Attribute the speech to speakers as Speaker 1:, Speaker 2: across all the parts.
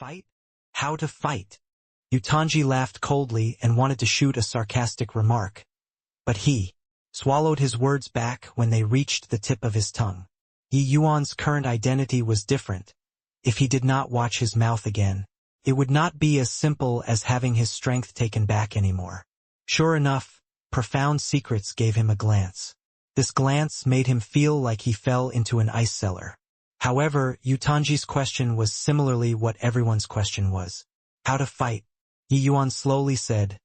Speaker 1: Fight? How to fight? Yutanji laughed coldly and wanted to shoot a sarcastic remark. But he swallowed his words back when they reached the tip of his tongue. Yi Yuan's current identity was different. If he did not watch his mouth again, it would not be as simple as having his strength taken back anymore. Sure enough, profound secrets gave him a glance. This glance made him feel like he fell into an ice cellar. However, Yutanji's question was similarly what everyone's question was. How to fight? Yi Yuan slowly said,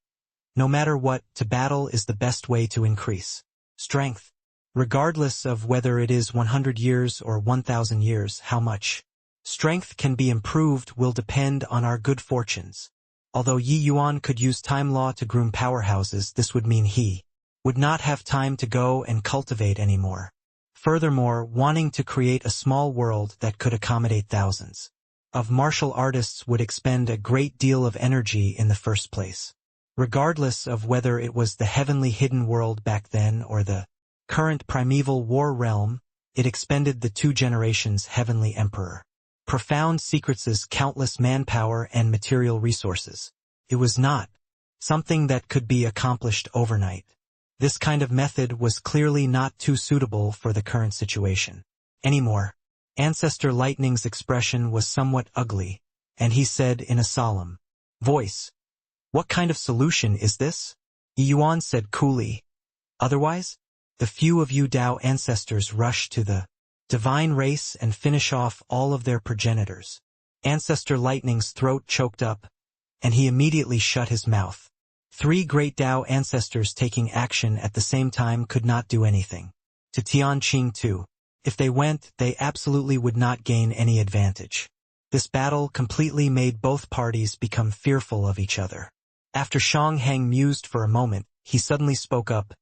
Speaker 1: no matter what, to battle is the best way to increase strength. Regardless of whether it is 100 years or 1,000 years, how much strength can be improved will depend on our good fortunes. Although Yi Yuan could use time law to groom powerhouses, this would mean he would not have time to go and cultivate anymore. Furthermore, wanting to create a small world that could accommodate thousands of martial artists would expend a great deal of energy in the first place. Regardless of whether it was the heavenly hidden world back then or the current primeval war realm, it expended the 2 generations' heavenly emperor. Profound secrets' countless manpower and material resources. It was not something that could be accomplished overnight. This kind of method was clearly not too suitable for the current situation anymore. Ancestor Lightning's expression was somewhat ugly, and he said in a solemn voice, "What kind of solution is this?" Yi Yuan said coolly, "Otherwise, the few of you Tao ancestors rush to the divine race and finish off all of their progenitors." Ancestor Lightning's throat choked up, and he immediately shut his mouth. 3 great Tao ancestors taking action at the same time could not do anything. To Tianqing too. If they went, they absolutely would not gain any advantage. This battle completely made both parties become fearful of each other. After Shang Hang mused for a moment, he suddenly spoke up.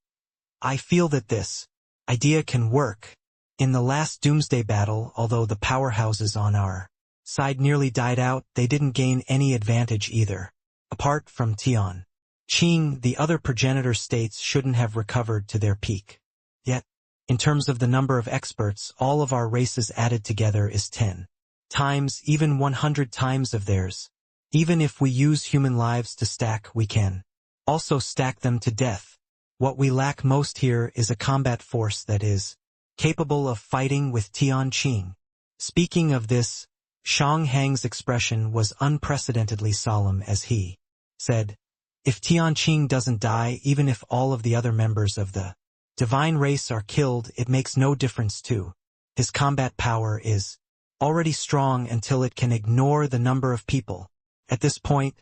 Speaker 1: "I feel that this idea can work. In the last Doomsday battle, although the powerhouses on our side nearly died out, they didn't gain any advantage either. Apart from Tianqing, the other progenitor states shouldn't have recovered to their peak. Yet, in terms of the number of experts, all of our races added together is 10 times, even 100 times of theirs. Even if we use human lives to stack, we can also stack them to death. What we lack most here is a combat force that is capable of fighting with Tianqing." Speaking of this, Shang Hang's expression was unprecedentedly solemn as he said, "If Tianqing doesn't die, even if all of the other members of the divine race are killed, it makes no difference too. His combat power is already strong until it can ignore the number of people." At this point,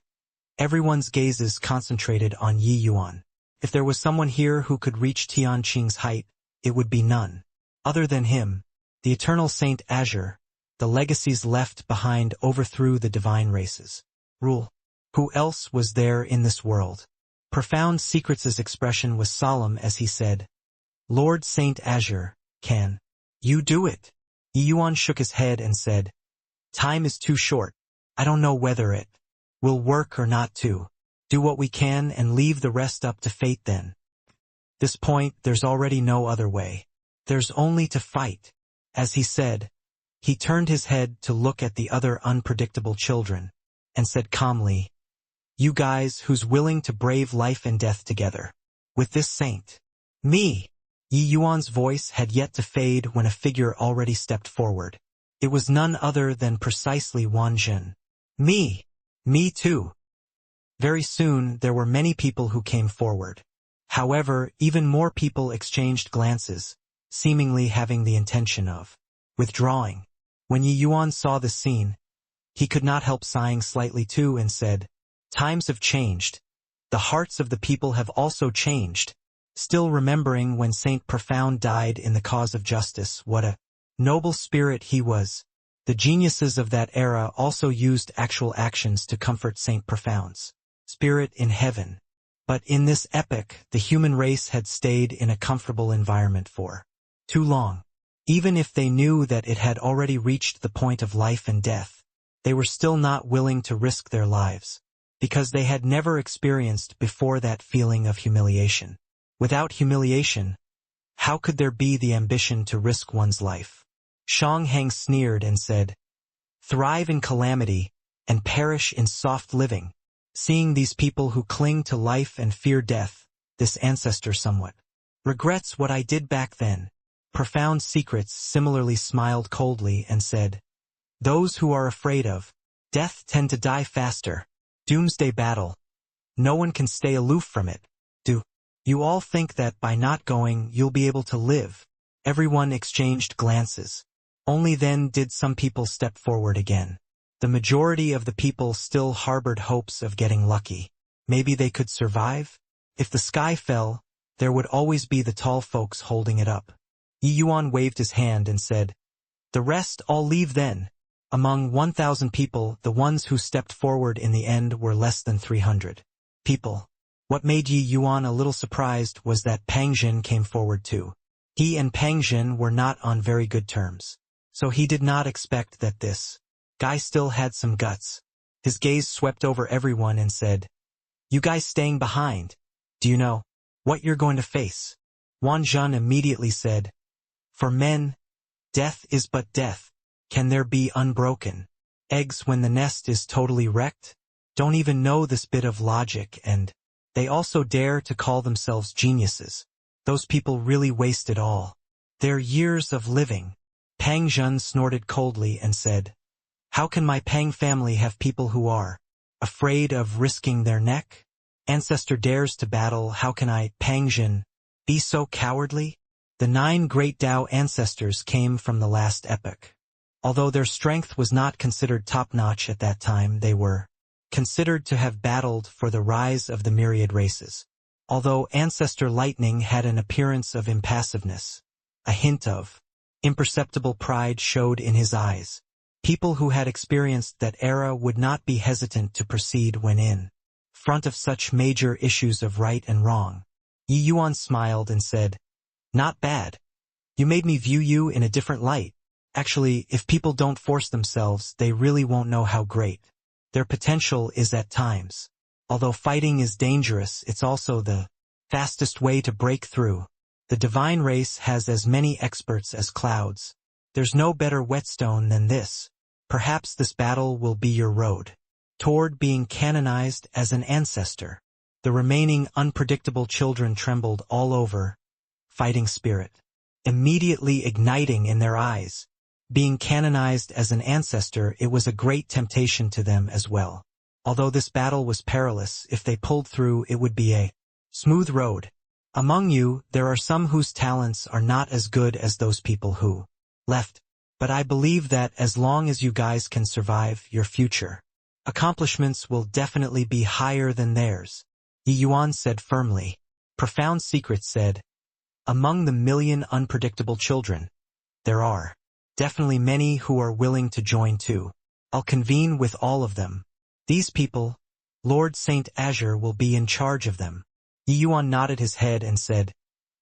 Speaker 1: everyone's gazes concentrated on Yi Yuan. If there was someone here who could reach Tianqing's height, it would be none other than him. The eternal Saint Azure, the legacies left behind overthrew the divine race's rule. Who else was there in this world? Profound Secrets' expression was solemn as he said, "Lord Saint Azure, can you do it?" Yi Yuan shook his head and said, "Time is too short. I don't know whether it will work or not to do what we can and leave the rest up to fate then. This point, there's already no other way. There's only to fight." As he said, he turned his head to look at the other unpredictable children, and said calmly, "You guys who's willing to brave life and death together with this saint?" "Me!" Yi Yuan's voice had yet to fade when a figure already stepped forward. It was none other than precisely Wan Zhen. "Me! Me too!" Very soon there were many people who came forward. However, even more people exchanged glances, seemingly having the intention of withdrawing. When Yi Yuan saw the scene, he could not help sighing slightly too and said, "Times have changed. The hearts of the people have also changed." Still remembering when Saint Profound died in the cause of justice, what a noble spirit he was. The geniuses of that era also used actual actions to comfort Saint Profound's spirit in heaven. But in this epoch, the human race had stayed in a comfortable environment for too long. Even if they knew that it had already reached the point of life and death, they were still not willing to risk their lives, because they had never experienced before that feeling of humiliation. Without humiliation, how could there be the ambition to risk one's life? Shang Hang sneered and said, "Thrive in calamity, and perish in soft living. Seeing these people who cling to life and fear death, this ancestor somewhat regrets what I did back then. Profound Secrets similarly smiled coldly and said, those who are afraid of death tend to die faster. Doomsday battle. No one can stay aloof from it. Do you all think that by not going you'll be able to live? Everyone exchanged glances. Only then did some people step forward again. The majority of the people still harbored hopes of getting lucky. Maybe they could survive? If the sky fell, there would always be the tall folks holding it up. Yi Yuan waved his hand and said, the rest all leave then. Among 1,000 people, the ones who stepped forward in the end were less than 300 people. What made Yi Yuan a little surprised was that Pang Jin came forward too. He and Pang Jin were not on very good terms, so he did not expect that this guy still had some guts. His gaze swept over everyone and said, you guys staying behind, do you know what you're going to face? Wan Zhan immediately said, for men, death is but death. Can there be unbroken eggs when the nest is totally wrecked? Don't even know this bit of logic, and they also dare to call themselves geniuses. Those people really wasted all their years of living. Pang Zhen snorted coldly and said, how can my Pang family have people who are afraid of risking their neck? Ancestor dares to battle, how can I, Pang Zhen, be so cowardly? The 9 great Tao ancestors came from the last epoch. Although their strength was not considered top-notch at that time, they were considered to have battled for the rise of the myriad races. Although Ancestor Lightning had an appearance of impassiveness, a hint of imperceptible pride showed in his eyes. People who had experienced that era would not be hesitant to proceed when in front of such major issues of right and wrong. Yi Yuan smiled and said, not bad. You made me view you in a different light. Actually, if people don't force themselves, they really won't know how great their potential is at times. Although fighting is dangerous, it's also the fastest way to break through. The divine race has as many experts as clouds. There's no better whetstone than this. Perhaps this battle will be your road toward being canonized as an ancestor. The remaining unpredictable children trembled all over, fighting spirit immediately igniting in their eyes. Being canonized as an ancestor, it was a great temptation to them as well. Although this battle was perilous, if they pulled through it would be a smooth road. Among you, there are some whose talents are not as good as those people who left. But I believe that as long as you guys can survive, your future accomplishments will definitely be higher than theirs. Yi Yuan said firmly. Profound Secret said, among the million unpredictable children, there are definitely many who are willing to join too. I'll convene with all of them. These people, Lord Saint Azure will be in charge of them. Yi Yuan nodded his head and said,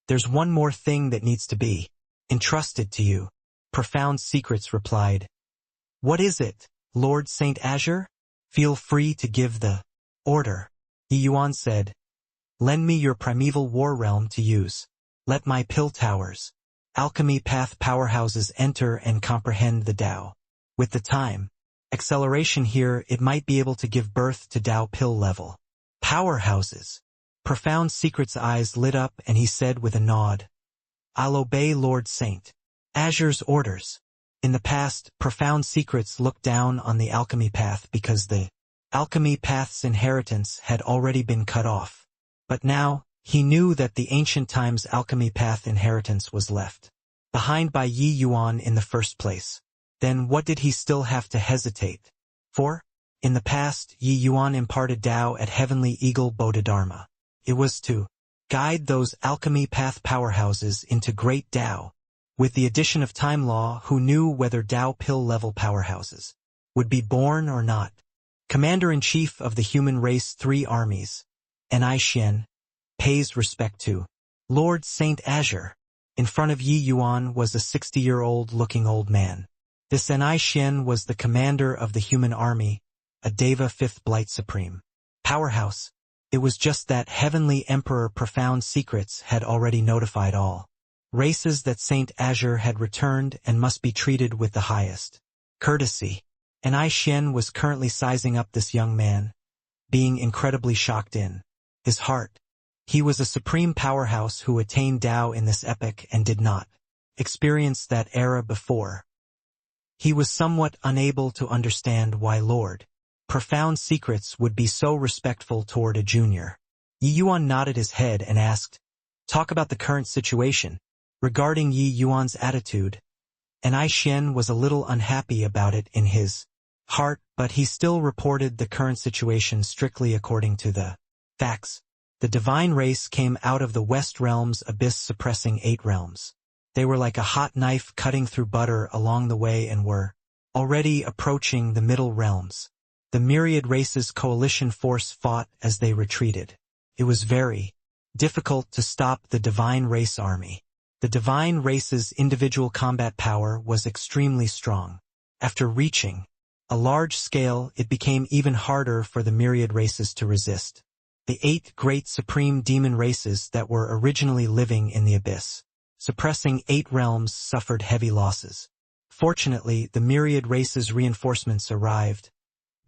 Speaker 1: there's one more thing that needs to be entrusted to you. Profound Secrets replied, what is it, Lord Saint Azure? Feel free to give the order. Yi Yuan said, lend me your primeval war realm to use. Let my pill towers, alchemy path powerhouses enter and comprehend the Tao. With the time acceleration here, it might be able to give birth to Tao pill level powerhouses. Profound Secret's eyes lit up and he said with a nod, I'll obey Lord Saint Azure's orders. In the past, Profound Secrets looked down on the alchemy path because the alchemy path's inheritance had already been cut off. But now, he knew that the ancient times alchemy path inheritance was left behind by Yi Yuan in the first place. Then what did he still have to hesitate for? In the past, Yi Yuan imparted Tao at Heavenly Eagle Bodhidharma. It was to guide those alchemy path powerhouses into great Tao. With the addition of Time Law, who knew whether Tao pill level powerhouses would be born or not. Commander-in-Chief of the human race 3 armies, Anai Xian, pays respect to Lord Saint Azure. In front of Yi Yuan was a 60-year-old looking old man. This Anai Xian was the commander of the human army, a Deva 5th Blight Supreme powerhouse. It was just that Heavenly Emperor Profound Secrets had already notified all races that Saint Azure had returned and must be treated with the highest courtesy. and I Xian was currently sizing up this young man, being incredibly shocked in his heart. He was a supreme powerhouse who attained Tao in this epoch and did not experience that era before. He was somewhat unable to understand why Lord Profound Secrets would be so respectful toward a junior. Yi Yuan nodded his head and asked, "Talk about the current situation." Regarding Yi Yuan's attitude, and I Xian was a little unhappy about it in his heart, but he still reported the current situation strictly according to the facts. The divine race came out of the West Realm's abyss, suppressing 8 realms. They were like a hot knife cutting through butter along the way and were already approaching the middle realms. The myriad races' coalition force fought as they retreated. It was very difficult to stop the divine race army. The divine race's individual combat power was extremely strong. After reaching a large scale, it became even harder for the myriad races to resist. The 8 great supreme demon races that were originally living in the abyss, suppressing 8 realms, suffered heavy losses. Fortunately, the myriad race's reinforcements arrived,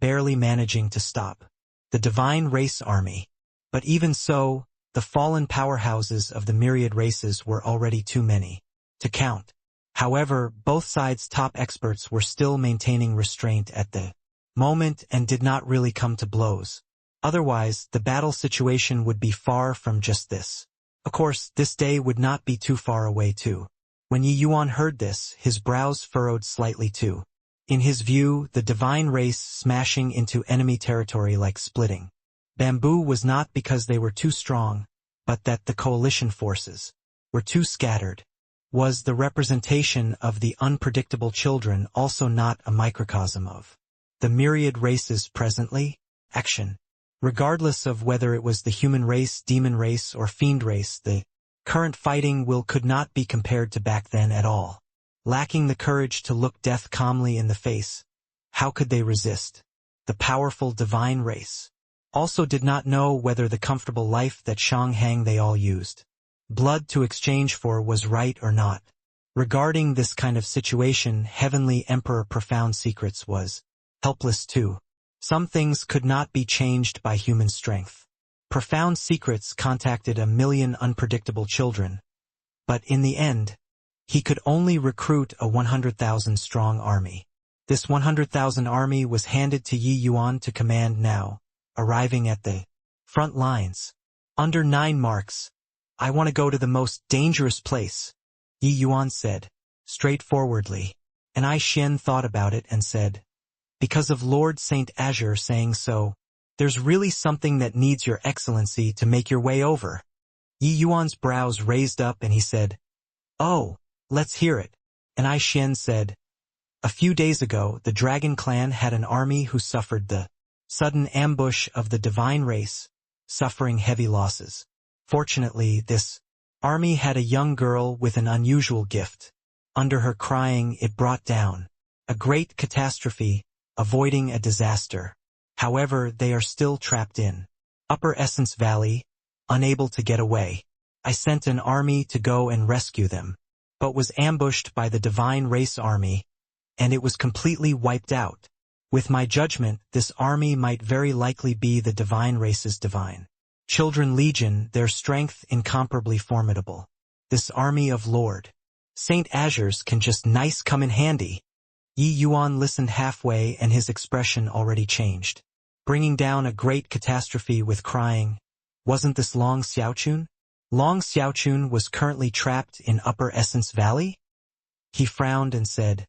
Speaker 1: barely managing to stop the divine race army. But even so, the fallen powerhouses of the myriad races were already too many to count. However, both sides' top experts were still maintaining restraint at the moment and did not really come to blows. Otherwise, the battle situation would be far from just this. Of course, this day would not be too far away too. When Yi Yuan heard this, his brows furrowed slightly too. In his view, the divine race smashing into enemy territory like splitting bamboo was not because they were too strong, but that the coalition forces were too scattered. Was the representation of the unpredictable children also not a microcosm of the myriad races presently? Action. Regardless of whether it was the human race, demon race, or fiend race, the current fighting will could not be compared to back then at all. Lacking the courage to look death calmly in the face, how could they resist? The powerful divine race also did not know whether the comfortable life that Shanghang they all used blood to exchange for was right or not. Regarding this kind of situation, Heavenly Emperor Profound Secrets was helpless too. Some things could not be changed by human strength. Profound Secrets contacted 1,000,000 unpredictable children, but in the end, he could only recruit a 100,000 strong army. This 100,000 army was handed to Yi Yuan to command now, arriving at the front lines. Under 9 marks, "I want to go to the most dangerous place," Yi Yuan said, straightforwardly. And I Xian thought about it and said, "Because of Lord Saint Azure saying so, there's really something that needs your excellency to make your way over." Yi Yuan's brows raised up and he said, "Oh, let's hear it." And I Xian said, "A few days ago, the Dragon Clan had an army who suffered the sudden ambush of the divine race, suffering heavy losses. Fortunately, this army had a young girl with an unusual gift. Under her crying, it brought down a great catastrophe, avoiding a disaster. However, they are still trapped in Upper Essence Valley, unable to get away. I sent an army to go and rescue them, but was ambushed by the divine race army, and it was completely wiped out. With my judgment, this army might very likely be the divine race's divine Children Legion, their strength incomparably formidable. This army of Lord Saint Azure's can just nice come in handy." Yi Yuan listened halfway and his expression already changed. Bringing down a great catastrophe with crying. Wasn't this Long Xiaochun? Long Xiaochun was currently trapped in Upper Essence Valley? He frowned and said,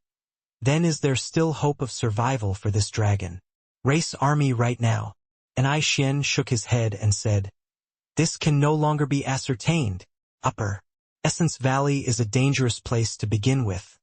Speaker 1: "Then is there still hope of survival for this dragon race army right now?" And I Xian shook his head and said, "This can no longer be ascertained. Upper Essence Valley is a dangerous place to begin with,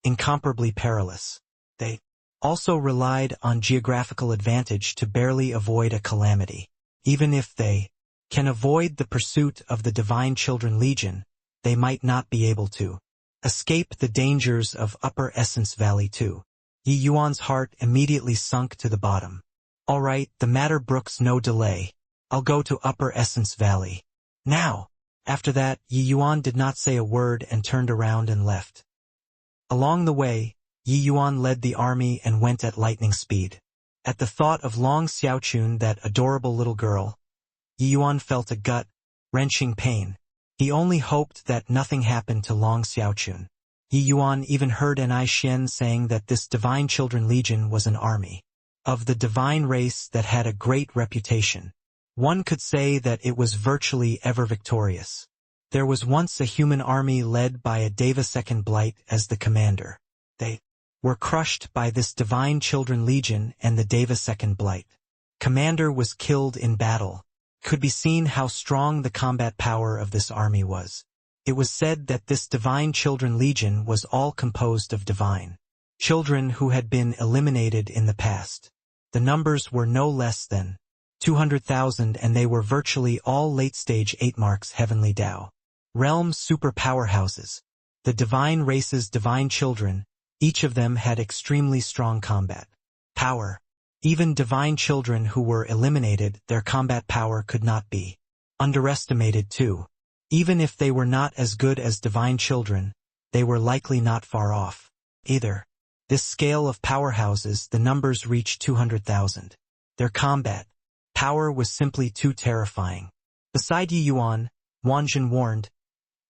Speaker 1: incomparably perilous. They also relied on geographical advantage to barely avoid a calamity. Even if they can avoid the pursuit of the Divine Children Legion, they might not be able to escape the dangers of Upper Essence Valley too." Yi Yuan's heart immediately sunk to the bottom. "All right, the matter brooks no delay. I'll go to Upper Essence Valley now." After that, Yi Yuan did not say a word and turned around and left. Along the way, Yi Yuan led the army and went at lightning speed. At the thought of Long Xiaochun, that adorable little girl, Yi Yuan felt a gut-wrenching pain. He only hoped that nothing happened to Long Xiaochun. Yi Yuan even heard An Xian saying that this Divine Children Legion was an army of the divine race that had a great reputation. One could say that it was virtually ever victorious. There was once a human army led by a Deva Second Blight as the commander. They were crushed by this Divine Children Legion, and the Deva Second Blight commander was killed in battle. Could be seen how strong the combat power of this army was. It was said that this Divine Children Legion was all composed of divine children who had been eliminated in the past. The numbers were no less than 200,000, and they were virtually all late-stage 8 marks heavenly Tao realm super powerhouses. The divine race's divine children, each of them had extremely strong combat power. Even divine children who were eliminated, their combat power could not be underestimated too. Even if they were not as good as divine children, they were likely not far off either. This scale of powerhouses, the numbers reached 200,000. Their combat power was simply too terrifying. Beside Yi Yuan, Wanjin warned,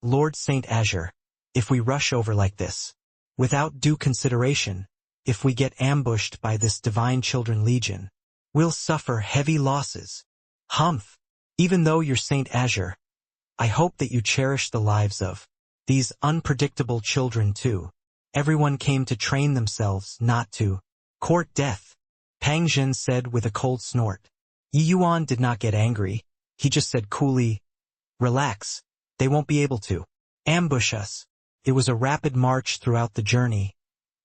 Speaker 1: Lord Saint Azure, if we rush over like this, without due consideration, if we get ambushed by this Divine Children Legion, we'll suffer heavy losses. Humph! Even though you're Saint Azure, I hope that you cherish the lives of these unpredictable children too. Everyone came to train themselves, not to court death, Pang Zhen said with a cold snort. Yi Yuan did not get angry. He just said coolly, relax, they won't be able to ambush us. It was a rapid march throughout the journey.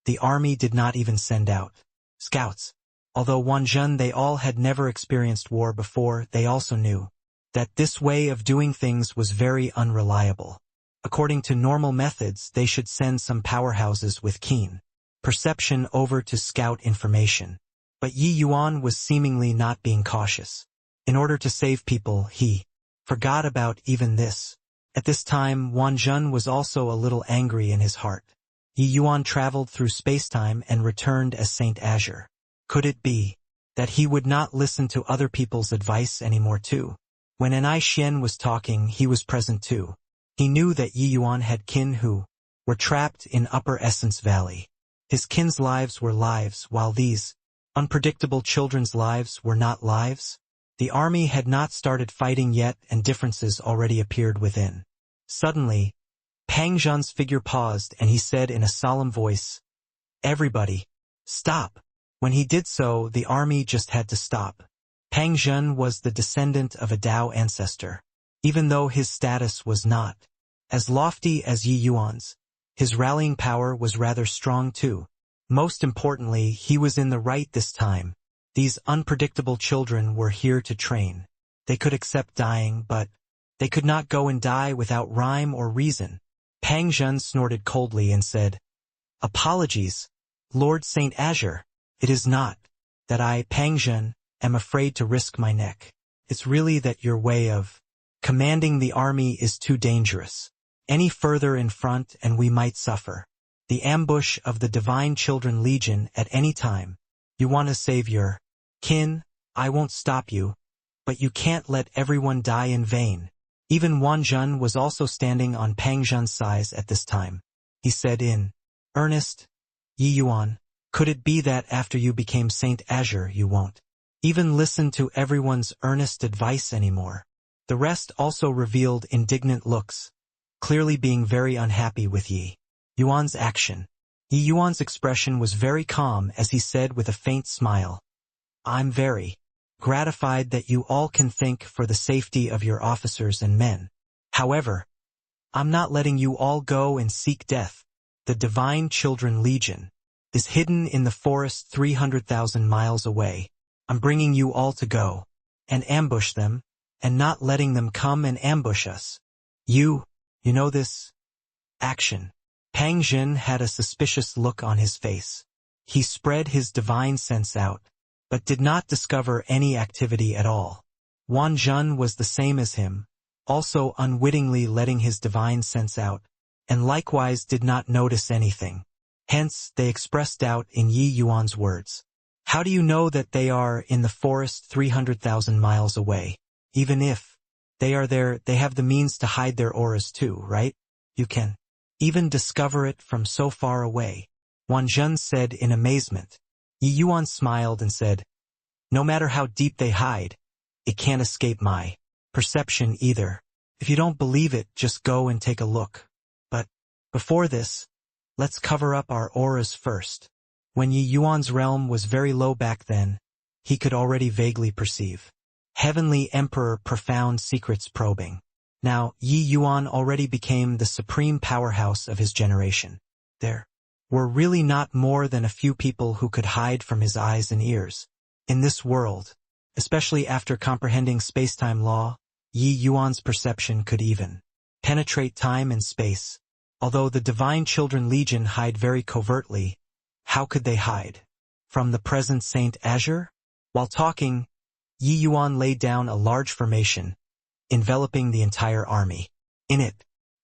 Speaker 1: The army did not even send out scouts. Although Wanjun, they all had never experienced war before, they also knew that this way of doing things was very unreliable. According to normal methods, they should send some powerhouses with keen perception over to scout information. But Yi Yuan was seemingly not being cautious. In order to save people, he forgot about even this. At this time, Wanjun was also a little angry in his heart. Yi Yuan traveled through spacetime and returned as Saint Azure. Could it be that he would not listen to other people's advice anymore too? When An Xian was talking, he was present too. He knew that Yi Yuan had kin who were trapped in Upper Essence Valley. His kin's lives were lives, while these unpredictable children's lives were not lives. The army had not started fighting yet, and differences already appeared within. Suddenly, Pang Zhen's figure paused, and he said in a solemn voice, "Everybody, stop." When he did so, the army just had to stop. Pang Zhen was the descendant of a Tao ancestor. Even though his status was not as lofty as Yi Yuan's, his rallying power was rather strong too. Most importantly, he was in the right this time. These unpredictable children were here to train. They could accept dying, but they could not go and die without rhyme or reason. Pang Zhen snorted coldly and said, "Apologies, Lord Saint Azure. It is not that I, Pang Zhen, am afraid to risk my neck. It's really that your way of commanding the army is too dangerous. Any further in front and we might suffer the ambush of the Divine Children Legion at any time. You want to save your kin, I won't stop you, but you can't let everyone die in vain." Even Wanjun was also standing on Pang Zhen's side at this time. He said in earnest, "Yi Yuan, could it be that after you became Saint Azure you won't even listen to everyone's earnest advice anymore?" The rest also revealed indignant looks, clearly being very unhappy with Yi Yuan's action. Yi Yuan's expression was very calm as he said with a faint smile, "I'm very gratified that you all can think for the safety of your officers and men. However, I'm not letting you all go and seek death. The Divine Children Legion is hidden in the forest 300,000 miles away. I'm bringing you all to go and ambush them, and not letting them come and ambush us. You know this action." Pang Zhen had a suspicious look on his face. He spread his divine sense out, but did not discover any activity at all. Wanjun was the same as him, also unwittingly letting his divine sense out, and likewise did not notice anything. Hence, they expressed doubt in Yi Yuan's words. How do you know that they are in the forest 300,000 miles away? Even if they are there, they have the means to hide their auras too, right? You can even discover it from so far away. Wan Zhen said in amazement. Yi Yuan smiled and said, no matter how deep they hide, it can't escape my perception either. If you don't believe it, just go and take a look. But before this, let's cover up our auras first. When Yi Yuan's realm was very low back then, he could already vaguely perceive Heavenly Emperor profound secrets probing. Now, Yi Yuan already became the supreme powerhouse of his generation. There were really not more than a few people who could hide from his eyes and ears. In this world, especially after comprehending space-time law, Yi Yuan's perception could even penetrate time and space. Although the Divine Children Legion hide very covertly, how could they hide from the present Saint Azure? While talking, Yi Yuan laid down a large formation, enveloping the entire army.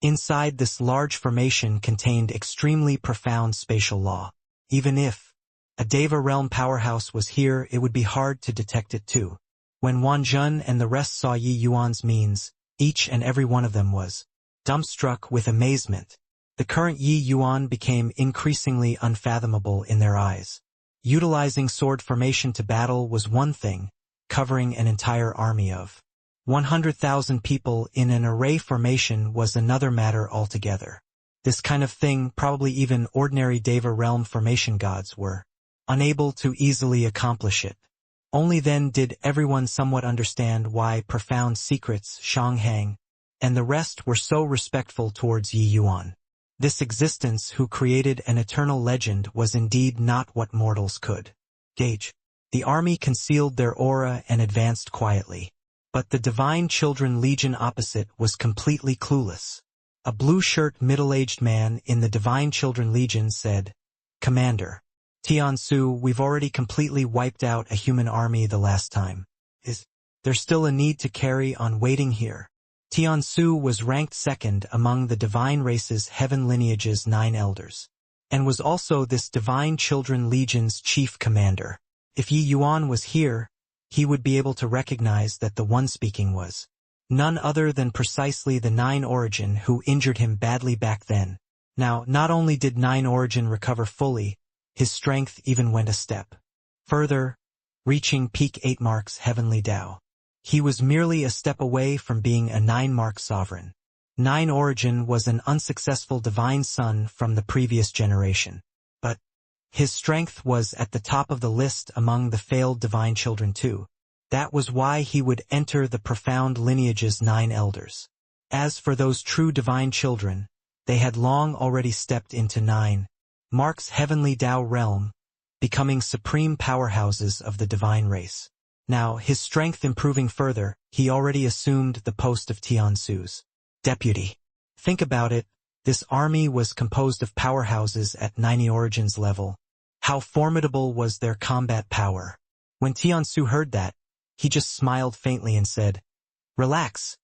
Speaker 1: Inside this large formation contained extremely profound spatial law. Even if a Deva realm powerhouse was here, it would be hard to detect it too. When Wan Zhen and the rest saw Yi Yuan's means, each and every one of them was dumbstruck with amazement. The current Yi Yuan became increasingly unfathomable in their eyes. Utilizing sword formation to battle was one thing, covering an entire army of 100,000 people in an array formation was another matter altogether. This kind of thing probably even ordinary Deva realm formation gods were unable to easily accomplish it. Only then did everyone somewhat understand why profound secrets, Shanghang, and the rest were so respectful towards Yi Yuan. This existence who created an eternal legend was indeed not what mortals could gauge. The army concealed their aura and advanced quietly. But the Divine Children Legion opposite was completely clueless. A blue-shirt middle-aged man in the Divine Children Legion said, Commander, Tiansu, we've already completely wiped out a human army the last time. Is there still a need to carry on waiting here? Tiansu was ranked second among the divine race's heaven lineage's 9 elders, and was also this Divine Children Legion's chief commander. If Yi Yuan was here, he would be able to recognize that the one speaking was none other than precisely the 9 Origin who injured him badly back then. Now, not only did 9 Origin recover fully, his strength even went a step further, reaching peak 8 marks heavenly Tao. He was merely a step away from being a 9-mark sovereign. 9 Origin was an unsuccessful divine son from the previous generation. But his strength was at the top of the list among the failed divine children too. That was why he would enter the profound lineage's 9 elders. As for those true divine children, they had long already stepped into 9 marks heavenly Tao realm, becoming supreme powerhouses of the divine race. Now, his strength improving further, he already assumed the post of Tiansu's deputy. Think about it, this army was composed of powerhouses at 90 Origins level. How formidable was their combat power? When Tiansu heard that, he just smiled faintly and said, Relax.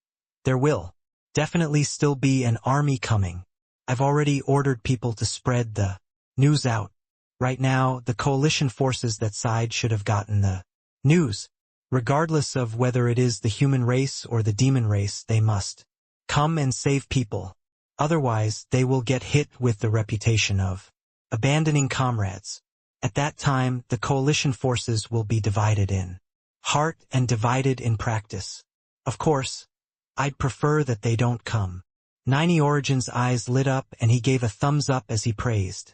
Speaker 1: There will definitely still be an army coming. I've already ordered people to spread the news out. Right now, the coalition forces that side should have gotten the news. Regardless of whether it is the human race or the demon race, they must come and save people. Otherwise, they will get hit with the reputation of abandoning comrades. At that time, the coalition forces will be divided in heart and divided in practice. Of course, I'd prefer that they don't come. 90 Origin's eyes lit up and he gave a thumbs up as he praised,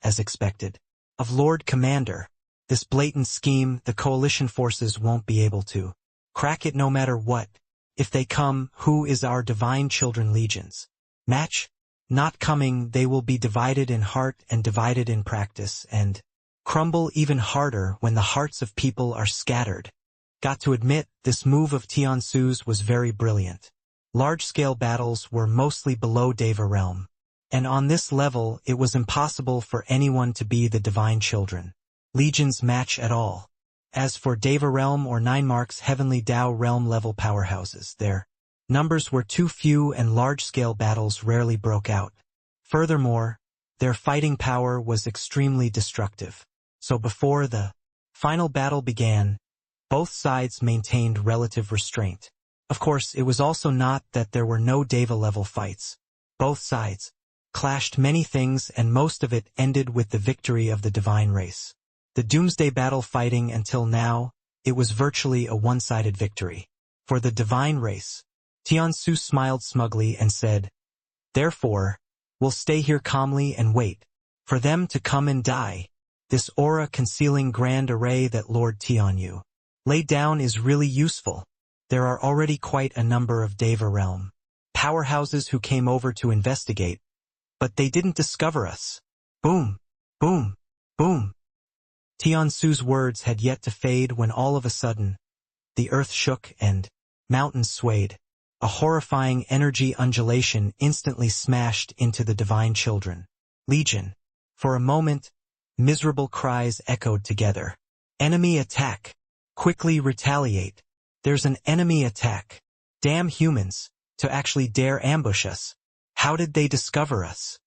Speaker 1: as expected, of Lord Commander. This blatant scheme, the coalition forces won't be able to crack it no matter what. If they come, who is our Divine Children Legions match? Not coming, they will be divided in heart and divided in practice and crumble even harder when the hearts of people are scattered. Got to admit, this move of Tiansu's was very brilliant. Large-scale battles were mostly below Deva realm, and on this level it was impossible for anyone to be the Divine Children Legion's match at all. As for Deva realm or 9 marks heavenly Tao realm level powerhouses, their numbers were too few and large-scale battles rarely broke out. Furthermore, Their fighting power was extremely destructive. So before the final battle began, both sides maintained relative restraint. Of course, it was also not that there were no Deva-level fights. Both sides clashed many things, and most of it ended with the victory of the divine race. The Doomsday battle fighting until now, it was virtually a one-sided victory. For the divine race, Tiansu smiled smugly and said, "Therefore, we'll stay here calmly and wait for them to come and die. This aura-concealing grand array that Lord Tianyu laid down is really useful. There are already quite a number of Deva realm powerhouses who came over to investigate, but they didn't discover us." Boom, boom, boom. Tiansu's words had yet to fade when all of a sudden, the earth shook and mountains swayed. A horrifying energy undulation instantly smashed into the divine children. Legion. For a moment, miserable cries echoed together. "Enemy attack! Quickly retaliate! There's an enemy attack! Damn humans, to actually dare ambush us! How did they discover us?"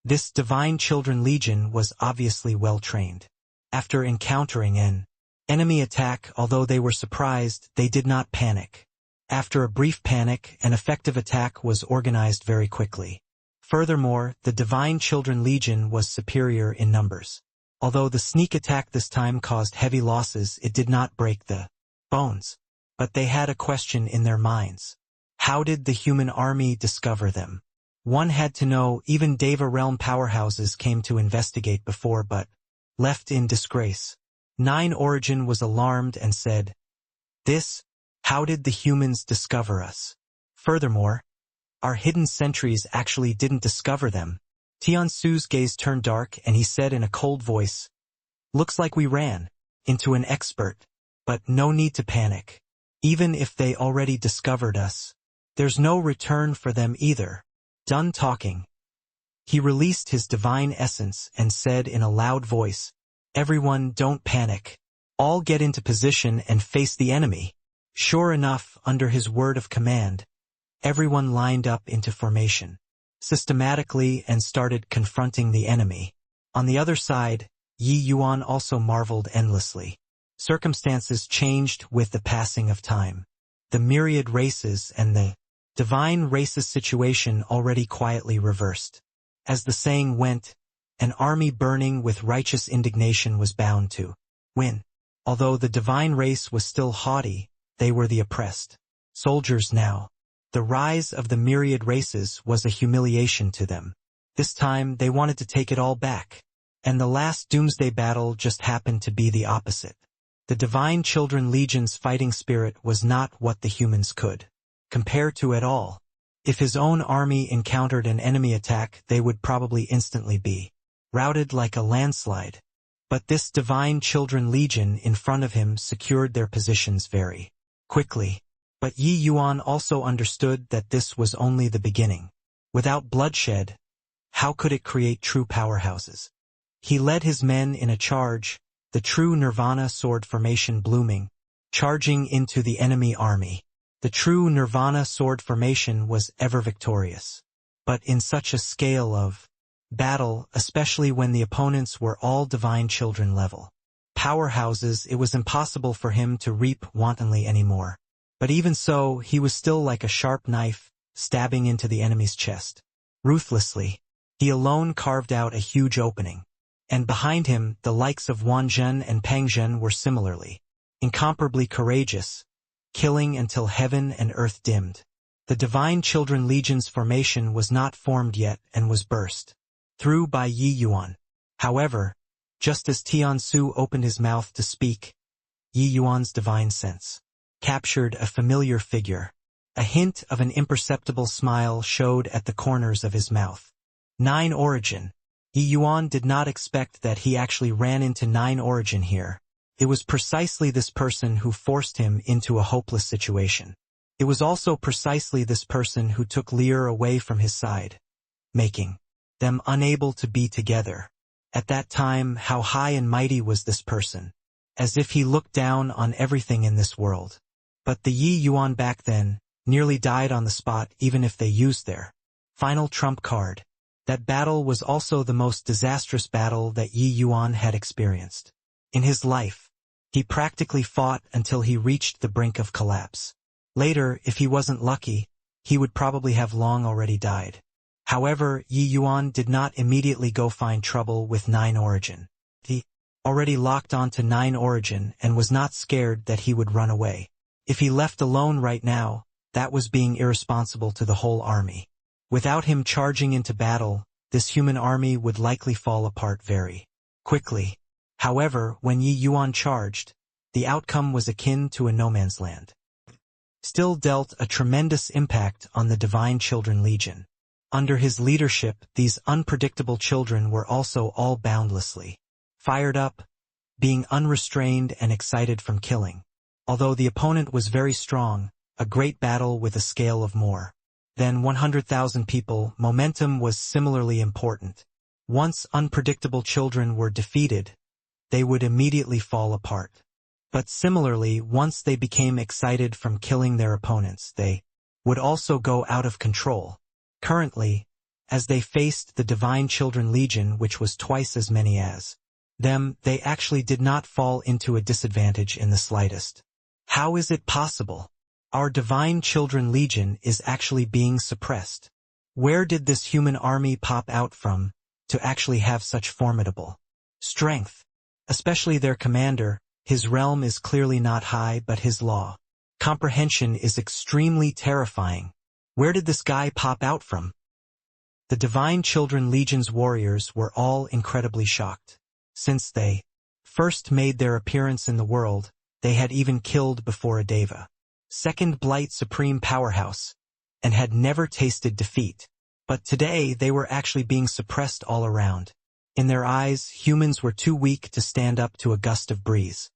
Speaker 1: This divine children legion was obviously well trained. After encountering an enemy attack, although they were surprised, they did not panic. After a brief panic, an effective attack was organized very quickly. Furthermore, the Divine Children Legion was superior in numbers. Although the sneak attack this time caused heavy losses, it did not break the bones. But they had a question in their minds. How did the human army discover them? One had to know. Even Deva realm powerhouses came to investigate before, but left in disgrace. Nine Origin was alarmed and said, "How did the humans discover us? Furthermore, our hidden sentries actually didn't discover them." Tiansu's gaze turned dark and he said in a cold voice, "Looks like we ran into an expert, but no need to panic. Even if they already discovered us, there's no return for them either." Done talking, he released his divine essence and said in a loud voice, "Everyone, don't panic. All get into position and face the enemy." Sure enough, under his word of command, everyone lined up into formation, systematically, and started confronting the enemy. On the other side, Yi Yuan also marveled endlessly. Circumstances changed with the passing of time. The myriad races and the divine races situation already quietly reversed. As the saying went, an army burning with righteous indignation was bound to win. Although the divine race was still haughty, they were the oppressed soldiers now. The rise of the myriad races was a humiliation to them. This time they wanted to take it all back. And the last Doomsday battle just happened to be the opposite. The Divine Children Legion's fighting spirit was not what the humans could compare to at all. If his own army encountered an enemy attack, they would probably instantly be routed like a landslide. But this Divine Children Legion in front of him secured their positions very quickly. But Yi Yuan also understood that this was only the beginning. Without bloodshed, how could it create true powerhouses? He led his men in a charge, the true Nirvana sword formation blooming, charging into the enemy army. The true Nirvana sword formation was ever victorious. But in such a scale of battle, especially when the opponents were all divine children level powerhouses, it was impossible for him to reap wantonly anymore. But even so, he was still like a sharp knife, stabbing into the enemy's chest. Ruthlessly, he alone carved out a huge opening. And behind him, the likes of Wang Zhen and Peng Zhen were similarly incomparably courageous, killing until heaven and earth dimmed. The Divine Children Legion's formation was not formed yet and was burst through by Yi Yuan. However, just as Tiansu opened his mouth to speak, Yi Yuan's divine sense captured a familiar figure. A hint of an imperceptible smile showed at the corners of his mouth. Nine Origin. Yi Yuan did not expect that he actually ran into Nine Origin here. It was precisely this person who forced him into a hopeless situation. It was also precisely this person who took Lear away from his side, making them unable to be together. At that time, how high and mighty was this person? As if he looked down on everything in this world. But the Yi Yuan back then nearly died on the spot even if they used their final trump card. That battle was also the most disastrous battle that Yi Yuan had experienced. In his life, he practically fought until he reached the brink of collapse. Later, if he wasn't lucky, he would probably have long already died. However, Yi Yuan did not immediately go find trouble with Nine Origin. He already locked onto Nine Origin and was not scared that he would run away. If he left alone right now, that was being irresponsible to the whole army. Without him charging into battle, this human army would likely fall apart very quickly. However, when Yi Yuan charged, the outcome was akin to a no man's land. Still dealt a tremendous impact on the Divine Children Legion. Under his leadership, these unpredictable children were also all boundlessly fired up, being unrestrained and excited from killing. Although the opponent was very strong, a great battle with a scale of more than 100,000 people, momentum was similarly important. Once unpredictable children were defeated, they would immediately fall apart. But similarly, once they became excited from killing their opponents, they would also go out of control. Currently, as they faced the Divine Children Legion, which was twice as many as them, they actually did not fall into a disadvantage in the slightest. How is it possible? Our Divine Children Legion is actually being suppressed. Where did this human army pop out from to actually have such formidable strength? Especially their commander, his realm is clearly not high, but his law comprehension is extremely terrifying. Where did this guy pop out from? The Divine Children Legion's warriors were all incredibly shocked. Since they first made their appearance in the world, they had even killed before a Deva, second Blight Supreme Powerhouse, and had never tasted defeat. But today they were actually being suppressed all around. In their eyes, humans were too weak to stand up to a gust of breeze.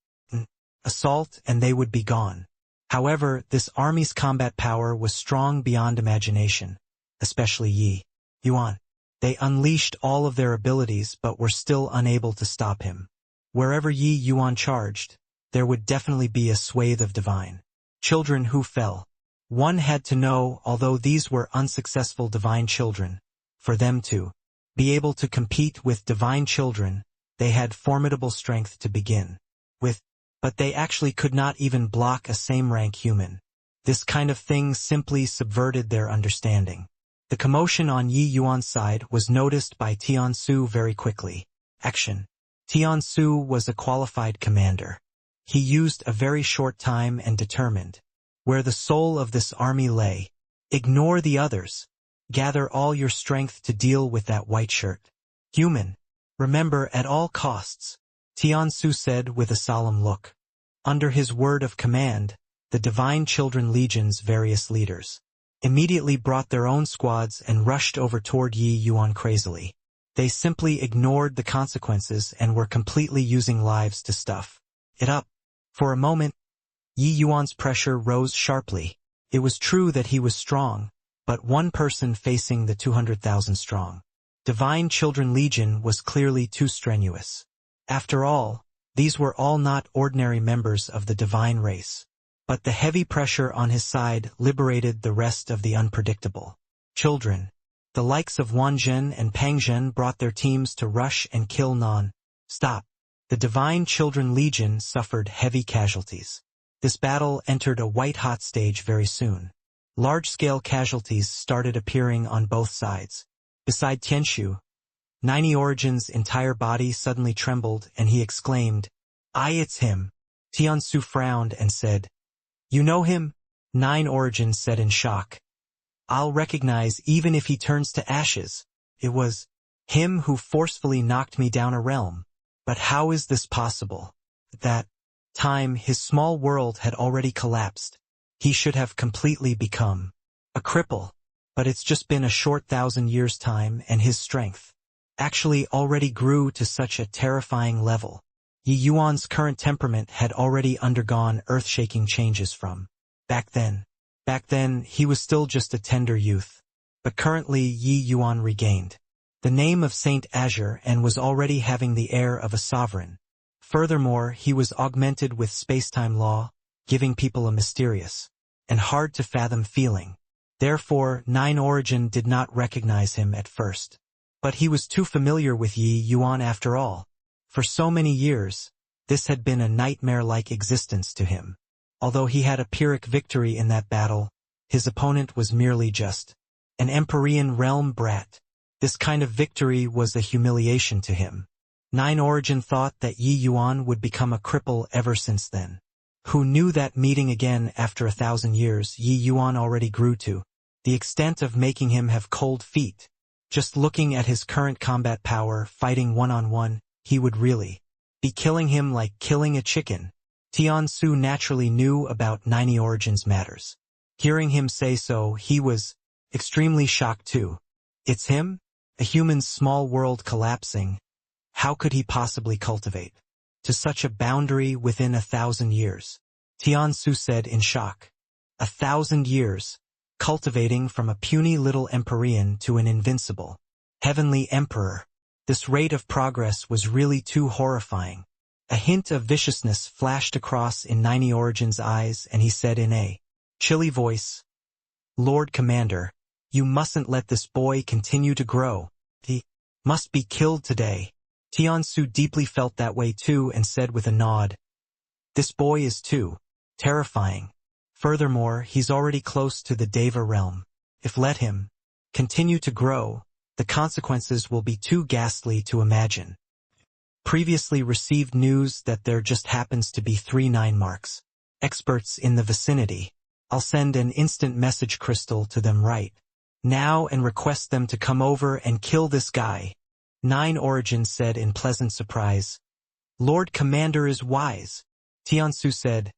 Speaker 1: Assault and they would be gone. However, this army's combat power was strong beyond imagination, especially Yi Yuan. They unleashed all of their abilities but were still unable to stop him. Wherever Yi Yuan charged, there would definitely be a swathe of divine children who fell. One had to know, although these were unsuccessful divine children, for them to be able to compete with divine children, they had formidable strength to begin with, but they actually could not even block a same-rank human. This kind of thing simply subverted their understanding. The commotion on Yi Yuan's side was noticed by Tiansu very quickly. Action. Tiansu was a qualified commander. He used a very short time and determined. Where the soul of this army lay. Ignore the others. Gather all your strength to deal with that white shirt. Human. Remember at all costs, Tiansu said with a solemn look. Under his word of command, the Divine Children Legion's various leaders immediately brought their own squads and rushed over toward Yi Yuan crazily. They simply ignored the consequences and were completely using lives to stuff it up. For a moment, Yi Yuan's pressure rose sharply. It was true that he was strong, but one person facing the 200,000 strong Divine Children Legion was clearly too strenuous. After all, these were all not ordinary members of the divine race. But the heavy pressure on his side liberated the rest of the unpredictable children. The likes of Wan Zhen and Pang Zhen brought their teams to rush and kill non-stop. The Divine Children Legion suffered heavy casualties. This battle entered a white-hot stage very soon. Large-scale casualties started appearing on both sides. Beside Tianshu, Nine Origin's entire body suddenly trembled and he exclaimed, it's him." Tiansu frowned and said, "You know him?" Nine Origin said in shock. "I'll recognize even if he turns to ashes. It was him who forcefully knocked me down a realm. But how is this possible?" At that time, his small world had already collapsed. He should have completely become a cripple. But it's just been a short 1,000 years' time and his strength actually already grew to such a terrifying level. Yi Yuan's current temperament had already undergone earth-shaking changes from back then. Back then, he was still just a tender youth. But currently, Yi Yuan regained the name of Saint Azure and was already having the air of a sovereign. Furthermore, he was augmented with space-time law, giving people a mysterious and hard-to-fathom feeling. Therefore, Nine Origin did not recognize him at first. But he was too familiar with Yi Yuan after all. For so many years, this had been a nightmare-like existence to him. Although he had a Pyrrhic victory in that battle, his opponent was merely just an Empyrean realm brat. This kind of victory was a humiliation to him. Nine Origin thought that Yi Yuan would become a cripple ever since then. Who knew that meeting again after 1,000 years, Yi Yuan already grew to the extent of making him have cold feet. Just looking at his current combat power, fighting one-on-one, he would really be killing him like killing a chicken. Tiansu naturally knew about Nine Origins matters. Hearing him say so, he was extremely shocked too. It's him? A human's small world collapsing. How could he possibly cultivate to such a boundary within 1,000 years? Tiansu said in shock. 1,000 years, cultivating from a puny little Empyrean to an invincible heavenly emperor. This rate of progress was really too horrifying. A hint of viciousness flashed across in Nine Origin's eyes, and he said in a chilly voice, "Lord Commander, you mustn't let this boy continue to grow. He must be killed today." Tiansu deeply felt that way too and said with a nod, "This boy is too terrifying. Furthermore, he's already close to the Deva realm. If let him continue to grow, the consequences will be too ghastly to imagine." Previously received news that there just happens to be 3 9 marks experts in the vicinity. I'll send an instant message crystal to them right now and request them to come over and kill this guy. Nine Origin said in pleasant surprise. "Lord Commander is wise." Tiansu said,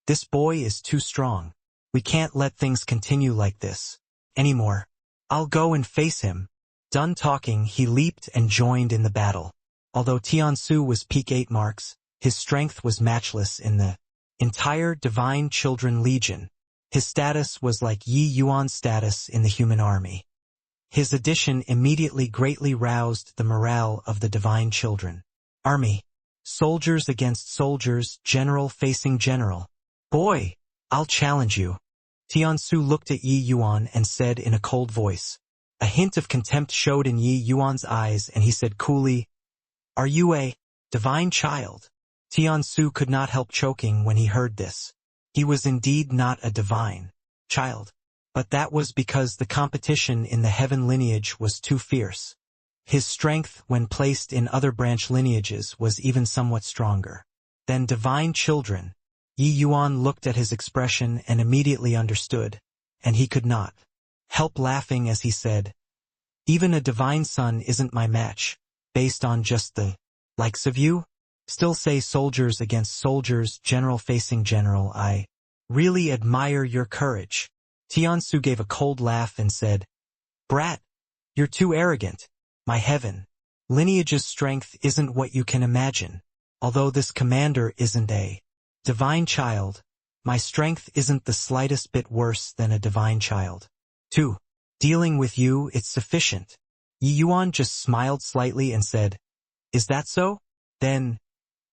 Speaker 1: "This boy is too strong. We can't let things continue like this anymore. I'll go and face him." Done talking, he leaped and joined in the battle. Although Tiansu was peak 8 marks, his strength was matchless in the entire Divine Children Legion. His status was like Yi Yuan's status in the human army. His addition immediately greatly roused the morale of the Divine Children army. Soldiers against soldiers, general facing general. "Boy, I'll challenge you." Tiansu looked at Yi Yuan and said in a cold voice. A hint of contempt showed in Yi Yuan's eyes, and he said coolly, "Are you a divine child?" Tiansu could not help choking when he heard this. He was indeed not a divine child. But that was because the competition in the heaven lineage was too fierce. His strength, when placed in other branch lineages, was even somewhat stronger than divine children. Yi Yuan looked at his expression and immediately understood, and he could not help laughing as he said, "Even a divine son isn't my match, based on just the likes of you? Still say soldiers against soldiers, general facing general. I really admire your courage." Tiansu gave a cold laugh and said, "Brat, you're too arrogant. My heaven lineage's strength isn't what you can imagine. Although this commander isn't a divine child, my strength isn't the slightest bit worse than a divine child. Too. Dealing with you, it's sufficient." Yi Yuan just smiled slightly and said, "Is that so? Then,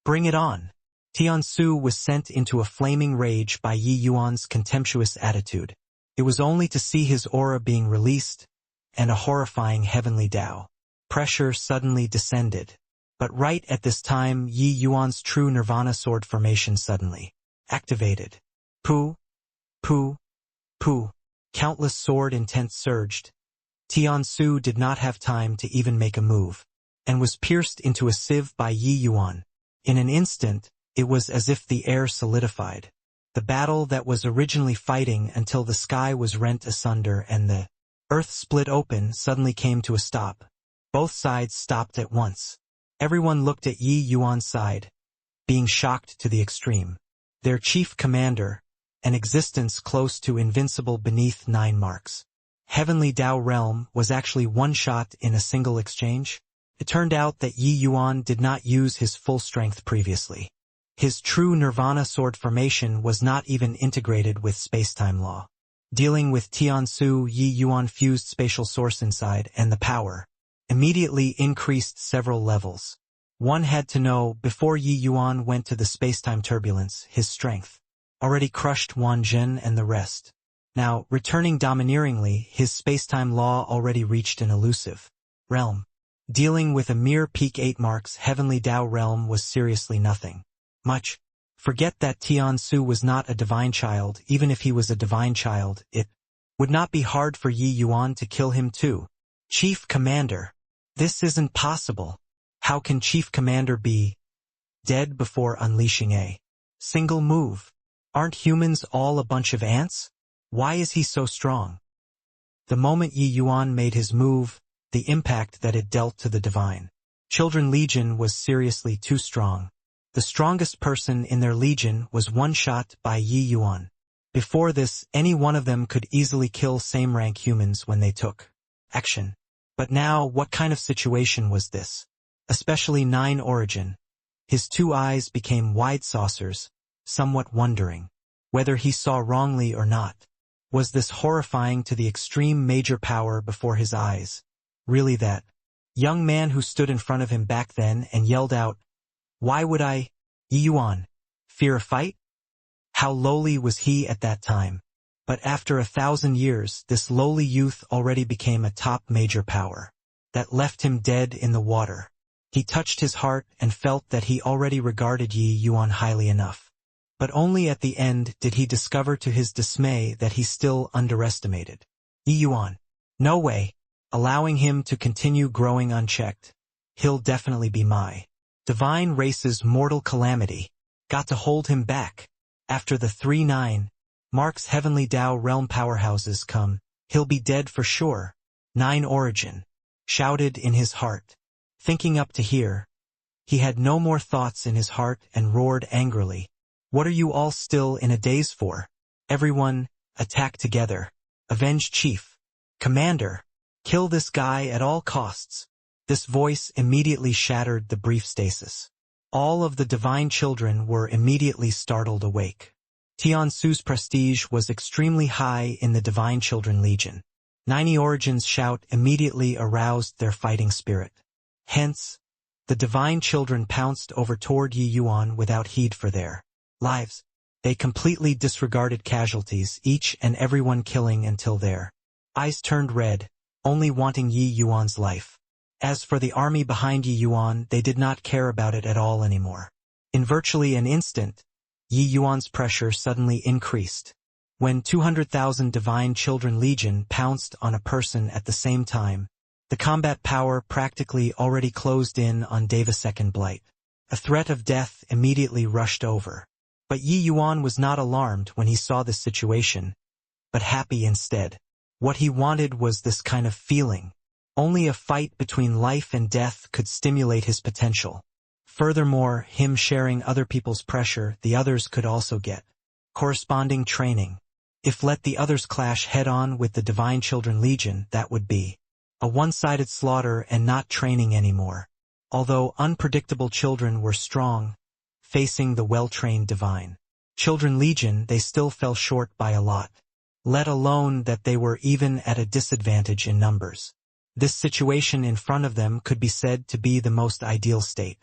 Speaker 1: bring it on." Tiansu was sent into a flaming rage by Yi Yuan's contemptuous attitude. It was only to see his aura being released, and a horrifying heavenly Tao pressure suddenly descended. But right at this time, Yi Yuan's true Nirvana sword formation suddenly activated. Pooh, pooh, pooh. Countless sword intent surged. Tiansu did not have time to even make a move, and was pierced into a sieve by Yi Yuan. In an instant, it was as if the air solidified. The battle that was originally fighting until the sky was rent asunder and the earth split open suddenly came to a stop. Both sides stopped at once. Everyone looked at Yi Yuan's side, being shocked to the extreme. Their chief commander, an existence close to invincible beneath 9 marks. Heavenly Tao realm was actually one shot in a single exchange. It turned out that Yi Yuan did not use his full strength previously. His true Nirvana sword formation was not even integrated with spacetime law. Dealing with Tiansu, Yi Yuan fused spatial source inside, and the power immediately increased several levels. One had to know, before Yi Yuan went to the spacetime turbulence, his strength already crushed Wan Zhen and the rest. Now, returning domineeringly, his spacetime law already reached an elusive realm. Dealing with a mere peak 8 marks Heavenly Tao realm was seriously nothing. Much. Forget that Tian-Su was not a divine child. Even if he was a divine child, it would not be hard for Yi Yuan to kill him too. Chief Commander. This isn't possible. How can Chief Commander be dead before unleashing a single move? Aren't humans all a bunch of ants? Why is he so strong? The moment Yi Yuan made his move, the impact that it dealt to the Divine Children Legion was seriously too strong. The strongest person in their legion was one-shot by Yi Yuan. Before this, any one of them could easily kill same-rank humans when they took action. But now, what kind of situation was this? Especially Nine Origin. His 2 eyes became wide saucers, somewhat wondering whether he saw wrongly or not. Was this horrifying to the extreme major power before his eyes? Really that young man who stood in front of him back then and yelled out, "Why would I, Yi Yuan, fear a fight?" How lowly was he at that time? But after 1,000 years, this lowly youth already became a top major power. That left him dead in the water. He touched his heart and felt that he already regarded Yi Yuan highly enough. But only at the end did he discover to his dismay that he still underestimated Yi Yuan. No way. Allowing him to continue growing unchecked. He'll definitely be my divine race's mortal calamity. Got to hold him back. After the 3-9 marks Heavenly Tao realm powerhouses come, he'll be dead for sure. Nine Origin shouted in his heart. Thinking up to here, he had no more thoughts in his heart and roared angrily. What are you all still in a daze for? Everyone, attack together. Avenge Chief Commander. Kill this guy at all costs. This voice immediately shattered the brief stasis. All of the divine children were immediately startled awake. Tian-Su's prestige was extremely high in the Divine Children Legion. 90 Origin's shout immediately aroused their fighting spirit. Hence, the divine children pounced over toward Yi Yuan without heed for their lives. They completely disregarded casualties, each and everyone killing until their eyes turned red, only wanting Yi Yuan's life. As for the army behind Yi Yuan, they did not care about it at all anymore. In virtually an instant, Yi Yuan's pressure suddenly increased. When 200,000 Divine Children Legion pounced on a person at the same time, the combat power practically already closed in on Devasecond Blight. A threat of death immediately rushed over. But Yi Yuan was not alarmed when he saw this situation, but happy instead. What he wanted was this kind of feeling. Only a fight between life and death could stimulate his potential. Furthermore, him sharing other people's pressure, the others could also get corresponding training. If let the others clash head-on with the Divine Children Legion, that would be a one-sided slaughter and not training anymore. Although unpredictable children were strong, facing the well-trained Divine Children Legion, they still fell short by a lot. Let alone that they were even at a disadvantage in numbers. This situation in front of them could be said to be the most ideal state.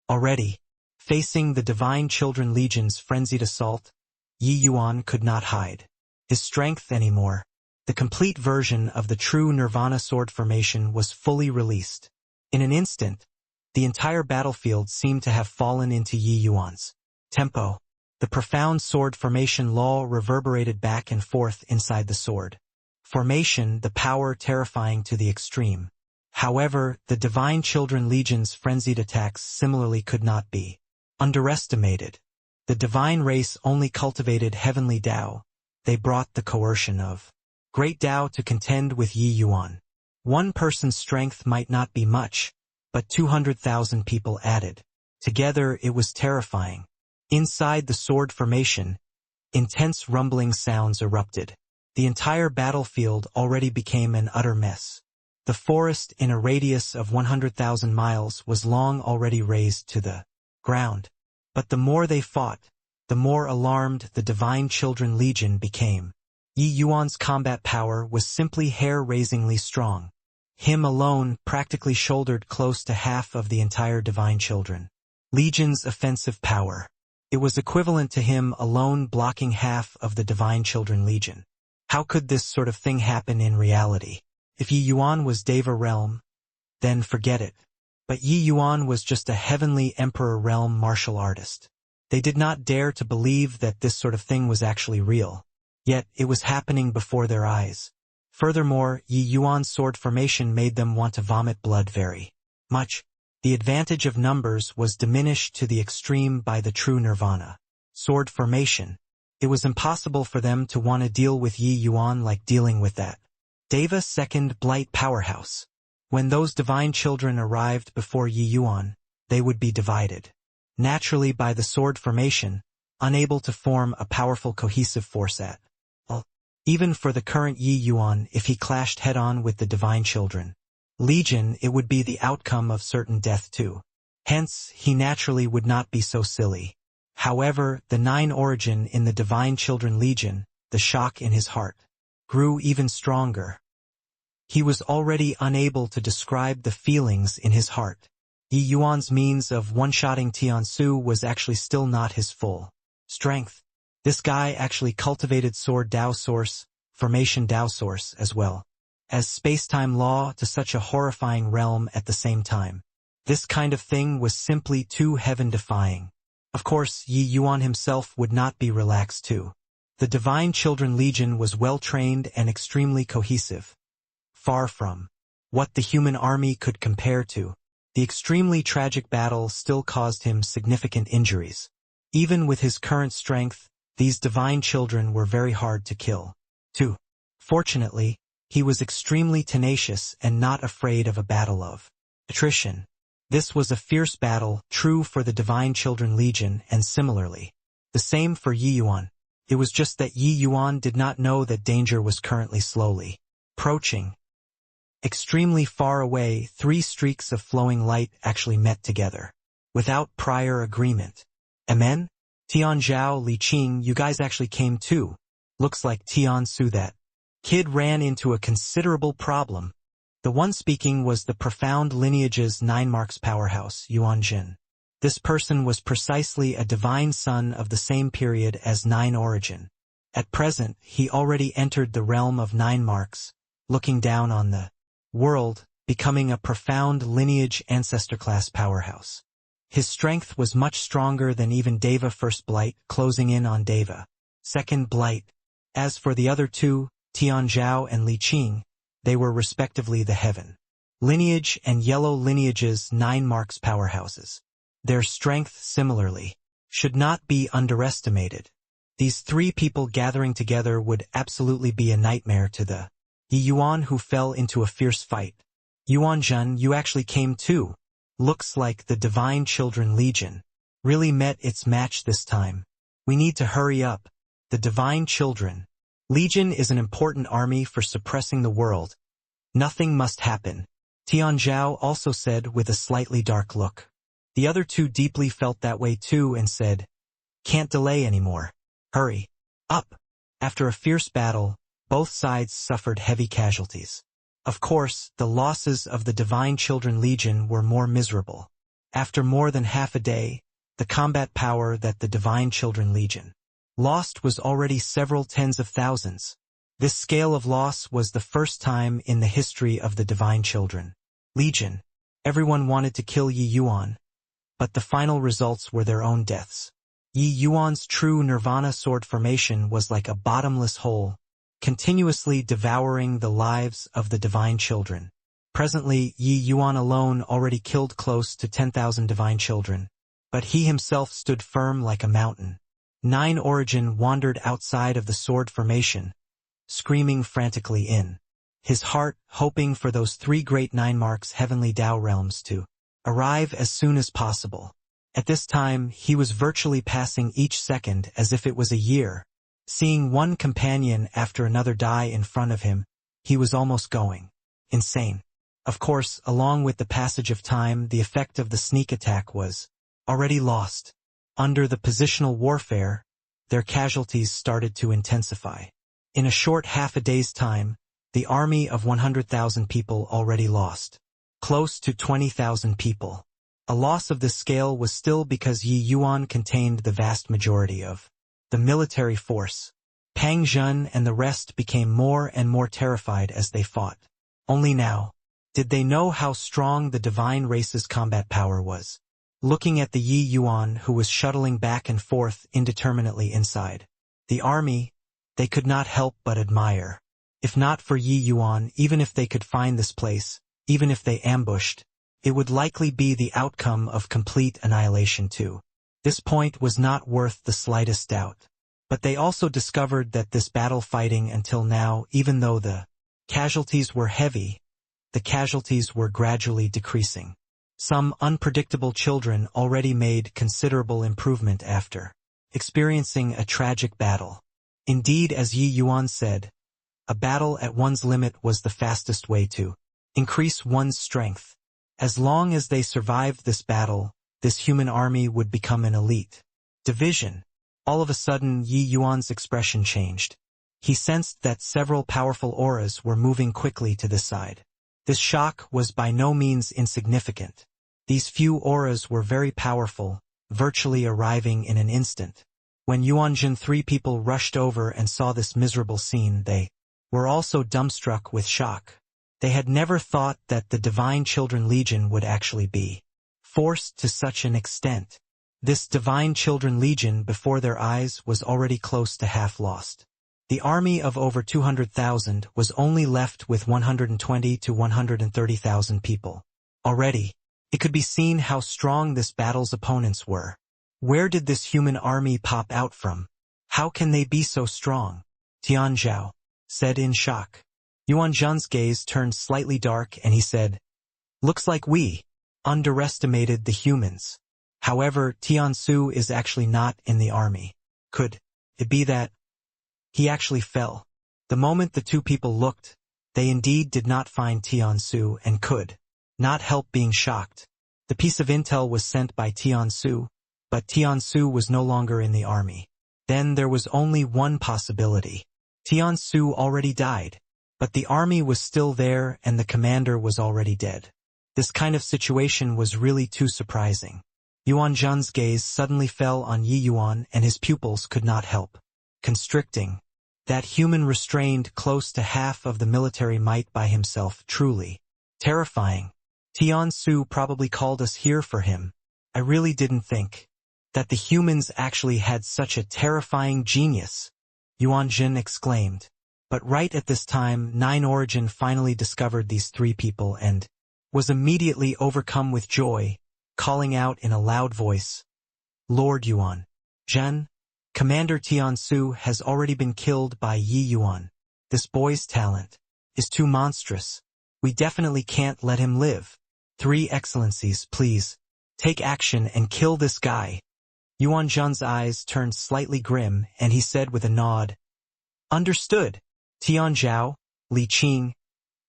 Speaker 1: Already, facing the Divine Children Legion's frenzied assault, Yi Yuan could not hide his strength anymore. The complete version of the true Nirvana sword formation was fully released. In an instant, the entire battlefield seemed to have fallen into Yi Yuan's tempo. The profound sword formation law reverberated back and forth inside the sword formation, the power terrifying to the extreme. However, the Divine Children Legion's frenzied attacks similarly could not be underestimated. The divine race only cultivated heavenly Tao. They brought the coercion of great Tao to contend with Yi Yuan. One person's strength might not be much, but 200,000 people added. Together it was terrifying. Inside the sword formation, intense rumbling sounds erupted. The entire battlefield already became an utter mess. The forest in a radius of 100,000 miles was long already razed to the ground. But the more they fought, the more alarmed the Divine Children Legion became. Yi Yuan's combat power was simply hair-raisingly strong. Him alone practically shouldered close to half of the entire Divine Children Legion's offensive power. It was equivalent to him alone blocking half of the Divine Children Legion. How could this sort of thing happen in reality? If Yi Yuan was Deva realm, then forget it. But Yi Yuan was just a heavenly emperor realm martial artist. They did not dare to believe that this sort of thing was actually real. Yet, it was happening before their eyes. Furthermore, Yi Yuan's sword formation made them want to vomit blood very much. The advantage of numbers was diminished to the extreme by the true nirvana. Sword formation. It was impossible for them to want to deal with Yi Yuan like dealing with that Deva second blight powerhouse. When those divine children arrived before Yi Yuan, they would be divided naturally by the sword formation, unable to form a powerful cohesive force at all. Even for the current Yi Yuan, if he clashed head-on with the divine children Legion, it would be the outcome of certain death too. Hence, he naturally would not be so silly. However, the 9 origin in the divine children Legion, the shock in his heart, grew even stronger. He was already unable to describe the feelings in his heart. Yi Yuan's means of one-shotting Tiansu was actually still not his full strength. This guy actually cultivated sword Dao source, formation Dao source as well as space-time law to such a horrifying realm at the same time. This kind of thing was simply too heaven-defying. Of course, Yi Yuan himself would not be relaxed too. The Divine Children Legion was well-trained and extremely cohesive. Far from what the human army could compare to, the extremely tragic battle still caused him significant injuries. Even with his current strength, these divine children were very hard to kill, too. Fortunately, he was extremely tenacious and not afraid of a battle of attrition. This was a fierce battle, true for the Divine Children Legion and similarly. The same for Yi Yuan. It was just that Yi Yuan did not know that danger was currently slowly approaching. Extremely far away, 3 streaks of flowing light actually met together, without prior agreement. Amen? Tian Zhao, Li Qing, you guys actually came too. Looks like Tian Su that kid ran into a considerable problem. The one speaking was the profound lineage's 9 marks powerhouse, Yuan Jin. This person was precisely a divine son of the same period as 9 origin. At present, he already entered the realm of 9 marks, looking down on the world, becoming a profound lineage ancestor class powerhouse. His strength was much stronger than even Deva First Blight, closing in on Deva Second Blight. As for the other 2, Tian Zhao and Li Qing, they were respectively the Heaven Lineage and Yellow Lineage's 9 marks powerhouses. Their strength, similarly, should not be underestimated. These 3 people gathering together would absolutely be a nightmare to the Yi Yuan, who fell into a fierce fight. Yuan Zhen, you actually came too. Looks like the Divine Children Legion really met its match this time. We need to hurry up. The Divine Children Legion is an important army for suppressing the world. Nothing must happen. Tian Zhao also said with a slightly dark look. The other 2 deeply felt that way too and said, "Can't delay anymore. Hurry up." After a fierce battle, both sides suffered heavy casualties. Of course, the losses of the Divine Children Legion were more miserable. After more than half a day, the combat power that the Divine Children Legion lost was already several tens of thousands. This scale of loss was the first time in the history of the Divine Children Legion. Everyone wanted to kill Yi Yuan, but the final results were their own deaths. Yi Yuan's true nirvana sword formation was like a bottomless hole, continuously devouring the lives of the divine children. Presently, Yi Yuan alone already killed close to 10,000 divine children, but he himself stood firm like a mountain. 9 origin wandered outside of the sword formation, screaming frantically in his heart, hoping for those 3 great 9 marks heavenly Tao realms to arrive as soon as possible. At this time, he was virtually passing each second as if it was a year. Seeing one companion after another die in front of him, he was almost going insane. Of course, along with the passage of time, the effect of the sneak attack was already lost. Under the positional warfare, their casualties started to intensify. In a short half a day's time, the army of 100,000 people already lost close to 20,000 people. A loss of this scale was still because Yi Yuan contained the vast majority of the military force. Pang Zhen and the rest became more and more terrified as they fought. Only now, Did they know how strong the divine race's combat power was? Looking at the Yi Yuan who was shuttling back and forth indeterminately inside the army, they could not help but admire. If not for Yi Yuan, even if they could find this place, even if they ambushed, it would likely be the outcome of complete annihilation too. This point was not worth the slightest doubt. But they also discovered that this battle fighting until now, even though the casualties were heavy, the casualties were gradually decreasing. Some unpredictable children already made considerable improvement after experiencing a tragic battle. Indeed, as Yi Yuan said, a battle at one's limit was the fastest way to increase one's strength. As long as they survived this battle, this human army would become an elite division. All of a sudden, Yi Yuan's expression changed. He sensed that several powerful auras were moving quickly to this side. This shock was by no means insignificant. These few auras were very powerful, virtually arriving in an instant. When Yuanjin 3 people rushed over and saw this miserable scene, they were also dumbstruck with shock. They had never thought that the Divine Children Legion would actually be forced to such an extent. This Divine Children Legion before their eyes was already close to half lost. The army of over 200,000 was only left with 120 to 130,000 people. Already, it could be seen how strong this battle's opponents were. Where did this human army pop out from? How can they be so strong? Tianzhao said in shock. Yuanzhan's gaze turned slightly dark and he said, "Looks like we underestimated the humans. However, Tiansu is actually not in the army. Could it be that he actually fell?" The moment the two people looked, they indeed did not find Tiansu and could not help being shocked. The piece of intel was sent by Tiansu, but Tiansu was no longer in the army. Then there was only one possibility. Tiansu already died, but the army was still there and the commander was already dead. This kind of situation was really too surprising. Yuanzhan's gaze suddenly fell on Yi Yuan and his pupils could not help constricting. That human restrained close to half of the military might by himself, truly terrifying. Tiansu probably called us here for him. I really didn't think that the humans actually had such a terrifying genius, Yuanjin exclaimed. But right at this time, Nine Origin finally discovered these 3 people and was immediately overcome with joy, calling out in a loud voice, "Lord Yuan, Zhen, Commander Tiansu has already been killed by Yi Yuan. This boy's talent is too monstrous. We definitely can't let him live. 3 Excellencies, please, take action and kill this guy." Yuanzhan's eyes turned slightly grim and he said with a nod, "Understood. Tianzhao, Li Qing,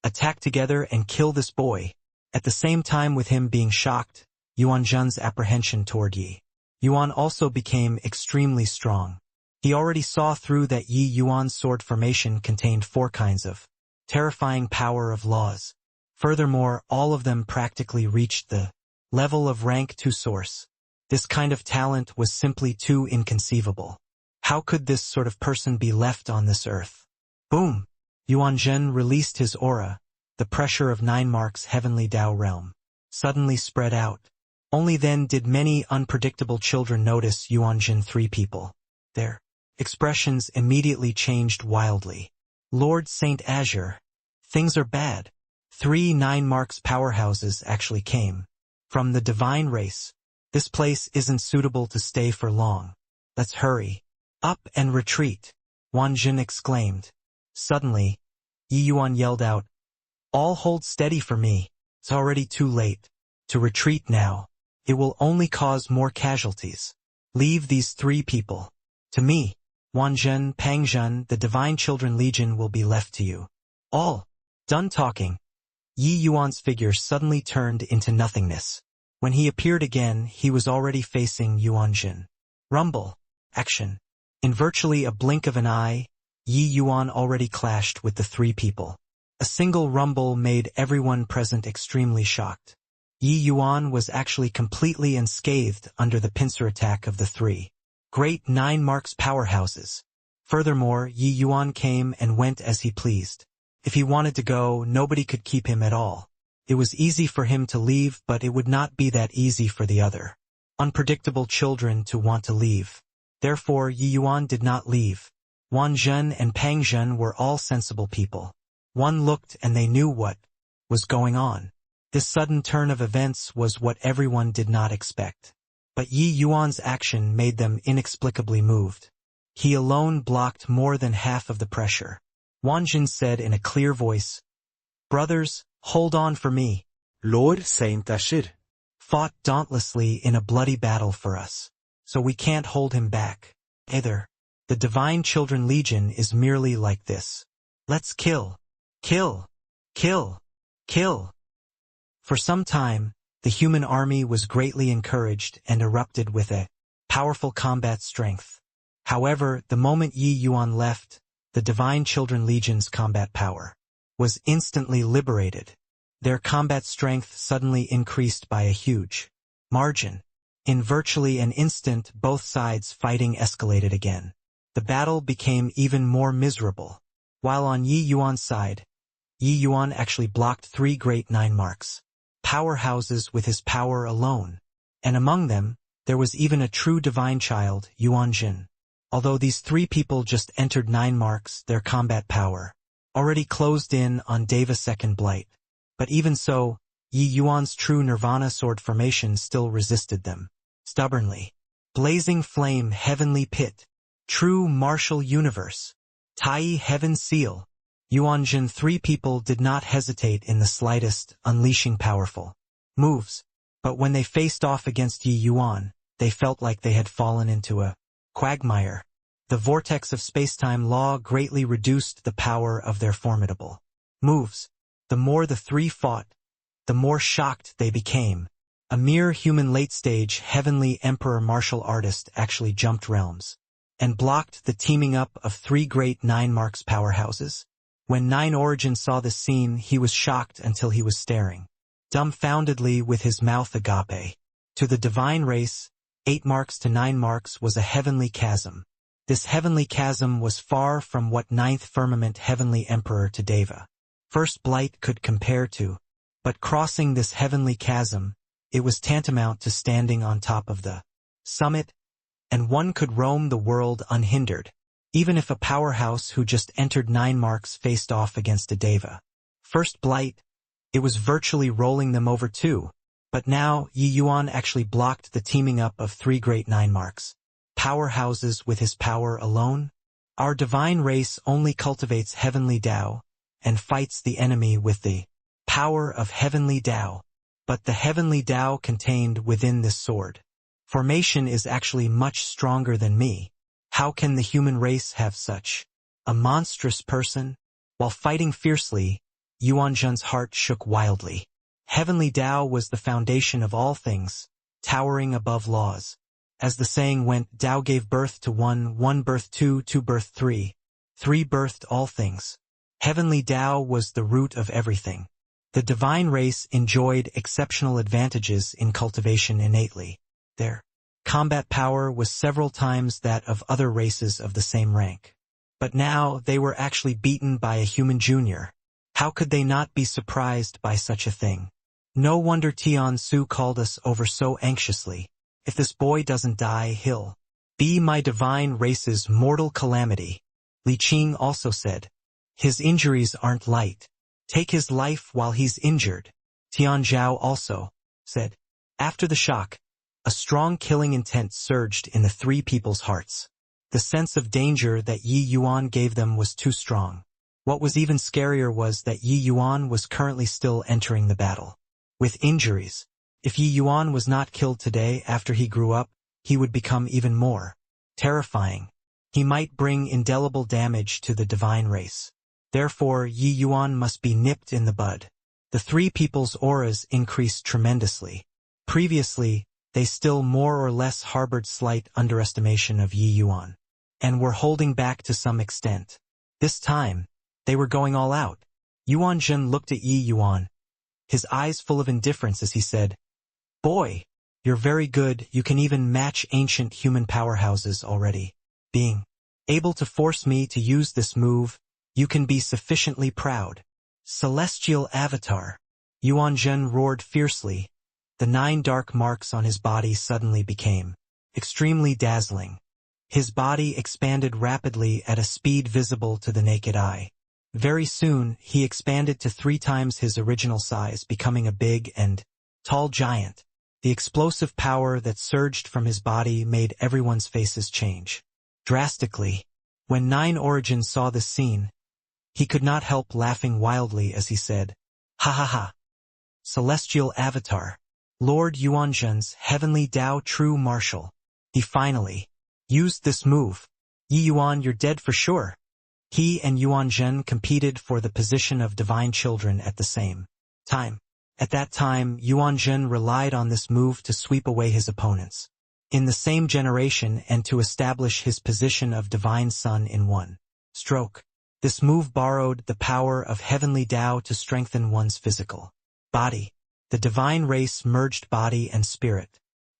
Speaker 1: attack together and kill this boy." At the same time with him being shocked, Yuanzhan's apprehension toward Yi Yuan also became extremely strong. He already saw through that Yi Yuan's sword formation contained 4 kinds of terrifying power of laws. Furthermore, all of them practically reached the level of rank 2 source. This kind of talent was simply too inconceivable. How could this sort of person be left on this earth? Boom! Yuanzhen released his aura. The pressure of 9 marks heavenly Tao realm suddenly spread out. Only then did many unpredictable children notice Yuanjin 3 people. Their expressions immediately changed wildly. "Lord Saint Azure, things are bad. 3 9 marks powerhouses actually came from the divine race. This place isn't suitable to stay for long. Let's hurry up and retreat," Wanjin exclaimed. Suddenly, Yi Yuan yelled out, "All hold steady for me. It's already too late to retreat now. It will only cause more casualties. Leave these 3 people to me. Wanzhen, Pangzhen, the Divine Children Legion will be left to you. All." Done talking, Yi Yuan's figure suddenly turned into nothingness. When he appeared again, he was already facing Yuanjin. Rumble. Action. In virtually a blink of an eye, Yi Yuan already clashed with the 3 people. A single rumble made everyone present extremely shocked. Yi Yuan was actually completely unscathed under the pincer attack of the 3 great 9 marks powerhouses. Furthermore, Yi Yuan came and went as he pleased. If he wanted to go, nobody could keep him at all. It was easy for him to leave, but it would not be that easy for the other unpredictable children to want to leave. Therefore Yi Yuan did not leave. Wan Zhen and Pang Zhen were all sensible people. One looked and they knew what was going on. This sudden turn of events was what everyone did not expect. But Yi Yuan's action made them inexplicably moved. He alone blocked more than half of the pressure. Wan Zhen said in a clear voice, "Brothers, hold on for me."
Speaker 2: Lord Saint Ashir
Speaker 1: fought dauntlessly in a bloody battle for us. So we can't hold him back. Either. The Divine Children Legion is merely like this. Let's kill. Kill. Kill. Kill. For some time, the human army was greatly encouraged and erupted with a powerful combat strength. However, the moment Yi Yuan left, the Divine Children Legion's combat power was instantly liberated. Their combat strength suddenly increased by a huge margin. In virtually an instant, both sides fighting escalated again. The battle became even more miserable. While on Yi Yuan's side, Yi Yuan actually blocked 3 great 9 marks. Powerhouses with his power alone. And among them, there was even a true divine child, Yuan Jin. Although these 3 people just entered 9 marks, their combat power already closed in on Deva's second blight. But even so, Yi Yuan's true Nirvana sword formation still resisted them. Stubbornly. Blazing flame heavenly pit. True martial universe. Tai heaven seal. Yuan Jin 3 people did not hesitate in the slightest, unleashing powerful moves. But when they faced off against Yi Yuan, they felt like they had fallen into a quagmire. The vortex of spacetime law greatly reduced the power of their formidable moves. The more the 3 fought, the more shocked they became. A mere human late-stage heavenly emperor martial artist actually jumped realms and blocked the teaming up of 3 great 9 marks powerhouses. When 9 Origin saw this scene, he was shocked until he was staring dumbfoundedly with his mouth agape. To the divine race, 8 marks to 9 marks was a heavenly chasm. This heavenly chasm was far from what 9th firmament heavenly emperor to Deva First Blight could compare to, but crossing this heavenly chasm, it was tantamount to standing on top of the summit, and one could roam the world unhindered, even if a powerhouse who just entered 9 marks faced off against a Deva First Blight, it was virtually rolling them over too. But now, Yi Yuan actually blocked the teaming up of 3 great 9 marks powerhouses with his power alone. Our divine race only cultivates heavenly Tao, and fights the enemy with the power of heavenly Tao. But the heavenly Tao contained within this sword formation is actually much stronger than me. How can the human race have such a monstrous person? While fighting fiercely, Yuan Zhen's heart shook wildly. Heavenly Tao was the foundation of all things, towering above laws. As the saying went, Tao gave birth to 1, 1 birthed 2, 2 birthed 3, 3 birthed all things. Heavenly Tao was the root of everything. The divine race enjoyed exceptional advantages in cultivation innately. Their combat power was several times that of other races of the same rank. But now they were actually beaten by a human junior. How could they not be surprised by such a thing? No wonder Tian Su called us over so anxiously. If this boy doesn't die, he'll be my divine race's mortal calamity. Li Qing also said, his injuries aren't light. Take his life while he's injured. Tian Zhao also said, after the shock, a strong killing intent surged in the 3 people's hearts. The sense of danger that Yi Yuan gave them was too strong. What was even scarier was that Yi Yuan was currently still entering the battle with injuries. If Yi Yuan was not killed today after he grew up, he would become even more terrifying. He might bring indelible damage to the divine race. Therefore, Yi Yuan must be nipped in the bud. The 3 people's auras increased tremendously. Previously, they still more or less harbored slight underestimation of Yi Yuan, and were holding back to some extent. This time, they were going all out. Yuan Jin looked at Yi Yuan, his eyes full of indifference as he said, boy, you're very good, you can even match ancient human powerhouses already. Being able to force me to use this move, you can be sufficiently proud. Celestial Avatar. Yuan Zhen roared fiercely. The 9 dark marks on his body suddenly became extremely dazzling. His body expanded rapidly at a speed visible to the naked eye. Very soon, he expanded to 3 times his original size, becoming a big and tall giant. The explosive power that surged from his body made everyone's faces change drastically. When 9 Origins saw this scene, he could not help laughing wildly as he said, "Ha ha ha! Celestial Avatar, Lord Yuanzhen's Heavenly Tao True Martial. He finally used this move. Yi Yuan, you're dead for sure." He and Yuanzhen competed for the position of divine children at the same time. At that time, Yuanzhen relied on this move to sweep away his opponents in the same generation and to establish his position of divine son in one stroke. This move borrowed the power of heavenly Tao to strengthen one's physical body. The divine race merged body and spirit.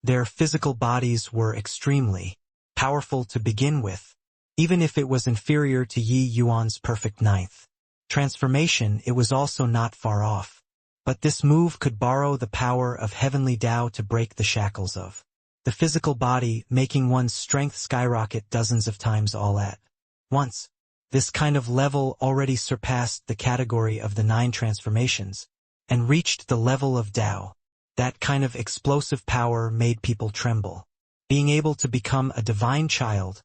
Speaker 1: Their physical bodies were extremely powerful to begin with. Even if it was inferior to Yi Yuan's perfect 9th transformation, it was also not far off. But this move could borrow the power of heavenly Tao to break the shackles of the physical body, making one's strength skyrocket dozens of times all at once. This kind of level already surpassed the category of the 9 transformations and reached the level of Tao. That kind of explosive power made people tremble. Being able to become a divine child,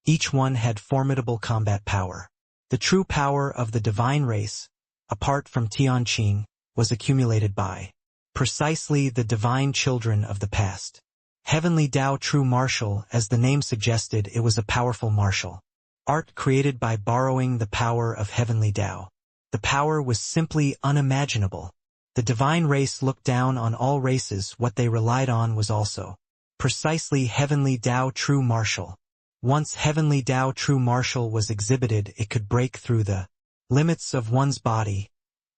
Speaker 1: each one had formidable combat power. The true power of the divine race, apart from Tianqing, was accumulated by precisely the divine children of the past. Heavenly Tao True Martial, as the name suggested, it was a powerful martial art created by borrowing the power of heavenly Tao. The power was simply unimaginable. The divine race looked down on all races. What they relied on was also precisely heavenly Tao True Martial. Once heavenly Tao True Martial was exhibited, it could break through the limits of one's body,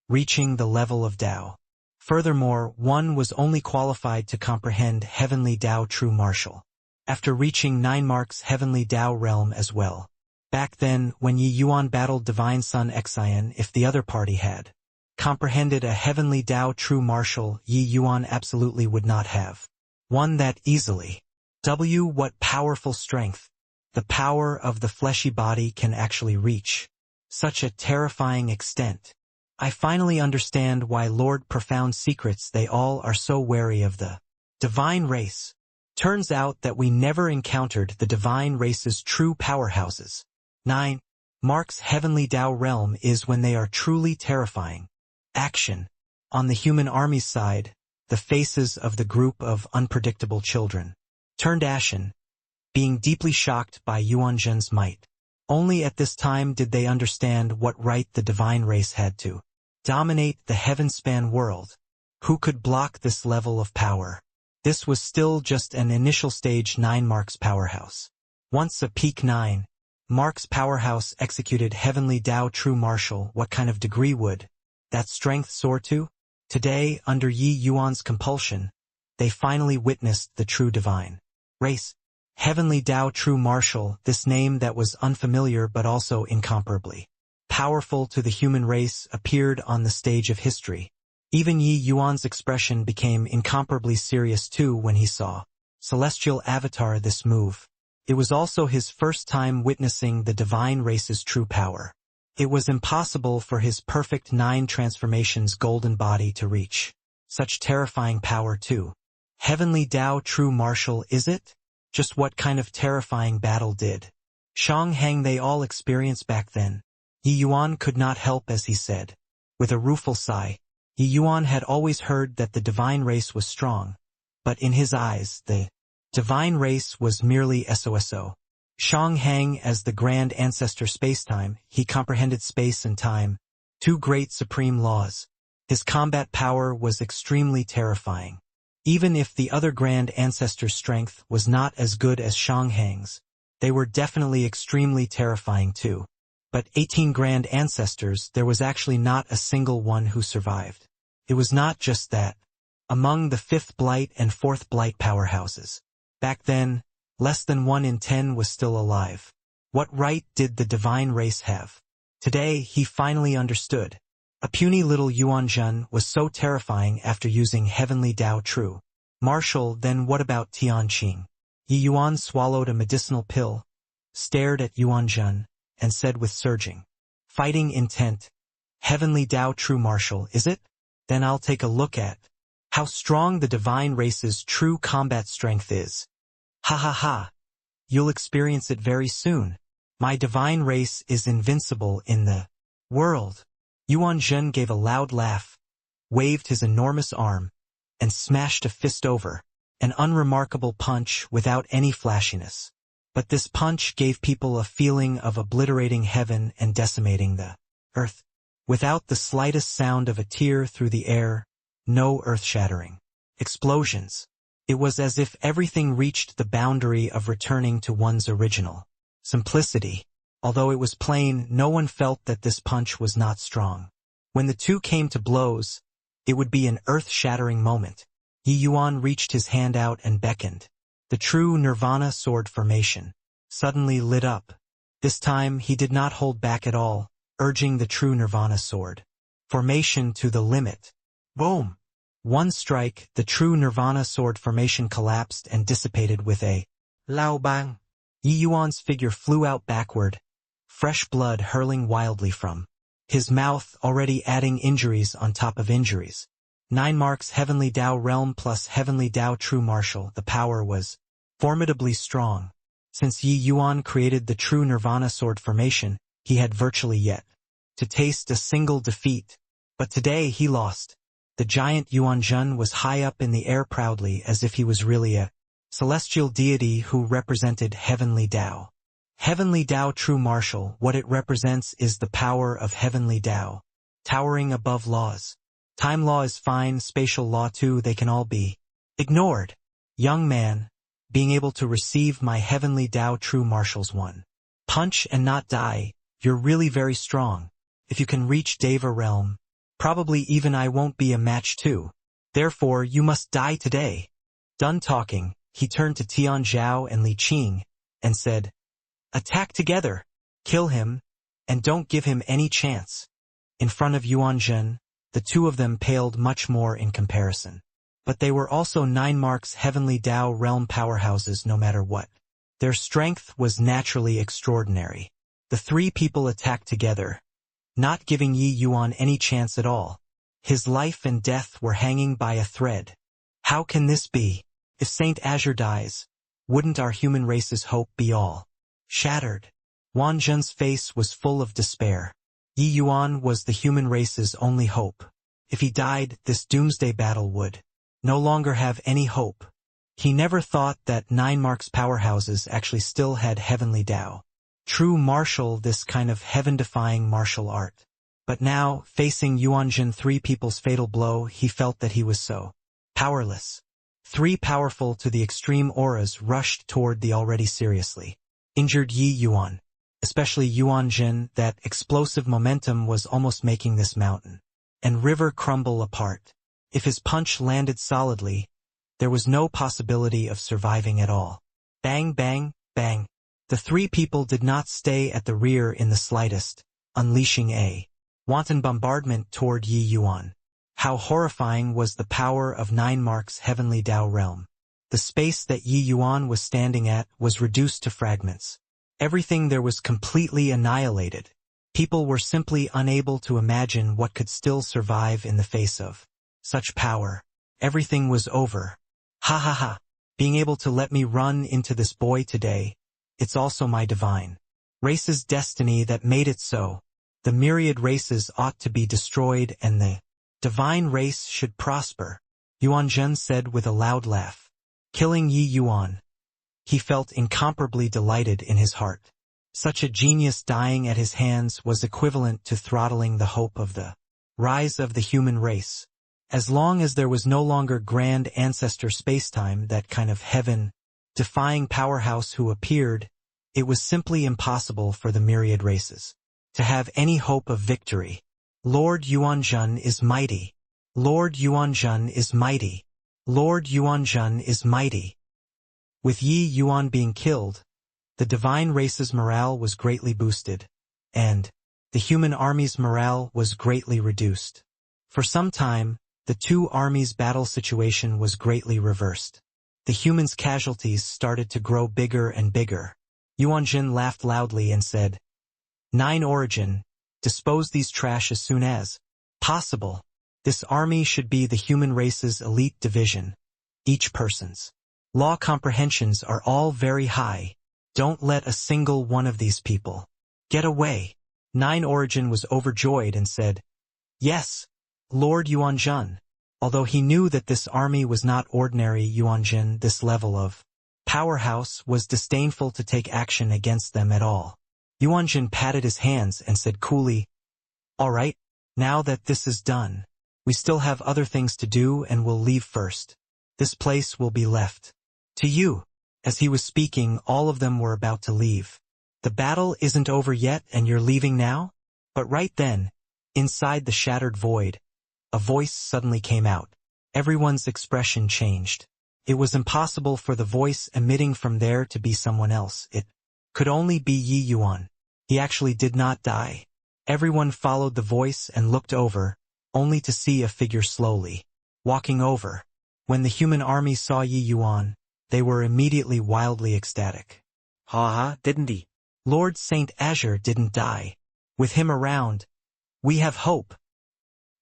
Speaker 1: reaching the level of Tao. Furthermore, one was only qualified to comprehend heavenly Tao True Martial after reaching 9 marks heavenly Tao realm as well. Back then, when Yi Yuan battled Divine Son Xian, if the other party had comprehended a heavenly Tao True Martial, Yi Yuan absolutely would not have won that easily. What powerful strength! The power of the fleshy body can actually reach such a terrifying extent. I finally understand why Lord Profound Secrets they all are so wary of the divine race. Turns out that we never encountered the divine race's true powerhouses. 9 marks heavenly Tao realm is when they are truly terrifying. Action. On the human army's side, the faces of the group of unpredictable children turned ashen, being deeply shocked by Yuanzhen's might. Only at this time did they understand what right the divine race had to dominate the heaven-span world. Who could block this level of power? This was still just an initial stage 9 marks powerhouse. Once a peak 9 marks powerhouse executed heavenly Tao True Martial, what kind of degree would that strength soar to? Today, under Yi Yuan's compulsion, they finally witnessed the true divine race. Heavenly Tao True Martial, this name that was unfamiliar but also incomparably powerful to the human race, appeared on the stage of history. Even Yi Yuan's expression became incomparably serious too when he saw Celestial Avatar this move. It was also his first time witnessing the divine race's true power. It was impossible for his perfect 9 transformations golden body to reach such terrifying power too. Heavenly Tao True Martial, is it? Just what kind of terrifying battle did Shang Hang they all experience back then? Yi Yuan could not help as he said, with a rueful sigh. Yi Yuan had always heard that the divine race was strong, but in his eyes the divine race was merely SOSO. Shang Hang as the grand ancestor spacetime, he comprehended space and time, 2 great supreme laws. His combat power was extremely terrifying. Even if the other grand ancestor's strength was not as good as Shang Hang's, they were definitely extremely terrifying too. But 18 grand ancestors, there was actually not a single one who survived. It was not just that. Among the 5th Blight and 4th Blight powerhouses, back then, less than 1 in 10 was still alive. What right did the divine race have? Today, he finally understood. A puny little Yuanzhen was so terrifying after using Heavenly Tao True Martial. Then what about Tianqing? Yi Yuan swallowed a medicinal pill, stared at Yuanzhen, and said with surging, fighting intent, Heavenly Tao True Martial, is it? Then I'll take a look at how strong the divine race's true combat strength is. Ha ha ha. You'll experience it very soon. My divine race is invincible in the world. Yuanzhen gave a loud laugh, waved his enormous arm, and smashed a fist over, an unremarkable punch without any flashiness. But this punch gave people a feeling of obliterating heaven and decimating the earth. Without the slightest sound of a tear through the air, no earth-shattering explosions. It was as if everything reached the boundary of returning to one's original simplicity. Although it was plain, no one felt that this punch was not strong. When the two came to blows, it would be an earth-shattering moment. Yi Yuan reached his hand out and beckoned. The true Nirvana sword formation suddenly lit up. This time he did not hold back at all, urging the true Nirvana sword formation to the limit. Boom! One strike, the true Nirvana sword formation collapsed and dissipated with a lao bang. Yi Yuan's figure flew out backward, fresh blood hurling wildly from his mouth, already adding injuries on top of injuries. 9 marks Heavenly Tao Realm plus Heavenly Tao True Martial. The power was formidably strong. Since Yi Yuan created the true Nirvana sword formation, he had virtually yet to taste a single defeat. But today he lost. The giant Yuanzhen was high up in the air proudly, as if he was really a celestial deity who represented Heavenly Tao. Heavenly Tao True Martial, what it represents is the power of Heavenly Tao, towering above laws. Time law is fine, spatial law too, they can all be ignored. Young man, being able to receive my Heavenly Tao True Martial's one punch and not die, you're really very strong. If you can reach Deva Realm, probably even I won't be a match too. Therefore you must die today. Done talking, he turned to Tian Zhao and Li Qing, and said, attack together, kill him, and don't give him any chance. In front of Yuanzhen, the two of them paled much more in comparison. But they were also 9 marks Heavenly Tao Realm powerhouses no matter what. Their strength was naturally extraordinary. The 3 people attacked together, not giving Yi Yuan any chance at all. His life and death were hanging by a thread. How can this be? If Saint Azure dies, wouldn't our human race's hope be all shattered? Yuanzhen's face was full of despair. Yi Yuan was the human race's only hope. If he died, this doomsday battle would no longer have any hope. He never thought that 9 marks powerhouses actually still had Heavenly Tao True Martial, this kind of heaven-defying martial art. But now, facing Yuanzhen 3 people's fatal blow, he felt that he was so powerless. 3 powerful to the extreme auras rushed toward the already seriously injured Yi Yuan. Especially Yuanzhen, that explosive momentum was almost making this mountain and river crumble apart. If his punch landed solidly, there was no possibility of surviving at all. Bang, bang, bang. The 3 people did not stay at the rear in the slightest, unleashing a wanton bombardment toward Yi Yuan. How horrifying was the power of 9 marks Heavenly Tao Realm. The space that Yi Yuan was standing at was reduced to fragments. Everything there was completely annihilated. People were simply unable to imagine what could still survive in the face of such power. Everything was over. Ha ha ha. Being able to let me run into this boy today, it's also my divine race's destiny that made it so. The myriad races ought to be destroyed and the divine race should prosper, Yuanzhen said with a loud laugh. Killing Yi Yuan. He felt incomparably delighted in his heart. Such a genius dying at his hands was equivalent to throttling the hope of the rise of the human race. As long as there was no longer grand ancestor spacetime, that kind of heaven-defying powerhouse who appeared, it was simply impossible for the myriad races to have any hope of victory. Lord Yuanzhen is mighty. Lord Yuanzhen is mighty. Lord Yuanzhen is mighty. With Yi Yuan being killed, the divine race's morale was greatly boosted, and the human army's morale was greatly reduced. For some time, the two armies' battle situation was greatly reversed. The humans' casualties started to grow bigger and bigger. Yuanjin laughed loudly and said, "Nine Origin, dispose these trash as soon as possible. This army should be the human race's elite division. Each person's law comprehensions are all very high. Don't let a single one of these people get away." Nine Origin was overjoyed and said, "Yes, Lord Yuanjun." Although he knew that this army was not ordinary Yuanjin, this level of powerhouse was disdainful to take action against them at all. Yuanjin patted his hands and said coolly, "All right, now that this is done, we still have other things to do and we'll leave first. This place will be left to you." As he was speaking, all of them were about to leave. "The battle isn't over yet and you're leaving now?" But right then, inside the shattered void, a voice suddenly came out. Everyone's expression changed. It was impossible for the voice emitting from there to be someone else. It could only be Yi Yuan. He actually did not die. Everyone followed the voice and looked over, only to see a figure slowly walking over. When the human army saw Yi Yuan, they were immediately wildly ecstatic.
Speaker 2: Haha, didn't he?
Speaker 1: Lord Saint Azure didn't die. With him around, we have hope.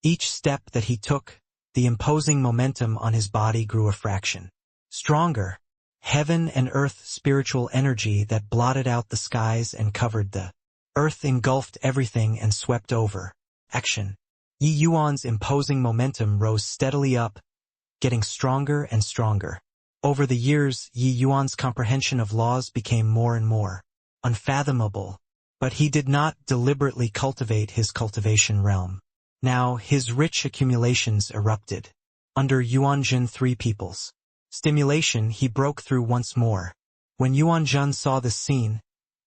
Speaker 1: Each step that he took, the imposing momentum on his body grew a fraction stronger. Heaven and earth spiritual energy that blotted out the skies and covered the earth engulfed everything and swept over. Action. Yi Yuan's imposing momentum rose steadily up, getting stronger and stronger. Over the years, Yi Yuan's comprehension of laws became more and more unfathomable, but he did not deliberately cultivate his cultivation realm. Now his rich accumulations erupted. Under Yuanjin three peoples stimulation, he broke through once more. When Yuanjun saw this scene,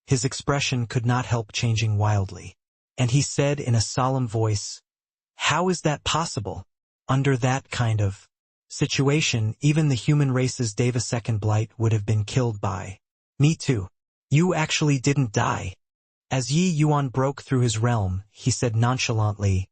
Speaker 1: his expression could not help changing wildly. And he said in a solemn voice, "How is that possible? Under that kind of situation, even the human race's Deva second blight would have been killed by me too. You actually didn't die." As Yi Yuan broke through his realm, he said nonchalantly,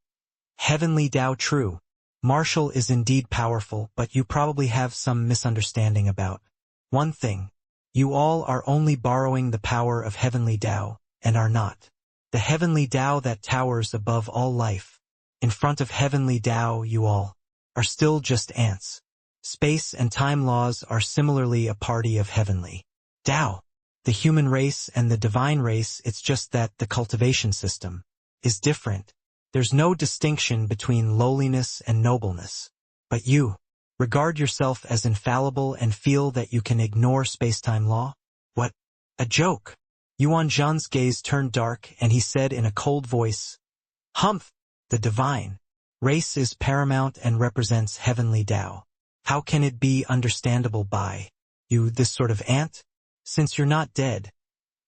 Speaker 1: "Heavenly Tao true. Martial is indeed powerful, but you probably have some misunderstanding about one thing. You all are only borrowing the power of Heavenly Tao, and are not the Heavenly Tao that towers above all life. In front of Heavenly Tao, you all are still just ants. Space and time laws are similarly a party of Heavenly Tao. The human race and the divine race, it's just that the cultivation system is different. There's no distinction between lowliness and nobleness. But you regard yourself as infallible and feel that you can ignore space-time law? What a joke." Yuan Zhan's gaze turned dark and he said in a cold voice, "Humph! The divine race is paramount and represents Heavenly Tao. How can it be understandable by you, this sort of ant? Since you're not dead,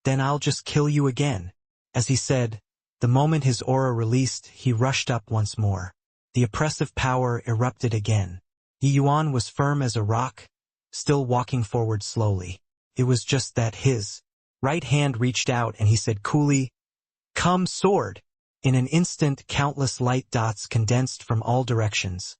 Speaker 1: then I'll just kill you again." As he said, the moment his aura released, he rushed up once more. The oppressive power erupted again. Yi Yuan was firm as a rock, still walking forward slowly. It was just that his right hand reached out and he said coolly, "Come, sword!" In an instant, countless light dots condensed from all directions,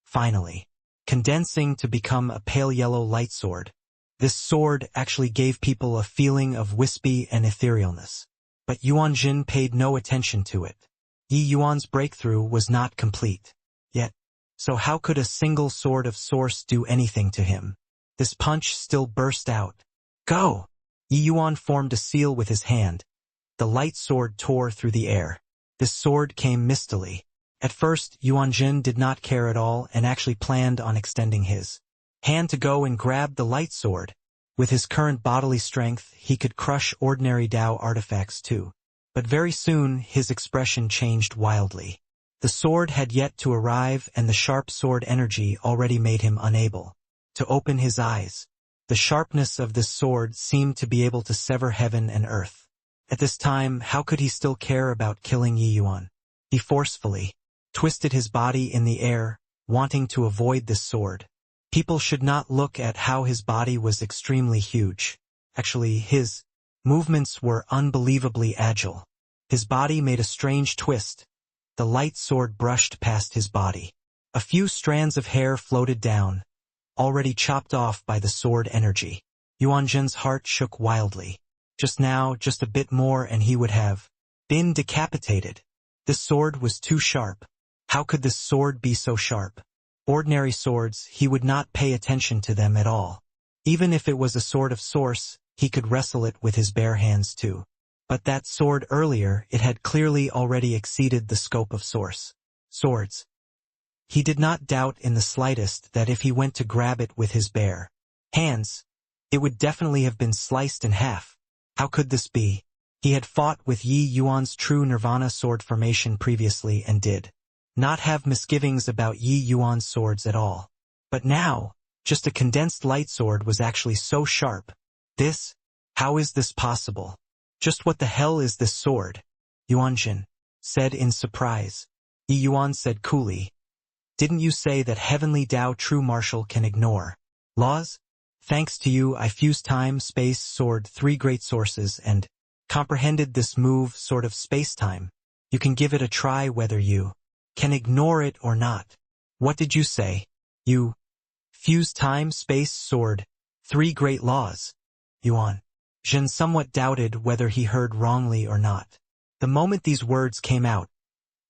Speaker 1: finally condensing to become a pale yellow light sword. This sword actually gave people a feeling of wispy and etherealness. But Yuanjin paid no attention to it. Yi Yuan's breakthrough was not complete yet. So how could a single sword of source do anything to him? This punch still burst out. "Go!" Yi Yuan formed a seal with his hand. The light sword tore through the air. This sword came mistily. At first, Yuanjin did not care at all and actually planned on extending his hand to go and grab the light sword. With his current bodily strength, he could crush ordinary Tao artifacts too. But very soon, his expression changed wildly. The sword had yet to arrive and the sharp sword energy already made him unable to open his eyes. The sharpness of this sword seemed to be able to sever heaven and earth. At this time, how could he still care about killing Yi Yuan? He forcefully twisted his body in the air, wanting to avoid this sword. People should not look at how his body was extremely huge. Actually, his movements were unbelievably agile. His body made a strange twist. The light sword brushed past his body. A few strands of hair floated down, already chopped off by the sword energy. Yuanjun's heart shook wildly. Just now, just a bit more and he would have been decapitated. This sword was too sharp. How could this sword be so sharp? Ordinary swords, he would not pay attention to them at all. Even if it was a sword of source, he could wrestle it with his bare hands too. But that sword earlier, it had clearly already exceeded the scope of source swords. He did not doubt in the slightest that if he went to grab it with his bare hands, it would definitely have been sliced in half. How could this be? He had fought with Yi Yuan's true Nirvana sword formation previously and did not have misgivings about Yi Yuan's swords at all. But now, just a condensed light sword was actually so sharp. How is this possible? Just what the hell is this sword? Yuanjun said in surprise. Yi Yuan said coolly, "Didn't you say that heavenly Tao true martial can ignore laws? Thanks to you I fused time, space, sword, three great sources and comprehended this move sort of space-time. You can give it a try whether you can ignore it or not." What did you say? You fuse time, space, sword, three great laws. Yuan Jin somewhat doubted whether he heard wrongly or not. The moment these words came out,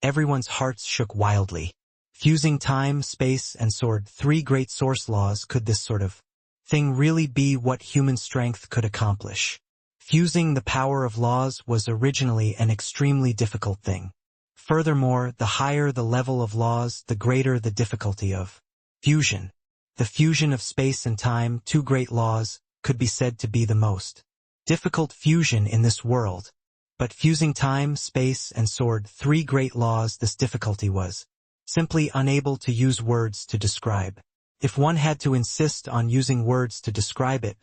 Speaker 1: everyone's hearts shook wildly. Fusing time, space, and sword, three great source laws, could this sort of thing really be what human strength could accomplish? Fusing the power of laws was originally an extremely difficult thing. Furthermore, the higher the level of laws, the greater the difficulty of fusion. The fusion of space and time, two great laws, could be said to be the most difficult fusion in this world. But fusing time, space, and sword, three great laws, this difficulty was simply unable to use words to describe. If one had to insist on using words to describe it,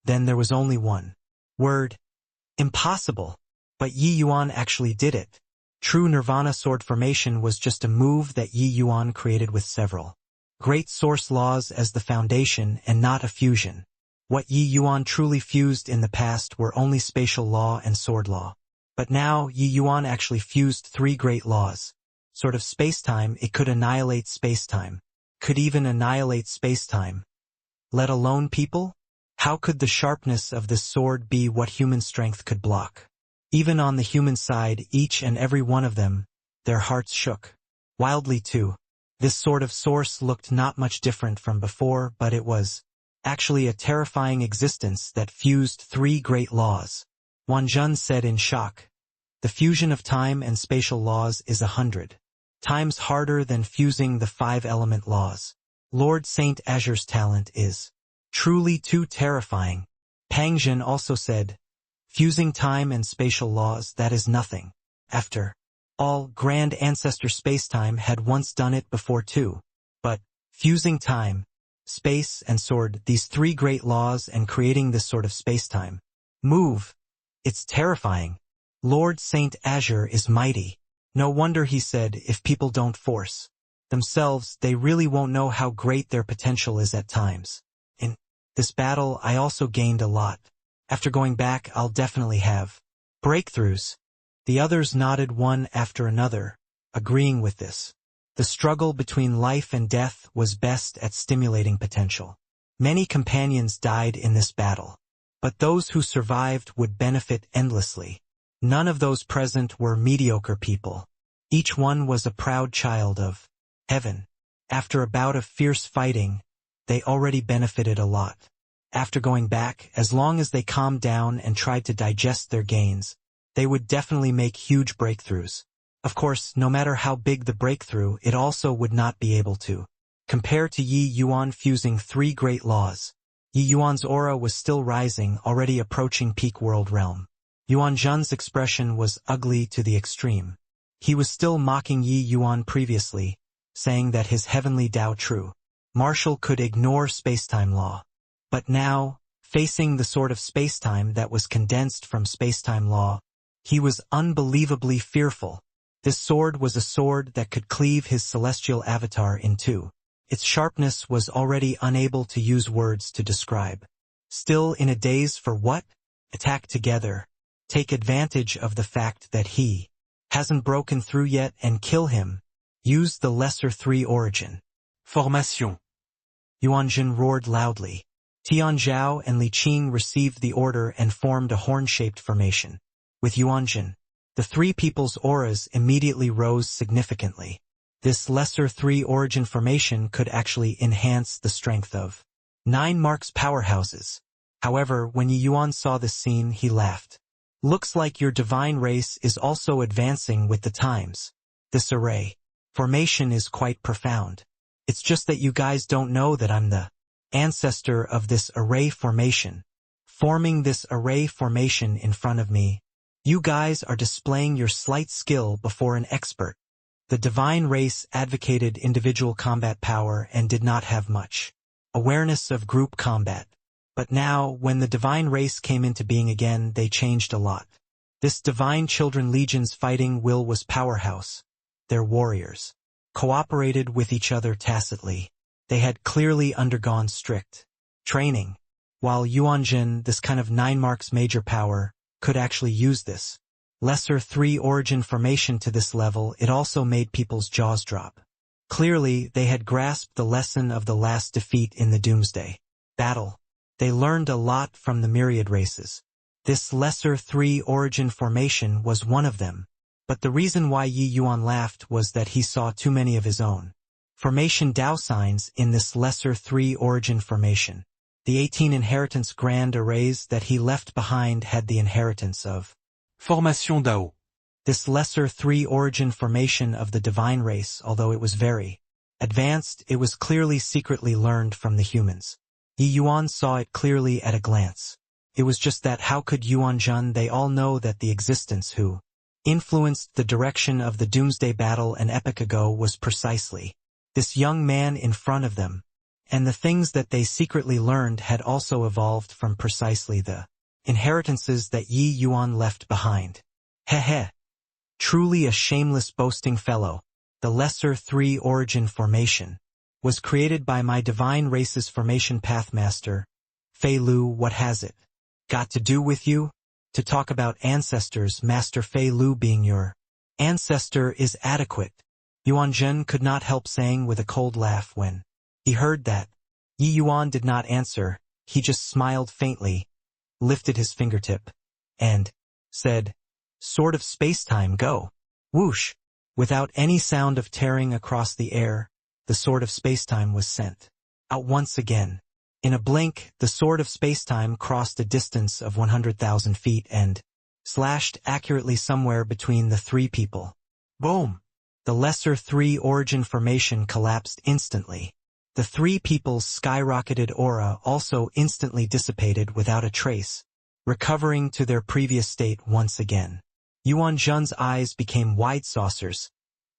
Speaker 1: then there was only one word: impossible. But Yi Yuan actually did it. True Nirvana sword formation was just a move that Yi Yuan created with several great source laws as the foundation and not a fusion. What Yi Yuan truly fused in the past were only spatial law and sword law. But now Yi Yuan actually fused three great laws. Sort of space-time, it could annihilate space-time. Could even annihilate space-time. Let alone people? How could the sharpness of this sword be what human strength could block? Even on the human side, each and every one of them, their hearts shook wildly too. This sort of source looked not much different from before, but it was actually a terrifying existence that fused three great laws. Wanjun said in shock, "The fusion of time and spatial laws is 100 times harder than fusing the five-element laws. Lord Saint Azure's talent is truly too terrifying." Pangjin also said, "Fusing time and spatial laws, that is nothing. After all, Grand Ancestor Spacetime had once done it before too. But fusing time, space, and sword, these three great laws, and creating this sort of spacetime move, it's terrifying. Lord Saint Azure is mighty. No wonder," he said, "if people don't force themselves, they really won't know how great their potential is at times. In this battle, I also gained a lot. After going back, I'll definitely have breakthroughs." The others nodded one after another, agreeing with this. The struggle between life and death was best at stimulating potential. Many companions died in this battle, but those who survived would benefit endlessly. None of those present were mediocre people. Each one was a proud child of heaven. After a bout of fierce fighting, they already benefited a lot. After going back, as long as they calmed down and tried to digest their gains, they would definitely make huge breakthroughs. Of course, no matter how big the breakthrough, it also would not be able to compare to Yi Yuan fusing three great laws. Yi Yuan's aura was still rising, already approaching peak world realm. Yuan Zhen's expression was ugly to the extreme. He was still mocking Yi Yuan previously, saying that his heavenly Tao true martial could ignore spacetime law. But now, facing the sort of spacetime that was condensed from spacetime law, he was unbelievably fearful. This sword was a sword that could cleave his celestial avatar in two. Its sharpness was already unable to use words to describe. Still in a daze for what? Attack together. take advantage of the fact that he hasn't broken through yet and kill him. Use the lesser 3 origin.
Speaker 2: Formation.
Speaker 1: Yuanjun roared loudly. Tianzhao and Li Qing received the order and formed a horn-shaped formation. With Yuanjun, the 3 people's auras immediately rose significantly. This lesser 3 origin formation could actually enhance the strength of 9 Mark's powerhouses. However, when Yi Yuan saw this scene, he laughed. Looks like your divine race is also advancing with the times. This array formation is quite profound. It's just that you guys don't know that I'm the ancestor of this array formation. Forming this array formation in front of me, you guys are displaying your slight skill before an expert. The divine race advocated individual combat power and did not have much awareness of group combat. But now, when the divine race came into being again, they changed a lot. This divine children legion's fighting will was powerhouse. Their warriors cooperated with each other tacitly. They had clearly undergone strict training. While Yuanjin, this kind of 9 Mark's major power, could actually use this lesser 3 origin formation to this level, it also made people's jaws drop. Clearly, they had grasped the lesson of the last defeat in the Doomsday battle. They learned a lot from the myriad races. This lesser 3 origin formation was one of them. But the reason why Yi Yuan laughed was that he saw too many of his own formation Dao signs in this lesser 3 origin formation. The 18 inheritance grand arrays that he left behind had the inheritance of
Speaker 2: Formation Dao.
Speaker 1: This lesser 3 origin formation of the divine race, although it was very advanced, it was clearly secretly learned from the humans. Yi Yuan saw it clearly at a glance. It was just that how could Yuanjun they all know that the existence who influenced the direction of the Doomsday battle an epoch ago was precisely this young man in front of them, and the things that they secretly learned had also evolved from precisely the inheritances that Yi Yuan left behind. Heh. Truly a shameless boasting fellow. The lesser 3 origin formation was created by my divine race's formation pathmaster, Fei Lu. What has it got to do with you? To talk about ancestors, Master Fei Lu being your ancestor is adequate. Yuanjun could not help saying with a cold laugh when he heard that. Yi Yuan did not answer, he just smiled faintly, lifted his fingertip, and said, "Sword of space-time, go." Whoosh! Without any sound of tearing across the air, the sword of space-time was sent out once again. In a blink, the sword of space-time crossed a distance of 100,000 feet and slashed accurately somewhere between the 3 people. Boom! The lesser 3 origin formation collapsed instantly. The 3 people's skyrocketed aura also instantly dissipated without a trace, recovering to their previous state once again. Yuanjun's eyes became wide saucers,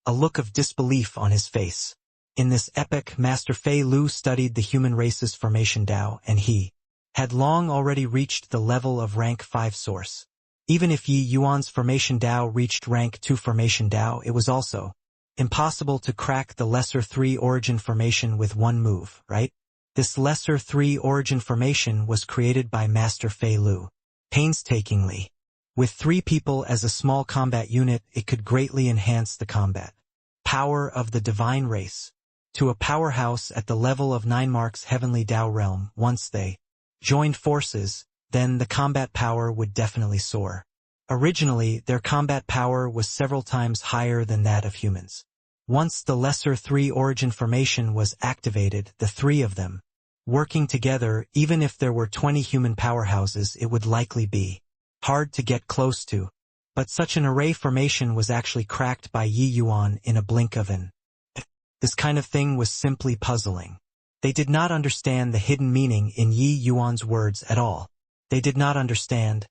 Speaker 1: a look of disbelief on his face. In this epoch, Master Fei Lu studied the human race's formation Dao, and he had long already reached the level of rank 5 source. Even if Yi Yuan's formation Dao reached rank 2 formation Dao, it was also impossible to crack the lesser 3 origin formation with one move, right? This lesser 3 origin formation was created by Master Fei Lu painstakingly. With 3 people as a small combat unit, it could greatly enhance the combat power of the divine race to a powerhouse at the level of 9 Mark's heavenly Dao realm. Once they joined forces, then the combat power would definitely soar. Originally, their combat power was several times higher than that of humans. Once the lesser 3 origin formation was activated, the 3 of them working together, even if there were 20 human powerhouses, it would likely be hard to get close to. But such an array formation was actually cracked by Yi Yuan in a blink of an eye. This kind of thing was simply puzzling. They did not understand the hidden meaning in Yi Yuan's words at all. They did not understand,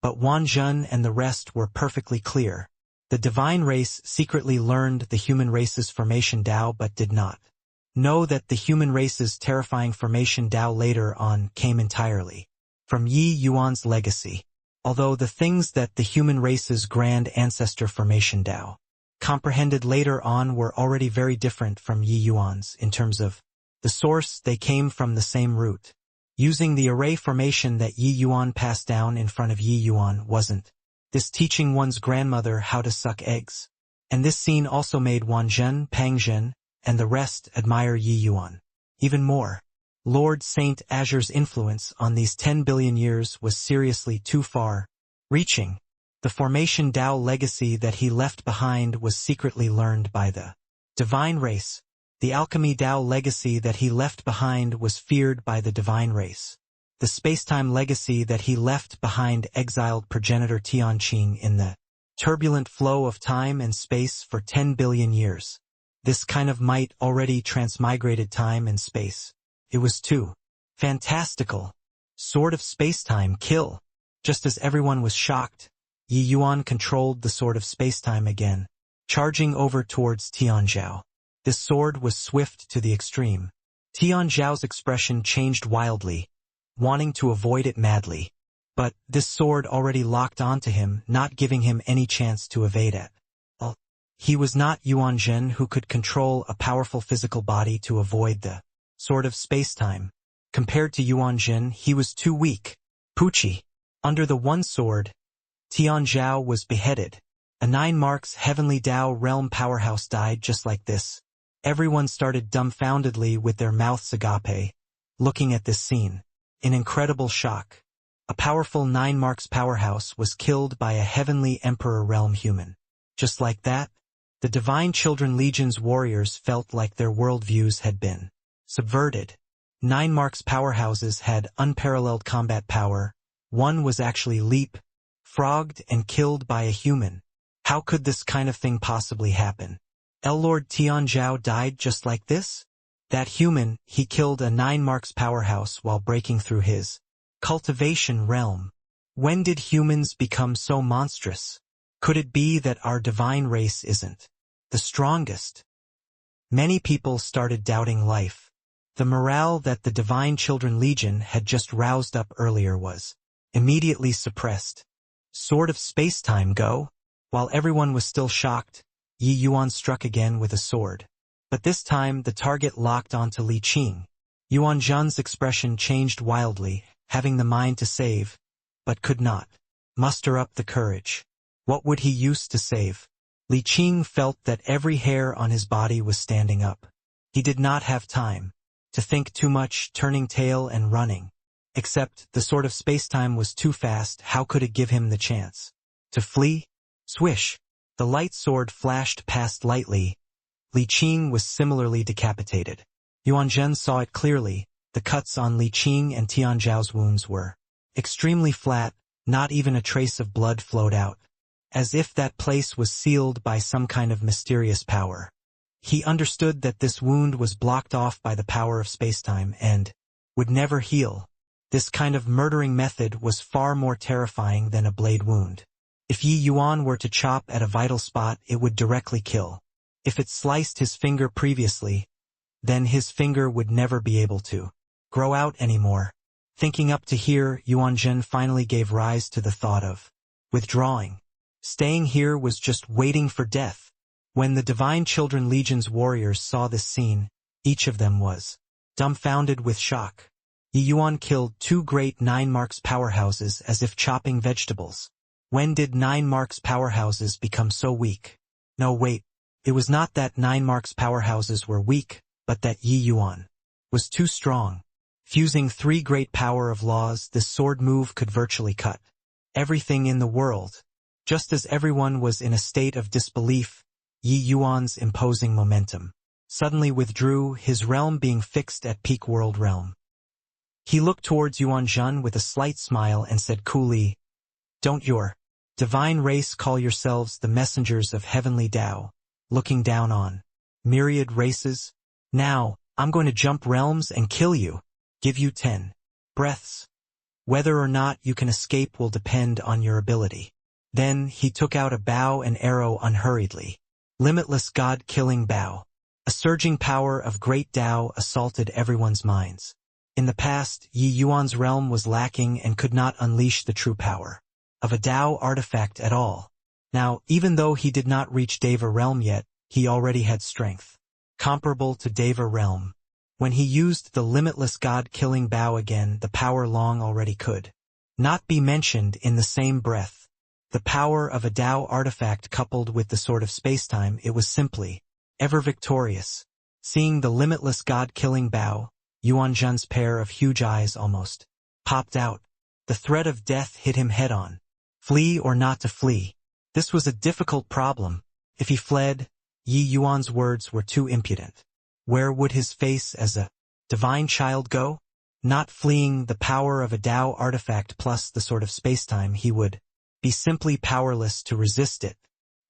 Speaker 1: but Yuanjun and the rest were perfectly clear. The divine race secretly learned the human race's formation Dao but did not know that the human race's terrifying formation Dao later on came entirely from Yi Yuan's legacy. Although the things that the human race's grand ancestor formation Dao comprehended later on were already very different from Yi Yuan's in terms of the source, they came from the same root. Using the array formation that Yi Yuan passed down in front of Yi Yuan wasn't this teaching one's grandmother how to suck eggs. And this scene also made Wanzhen, Pangzhen, and the rest admire Yi Yuan. Even more, Lord Saint Azure's influence on these 10 billion years was seriously too far-reaching. The formation Tao legacy that he left behind was secretly learned by the divine race. The alchemy Tao legacy that he left behind was feared by the divine race. The spacetime legacy that he left behind exiled progenitor Tianqing in the turbulent flow of time and space for 10 billion years. This kind of might already transmigrated time and space. It was too fantastical. Sword of spacetime kill. Just as everyone was shocked, Yi Yuan controlled the sword of spacetime again, charging over towards Tianzhao. This sword was swift to the extreme. Tianzhao's expression changed wildly, wanting to avoid it madly. But this sword already locked onto him, not giving him any chance to evade it. He was not Yuanzhen who could control a powerful physical body to avoid the sword of spacetime. Compared to Yuanzhen, he was too weak. Pucci. Under the one sword, Tianzhao was beheaded. A 9 marks heavenly Tao realm powerhouse died just like this. Everyone started dumbfoundedly with their mouths agape, looking at this scene. In incredible shock. A powerful 9 marks powerhouse was killed by a heavenly emperor realm human. Just like that, the Divine Children Legion's warriors felt like their worldviews had been subverted. 9 marks powerhouses had unparalleled combat power. One was actually leap-frogged and killed by a human. How could this kind of thing possibly happen? Lord Tianzhao died just like this? That human, he killed a 9 marks powerhouse while breaking through his cultivation realm. When did humans become so monstrous? Could it be that our divine race isn't the strongest? Many people started doubting life. The morale that the Divine Children Legion had just roused up earlier was immediately suppressed. Sword of spacetime go? While everyone was still shocked, Yi Yuan struck again with a sword. But this time the target locked onto Li Qing. Yuanzhen's expression changed wildly, having the mind to save, but could not muster up the courage. What would he use to save? Li Qing felt that every hair on his body was standing up. He did not have time to think too much, turning tail and running. Except the sword of spacetime was too fast. How could it give him the chance to flee? Swish! The light sword flashed past lightly. Li Qing was similarly decapitated. Yuanzhen saw it clearly. The cuts on Li Qing and Tianzhao's wounds were extremely flat, not even a trace of blood flowed out, as if that place was sealed by some kind of mysterious power. He understood that this wound was blocked off by the power of spacetime and would never heal. This kind of murdering method was far more terrifying than a blade wound. If Yi Yuan were to chop at a vital spot, it would directly kill. If it sliced his finger previously, then his finger would never be able to grow out anymore. Thinking up to here, Yuanzhen finally gave rise to the thought of withdrawing. Staying here was just waiting for death. When the Divine Children Legion's warriors saw this scene, each of them was dumbfounded with shock. Yi Yuan killed 2 great 9 marks powerhouses as if chopping vegetables. When did 9 marks powerhouses become so weak? No, wait. It was not that 9 marks powerhouses were weak, but that Yi Yuan was too strong. Fusing 3 great power of laws, this sword move could virtually cut everything in the world. Just as everyone was in a state of disbelief, Yi Yuan's imposing momentum suddenly withdrew, his realm being fixed at peak world realm. He looked towards Yuanzhen with a slight smile and said coolly, "Don't your divine race call yourselves the messengers of heavenly Tao, looking down on myriad races? Now, I'm going to jump realms and kill you. Give you 10 breaths. Whether or not you can escape will depend on your ability." Then he took out a bow and arrow unhurriedly. Limitless God-killing bow. A surging power of great Tao assaulted everyone's minds. In the past, Yi Yuan's realm was lacking and could not unleash the true power of a Tao artifact at all. Now, even though he did not reach Deva realm yet, he already had strength comparable to Deva realm. When he used the limitless God-killing bow again, the power long already could not be mentioned in the same breath. The power of a Tao artifact coupled with the sword of spacetime, it was simply, ever victorious. Seeing the limitless god-killing Bao, Yuanzhen's pair of huge eyes almost popped out. The threat of death hit him head-on. Flee or not to flee? This was a difficult problem. If he fled, Yi Yuan's words were too impudent. Where would his face as a divine child go? Not fleeing, the power of a Tao artifact plus the sword of spacetime, he would be simply powerless to resist it,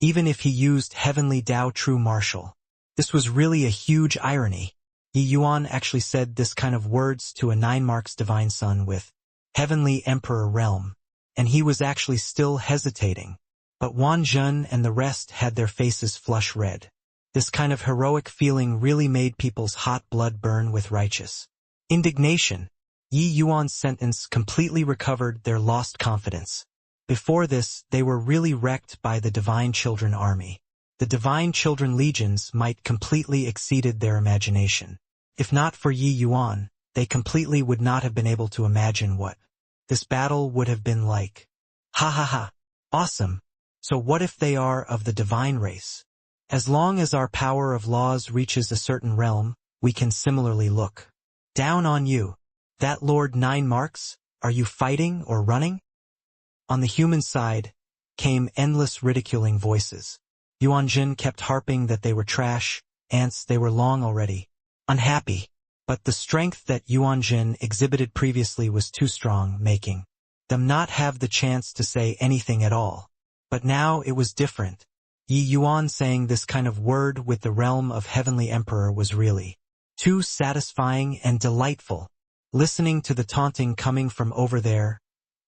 Speaker 1: even if he used heavenly Tao true martial. This was really a huge irony. Yi Yuan actually said this kind of words to a 9 marks divine son with heavenly emperor realm, and he was actually still hesitating. But Wan Zhen and the rest had their faces flush red. This kind of heroic feeling really made people's hot blood burn with righteous indignation. Yi Yuan's sentence completely recovered their lost confidence. Before this, they were really wrecked by the Divine Children army. The Divine Children legions might completely exceeded their imagination. If not for Yi Yuan, they completely would not have been able to imagine what this battle would have been like. Ha ha ha. Awesome. So what if they are of the divine race? As long as our power of laws reaches a certain realm, we can similarly look down on you. That Lord 9 marks, are you fighting or running? On the human side came endless ridiculing voices. Yuanzhen kept harping that they were trash, ants, they were long already unhappy. But the strength that Yuanzhen exhibited previously was too strong, making them not have the chance to say anything at all. But now it was different. Yi Yuan saying this kind of word with the realm of Heavenly Emperor was really too satisfying and delightful. Listening to the taunting coming from over there,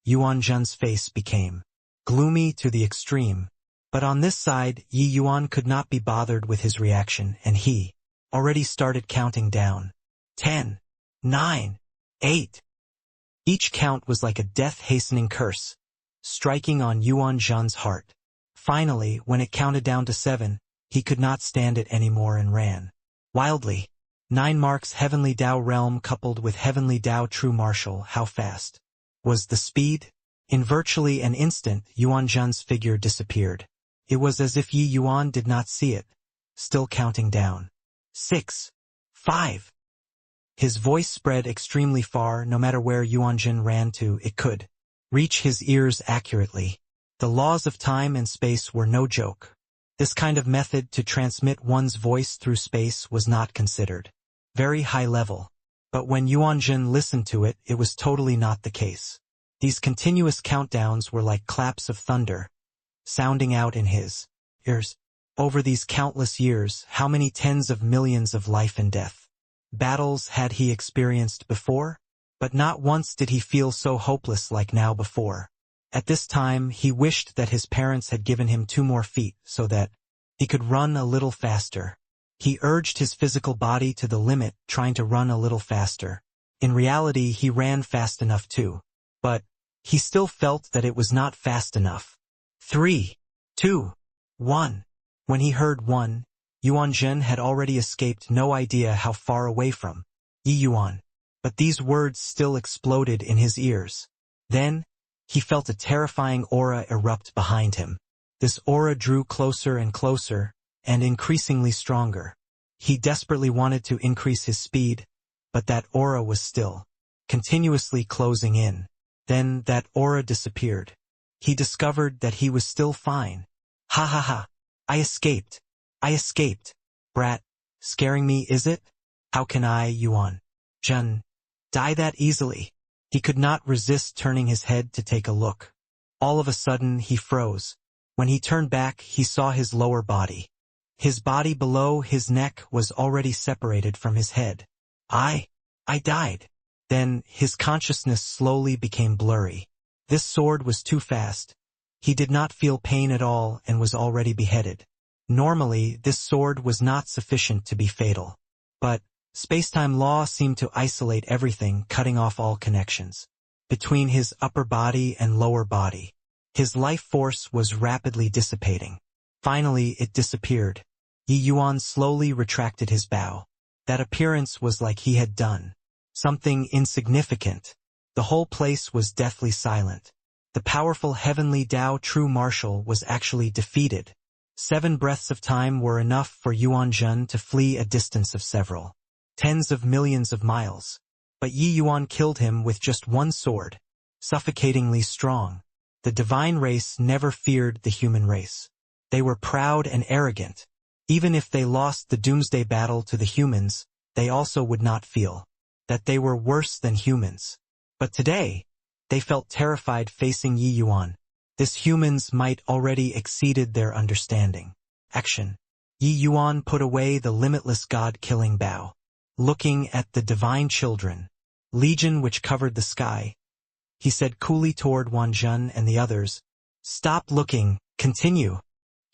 Speaker 1: Yuanzhen's face became gloomy to the extreme. But on this side, Yi Yuan could not be bothered with his reaction, and he already started counting down. 10, 9, 8. Each count was like a death-hastening curse, striking on Yuanzhen's heart. Finally, when it counted down to 7, he could not stand it anymore and ran wildly. 9 marks heavenly Tao realm coupled with heavenly Tao true martial. How fast was the speed? In virtually an instant, Yuanzhen's figure disappeared. It was as if Yi Yuan did not see it, still counting down. 6, 5. His voice spread extremely far. No matter where Yuanzhen ran to, it could reach his ears accurately. The laws of time and space were no joke. This kind of method to transmit one's voice through space was not considered very high level. But when Yuanzhen listened to it, it was totally not the case. These continuous countdowns were like claps of thunder, sounding out in his ears. Over these countless years, how many tens of millions of life and death battles had he experienced before? But not once did he feel so hopeless like now before. At this time, he wished that his parents had given him 2 more feet so that he could run a little faster. He urged his physical body to the limit, trying to run a little faster. In reality, he ran fast enough too. But he still felt that it was not fast enough. 3, 2, 1. When he heard 1, Yuanzhen had already escaped, no idea how far away from Yi Yuan. But these words still exploded in his ears. Then, he felt a terrifying aura erupt behind him. This aura drew closer and closer, and increasingly stronger. He desperately wanted to increase his speed, but that aura was still continuously closing in. Then that aura disappeared. He discovered that he was still fine. Ha ha ha. I escaped. I escaped. Brat, scaring me, is it? How can I, Yuanzhen, die that easily? He could not resist turning his head to take a look. All of a sudden, he froze. When he turned back, he saw his lower body. His body below his neck was already separated from his head. I died. Then, his consciousness slowly became blurry. This sword was too fast. He did not feel pain at all and was already beheaded. Normally, this sword was not sufficient to be fatal. But space-time law seemed to isolate everything, cutting off all connections between his upper body and lower body. His life force was rapidly dissipating. Finally, it disappeared. Yi Yuan slowly retracted his bow. That appearance was like he had done something insignificant. The whole place was deathly silent. The powerful heavenly Tao true marshal was actually defeated. 7 breaths of time were enough for Yuan to flee a distance of several tens of millions of miles. But Yi Yuan killed him with just one sword, suffocatingly strong. The divine race never feared the human race. They were proud and arrogant. Even if they lost the doomsday battle to the humans, they also would not feel that they were worse than humans. But today, they felt terrified facing Yi Yuan. This humans might already exceeded their understanding. Action. Yi Yuan put away the limitless god-killing bow. Looking at the divine children, legion which covered the sky, he said coolly toward Wanzhen and the others, "Stop looking, continue.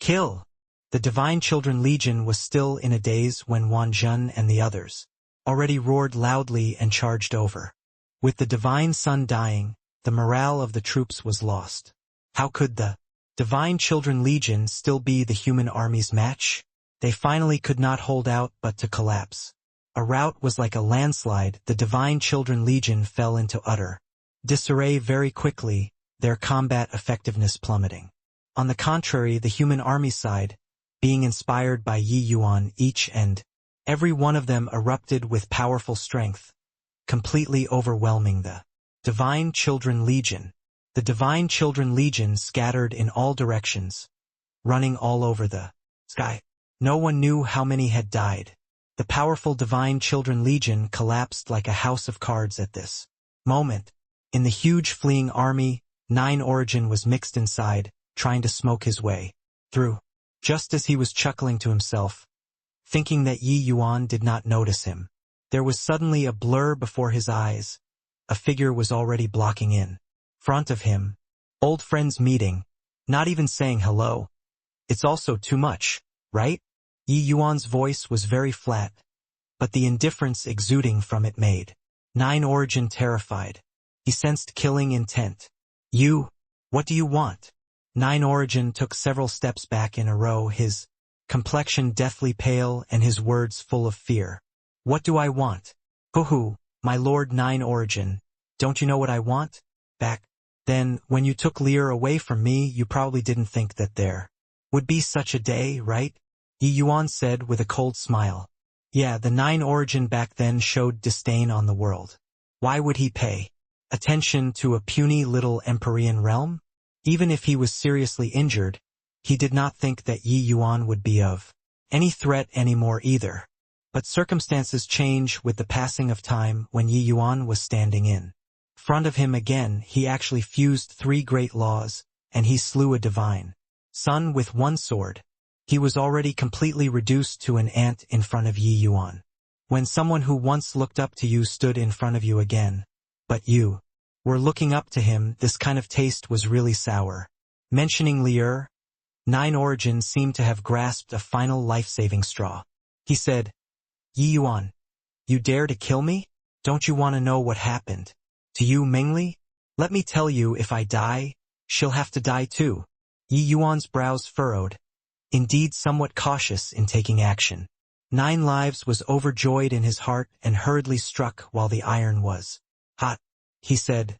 Speaker 1: Kill." The divine children legion was still in a daze when Wanzhen and the others already roared loudly and charged over. With the divine sun dying, the morale of the troops was lost. How could the divine children legion still be the human army's match? They finally could not hold out but to collapse. A rout was like a landslide. The divine children legion fell into utter disarray very quickly, their combat effectiveness plummeting. On the contrary, the human army side, being inspired by Yi Yuan, each and every one of them erupted with powerful strength, completely overwhelming the divine children legion. The divine children legion scattered in all directions, running all over the sky. No one knew how many had died. The powerful divine children legion collapsed like a house of cards at this moment. In the huge fleeing army, 9 Origin was mixed inside, trying to smoke his way through. Just as he was chuckling to himself, thinking that Yi Yuan did not notice him, there was suddenly a blur before his eyes. A figure was already blocking in front of him. Old friends meeting, not even saying hello. It's also too much, right? Yi Yuan's voice was very flat, but the indifference exuding from it made 9 Origin terrified. He sensed killing intent. "You, what do you want?" 9 Origin took several steps back in a row, his complexion deathly pale and his words full of fear. "What do I want? Hoo-hoo, my lord 9 Origin, don't you know what I want? Back then, when you took Lear away from me, you probably didn't think that there would be such a day, right?" Yi Yuan said with a cold smile. Yeah, the 9 Origin back then showed disdain on the world. Why would he pay attention to a puny little Empyrean realm? Even if he was seriously injured, he did not think that Yi Yuan would be of any threat anymore either. But circumstances change with the passing of time. When Yi Yuan was standing in front of him again, he actually fused 3 great laws, and he slew a divine son with one sword. He was already completely reduced to an ant in front of Yi Yuan. When someone who once looked up to you stood in front of you again, but you were looking up to him, this kind of taste was really sour. Mentioning Lier, 9 Origin seemed to have grasped a final life-saving straw. He said, "Yi Yuan, you dare to kill me? Don't you want to know what happened to you, Mingli? Let me tell you, if I die, she'll have to die too." Yi Yuan's brows furrowed, indeed somewhat cautious in taking action. 9 Lives was overjoyed in his heart and hurriedly struck while the iron was hot. He said,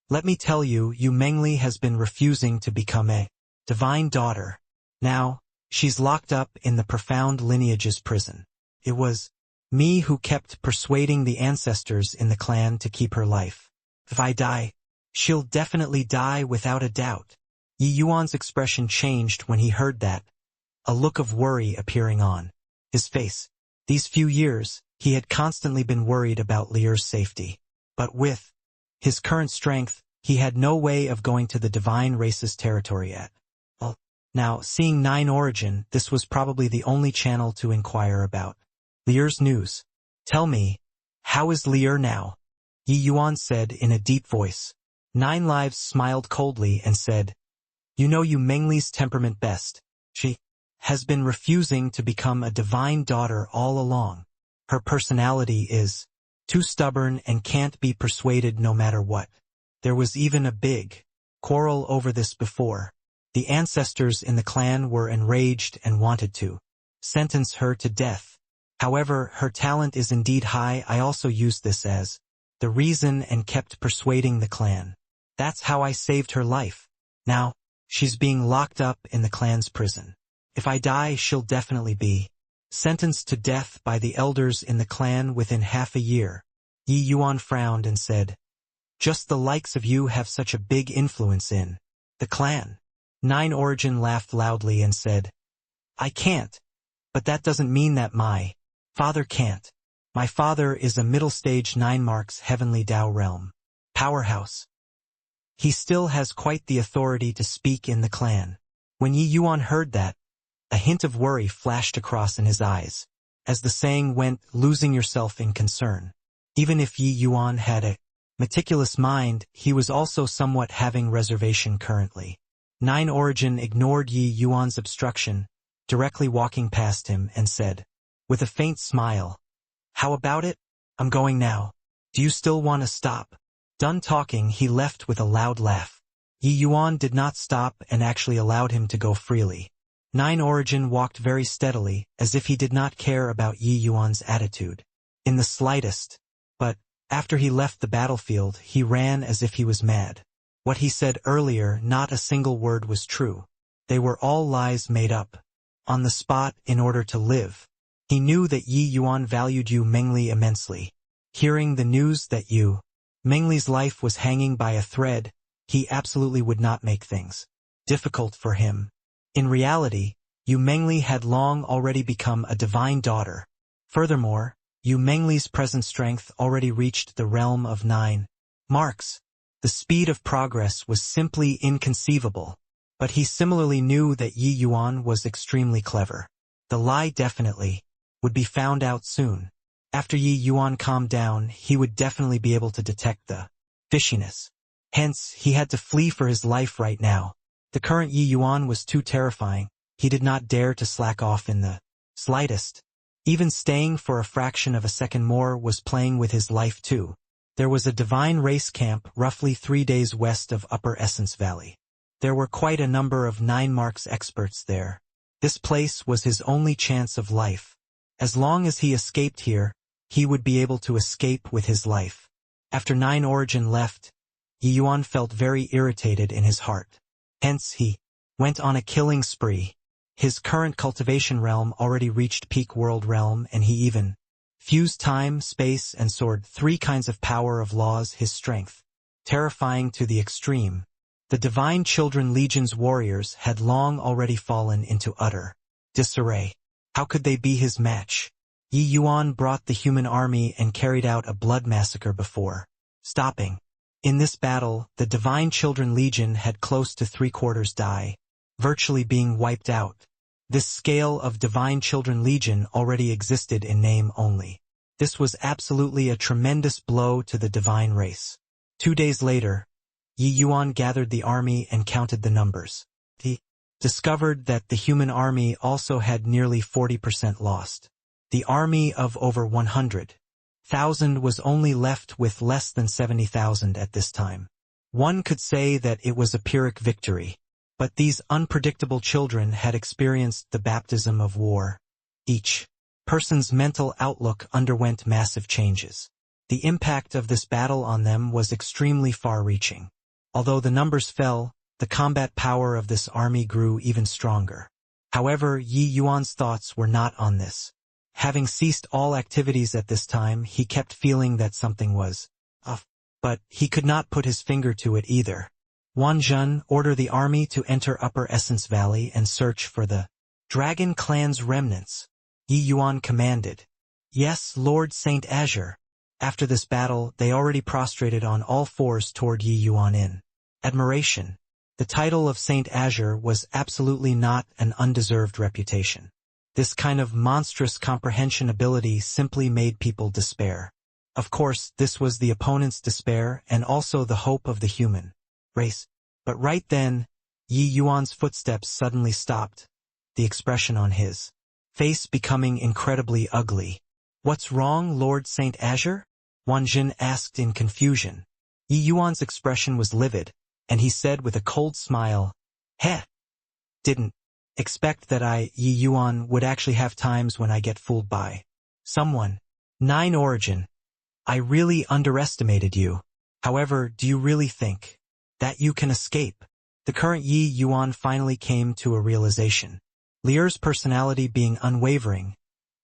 Speaker 1: "Let me tell you, Yu Mengli has been refusing to become a divine daughter. Now, she's locked up in the profound lineage's prison. It was me who kept persuading the ancestors in the clan to keep her life. If I die, she'll definitely die without a doubt." Yi Yuan's expression changed when he heard that, a look of worry appearing on his face. These few years, he had constantly been worried about Lier's safety. But with his current strength, he had no way of going to the divine race's territory yet. Well, now, seeing 9 Origin, this was probably the only channel to inquire about Lier's news. "Tell me, how is Lier now?" Yi Yuan said in a deep voice. 9 Lives smiled coldly and said, "You know Yu Mengli's temperament best. She has been refusing to become a divine daughter all along. Her personality is too stubborn and can't be persuaded no matter what. There was even a big quarrel over this before. The ancestors in the clan were enraged and wanted to sentence her to death. However, her talent is indeed high. I also used this as the reason and kept persuading the clan That's how I saved her life. Now, she's being locked up in the clan's prison. If I die, she'll definitely be sentenced to death by the elders in the clan within half a year. Yi Yuan frowned and said, just the likes of you have such a big influence in the clan. Nine Origin laughed loudly and said, I can't. But that doesn't mean that my father can't. My father is a middle-stage 9 marks heavenly Tao realm powerhouse. He still has quite the authority to speak in the clan. When Yi Yuan heard that, a hint of worry flashed across in his eyes. As the saying went, losing yourself in concern. Even if Yi Yuan had a meticulous mind, he was also somewhat having reservation currently. Nine Origin ignored Yi Yuan's obstruction, directly walking past him, and said, with a faint smile, how about it? I'm going now. Do you still want to stop? Done talking, he left with a loud laugh. Yi Yuan did not stop and actually allowed him to go freely. Nine Origin walked very steadily, as if he did not care about Yi Yuan's attitude in the slightest. But, after he left the battlefield, he ran as if he was mad. What he said earlier, not a single word was true. They were all lies made up on the spot in order to live. He knew that Yi Yuan valued Yu Mengli immensely. Hearing the news that Yu Mengli's life was hanging by a thread, he absolutely would not make things difficult for him. In reality, Yu Mengli had long already become a divine daughter. Furthermore, Yu Mengli's present strength already reached the realm of 9 marks. The speed of progress was simply inconceivable. But he similarly knew that Yi Yuan was extremely clever. The lie definitely would be found out soon. After Yi Yuan calmed down, he would definitely be able to detect the fishiness. Hence, he had to flee for his life right now. The current Yi Yuan was too terrifying. He did not dare to slack off in the slightest. Even staying for a fraction of a second more was playing with his life too. There was a divine race camp roughly 3 days west of Upper Essence Valley. There were quite a number of 9 marks experts there. This place was his only chance of life. As long as he escaped here, he would be able to escape with his life. After 9 Origin left, Yi Yuan felt very irritated in his heart. Hence he went on a killing spree. His current cultivation realm already reached peak world realm, and he even fused time, space, and sword, 3 kinds of power of laws his strength. Terrifying to the extreme. The Divine Children Legion's warriors had long already fallen into utter disarray. How could they be his match? Yi Yuan brought the human army and carried out a blood massacre before stopping. In this battle, the Divine Children Legion had close to 3/4 die, virtually being wiped out. This scale of Divine Children Legion already existed in name only. This was absolutely a tremendous blow to the divine race. 2 days later, Yi Yuan gathered the army and counted the numbers. He discovered that the human army also had nearly 40% lost. The army of over 100,000 was only left with less than 70,000 at this time. One could say that it was a Pyrrhic victory. But these unpredictable children had experienced the baptism of war. Each person's mental outlook underwent massive changes. The impact of this battle on them was extremely far-reaching. Although the numbers fell, the combat power of this army grew even stronger. However, Yi Yuan's thoughts were not on this. Having ceased all activities at this time, he kept feeling that something was off, but he could not put his finger to it either. Wan Zhen ordered the army to enter Upper Essence Valley and search for the Dragon Clan's remnants. Yi Yuan commanded. Yes, Lord Saint Azure. After this battle, they already prostrated on all fours toward Yi Yuan in admiration. The title of Saint Azure was absolutely not an undeserved reputation. This kind of monstrous comprehension ability simply made people despair. Of course, this was the opponent's despair and also the hope of the human race. But right then, Yi Yuan's footsteps suddenly stopped, the expression on his face becoming incredibly ugly. What's wrong, Lord Saint Azure? Wan Zhen asked in confusion. Yi Yuan's expression was livid, and he said with a cold smile, Heh! Didn't expect that Yi Yuan, would actually have times when I get fooled by someone. 9 Origin. I really underestimated you. However, do you really think that you can escape. The current Yi Yuan finally came to a realization. Lier's personality being unwavering,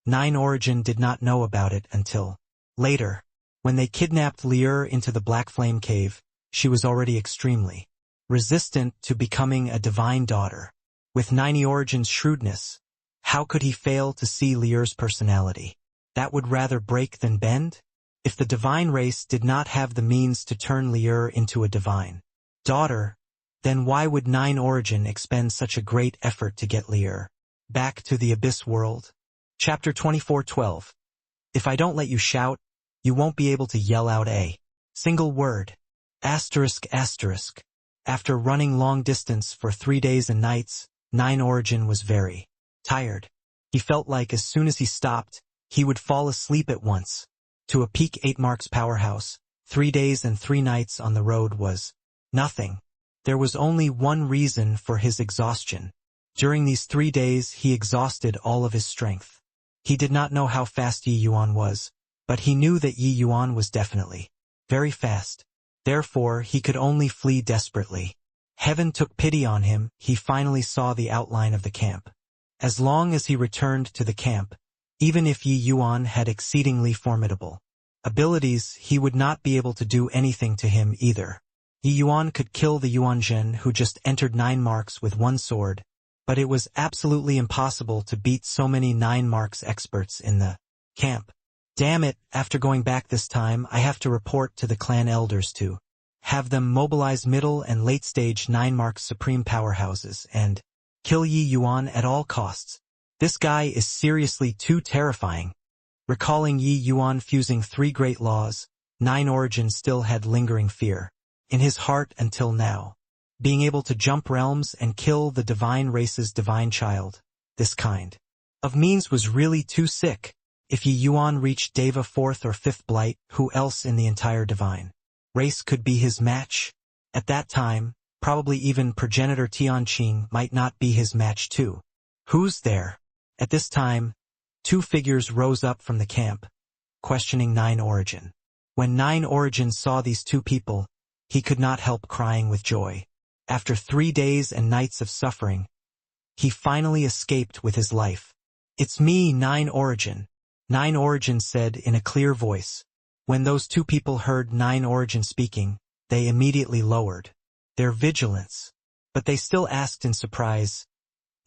Speaker 1: Nine Origin did not know about it until later. When they kidnapped Lier into the Black Flame Cave, she was already extremely resistant to becoming a divine daughter. With Nine Origin's shrewdness, how could he fail to see Lier's personality? That would rather break than bend? If the divine race did not have the means to turn Lier into a divine daughter, then why would Nine Origin expend such a great effort to get Lier back to the Abyss world? Chapter 24:12. If I don't let you shout, you won't be able to yell out a single word. Asterisk asterisk. After running long distance for 3 days and nights, Nine Origin was very tired. He felt like as soon as he stopped, he would fall asleep at once. To a peak 8 marks powerhouse, 3 days and 3 nights on the road was nothing. There was only one reason for his exhaustion. During these 3 days he exhausted all of his strength. He did not know how fast Yi Yuan was, but he knew that Yi Yuan was definitely very fast. Therefore, he could only flee desperately. Heaven took pity on him. He finally saw the outline of the camp. As long as he returned to the camp, even if Yi Yuan had exceedingly formidable abilities, he would not be able to do anything to him either. Yi Yuan could kill the Yuanzhen who just entered 9 marks with one sword, but it was absolutely impossible to beat so many 9 marks experts in the camp. Damn it, after going back this time, I have to report to the clan elders to have them mobilize middle and late stage 9 marks supreme powerhouses and kill Yi Yuan at all costs. This guy is seriously too terrifying. Recalling Yi Yuan fusing 3 great laws, Nine Origin still had lingering fear in his heart until now. Being able to jump realms and kill the divine race's divine child, this kind of means was really too sick. If Yi Yuan reached Deva 4th or 5th Blight, who else in the entire divine race could be his match? At that time, probably even progenitor Tianqing might not be his match too. Who's there? At this time, 2 figures rose up from the camp, questioning Nine Origin. When Nine Origin saw these 2 people, he could not help crying with joy. After 3 days and nights of suffering, he finally escaped with his life. It's me, Nine Origin. Nine Origin said in a clear voice. When those 2 people heard Nine Origin speaking, they immediately lowered their vigilance. But they still asked in surprise,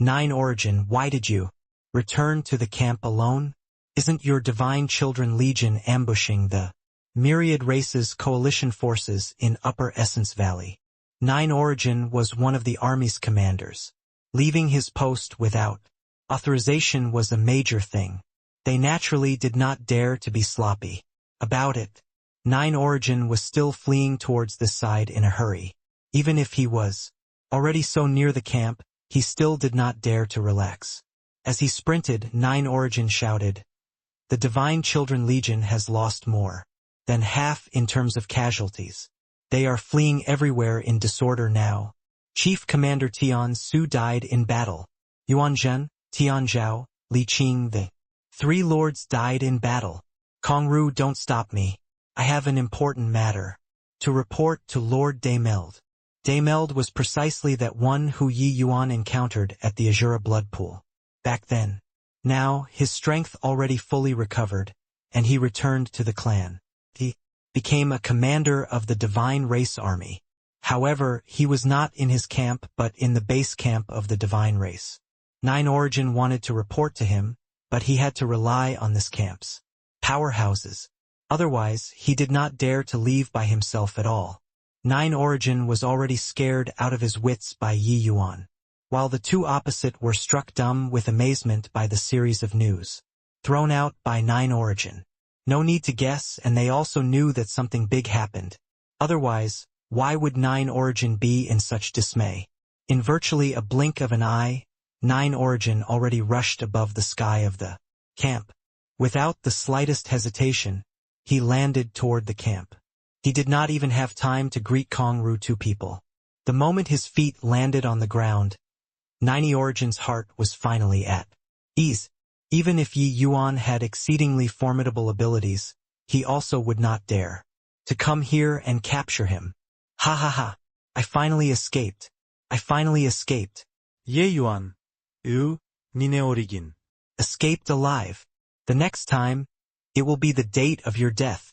Speaker 1: Nine Origin, why did you return to the camp alone? Isn't your Divine Children Legion ambushing the myriad races coalition forces in Upper Essence Valley? Nine Origin was one of the army's commanders. Leaving his post without authorization was a major thing. They naturally did not dare to be sloppy about it. Nine Origin was still fleeing towards this side in a hurry. Even if he was already so near the camp, he still did not dare to relax. As he sprinted, Nine Origin shouted, "The Divine Children Legion has lost more than half in terms of casualties. They are fleeing everywhere in disorder now. Chief Commander Tian Su died in battle. Yuan Zhen, Tian Zhao, Li Qing, the 3 lords died in battle. Kongru, don't stop me. I have an important matter to report to Lord Daymeld." Daymeld was precisely that one who Yi Yuan encountered at the Azura blood pool back then. Now, his strength already fully recovered, and he returned to the clan. He became a commander of the Divine Race Army. However, he was not in his camp but in the base camp of the Divine Race. Nine Origin wanted to report to him, but he had to rely on this camp's powerhouses. Otherwise, he did not dare to leave by himself at all. Nine Origin was already scared out of his wits by Yi Yuan, while the 2 opposite were struck dumb with amazement by the series of news thrown out by Nine Origin. No need to guess, and they also knew that something big happened. Otherwise, why would Nine Origin be in such dismay? In virtually a blink of an eye, Nine Origin already rushed above the sky of the camp. Without the slightest hesitation, he landed toward the camp. He did not even have time to greet Kongru 2 people. The moment his feet landed on the ground, Nine Origin's heart was finally at ease. Even if Yi Yuan had exceedingly formidable abilities, he also would not dare to come here and capture him. Ha ha ha. I finally escaped. I finally escaped.
Speaker 2: Ye Yuan. Nine origin.
Speaker 1: Escaped alive. The next time, it will be the date of your death.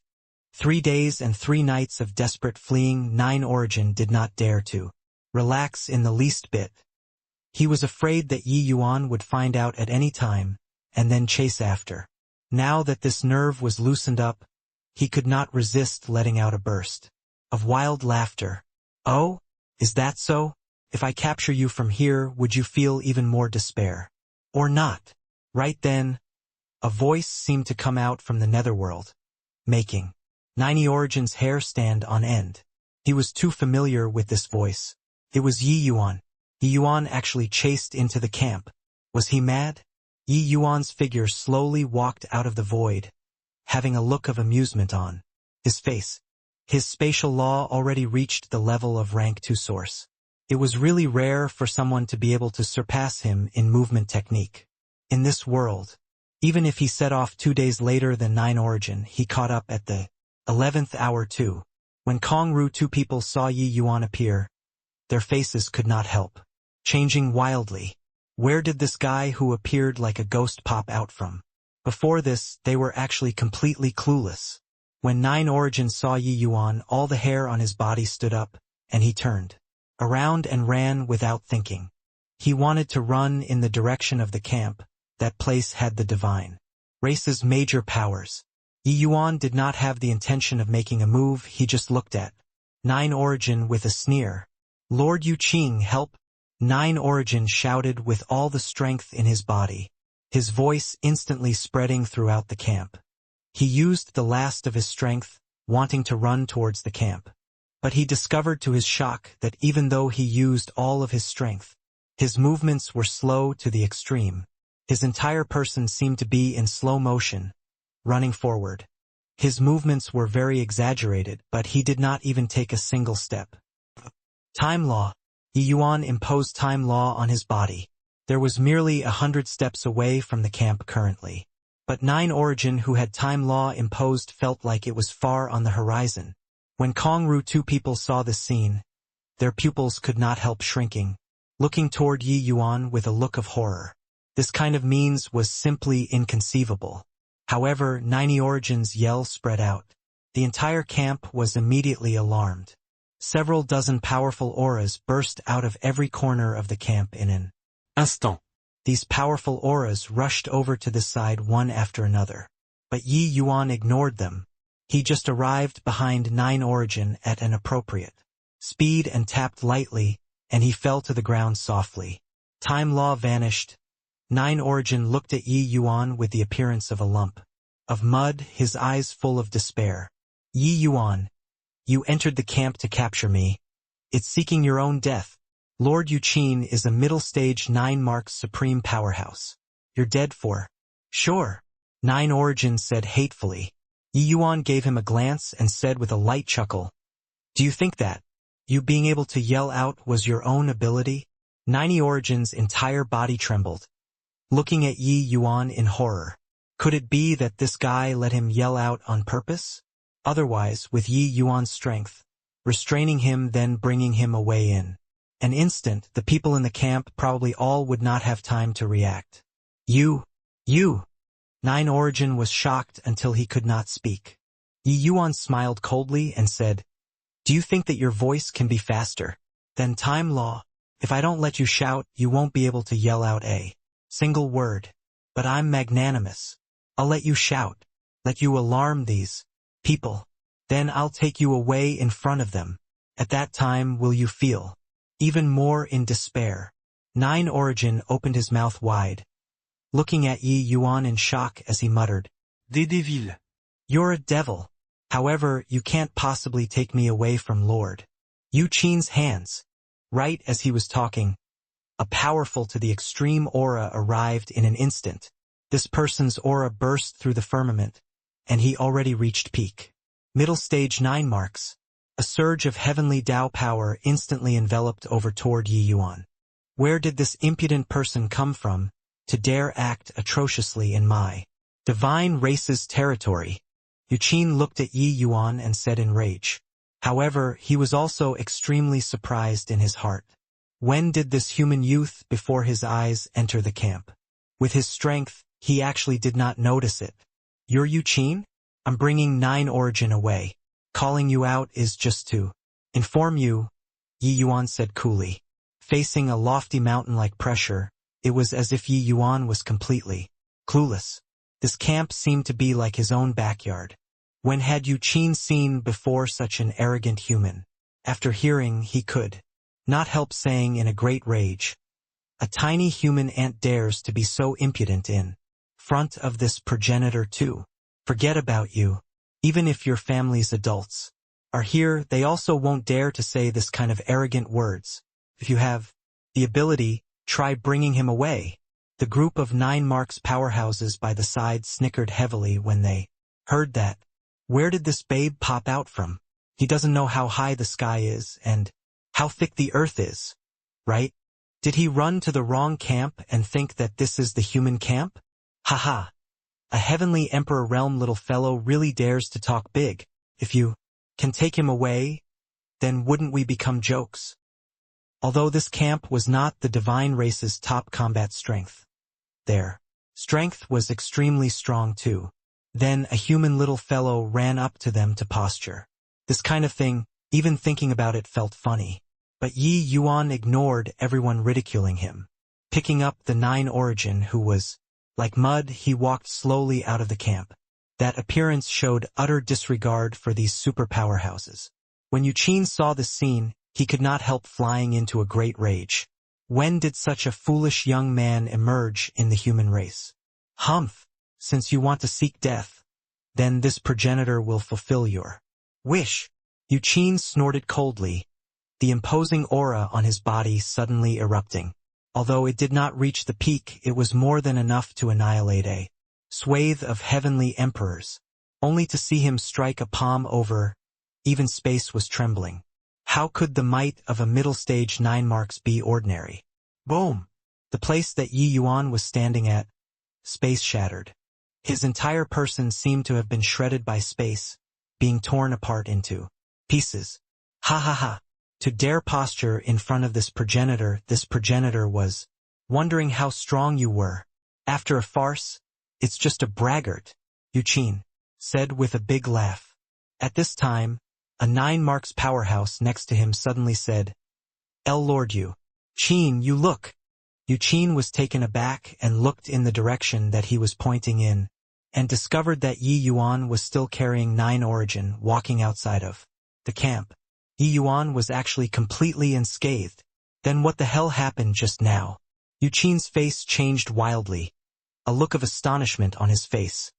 Speaker 1: 3 days and 3 nights of desperate fleeing. 9 Origin did not dare to relax in the least bit. He was afraid that Yi Yuan would find out at any time, and then chase after. Now that this nerve was loosened up, he could not resist letting out a burst of wild laughter. Oh, is that so? If I capture you from here, would you feel even more despair? Or not? Right then, a voice seemed to come out from the netherworld, making 90 Origin's hair stand on end. He was too familiar with this voice. It was Yi Yuan. Yi Yuan actually chased into the camp. Was he mad? Yi Yuan's figure slowly walked out of the void, having a look of amusement on his face. His spatial law already reached the level of rank 2 source. It was really rare for someone to be able to surpass him in movement technique. In this world, even if he set off 2 days later than 9 Origin, he caught up at the 11th hour too. When Kong Ru 2 people saw Yi Yuan appear, their faces could not help changing wildly. Where did this guy who appeared like a ghost pop out from? Before this, they were actually completely clueless. When 9 Origin saw Yi Yuan, all the hair on his body stood up, and he turned around and ran without thinking. He wanted to run in the direction of the camp. That place had the divine race's major powers. Yi Yuan did not have the intention of making a move. He just looked at 9 Origin with a sneer. Lord Yu Qing, help! 9 Origin shouted with all the strength in his body, his voice instantly spreading throughout the camp. He used the last of his strength, wanting to run towards the camp. But he discovered to his shock that even though he used all of his strength, his movements were slow to the extreme. His entire person seemed to be in slow motion, running forward. His movements were very exaggerated, but he did not even take a single step. Time law. Yi Yuan imposed time law on his body. There was merely 100 steps away from the camp currently. But 9 Origin, who had time law imposed, felt like it was far on the horizon. When Kong Ru 2 people saw this scene, their pupils could not help shrinking, looking toward Yi Yuan with a look of horror. This kind of means was simply inconceivable. However, 90 Origin's yell spread out. The entire camp was immediately alarmed. Several dozen powerful auras burst out of every corner of the camp in an instant. These powerful auras rushed over to the side one after another. But Yi Yuan ignored them. He just arrived behind 9 Origin at an appropriate speed and tapped lightly, and he fell to the ground softly. Time law vanished. 9 Origin looked at Yi Yuan with the appearance of a lump of mud, his eyes full of despair. Yi Yuan, you entered the camp to capture me. It's seeking your own death. Lord Yu Qin is a middle stage 9 marks supreme powerhouse. You're dead for sure. 9 Origin said hatefully. Yi Yuan gave him a glance and said with a light chuckle, do you think that you being able to yell out was your own ability? 90 Origin's entire body trembled, looking at Yi Yuan in horror. Could it be that this guy let him yell out on purpose? Otherwise, with Yi Yuan's strength, restraining him then bringing him away in an instant, the people in the camp probably all would not have time to react. You! 9 Origin was shocked until he could not speak. Yi Yuan smiled coldly and said, do you think that your voice can be faster than time law? If I don't let you shout, you won't be able to yell out a single word. But I'm magnanimous. I'll let you shout, let you alarm these people. Then I'll take you away in front of them. At that time will you feel even more in despair. 9 Origin opened his mouth wide, looking at Yi Yuan in shock as he muttered, Des devils. You're a devil. However, you can't possibly take me away from Lord Yu Qin's hands. Right as he was talking, a powerful to the extreme aura arrived in an instant. This person's aura burst through the firmament, and he already reached peak. Middle stage 9 marks. A surge of heavenly Tao power instantly enveloped over toward Yi Yuan. Where did this impudent person come from, to dare act atrociously in my divine race's territory? Yu Qin looked at Yi Yuan and said in rage, However, he was also extremely surprised in his heart. When did this human youth before his eyes enter the camp? With his strength, he actually did not notice it. You're Yuqin? I'm bringing 9 origin away. Calling you out is just to inform you, Yi Yuan said coolly. Facing a lofty mountain-like pressure, it was as if Yi Yuan was completely clueless. This camp seemed to be like his own backyard. When had Yuqin seen before such an arrogant human? After hearing, he could not help saying in a great rage, a tiny human ant dares to be so impudent in front of this progenitor too. Forget about you. Even if your family's adults are here, they also won't dare to say this kind of arrogant words. If you have the ability, try bringing him away. The group of 9 marks powerhouses by the side snickered heavily when they heard that. Where did this babe pop out from? He doesn't know how high the sky is and how thick the earth is, right? Did he run to the wrong camp and think that this is the human camp? Haha. A heavenly emperor realm little fellow really dares to talk big. If you can take him away, then wouldn't we become jokes? Although this camp was not the divine race's top combat strength, their strength was extremely strong too. Then a human little fellow ran up to them to posture. This kind of thing, even thinking about it felt funny. But Yi Yuan ignored everyone ridiculing him. Picking up the 9 origin who was like mud, he walked slowly out of the camp. That appearance showed utter disregard for these super powerhouses. When Yuqin saw this scene, he could not help flying into a great rage. When did such a foolish young man emerge in the human race? Humph! Since you want to seek death, then this progenitor will fulfill your wish. Yuqin snorted coldly, the imposing aura on his body suddenly erupting. Although it did not reach the peak, it was more than enough to annihilate a swathe of heavenly emperors. Only to see him strike a palm over, even space was trembling. How could the might of a middle stage 9 marks be ordinary? Boom! The place that Yi Yuan was standing at, space shattered. His entire person seemed to have been shredded by space, being torn apart into pieces. Ha ha ha! To dare posture in front of this progenitor was wondering how strong you were. After a farce, it's just a braggart, Yuqin said with a big laugh. At this time, a 9 marks powerhouse next to him suddenly said, Lord Yuqin, you look. Yuqin was taken aback and looked in the direction that he was pointing in, and discovered that Yi Yuan was still carrying 9 origin walking outside of the camp. Yi Yuan was actually completely unscathed. Then what the hell happened just now? Yuqin's face changed wildly, a look of astonishment on his face.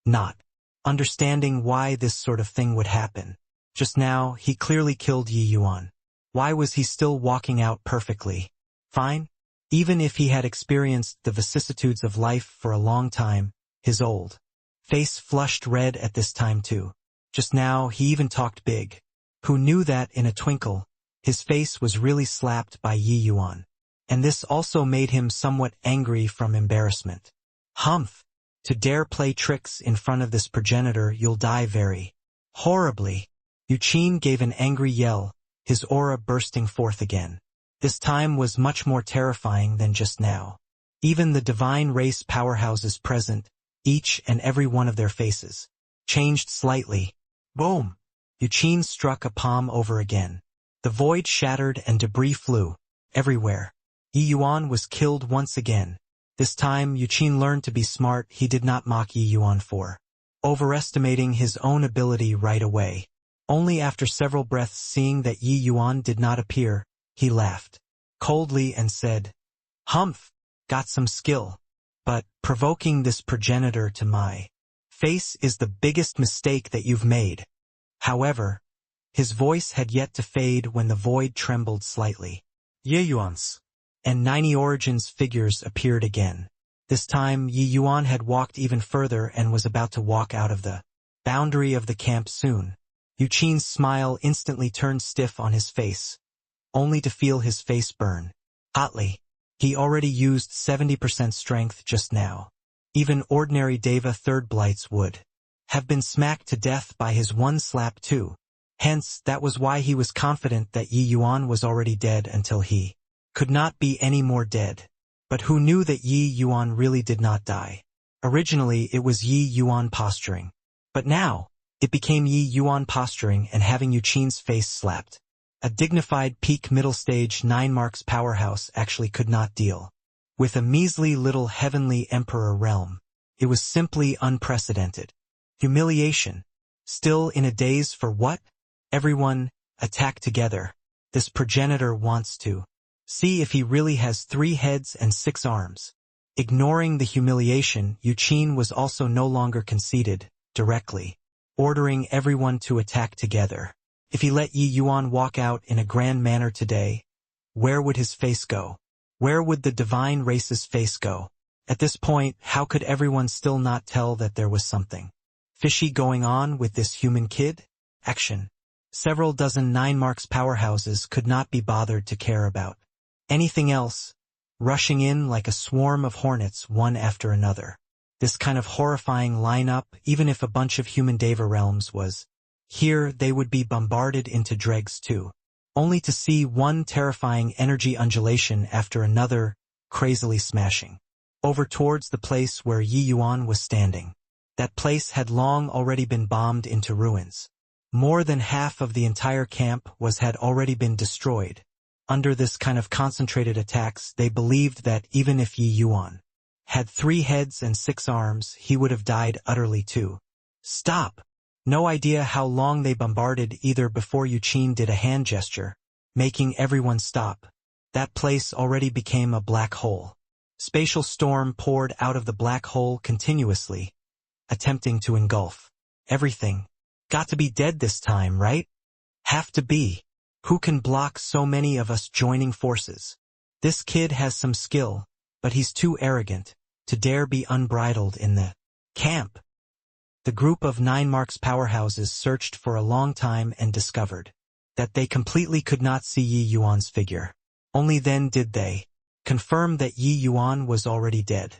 Speaker 1: Not understanding why this sort of thing would happen. Just now, he clearly killed Yi Yuan. Why was he still walking out perfectly fine? Even if he had experienced the vicissitudes of life for a long time, his old face flushed red at this time too. Just now, he even talked big. Who knew that in a twinkle, his face was really slapped by Yi Yuan. And this also made him somewhat angry from embarrassment. Humph! To dare play tricks in front of this progenitor, you'll die very horribly. Yuqin gave an angry yell, his aura bursting forth again. This time was much more terrifying than just now. Even the divine race powerhouses present, each and every one of their faces changed slightly. Boom! Yuqin struck a palm over again. The void shattered and debris flew everywhere. Yi Yuan was killed once again. This time, Yuqin learned to be smart. He did not mock Yi Yuan for overestimating his own ability right away. Only after several breaths, seeing that Yi Yuan did not appear, he laughed coldly and said, Humph! Got some skill. But provoking this progenitor to my face is the biggest mistake that you've made. However, his voice had yet to fade when the void trembled slightly.
Speaker 2: Ye Yuan's.
Speaker 1: And 90 origins figures appeared again. This time, Yi Yuan had walked even further and was about to walk out of the boundary of the camp soon. Yuqin's smile instantly turned stiff on his face, only to feel his face burn hotly. He already used 70% strength just now. Even ordinary Deva third blights would have been smacked to death by his one slap too. Hence, that was why he was confident that Yi Yuan was already dead until he could not be any more dead. But who knew that Yi Yuan really did not die? Originally, it was Yi Yuan posturing. But now, it became Yi Yuan posturing and having Yu Qin's face slapped. A dignified peak middle stage 9 marks powerhouse actually could not deal with a measly little heavenly emperor realm. It was simply unprecedented. Humiliation. Still in a daze for what? Everyone, attack together. This progenitor wants to see if he really has 3 heads and 6 arms. Ignoring the humiliation, Yu Qin was also no longer conceited, directly ordering everyone to attack together. If he let Yi Yuan walk out in a grand manner today, where would his face go? Where would the divine race's face go? At this point, how could everyone still not tell that there was something fishy going on with this human kid? Action. Several dozen 9 marks powerhouses could not be bothered to care about anything else, rushing in like a swarm of hornets one after another. This kind of horrifying lineup, even if a bunch of human Deva realms was here, they would be bombarded into dregs too, only to see one terrifying energy undulation after another, crazily smashing over towards the place where Yi Yuan was standing. That place had long already been bombed into ruins. More than half of the entire camp had already been destroyed. Under this kind of concentrated attacks, they believed that even if Yi Yuan had 3 heads and 6 arms, he would have died utterly too. Stop! No idea how long they bombarded either before Yu Qin did a hand gesture, making everyone stop. That place already became a black hole. Spatial storm poured out of the black hole continuously, attempting to engulf everything. Got to be dead this time, right? Have to be. Who can block so many of us joining forces? This kid has some skill, but he's too arrogant to dare be unbridled in the camp. The group of 9 marks powerhouses searched for a long time and discovered that they completely could not see Yi Yuan's figure. Only then did they confirm that Yi Yuan was already dead.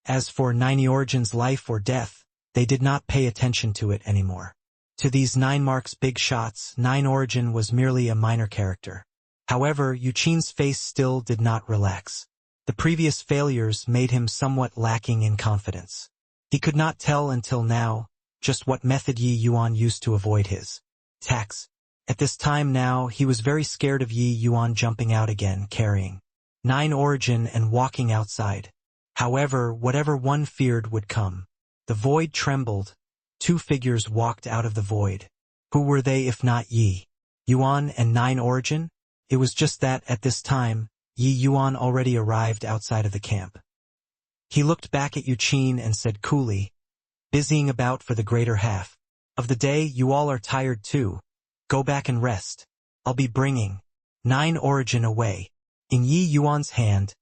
Speaker 1: As for 9 Origin's life or death, they did not pay attention to it anymore. To these 9 marks big shots, 9 Origin was merely a minor character. However, Yu Qin's face still did not relax. The previous failures made him somewhat lacking in confidence. He could not tell until now just what method Yi Yuan used to avoid his attacks. At this time now, he was very scared of Yi Yuan jumping out again, carrying 9 Origin and walking outside. However, whatever one feared would come. The void trembled. 2 figures walked out of the void. Who were they if not Yi Yuan and 9 Origin? It was just that, at this time, Yi Yuan already arrived outside of the camp. He looked back at Yu Qin and said coolly, "Busying about for the greater half of the day, you all are tired too. Go back and rest. I'll be bringing 9 Origin away." In Yi Yuan's hand,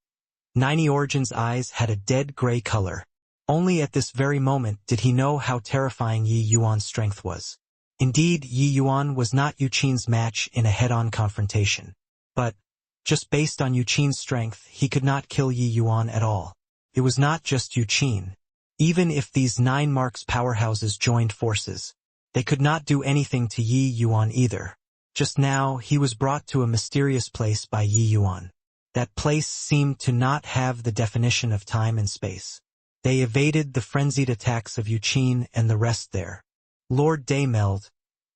Speaker 1: 9 Origin's eyes had a dead gray color. Only at this very moment did he know how terrifying Yi Yuan's strength was. Indeed, Yi Yuan was not Yu Qin's match in a head-on confrontation. But, just based on Yu Qin's strength, he could not kill Yi Yuan at all. It was not just Yu Qin. Even if these 9 marks powerhouses joined forces, they could not do anything to Yi Yuan either. Just now, he was brought to a mysterious place by Yi Yuan. That place seemed to not have the definition of time and space. They evaded the frenzied attacks of Yu Qin and the rest there. Lord Daymeld,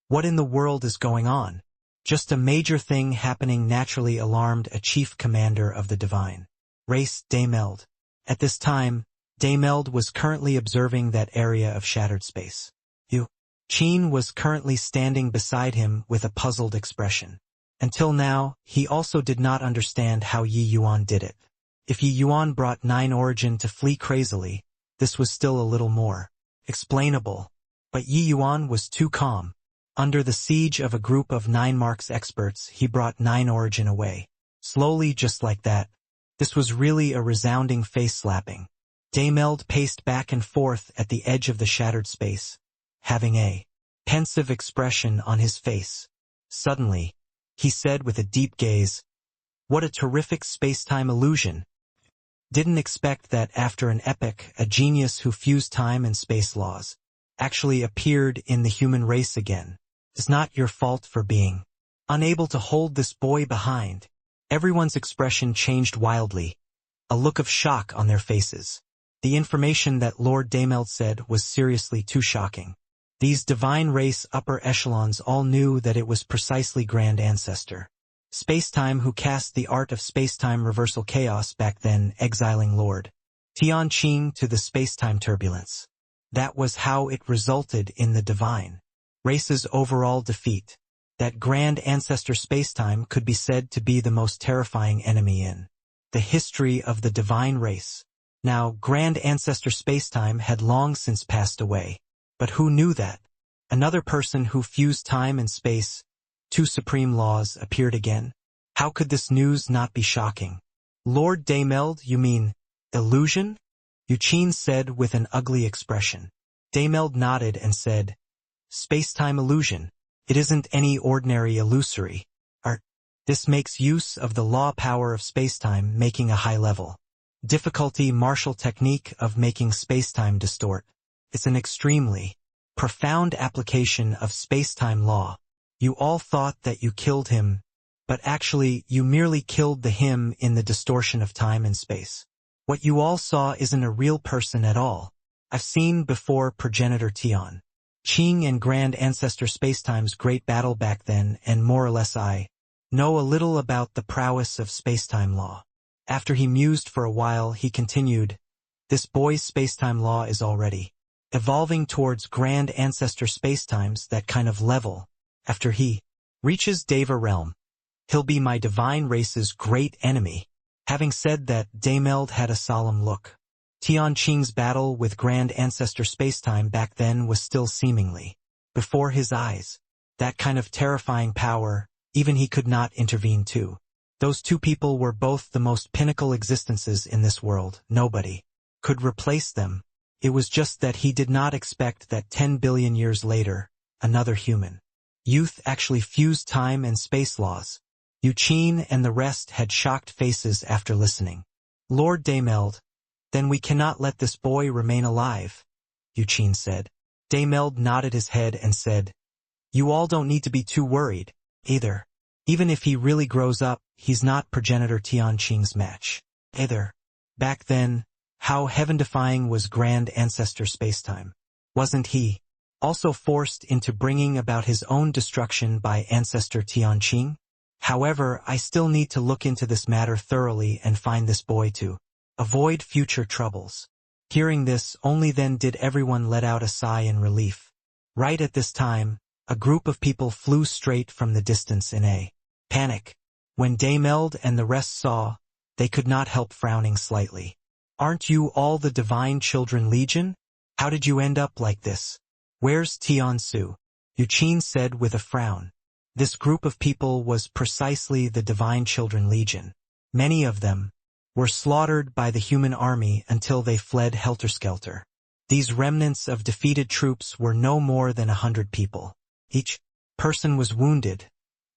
Speaker 1: what in the world is going on? Just a major thing happening naturally alarmed a chief commander of the divine race, Daymeld. At this time, Daymeld was currently observing that area of shattered space. Yu Qin was currently standing beside him with a puzzled expression. Until now, he also did not understand how Yi Yuan did it. If Yi Yuan brought 9 Origin to flee crazily, this was still a little more explainable. But Yi Yuan was too calm. Under the siege of a group of 9 marks experts, he brought 9 Origin away. Slowly, just like that. This was really a resounding face-slapping. Daymeld paced back and forth at the edge of the shattered space, having a pensive expression on his face. Suddenly, he said with a deep gaze, "What a terrific space-time illusion. Didn't expect that after an epoch, a genius who fused time and space laws actually appeared in the human race again. It's not your fault for being unable to hold this boy behind. Everyone's expression changed wildly, a look of shock on their faces. The information that Lord Daymeld said was seriously too shocking. These divine race upper echelons all knew that it was precisely Grand Ancestor Spacetime who cast the art of spacetime reversal chaos back then, exiling Lord Tianqing to the spacetime turbulence. That was how it resulted in the divine race's overall defeat. That Grand Ancestor Spacetime could be said to be the most terrifying enemy in the history of the divine race. Now, Grand Ancestor Spacetime had long since passed away. But who knew that? Another person who fused time and space, two supreme laws, appeared again. How could this news not be shocking? Lord Daymeld, you mean illusion? Yuqin said with an ugly expression. Daymeld nodded and said, Spacetime illusion. It isn't any ordinary illusory art. This makes use of the law power of spacetime, making a high-level difficulty martial technique of making spacetime distort. It's an extremely profound application of spacetime law. You all thought that you killed him, but actually you merely killed the him in the distortion of time and space. What you all saw isn't a real person at all. I've seen before progenitor Tian Qing and Grand Ancestor Spacetime's great battle back then, and more or less I know a little about the prowess of spacetime law. After he mused for a while, he continued, This boy's spacetime law is already evolving towards Grand Ancestor Spacetime's that kind of level. After he reaches Deva realm, he'll be my divine race's great enemy. Having said that, Daymeld had a solemn look. Tianqing's battle with Grand Ancestor Spacetime back then was still seemingly before his eyes. That kind of terrifying power, even he could not intervene too. Those two people were both the most pinnacle existences in this world. Nobody could replace them. It was just that he did not expect that 10 billion years later, another human youth actually fused time and space laws. Yuqin and the rest had shocked faces after listening. Lord Daymeld, then we cannot let this boy remain alive, Yuqin said. Daymeld nodded his head and said, You all don't need to be too worried, either. Even if he really grows up, he's not progenitor Tianqing's match, either. Back then, how heaven-defying was Grand Ancestor Spacetime. Wasn't he also forced into bringing about his own destruction by Ancestor Tianqing? However, I still need to look into this matter thoroughly and find this boy to avoid future troubles. Hearing this, only then did everyone let out a sigh in relief. Right at this time, a group of people flew straight from the distance in a panic. When Daymeld and the rest saw, they could not help frowning slightly. Aren't you all the Divine Children Legion? How did you end up like this? Where's Tiansu? Yuqin said with a frown. This group of people was precisely the Divine Children Legion. Many of them were slaughtered by the human army until they fled helter-skelter. These remnants of defeated troops were no more than 100 people. Each person was wounded,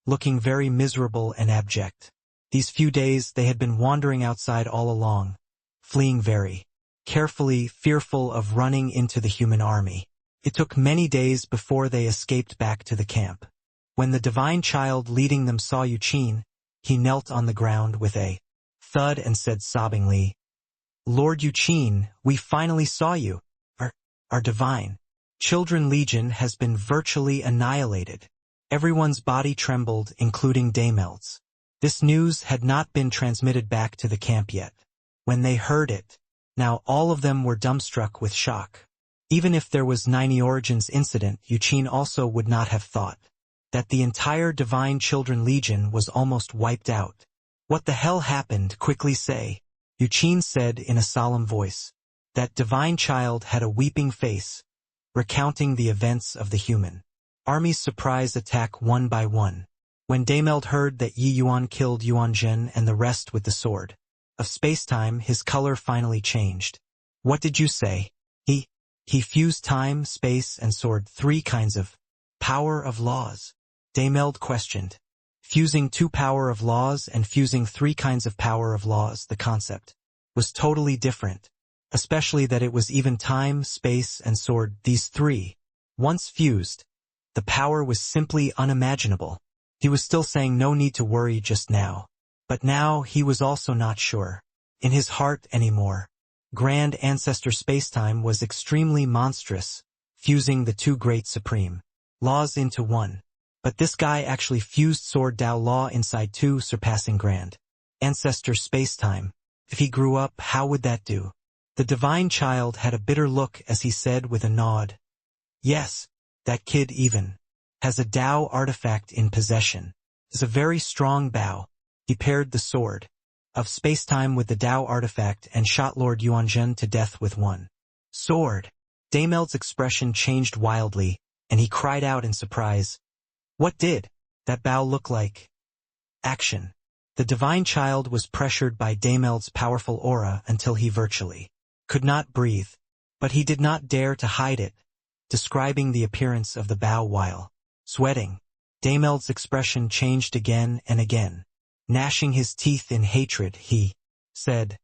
Speaker 1: looking very miserable and abject. These few days they had been wandering outside all along, fleeing very carefully, fearful of running into the human army. It took many days before they escaped back to the camp. When the divine child leading them saw Yuqin, he knelt on the ground with a thud and said sobbingly, Lord Yuqin, we finally saw you. Our divine Children Legion has been virtually annihilated. Everyone's body trembled, including Daymeld's. This news had not been transmitted back to the camp yet. When they heard it, now all of them were dumbstruck with shock. Even if there was 90 Origins incident, Yuqin also would not have thought that the entire Divine Children Legion was almost wiped out. What the hell happened? Quickly say, Yuqin said in a solemn voice. That divine child had a weeping face, recounting the events of the human army's surprise attack one by one. When Daymeld heard that Yi Yuan killed Yuan Zhen and the rest with the sword of spacetime, his color finally changed. What did you say? He fused time, space, and sword, 3 kinds of power of laws. Daymeld questioned. Fusing 2 power of laws and fusing 3 kinds of power of laws, the concept was totally different. Especially that it was even time, space, and sword, these 3. Once fused, The power was simply unimaginable. He was still saying no need to worry just now. But now he was also not sure. In his heart anymore. Grand Ancestor Spacetime was extremely monstrous, fusing the two great supreme laws into one. But this guy actually fused Sword Tao Law inside two surpassing Grand Ancestor Spacetime. If he grew up, how would that do? The divine child had a bitter look as he said with a nod. Yes, that kid even has a Tao artifact in possession. It's a very strong Bao. He paired the sword of spacetime with the Tao artifact and shot Lord Yuanzhen to death with one sword. Dameld's expression changed wildly, and he cried out in surprise. What did that Bao look like? Action. The divine child was pressured by Dameld's powerful aura until he virtually could not breathe, but he did not dare to hide it, describing the appearance of the Bao while sweating. Dameld's expression changed again and again. Gnashing his teeth in hatred, he said,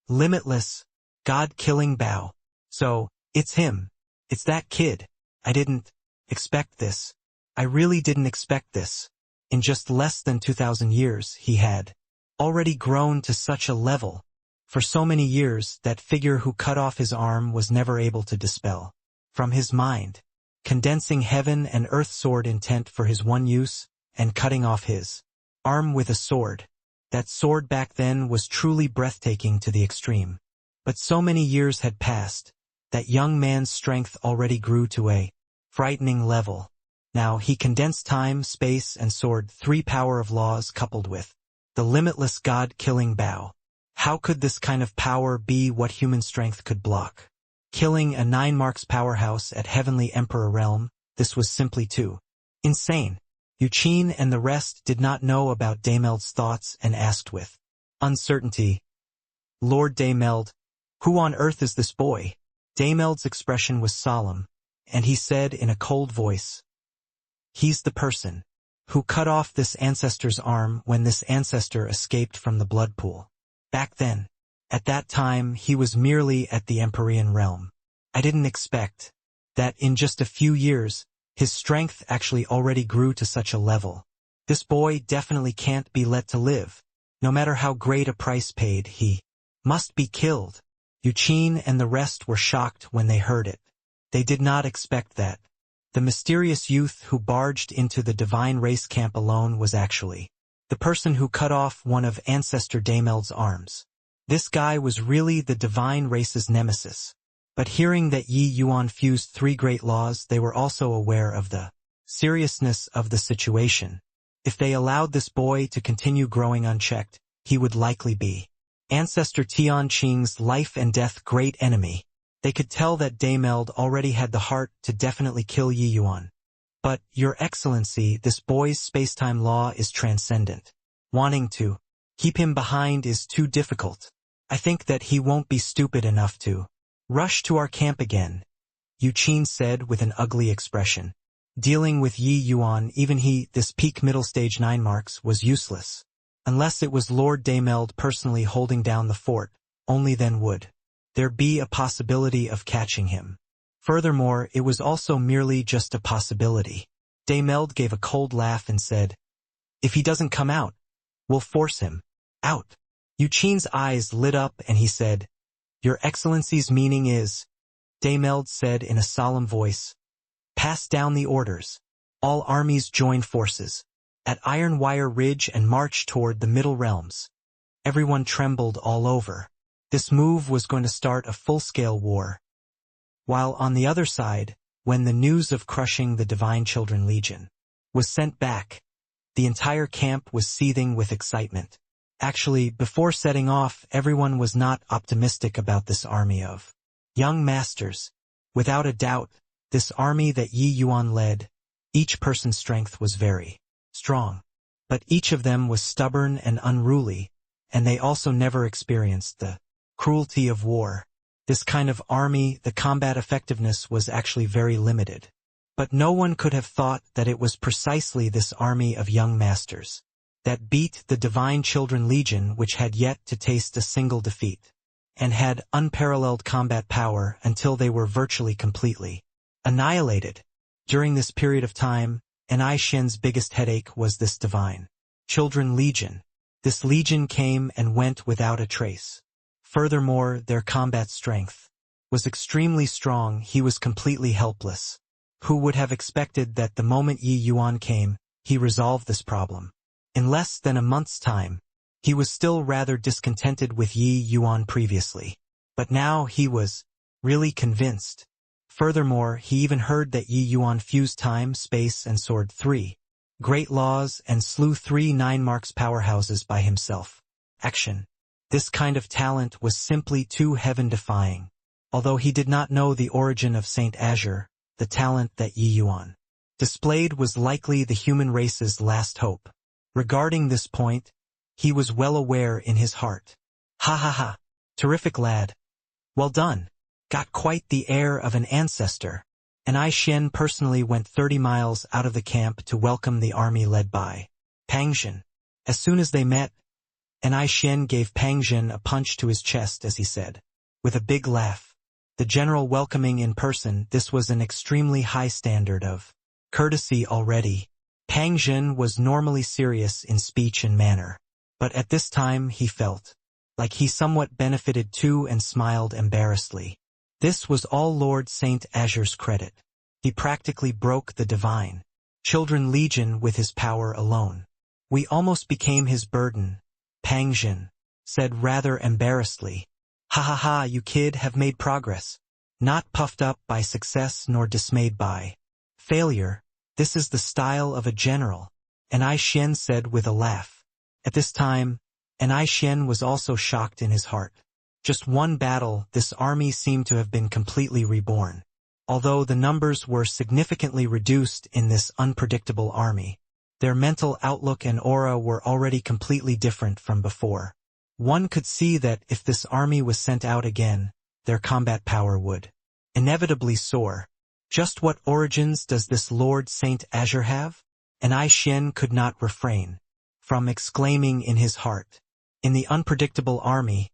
Speaker 1: "Limitless, God-killing Bao. So, it's him. It's that kid. I didn't expect this. I really didn't expect this." In just less than 2,000 years, he had already grown to such a level. For so many years, that figure who cut off his arm was never able to dispel from his mind, condensing heaven and earth sword intent for his one use, and cutting off his arm with a sword. That sword back then was truly breathtaking to the extreme. But so many years had passed, that young man's strength already grew to a frightening level. Now he condensed time, space, and sword, three power of laws coupled with the limitless God-killing Bao. How could this kind of power be what human strength could block? Killing a 9 marks powerhouse at Heavenly Emperor Realm, this was simply too insane. Yuqin and the rest did not know about Dameld's thoughts and asked with uncertainty, "Lord Dameld, who on earth is this boy?" Dameld's expression was solemn, and he said in a cold voice, "He's the person who cut off this ancestor's arm when this ancestor escaped from the blood pool. Back then, at that time, he was merely at the Empyrean realm. I didn't expect that in just a few years, his strength actually already grew to such a level. This boy definitely can't be let to live. No matter how great a price paid, he must be killed." Yuqin and the rest were shocked when they heard it. They did not expect that. The mysterious youth who barged into the divine race camp alone was actually the person who cut off one of Ancestor Dameld's arms. This guy was really the divine race's nemesis. But hearing that Yi Yuan fused 3 great laws, they were also aware of the seriousness of the situation. If they allowed this boy to continue growing unchecked, he would likely be Ancestor Tian Qing's life and death great enemy. They could tell that Dameld already had the heart to definitely kill Yi Yuan. "But, Your Excellency, this boy's spacetime law is transcendent. Wanting to keep him behind is too difficult. I think that he won't be stupid enough to rush to our camp again," Yuqin said with an ugly expression. Dealing with Yi Yuan, even he, this peak middle stage 9 marks, was useless. Unless it was Lord Dameld personally holding down the fort, only then would there be a possibility of catching him. Furthermore, it was also merely just a possibility. Dameld gave a cold laugh and said, "If he doesn't come out, we'll force him out." Yuqin's eyes lit up and he said, "Your Excellency's meaning is," Dameld said in a solemn voice, "pass down the orders. All armies join forces at Iron Wire Ridge and march toward the Middle Realms." Everyone trembled all over. This move was going to start a full-scale war. While on the other side, when the news of crushing the Divine Children Legion was sent back, the entire camp was seething with excitement. Actually, before setting off, everyone was not optimistic about this army of young masters. Without a doubt, this army that Yi Yuan led, each person's strength was very strong. But each of them was stubborn and unruly, and they also never experienced the cruelty of war. This kind of army, the combat effectiveness was actually very limited. But no one could have thought that it was precisely this army of young masters that beat the Divine Children Legion, which had yet to taste a single defeat, and had unparalleled combat power until they were virtually completely annihilated. During this period of time, Anai Shen's biggest headache was this divine children legion. This legion came and went without a trace. Furthermore, their combat strength was extremely strong. He was completely helpless. Who would have expected that the moment Yi Yuan came, he resolved this problem? In less than a month's time, he was still rather discontented with Yi Yuan previously. But now he was really convinced. Furthermore, he even heard that Yi Yuan fused time, space, and sword 3 great laws and slew 3 9 marks powerhouses by himself. Action. This kind of talent was simply too heaven-defying. Although he did not know the origin of Saint Azure, the talent that Yi Yuan displayed was likely the human race's last hope. Regarding this point, he was well aware in his heart. Ha ha ha. Terrific lad. Well done. Got quite the air of an ancestor. Anai Shen personally went 30 miles out of the camp to welcome the army led by Pang Zhen. As soon as they met, Anai Shen gave Pang Zhen a punch to his chest as he said, with a big laugh, the general welcoming in person. This was an extremely high standard of courtesy already. Pang Zhen was normally serious in speech and manner, but at this time he felt like he somewhat benefited too and smiled embarrassedly. This was all Lord Saint Azure's credit. He practically broke the divine children legion with his power alone. We almost became his burden, Pang Zhen said rather embarrassedly. Ha ha ha, you kid have made progress. Not puffed up by success nor dismayed by failure. This is the style of a general, Anai Shen said with a laugh. At this time, Anai Shen was also shocked in his heart. Just one battle, this army seemed to have been completely reborn. Although the numbers were significantly reduced in this unpredictable army, their mental outlook and aura were already completely different from before. One could see that if this army was sent out again, their combat power would inevitably soar. Just what origins does this Lord Saint Azure have? Anai Shen could not refrain from exclaiming in his heart. In the unpredictable army,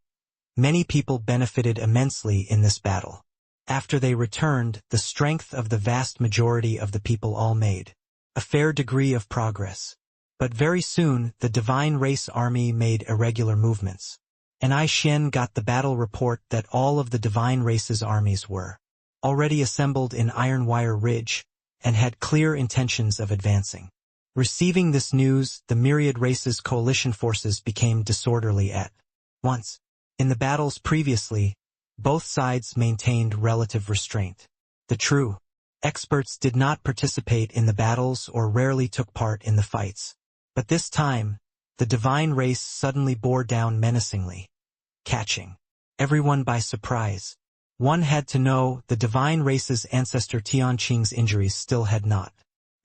Speaker 1: many people benefited immensely in this battle. After they returned, the strength of the vast majority of the people all made a fair degree of progress. But very soon, the divine race army made irregular movements. Anai Shen got the battle report that all of the divine race's armies were already assembled in Iron Wire Ridge and had clear intentions of advancing. Receiving this news, the myriad race's coalition forces became disorderly at once. In the battles previously, both sides maintained relative restraint. The true experts did not participate in the battles or rarely took part in the fights. But this time, the divine race suddenly bore down menacingly, catching everyone by surprise. One had to know the divine race's ancestor Tianqing's injuries still had not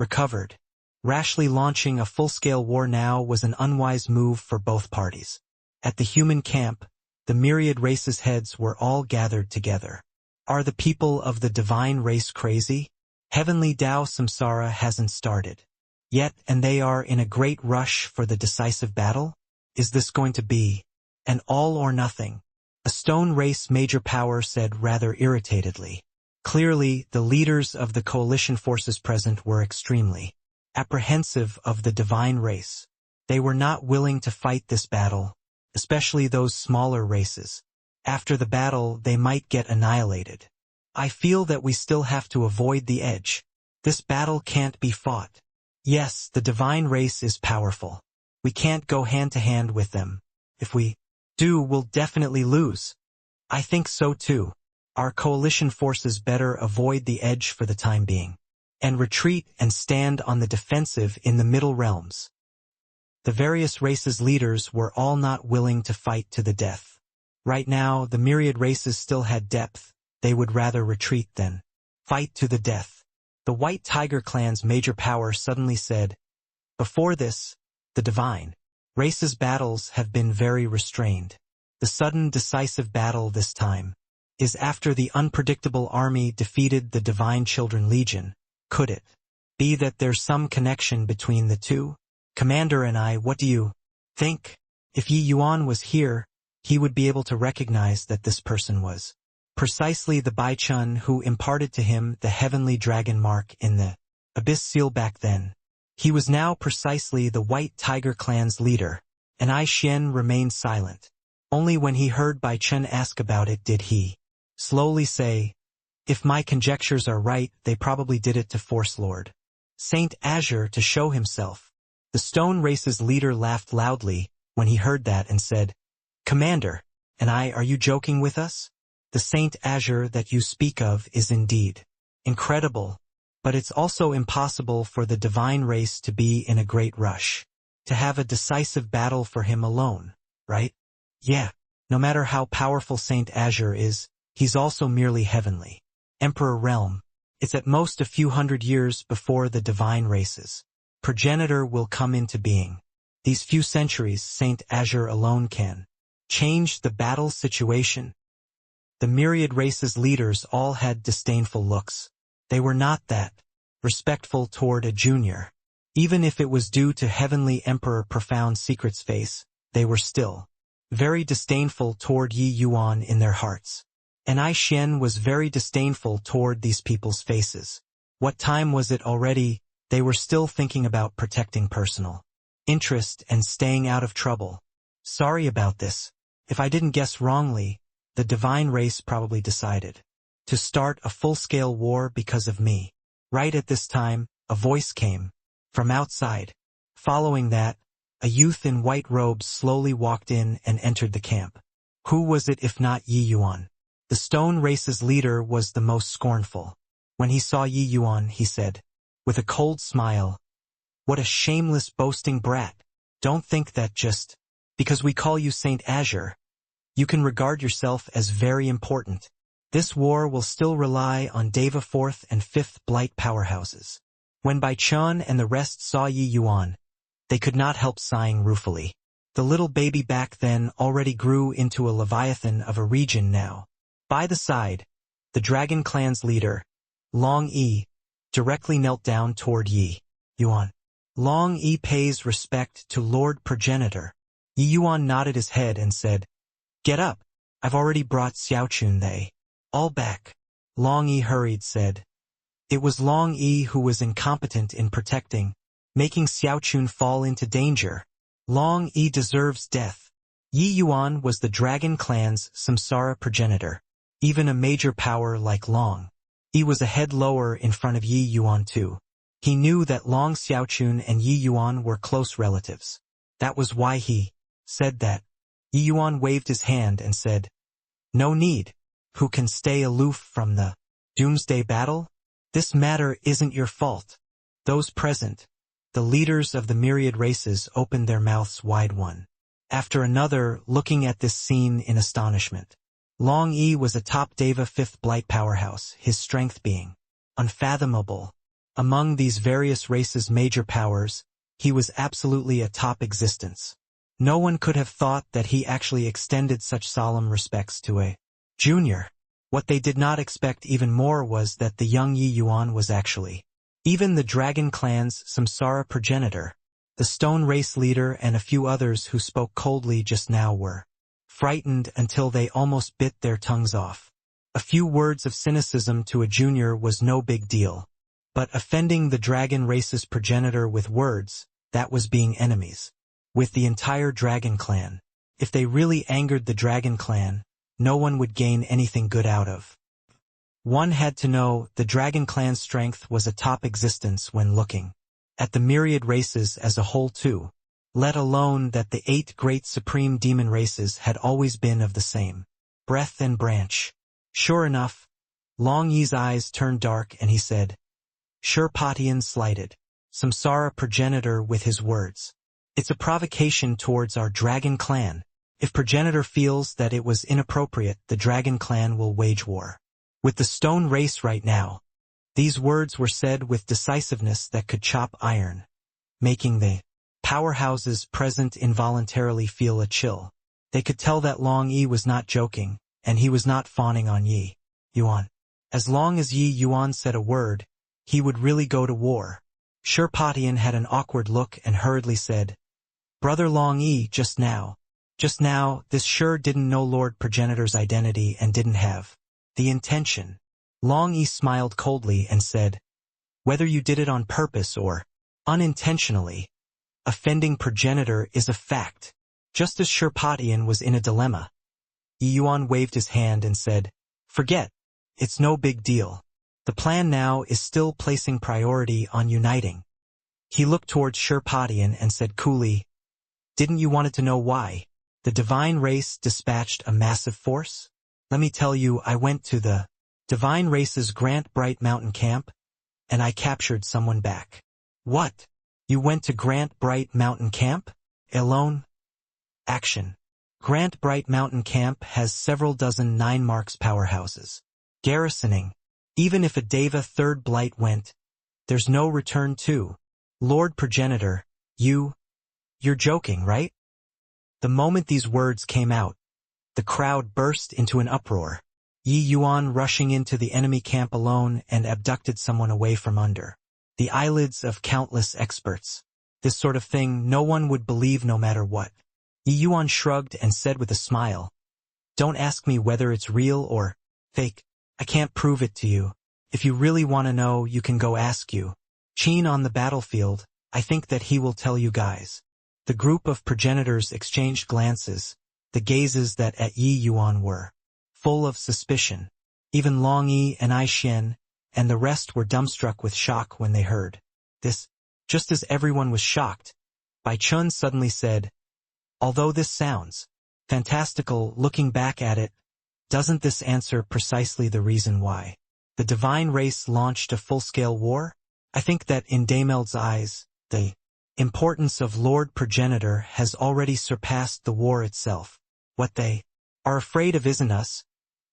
Speaker 1: recovered. Rashly launching a full-scale war now was an unwise move for both parties. At the human camp, the myriad races' heads were all gathered together. Are the people of the divine race crazy? Heavenly Tao Samsara hasn't started yet, and they are in a great rush for the decisive battle? Is this going to be an all or nothing? A stone race major power said rather irritatedly. Clearly, the leaders of the coalition forces present were extremely apprehensive of the divine race. They were not willing to fight this battle, especially those smaller races. After the battle, they might get annihilated. I feel that we still have to avoid the edge. This battle can't be fought. Yes, the divine race is powerful. We can't go hand to hand with them. If we do, we'll definitely lose. I think so too. Our coalition forces better avoid the edge for the time being, and retreat and stand on the defensive in the middle realms. The various races' leaders were all not willing to fight to the death. Right now, the myriad races still had depth. They would rather retreat than fight to the death. The White Tiger clan's major power suddenly said, before this, the divine races' battles have been very restrained. The sudden decisive battle this time is after the unpredictable army defeated the divine children legion. Could it be that there's some connection between the two? Commander and I, what do you think? If Yi Yuan was here, he would be able to recognize that this person was precisely the Bai Chun who imparted to him the heavenly dragon mark in the Abyss Seal back then. He was now precisely the White Tiger clan's leader, and I Xian remained silent. Only when he heard Bai Chen ask about it did he slowly say, "If my conjectures are right, they probably did it to force Lord Saint Azure to show himself." The Stone Race's leader laughed loudly when he heard that and said, "Commander, are you joking with us? The Saint Azure that you speak of is indeed incredible, but it's also impossible for the divine race to be in a great rush, to have a decisive battle for him alone, right? Yeah, no matter how powerful Saint Azure is, he's also merely heavenly. Emperor Realm, it's at most a few hundred years before the divine races progenitor will come into being. These few centuries Saint Azure alone can change the battle situation." The myriad races' leaders all had disdainful looks. They were not that respectful toward a junior. Even if it was due to Heavenly Emperor Profound Secret's face, they were still very disdainful toward Yi Yuan in their hearts. And I Xian was very disdainful toward these people's faces. What time was it already? They were still thinking about protecting personal interest and staying out of trouble. Sorry about this. If I didn't guess wrongly, the divine race probably decided to start a full-scale war because of me. Right at this time, a voice came from outside. Following that, a youth in white robes slowly walked in and entered the camp. Who was it if not Yi Yuan? The Stone Race's leader was the most scornful. When he saw Yi Yuan, he said, with a cold smile, "What a shameless boasting brat. Don't think that just because we call you Saint Azure, you can regard yourself as very important. This war will still rely on Deva 4th and 5th Blight powerhouses." When Bai Chen and the rest saw Yi Yuan, they could not help sighing ruefully. The little baby back then already grew into a leviathan of a region now. By the side, the Dragon Clan's leader, Long Yi, directly knelt down toward Yi Yuan. Long Yi pays respect to Lord Progenitor. Yi Yuan nodded his head and said, "Get up. I've already brought Xiaochun they all back." Long Yi hurried said. It was Long Yi who was incompetent in protecting, making Xiaochun fall into danger. Long Yi deserves death. Yi Yuan was the Dragon Clan's Samsara progenitor. Even a major power like Long Yi was a head lower in front of Yi Yuan too. He knew that Long Xiaochun and Yi Yuan were close relatives. That was why he said that. Yi Yuan waved his hand and said, "No need. Who can stay aloof from the doomsday battle? This matter isn't your fault." Those present, the leaders of the myriad races, opened their mouths wide one after another, looking at this scene in astonishment. Long Yi was a top Deva 5th Blight powerhouse, his strength being unfathomable. Among these various races' major powers, he was absolutely a top existence. No one could have thought that he actually extended such solemn respects to a junior. What they did not expect even more was that the young Yi Yuan was actually even the Dragon Clan's Samsara progenitor. The Stone Race leader and a few others who spoke coldly just now were frightened until they almost bit their tongues off. A few words of cynicism to a junior was no big deal. But offending the Dragon Race's progenitor with words, that was being enemies with the entire Dragon Clan. If they really angered the Dragon Clan, no one would gain anything good out of. One had to know the Dragon Clan's strength was a top existence when looking at the myriad races as a whole too, let alone that the 8 great supreme demon races had always been of the same breath and branch. Sure enough, Long Yi's eyes turned dark and he said, "Sure Patian slighted Samsara progenitor with his words. It's a provocation towards our Dragon Clan. If progenitor feels that it was inappropriate, the Dragon Clan will wage war with the Stone Race right now." These words were said with decisiveness that could chop iron, making the powerhouses present involuntarily feel a chill. They could tell that Long Yi was not joking, and he was not fawning on Yi Yuan. As long as Yi Yuan said a word, he would really go to war. Sure Patian had an awkward look and hurriedly said, "Brother Long Yi, just now, this sure didn't know Lord Progenitor's identity and didn't have the intention." Long Yi smiled coldly and said, Whether you did it on purpose or unintentionally, offending progenitor is a fact. Just as Sherpatian was in a dilemma, Yi Yuan waved his hand and said, "Forget. It's no big deal. The plan now is still placing priority on uniting." He looked towards Sherpatian and said coolly, "Didn't you want to know why the divine race dispatched a massive force? Let me tell you, I went to the divine race's Grant Bright Mountain camp, and I captured someone back." "What? You went to Grant Bright Mountain camp? Alone?" Action. Grant Bright Mountain Camp has several dozen 9 marks powerhouses. Garrisoning. Even if a Deva third blight went, there's no return to. Lord Progenitor, you're joking, right? The moment these words came out, the crowd burst into an uproar. Yi Yuan rushing into the enemy camp alone and abducted someone away from under the eyelids of countless experts. This sort of thing no one would believe no matter what. Yi Yuan shrugged and said with a smile, "Don't ask me whether it's real or fake. I can't prove it to you. If you really want to know, you can go ask you Qin on the battlefield. I think that he will tell you guys." The group of progenitors exchanged glances, the gazes that at Yi Yuan were full of suspicion. Even Long Yi and I Xian and the rest were dumbstruck with shock when they heard this. Just as everyone was shocked, Bai Chun suddenly said, "Although this sounds fantastical looking back at it, doesn't this answer precisely the reason why the divine race launched a full-scale war? I think that in Dameld's eyes, the importance of Lord Progenitor has already surpassed the war itself. What they are afraid of isn't us,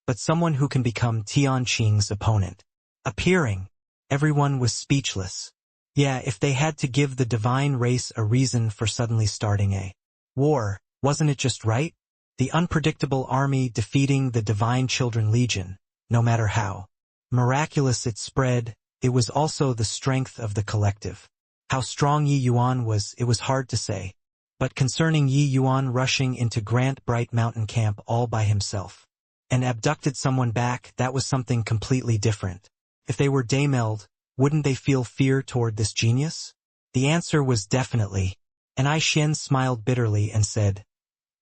Speaker 1: but someone who can become Tian Qing's opponent." Appearing, everyone was speechless. Yeah, if they had to give the divine race a reason for suddenly starting a war, wasn't it just right? The unpredictable army defeating the Divine Children Legion, no matter how miraculous it spread, it was also the strength of the collective. How strong Yi Yuan was, it was hard to say. But concerning Yi Yuan rushing into Grant Bright Mountain Camp all by himself and abducted someone back, that was something completely different. If they were Dameld, wouldn't they feel fear toward this genius? The answer was definitely, and I Xian smiled bitterly and said,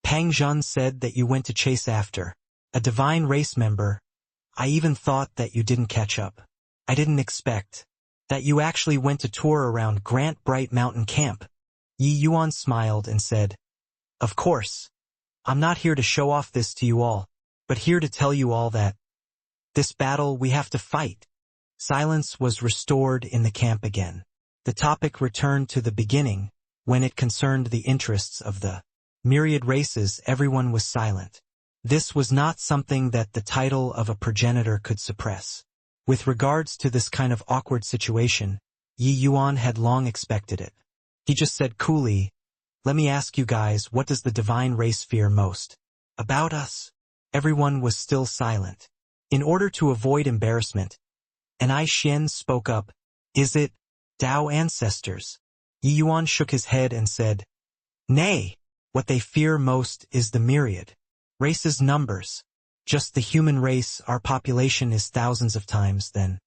Speaker 1: "Pang Zhun said that you went to chase after a divine race member. I even thought that you didn't catch up. I didn't expect that you actually went to tour around Grant Bright Mountain Camp." Yi Yuan smiled and said, "Of course. I'm not here to show off this to you all, but here to tell you all that this battle we have to fight." Silence was restored in the camp again. The topic returned to the beginning. When it concerned the interests of the myriad races, everyone was silent. This was not something that the title of a progenitor could suppress. With regards to this kind of awkward situation, Yi Yuan had long expected it. He just said coolly, "Let me ask you guys, what does the divine race fear most about us?" Everyone was still silent. In order to avoid embarrassment, and I Xian spoke up, "Is it Tao ancestors?" Yi Yuan shook his head and said, "Nay, what they fear most is the myriad race's numbers. Just the human race, our population is thousands of times then.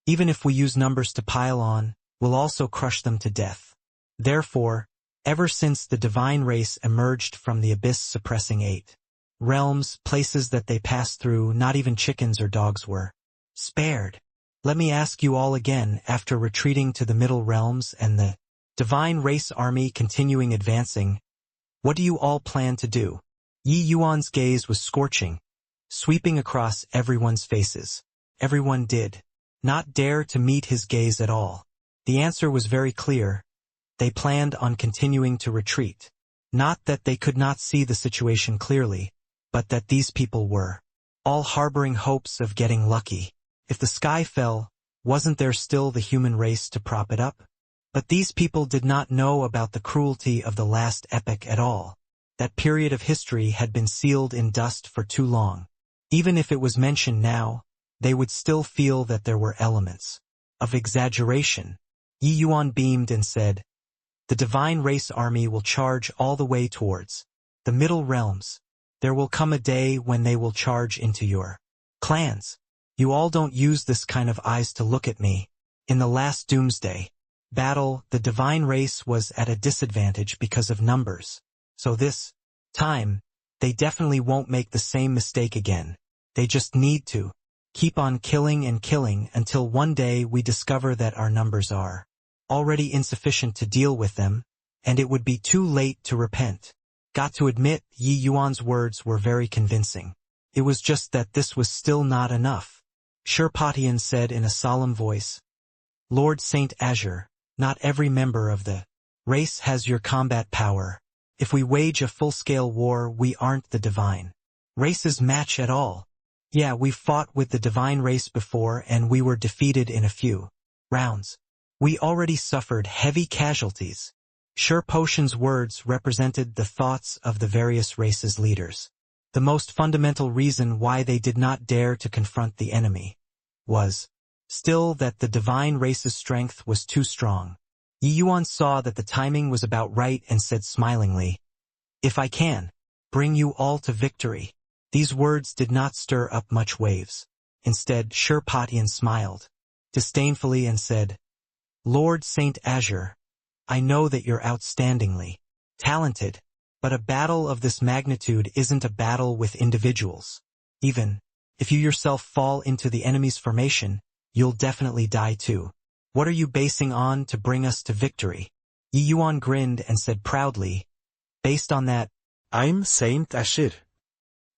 Speaker 1: Even if we use numbers to pile on, we'll also crush them to death. Therefore, ever since the divine race emerged from the abyss suppressing 8 realms, places that they passed through, not even chickens or dogs were spared. Let me ask you all again, after retreating to the middle realms and the divine race army continuing advancing, what do you all plan to do?" Yi Yuan's gaze was scorching, sweeping across everyone's faces. Everyone did not dare to meet his gaze at all. The answer was very clear. They planned on continuing to retreat. Not that they could not see the situation clearly, but that these people were all harboring hopes of getting lucky. If the sky fell, wasn't there still the human race to prop it up? But these people did not know about the cruelty of the last epoch at all. That period of history had been sealed in dust for too long. Even if it was mentioned now, they would still feel that there were elements of exaggeration. Yi Yuan beamed and said, "The divine race army will charge all the way towards the middle realms. There will come a day when they will charge into your clans. You all don't use this kind of eyes to look at me. In the last doomsday battle, the divine race was at a disadvantage because of numbers. So this time, they definitely won't make the same mistake again. They just need to keep on killing and killing until one day we discover that our numbers are already insufficient to deal with them, and it would be too late to repent. Got to admit, Yi Yuan's words were very convincing. It was just that this was still not enough. Shirpatian said in a solemn voice, Lord Saint Azure, not every member of the race has your combat power. If we wage a full-scale war, we aren't the divine race's match at all. Yeah, we've fought with the divine race before and we were defeated in a few rounds. We already suffered heavy casualties. Shirpotian's words represented the thoughts of the various races' leaders. The most fundamental reason why they did not dare to confront the enemy was still that the divine race's strength was too strong. Yi Yuan saw that the timing was about right and said smilingly, If I can bring you all to victory. These words did not stir up much waves. Instead, Shirpatian smiled disdainfully and said, Lord Saint Azure, I know that you're outstandingly talented, but a battle of this magnitude isn't a battle with individuals. Even if you yourself fall into the enemy's formation, you'll definitely die too. What are you basing on to bring us to victory? Yi Yuan grinned and said proudly, Based on that,
Speaker 2: I'm Saint Ashir.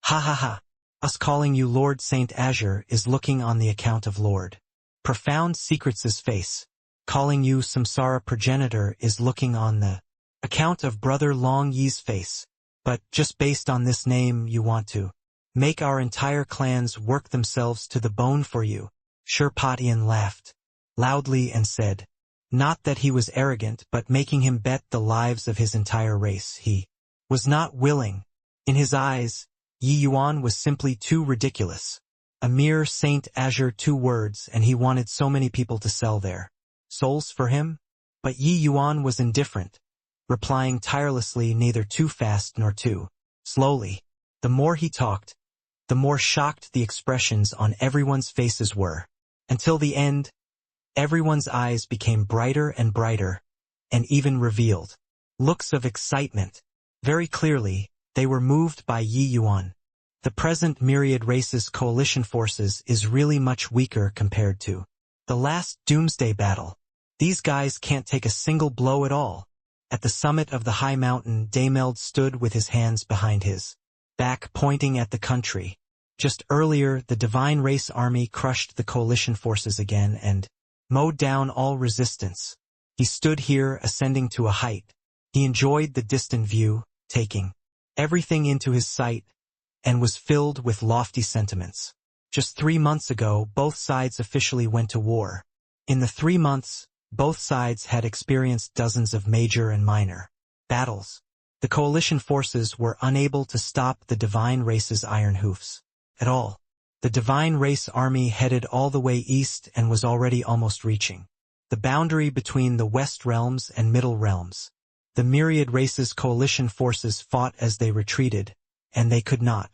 Speaker 1: Ha ha ha. Us calling you Lord Saint Azure is looking on the account of Lord Profound Secrets' face. Calling you Samsara Progenitor is looking on the account of Brother Long Yi's face. But just based on this name you want to make our entire clans work themselves to the bone for you. Shirpatian laughed loudly and said, Not that he was arrogant, but making him bet the lives of his entire race. He was not willing. In his eyes, Yi Yuan was simply too ridiculous. A mere Saint Azure 2 words, and he wanted so many people to sell their souls for him? But Yi Yuan was indifferent, replying tirelessly, neither too fast nor too slowly. The more he talked, the more shocked the expressions on everyone's faces were. Until the end, everyone's eyes became brighter and brighter, and even revealed looks of excitement. Very clearly, they were moved by Yi Yuan. The present myriad races coalition forces is really much weaker compared to the last doomsday battle. These guys can't take a single blow at all. At the summit of the high mountain, Dameld stood with his hands behind his back, pointing at the country. Just earlier, the divine race army crushed the coalition forces again and mowed down all resistance. He stood here, ascending to a height. He enjoyed the distant view, taking everything into his sight, and was filled with lofty sentiments. Just 3 months ago, both sides officially went to war. In the 3 months, both sides had experienced dozens of major and minor battles. The coalition forces were unable to stop the divine race's iron hoofs at all. The divine race army headed all the way east and was already almost reaching the boundary between the West Realms and Middle Realms. The myriad races coalition forces fought as they retreated, and they could not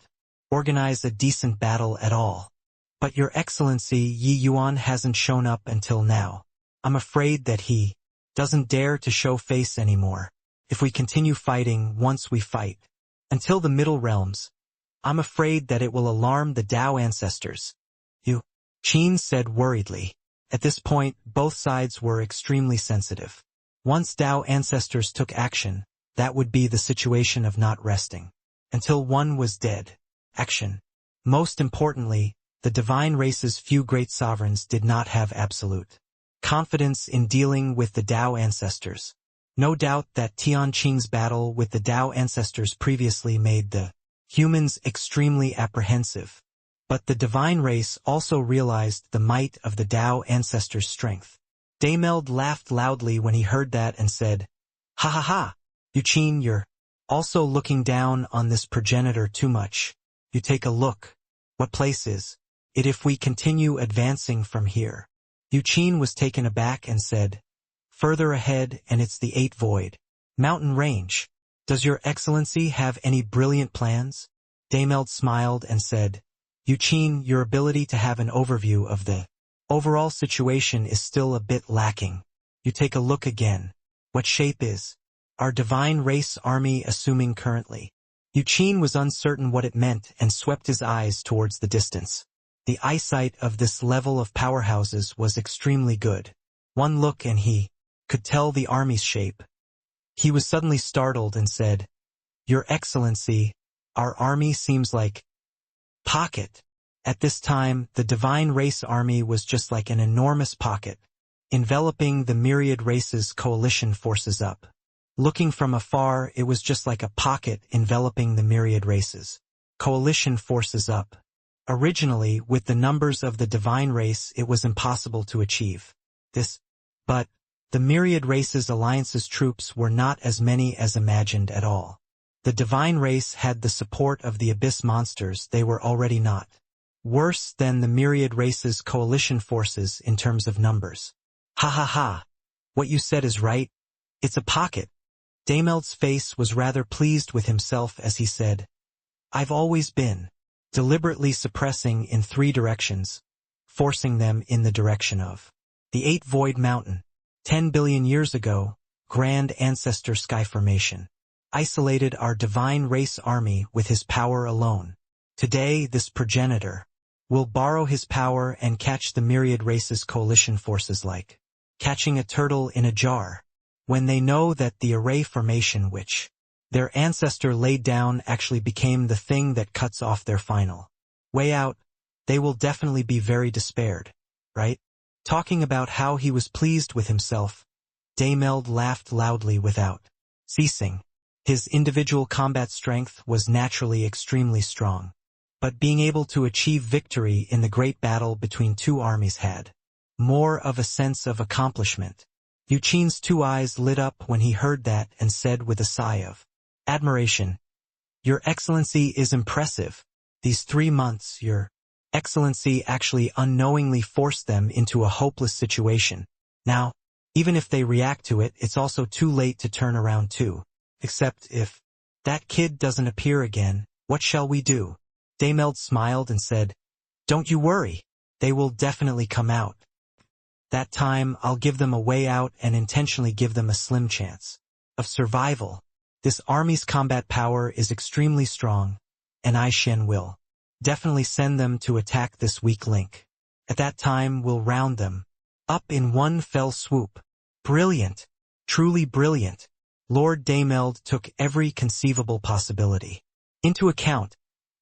Speaker 1: organize a decent battle at all. But Your Excellency, Yi Yuan hasn't shown up until now. I'm afraid that he doesn't dare to show face anymore. If we continue fighting once we fight until the Middle Realms, I'm afraid that it will alarm the Dao ancestors. Yu Qin said worriedly. At this point, both sides were extremely sensitive. Once Dao ancestors took action, that would be the situation of not resting until one was dead. Action. Most importantly, the divine race's few great sovereigns did not have absolute confidence in dealing with the Dao ancestors. No doubt that Tianqing's battle with the Dao ancestors previously made the humans extremely apprehensive. But the divine race also realized the might of the Dao ancestors' strength. Dameld laughed loudly when he heard that and said, Ha ha ha, Yu Qin, you're also looking down on this progenitor too much. You take a look. What place is it if we continue advancing from here? Yu Qin was taken aback and said, Further ahead, and it's the 8 Void Mountain Range. Does Your Excellency have any brilliant plans? Dameld smiled and said, Yu Qin, your ability to have an overview of the overall situation is still a bit lacking. You take a look again. What shape is our divine race army assuming currently? Eugene was uncertain what it meant and swept his eyes towards the distance. The eyesight of this level of powerhouses was extremely good. One look and he could tell the army's shape. He was suddenly startled and said, "Your Excellency, our army seems like pocket." At this time, the divine race army was just like an enormous pocket, enveloping the myriad races coalition forces up. Looking from afar, it was just like a pocket enveloping the myriad races coalition forces up. Originally, with the numbers of the divine race, it was impossible to achieve this, but the myriad races alliance's troops were not as many as imagined at all. The divine race had the support of the abyss monsters. They were already not worse than the myriad races coalition forces in terms of numbers. Ha ha ha. What you said is right. It's a pocket. Dameld's face was rather pleased with himself as he said, "I've always been deliberately suppressing in 3 directions, forcing them in the direction of the 8 Void Mountain. 10 billion years ago, Grand Ancestor Sky Formation isolated our divine race army with his power alone. Today, this progenitor will borrow his power and catch the myriad races coalition forces like catching a turtle in a jar. When they know that the array formation which their ancestor laid down actually became the thing that cuts off their final way out, they will definitely be very despaired, right?" Talking about how he was pleased with himself, Dameld laughed loudly without ceasing. His individual combat strength was naturally extremely strong, but being able to achieve victory in the great battle between 2 armies had more of a sense of accomplishment. Eugene's 2 eyes lit up when he heard that and said with a sigh of admiration, "Your Excellency is impressive. These 3 months, Your Excellency actually unknowingly forced them into a hopeless situation. Now, even if they react to it, it's also too late to turn around too. Except if that kid doesn't appear again, what shall we do?" Dameld smiled and said, "Don't you worry. They will definitely come out. That time, I'll give them a way out and intentionally give them a slim chance of survival. This army's combat power is extremely strong, and I Shen will definitely send them to attack this weak link. At that time, we'll round them up in one fell swoop." Brilliant. Truly brilliant. Lord Dameld took every conceivable possibility into account.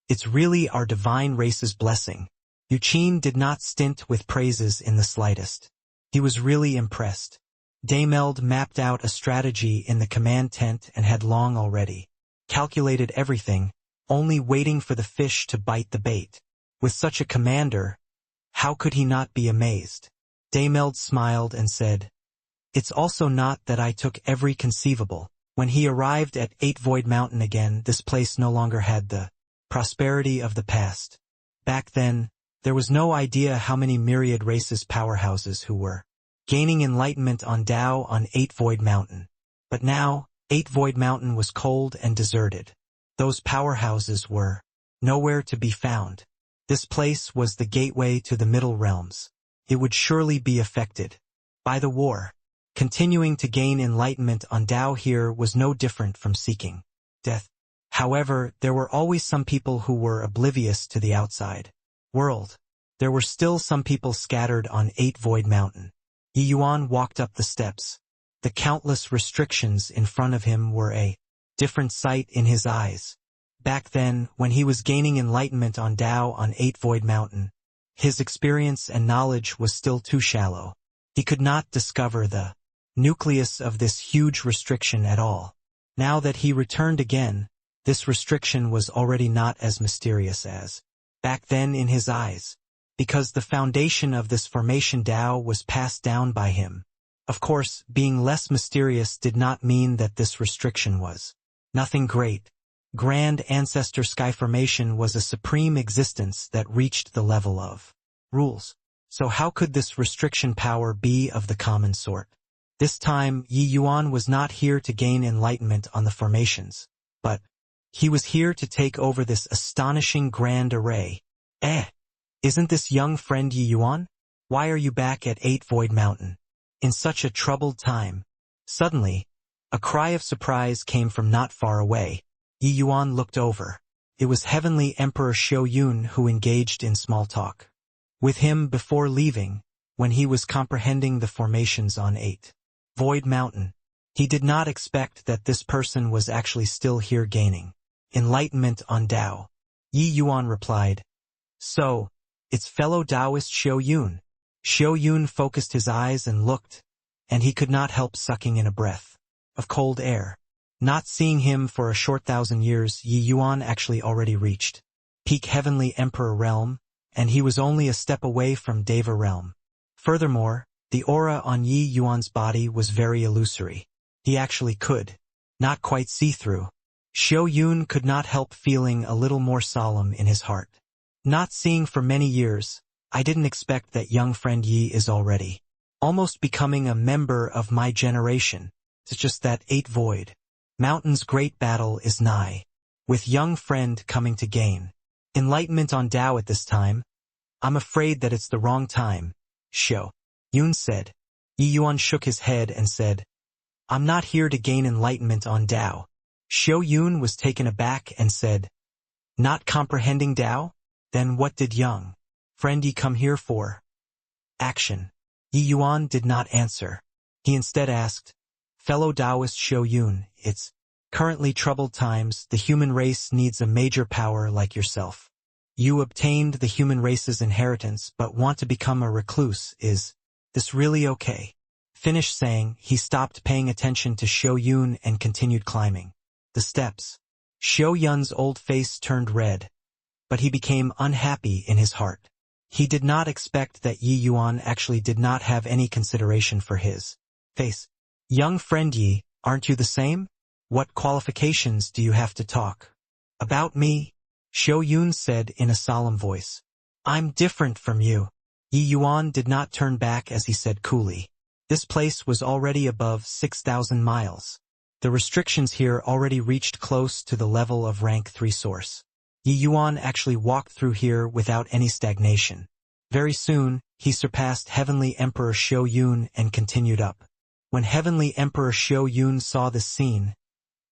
Speaker 1: It's really our divine race's blessing. Eugene did not stint with praises in the slightest. He was really impressed. Dameld mapped out a strategy in the command tent and had long already calculated everything, only waiting for the fish to bite the bait. With such a commander, how could he not be amazed? Dameld smiled and said, "It's also not that I took every conceivable." When he arrived at 8 Void Mountain again, this place no longer had the prosperity of the past. Back then, there was no idea how many myriad races powerhouses who were gaining enlightenment on Tao on 8 Void Mountain. But now, 8 Void Mountain was cold and deserted. Those powerhouses were nowhere to be found. This place was the gateway to the Middle Realms. It would surely be affected by the war. Continuing to gain enlightenment on Tao here was no different from seeking death. However, there were always some people who were oblivious to the outside world. There were still some people scattered on 8 Void Mountain. Yi Yuan walked up the steps. The countless restrictions in front of him were a different sight in his eyes. Back then, when he was gaining enlightenment on Tao on 8 Void Mountain, his experience and knowledge was still too shallow. He could not discover the nucleus of this huge restriction at all. Now that he returned again, this restriction was already not as mysterious as back then in his eyes, because the foundation of this formation Tao was passed down by him. Of course, being less mysterious did not mean that this restriction was nothing great. Grand Ancestor Sky Formation was a supreme existence that reached the level of rules. So how could this restriction power be of the common sort? This time, Yi Yuan was not here to gain enlightenment on the formations, but he was here to take over this astonishing grand array. Isn't this young friend Yi Yuan? Why are you back at 8 Void Mountain? In such a troubled time. Suddenly, a cry of surprise came from not far away. Yi Yuan looked over. It was Heavenly Emperor Xiao Yun who engaged in small talk with him before leaving, when he was comprehending the formations on 8 Void Mountain. He did not expect that this person was actually still here gaining enlightenment on Tao. Yi Yuan replied, "So, it's fellow Taoist Xiao Yun." Xiao Yun focused his eyes and looked, and he could not help sucking in a breath of cold air. Not seeing him for a short 1,000 years, Yi Yuan actually already reached peak Heavenly Emperor realm, and he was only a step away from Deva realm. Furthermore, the aura on Yi Yuan's body was very illusory. He actually could not quite see through. Xiao Yun could not help feeling a little more solemn in his heart. Not seeing for many years, I didn't expect that young friend Yi is already almost becoming a member of my generation. It's just that 8 Void Mountain's great battle is nigh, with young friend coming to gain enlightenment on Tao at this time. I'm afraid that it's the wrong time, Xiao Yun said. Yi Yuan shook his head and said, I'm not here to gain enlightenment on Tao. Xiao Yun was taken aback and said, not comprehending Tao? Then what did young friend Yi come here for? Action. Yi Yuan did not answer. He instead asked, fellow Taoist Xiao Yun, it's currently troubled times. The human race needs a major power like yourself. You obtained the human race's inheritance but want to become a recluse. Is this really okay? Finished saying, he stopped paying attention to Xiao Yun and continued climbing the steps. Xiao Yun's old face turned red, but he became unhappy in his heart. He did not expect that Yi Yuan actually did not have any consideration for his face. Young friend Yi, aren't you the same? What qualifications do you have to talk about me? Xiao Yun said in a solemn voice. I'm different from you. Yi Yuan did not turn back as he said coolly. This place was already above 6,000 miles. The restrictions here already reached close to the level of rank 3 source. Yi Yuan actually walked through here without any stagnation. Very soon, he surpassed Heavenly Emperor Xiao Yun and continued up. When Heavenly Emperor Xiao Yun saw this scene,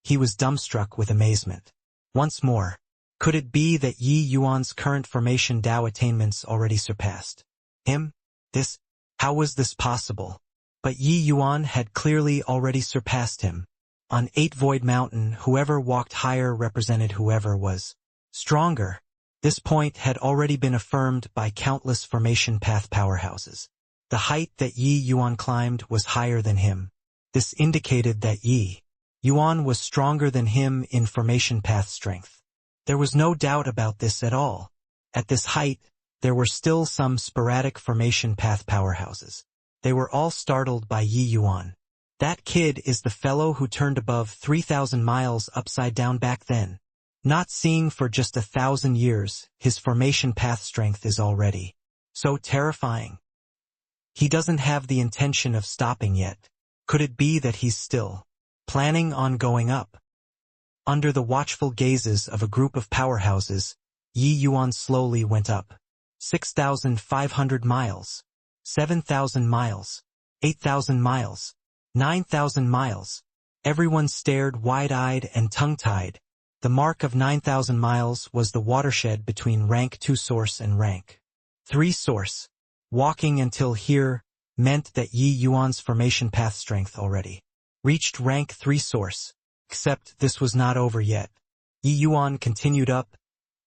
Speaker 1: he was dumbstruck with amazement. Once more, could it be that Yi Yuan's current formation Tao attainments already surpassed him? How was this possible? But Yi Yuan had clearly already surpassed him. On 8 Void Mountain, whoever walked higher represented whoever was stronger. This point had already been affirmed by countless formation path powerhouses. The height that Yi Yuan climbed was higher than him. This indicated that Yi Yuan was stronger than him in formation path strength. There was no doubt about this at all. At this height, there were still some sporadic formation path powerhouses. They were all startled by Yi Yuan. That kid is the fellow who turned above 3,000 miles upside down back then. Not seeing for just 1,000 years, his formation path strength is already so terrifying. He doesn't have the intention of stopping yet. Could it be that he's still planning on going up? Under the watchful gazes of a group of powerhouses, Yi Yuan slowly went up. 6,500 miles, 7,000 miles, 8,000 miles, 9,000 miles. Everyone stared wide-eyed and tongue-tied. The mark of 9,000 miles was the watershed between rank 2 source and rank 3 source. Walking until here meant that Yi Yuan's formation path strength already reached rank 3 source. Except this was not over yet. Yi Yuan continued up.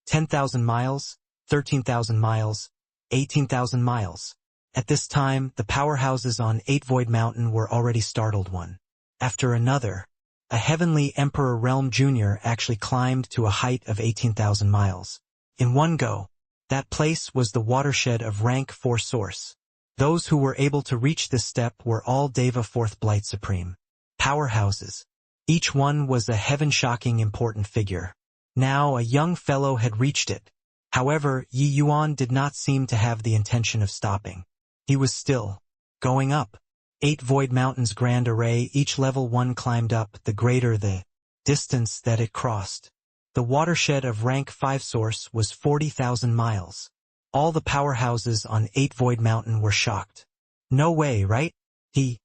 Speaker 1: 10,000 miles, 13,000 miles, 18,000 miles. At this time, the powerhouses on 8 Void Mountain were already startled one after another. A Heavenly Emperor Realm Jr. actually climbed to a height of 18,000 miles. In one go, that place was the watershed of rank 4 source. Those who were able to reach this step were all Deva 4th Blight Supreme powerhouses. Each one was a heaven-shocking important figure. Now a young fellow had reached it. However, Yi Yuan did not seem to have the intention of stopping. He was still going up. 8 Void Mountains grand array, each level 1 climbed up, the greater the distance that it crossed. The watershed of rank 5 source was 40,000 miles. All the powerhouses on 8 Void Mountain were shocked. No way, right? He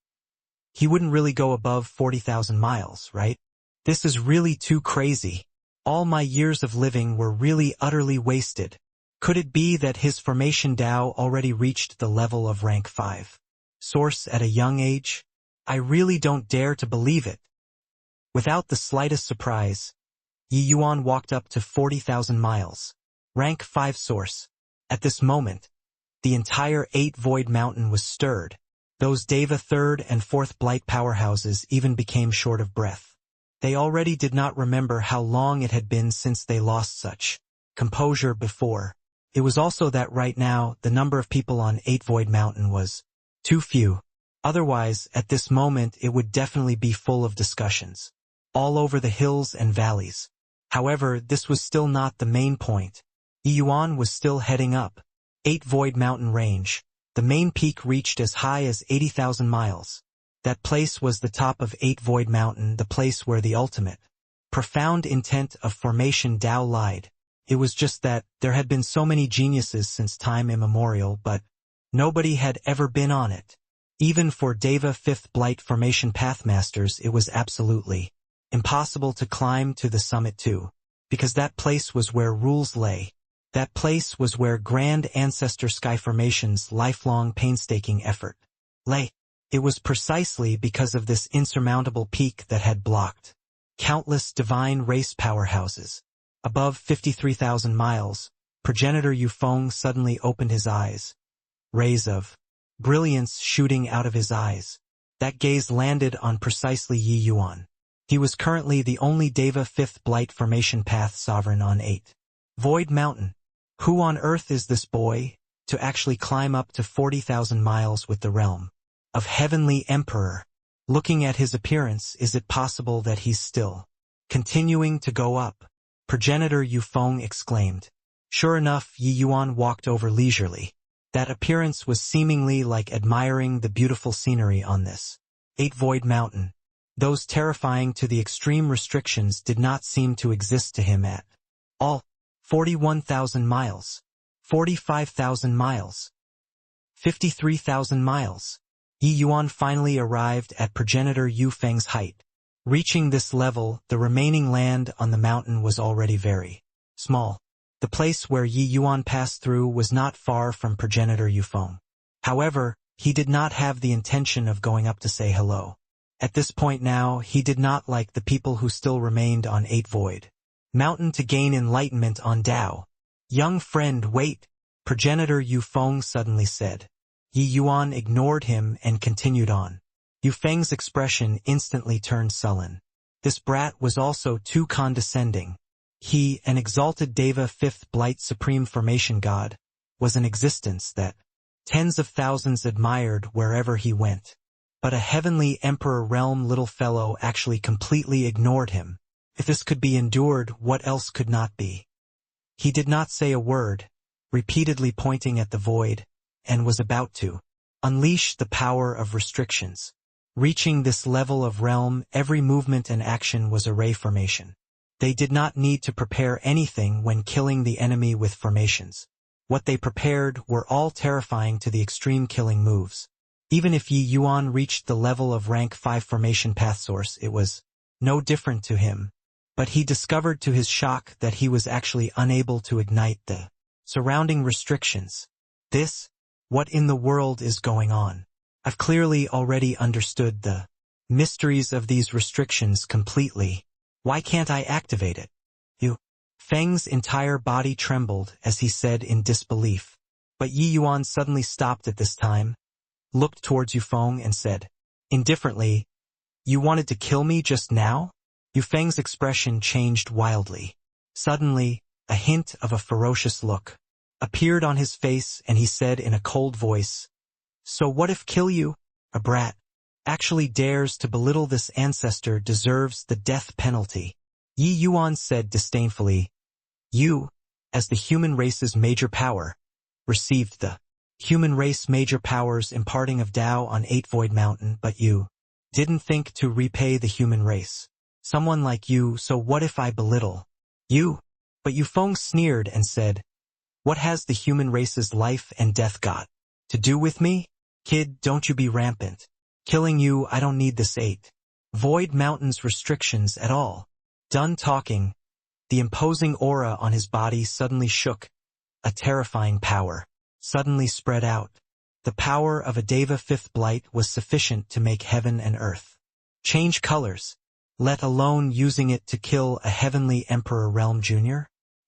Speaker 1: wouldn't really go above 40,000 miles, right? This is really too crazy. All my years of living were really utterly wasted. Could it be that his formation Tao already reached the level of rank 5? Source at a young age? I really don't dare to believe it. Without the slightest surprise, Yi Yuan walked up to 40,000 miles. Rank 5 source. At this moment, the entire 8 Void Mountain was stirred. Those Deva 3rd and 4th Blight powerhouses even became short of breath. They already did not remember how long it had been since they lost such composure before. It was also that right now the number of people on 8 Void Mountain was too few. Otherwise, at this moment it would definitely be full of discussions. All over the hills and valleys. However, this was still not the main point. Yi Yuan was still heading up. 8 Void Mountain range. The main peak reached as high as 80,000 miles. That place was the top of 8 Void Mountain, the place where the ultimate, profound intent of formation Tao lied. It was just that there had been so many geniuses since time immemorial, but nobody had ever been on it. Even for Deva 5th Blight formation pathmasters, it was absolutely impossible to climb to the summit too, because that place was where rules lay. That place was where Grand Ancestor Sky Formation's lifelong painstaking effort lay. It was precisely because of this insurmountable peak that had blocked countless divine race powerhouses. Above 53,000 miles, progenitor Yufeng suddenly opened his eyes. Rays of brilliance shooting out of his eyes. That gaze landed on precisely Yi Yuan. He was currently the only Deva 5th Blight formation path sovereign on 8 Void Mountain. Who on earth is this boy, to actually climb up to 40,000 miles with the realm of Heavenly Emperor? Looking at his appearance, is it possible that he's still continuing to go up? Progenitor Yufeng exclaimed. Sure enough, Yi Yuan walked over leisurely. That appearance was seemingly like admiring the beautiful scenery on this 8 Void Mountain. Those terrifying to the extreme restrictions did not seem to exist to him at all. 41,000 miles. 45,000 miles. 53,000 miles. Yi Yuan finally arrived at progenitor Yufeng's height. Reaching this level, the remaining land on the mountain was already very small. The place where Yi Yuan passed through was not far from progenitor Yufeng. However, he did not have the intention of going up to say hello. At this point now, he did not like the people who still remained on 8 Void Mountain to gain enlightenment on Tao. Young friend, wait, progenitor Yufeng suddenly said. Yi Yuan ignored him and continued on. Yufeng's expression instantly turned sullen. This brat was also too condescending. He, an exalted Deva 5th Blight Supreme Formation God, was an existence that tens of thousands admired wherever he went. But a Heavenly Emperor realm little fellow actually completely ignored him. If this could be endured, what else could not be? He did not say a word, repeatedly pointing at the void, and was about to unleash the power of restrictions. Reaching this level of realm, every movement and action was a ray formation. They did not need to prepare anything when killing the enemy with formations. What they prepared were all terrifying to the extreme killing moves. Even if Yi Yuan reached the level of rank 5 formation path source, it was no different to him. But he discovered to his shock that he was actually unable to ignite the surrounding restrictions. What in the world is going on? I've clearly already understood the mysteries of these restrictions completely. Why can't I activate it? Feng's entire body trembled as he said in disbelief. But Yi Yuan suddenly stopped at this time, looked towards Yufeng and said, indifferently, you wanted to kill me just now? Yufeng's expression changed wildly. Suddenly, a hint of a ferocious look appeared on his face and he said in a cold voice, so what if kill you? A brat actually dares to belittle this ancestor deserves the death penalty. Yi Yuan said disdainfully, you, as the human race's major power, received the human race major powers imparting of Tao on 8 Void Mountain, but you didn't think to repay the human race. Someone like you, so what if I belittle you? But Yufeng sneered and said, What has the human race's life and death got to do with me? Kid, don't you be rampant. Killing you, I don't need this 8 Void Mountain's restrictions at all. Done talking, the imposing aura on his body suddenly shook. A terrifying power suddenly spread out. The power of a Deva fifth blight was sufficient to make heaven and earth change colors, let alone using it to kill a heavenly Emperor Realm Jr.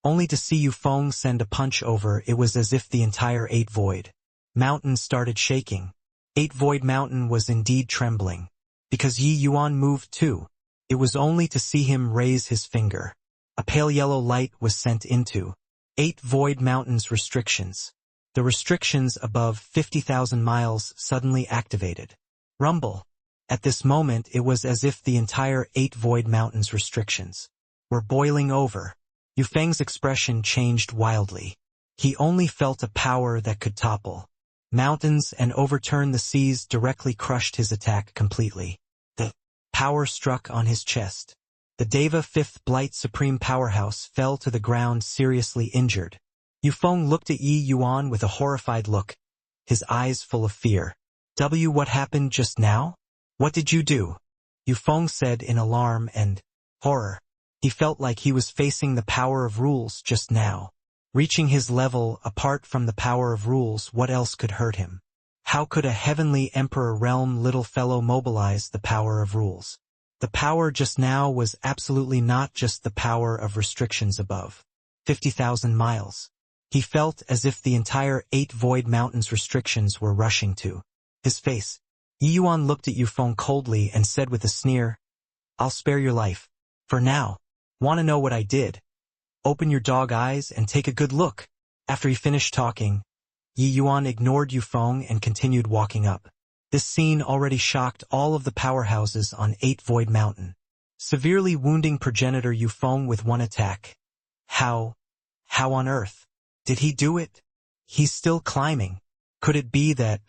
Speaker 1: Only to see Yufeng send a punch over, it was as if the entire 8 Void Mountain started shaking. 8 Void Mountain was indeed trembling. Because Yi Yuan moved too. It was only to see him raise his finger. A pale yellow light was sent into 8 Void Mountain's restrictions. The restrictions above 50,000 miles suddenly activated. Rumble. At this moment it was as if the entire 8 Void Mountain's restrictions were boiling over. Yufeng's expression changed wildly. He only felt a power that could topple mountains and overturn the seas. Directly crushed his attack completely. The power struck on his chest. The Deva fifth blight supreme powerhouse fell to the ground seriously injured. Yufeng looked at Yi Yuan with a horrified look, his eyes full of fear. What happened just now? What did you do? Yufeng said in alarm and horror. He felt like he was facing the power of rules just now. Reaching his level, apart from the power of rules, what else could hurt him? How could a heavenly Emperor Realm little fellow mobilize the power of rules? The power just now was absolutely not just the power of restrictions above 50,000 miles. He felt as if the entire 8 Void Mountains restrictions were rushing to his face. Yi Yuan looked at Yufeng coldly and said with a sneer, I'll spare your life. For now. Want to know what I did? Open your dog eyes and take a good look. After he finished talking, Yi Yuan ignored Yufeng and continued walking up. This scene already shocked all of the powerhouses on 8 Void Mountain, severely wounding progenitor Yufeng with one attack. How on earth did he do it? He's still climbing. Could it be that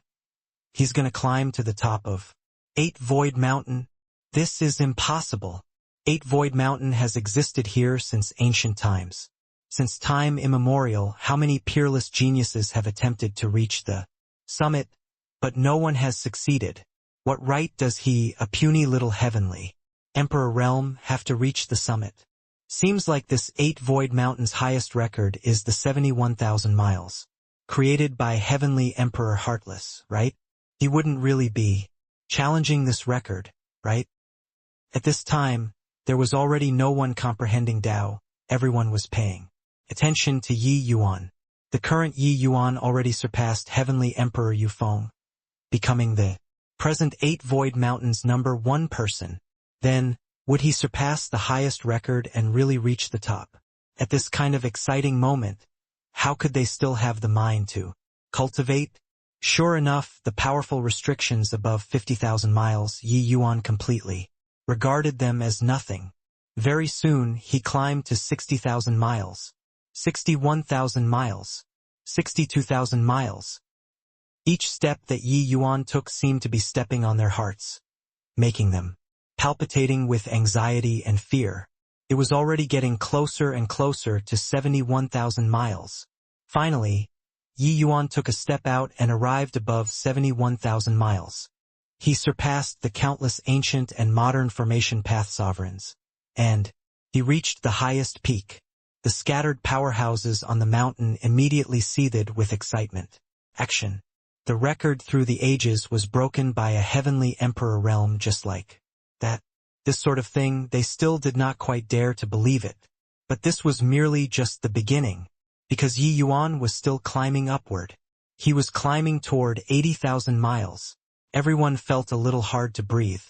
Speaker 1: he's gonna climb to the top of 8 Void Mountain? This is impossible. 8 Void Mountain has existed here since ancient times. Since time immemorial, how many peerless geniuses have attempted to reach the summit, but no one has succeeded. What right does he, a puny little heavenly Emperor Realm, have to reach the summit? Seems like this 8 Void Mountain's highest record is the 71,000 miles, created by heavenly Emperor Heartless, right? He wouldn't really be challenging this record, right? At this time, there was already no one comprehending Tao. Everyone was paying attention to Yi Yuan. The current Yi Yuan already surpassed heavenly Emperor Yufeng, becoming the present 8 Void Mountain's #1 person. Then, would he surpass the highest record and really reach the top? At this kind of exciting moment, how could they still have the mind to cultivate? Sure enough, the powerful restrictions above 50,000 miles, Yi Yuan completely regarded them as nothing. Very soon, he climbed to 60,000 miles, 61,000 miles, 62,000 miles. Each step that Yi Yuan took seemed to be stepping on their hearts, making them palpitating with anxiety and fear. It was already getting closer and closer to 71,000 miles. Finally, Yi Yuan took a step out and arrived above 71,000 miles. He surpassed the countless ancient and modern formation path sovereigns, and he reached the highest peak. The scattered powerhouses on the mountain immediately seethed with excitement. Action. The record through the ages was broken by a heavenly Emperor Realm just like that. This sort of thing, they still did not quite dare to believe it. But this was merely just the beginning, because Yi Yuan was still climbing upward. He was climbing toward 80,000 miles. Everyone felt a little hard to breathe.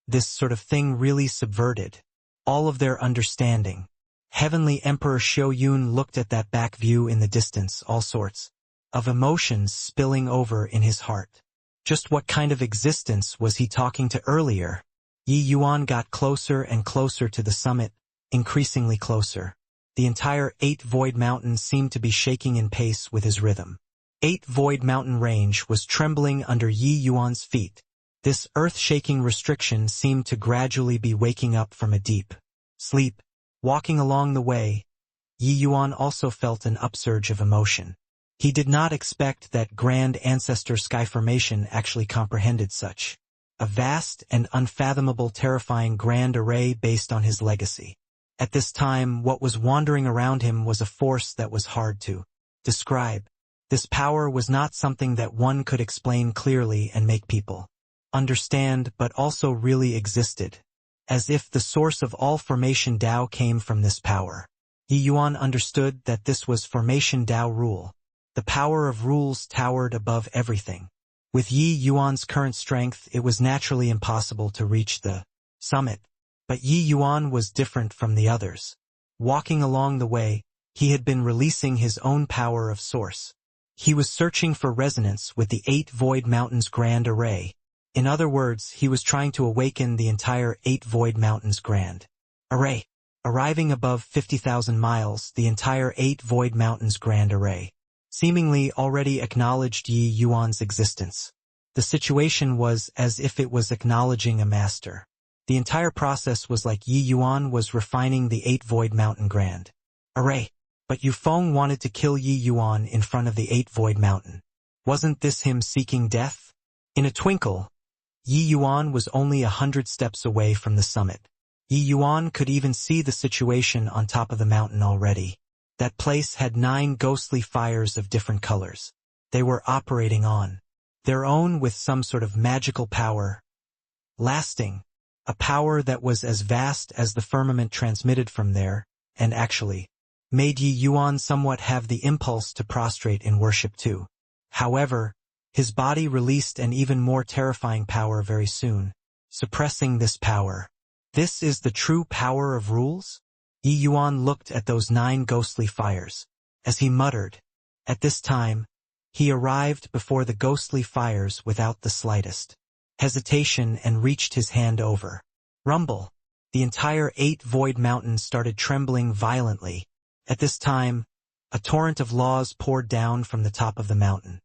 Speaker 1: This sort of thing really subverted all of their understanding. Heavenly Emperor Xiao Yun looked at that back view in the distance, all sorts of emotions spilling over in his heart. Just what kind of existence was he talking to earlier? Yi Yuan got closer and closer to the summit, increasingly closer. The entire 8 Void Mountain seemed to be shaking in pace with his rhythm. 8 Void Mountain range was trembling under Yi Yuan's feet. This earth-shaking restriction seemed to gradually be waking up from a deep sleep. Walking along the way, Yi Yuan also felt an upsurge of emotion. He did not expect that Grand Ancestor Sky Formation actually comprehended such a vast and unfathomable terrifying grand array based on his legacy. At this time, what was wandering around him was a force that was hard to describe. This power was not something that one could explain clearly and make people understand, but also really existed, as if the source of all Formation Dao came from this power. Yi Yuan understood that this was Formation Dao rule. The power of rules towered above everything. With Yi Yuan's current strength, it was naturally impossible to reach the summit. But Yi Yuan was different from the others. Walking along the way, he had been releasing his own power of source. He was searching for resonance with the 8 Void Mountains Grand Array. In other words, he was trying to awaken the entire 8 Void Mountains Grand Array. Arriving above 50,000 miles, the entire 8 Void Mountains Grand Array seemingly already acknowledged Yi Yuan's existence. The situation was as if it was acknowledging a master. The entire process was like Yi Yuan was refining the 8 Void Mountain Grand Array. But Yu Feng wanted to kill Yi Yuan in front of the 8 Void Mountain. Wasn't this him seeking death? In a twinkle, Yi Yuan was only 100 steps away from the summit. Yi Yuan could even see the situation on top of the mountain already. That place had 9 ghostly fires of different colors. They were operating on their own with some sort of magical power. Lasting. A power that was as vast as the firmament transmitted from there, and actually made Yi Yuan somewhat have the impulse to prostrate in worship too. However, his body released an even more terrifying power very soon, suppressing this power. This is the true power of rules? Yi Yuan looked at those 9 ghostly fires. As he muttered, at this time, he arrived before the ghostly fires without the slightest hesitation and reached his hand over. Rumble. The entire 8 Void Mountains started trembling violently. At this time, a torrent of laws poured down from the top of the mountain.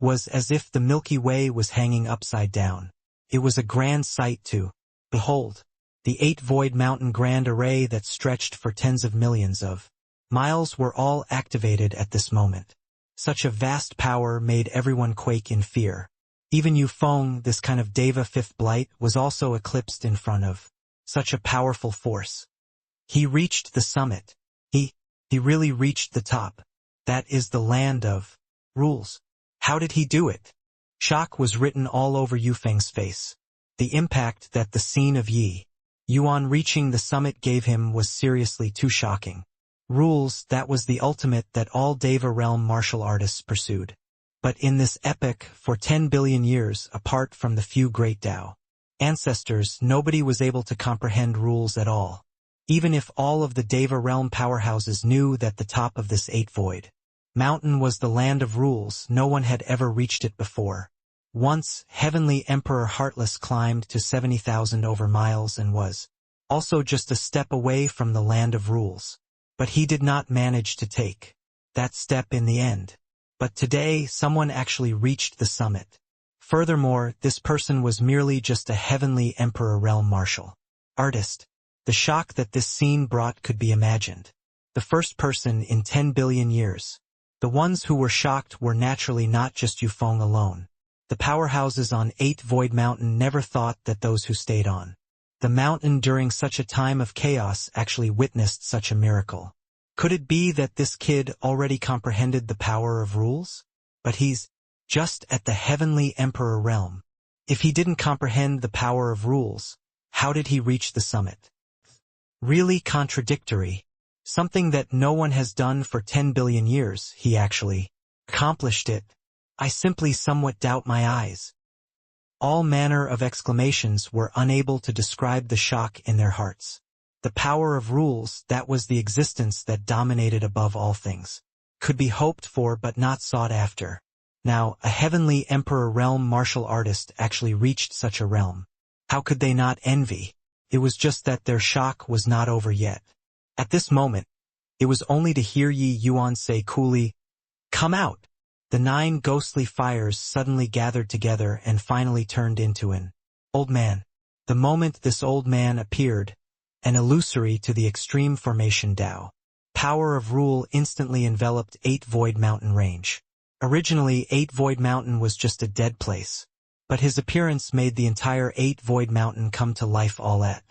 Speaker 1: Was as if the Milky Way was hanging upside down. It was a grand sight to behold. The 8 Void Mountain Grand Array that stretched for tens of millions of miles were all activated at this moment. Such a vast power made everyone quake in fear. Even Yu Feng, this kind of Deva Fifth Blight, was also eclipsed in front of such a powerful force. He reached the summit. He really reached the top. That is the land of rules. How did he do it? Shock was written all over Yu Feng's face. The impact that the scene of Yi Yuan reaching the summit gave him was seriously too shocking. Rules, that was the ultimate that all Deva realm martial artists pursued. But in this epoch, for 10 billion years, apart from the few great Dao ancestors, nobody was able to comprehend rules at all. Even if all of the Deva realm powerhouses knew that the top of this 8 Void Mountain was the land of rules, no one had ever reached it before. Once, Heavenly Emperor Heartless climbed to 70,000 over miles and was also just a step away from the land of rules. But he did not manage to take that step in the end. But today, someone actually reached the summit. Furthermore, this person was merely just a Heavenly Emperor realm martial artist. The shock that this scene brought could be imagined. The first person in 10 billion years. The ones who were shocked were naturally not just Yu Feng alone. The powerhouses on 8 Void Mountain never thought that those who stayed on the mountain during such a time of chaos actually witnessed such a miracle. Could it be that this kid already comprehended the power of rules? But he's just at the Heavenly Emperor realm. If he didn't comprehend the power of rules, how did he reach the summit? Really contradictory. Something that no one has done for 10 billion years, he actually accomplished it. I simply somewhat doubt my eyes. All manner of exclamations were unable to describe the shock in their hearts. The power of rules, that was the existence that dominated above all things. Could be hoped for but not sought after. Now, a Heavenly Emperor realm martial artist actually reached such a realm. How could they not envy? It was just that their shock was not over yet. At this moment, it was only to hear Yi Yuan say coolly, "Come out!" The 9 ghostly fires suddenly gathered together and finally turned into an old man. The moment this old man appeared, an illusory to the extreme Formation Dao power of rule instantly enveloped 8 Void Mountain range. Originally, 8 Void Mountain was just a dead place, but his appearance made the entire 8 Void Mountain come to life all at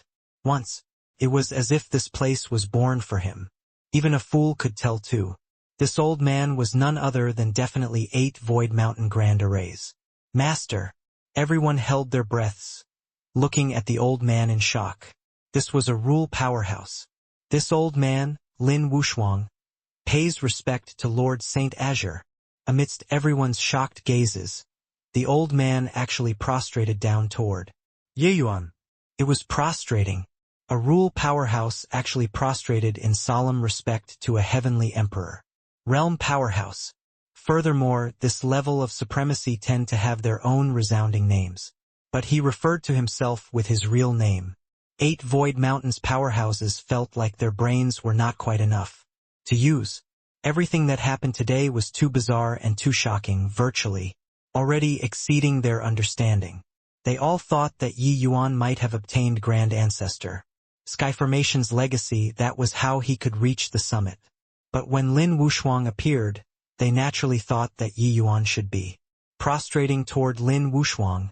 Speaker 1: once. It was as if this place was born for him. Even a fool could tell too. This old man was none other than definitely 8 Void Mountain Grand Arrays. Master. Everyone held their breaths, looking at the old man in shock. This was a rule powerhouse. This old man, Lin Wushuang, pays respect to Lord Saint Azure. Amidst everyone's shocked gazes, the old man actually prostrated down toward Ye Yuan. It was prostrating. A rule powerhouse actually prostrated in solemn respect to a heavenly emperor. Realm powerhouse. Furthermore, this level of supremacy tend to have their own resounding names. But he referred to himself with his real name. 8 Void Mountains powerhouses felt like their brains were not quite enough to use. Everything that happened today was too bizarre and too shocking, virtually, already exceeding their understanding. They all thought that Yi Yuan might have obtained Grand Ancestor Skyformation's legacy. That was how he could reach the summit. But when Lin Wushuang appeared, they naturally thought that Yi Yuan should be prostrating toward Lin Wushuang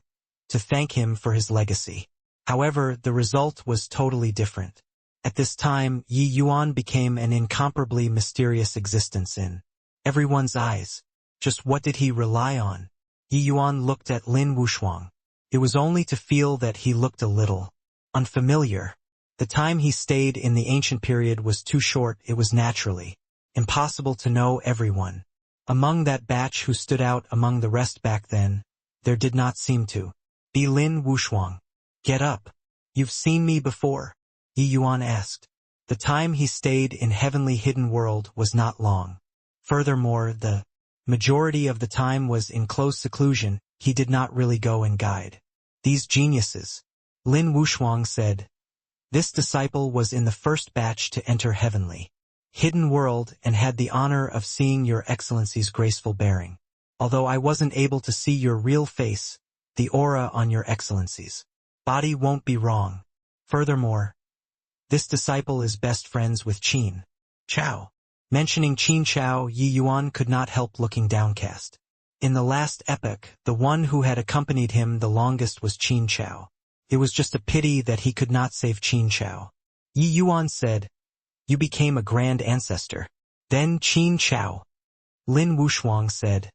Speaker 1: to thank him for his legacy. However, the result was totally different. At this time, Yi Yuan became an incomparably mysterious existence in everyone's eyes. Just what did he rely on? Yi Yuan looked at Lin Wushuang. It was only to feel that he looked a little unfamiliar. The time he stayed in the ancient period was too short. It was naturally impossible to know everyone. Among that batch who stood out among the rest back then, there did not seem to be Lin Wushuang. Get up. You've seen me before? Yi Yuan asked. The time he stayed in Heavenly Hidden World was not long. Furthermore, the majority of the time was in close seclusion. He did not really go and guide these geniuses. Lin Wushuang said, "This disciple was in the first batch to enter Heavenly Hidden World and had the honor of seeing Your Excellency's graceful bearing. Although I wasn't able to see your real face, the aura on Your Excellency's body won't be wrong. Furthermore, this disciple is best friends with Qin Chao." Mentioning Qin Chao, Yi Yuan could not help looking downcast. In the last epoch, the one who had accompanied him the longest was Qin Chao. It was just a pity that he could not save Qin Chao. Yi Yuan said, "You became a grand ancestor." Then Qin Chao. Lin Wushuang said,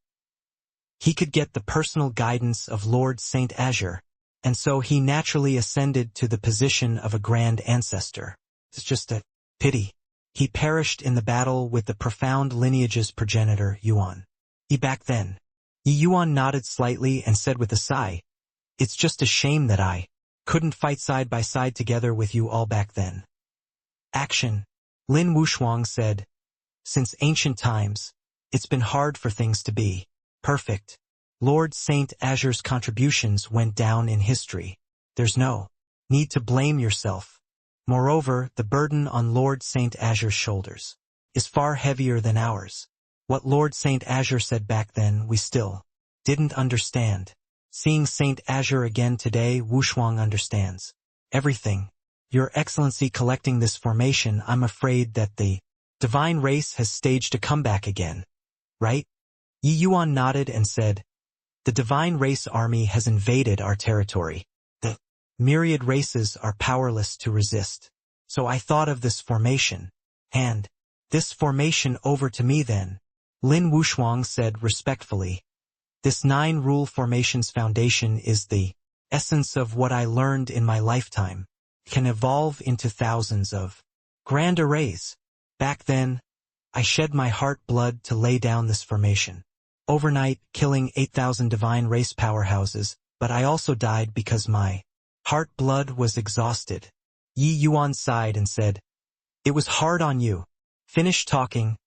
Speaker 1: "He could get the personal guidance of Lord Saint Azure, and so he naturally ascended to the position of a grand ancestor. It's just a pity. He perished in the battle with the profound lineage's progenitor, Yuan. Back then." Yi Yuan nodded slightly and said with a sigh, "It's just a shame that I couldn't fight side by side together with you all back then." Action. Lin Wushuang said, "Since ancient times, it's been hard for things to be perfect. Lord Saint Azure's contributions went down in history. There's no need to blame yourself. Moreover, the burden on Lord Saint Azure's shoulders is far heavier than ours. What Lord Saint Azure said back then we still didn't understand. Seeing Saint Azure again today, Wushuang understands everything. Your Excellency collecting this formation, I'm afraid that the divine race has staged a comeback again, right?" Yi Yuan nodded and said, "The divine race army has invaded our territory. The myriad races are powerless to resist. So I thought of this formation. Hand this formation over to me then." Lin Wushuang said respectfully, "This 9-rule formation's foundation is the essence of what I learned in my lifetime. It can evolve into thousands of grand arrays. Back then, I shed my heart blood to lay down this formation. Overnight, killing 8,000 divine race powerhouses, but I also died because my heart blood was exhausted." Yi Yuan sighed and said, "It was hard on you." Finished talking,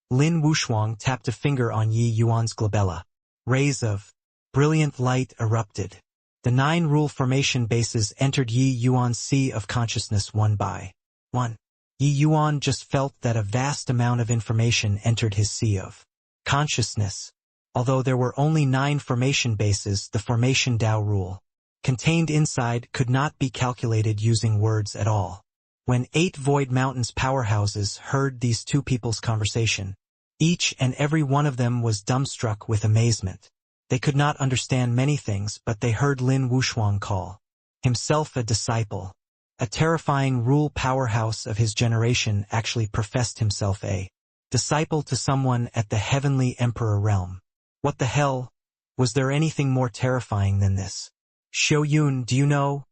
Speaker 1: Lin Wushuang tapped a finger on Yi Yuan's glabella. Rays of brilliant light erupted. The 9-rule formation bases entered Yi Yuan's sea of consciousness one by one. Yi Yuan just felt that a vast amount of information entered his sea of consciousness. Although there were only 9 formation bases, the formation Tao rule contained inside could not be calculated using words at all. When 8 Void Mountains powerhouses heard these two people's conversation, each and every one of them was dumbstruck with amazement. They could not understand many things, but they heard Lin Wushuang call himself a disciple. A terrifying rule powerhouse of his generation actually professed himself a disciple to someone at the heavenly emperor realm. What the hell? Was there anything more terrifying than this? Xiao Yun, do you know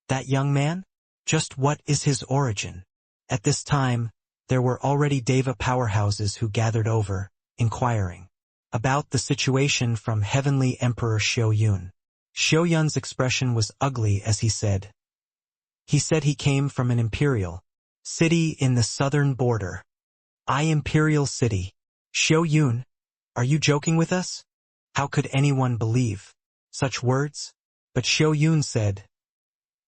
Speaker 1: that young man? Just what is his origin? At this time, there were already Deva powerhouses who gathered over, inquiring about the situation from Heavenly Emperor Xiao Yun. Xiao Yun's expression was ugly as he said he came from an imperial city in the southern border. Imperial city. Xiao Yun, are you joking with us? How could anyone believe such words? But Xiao Yun said,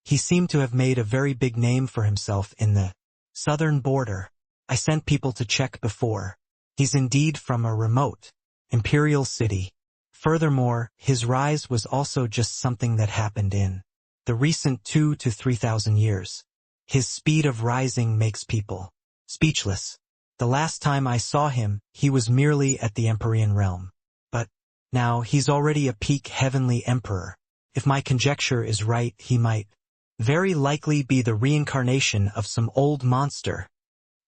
Speaker 1: he seemed to have made a very big name for himself in the southern border. I sent people to check before. He's indeed from a remote imperial city. Furthermore, his rise was also just something that happened in the recent 2,000 to 3,000 years. His speed of rising makes people speechless. The last time I saw him, he was merely at the Empyrean realm. But now he's already a peak heavenly emperor. If my conjecture is right, he might very likely be the reincarnation of some old monster.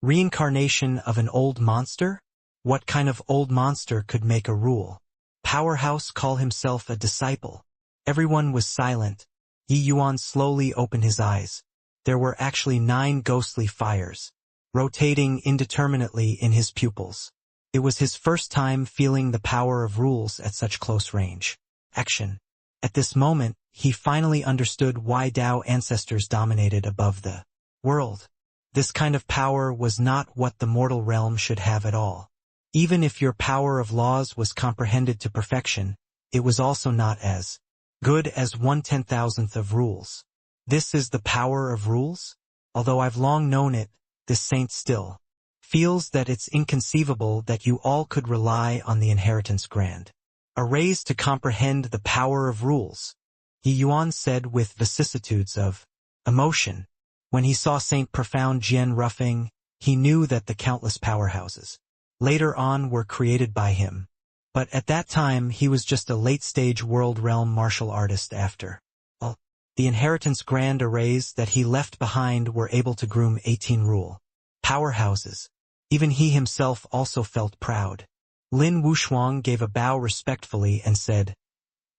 Speaker 1: Reincarnation of an old monster? What kind of old monster could make a rule powerhouse call himself a disciple? Everyone was silent. Yi Yuan slowly opened his eyes. There were actually 9 ghostly fires rotating indeterminately in his pupils. It was his first time feeling the power of rules at such close range. Action. At this moment, he finally understood why Tao ancestors dominated above the world. This kind of power was not what the mortal realm should have at all. Even if your power of laws was comprehended to perfection, it was also not as good as 1/10,000th of rules. This is the power of rules? Although I've long known it, this saint still feels that it's inconceivable that you all could rely on the inheritance grand arrays to comprehend the power of rules. Yi Yuan said with vicissitudes of emotion. When he saw Saint Profound Jian roughing, he knew that the countless powerhouses later on were created by him. But at that time he was just a late-stage world realm martial artist after all. The inheritance grand arrays that he left behind were able to groom 18 rule powerhouses. Even he himself also felt proud. Lin Wushuang gave a bow respectfully and said,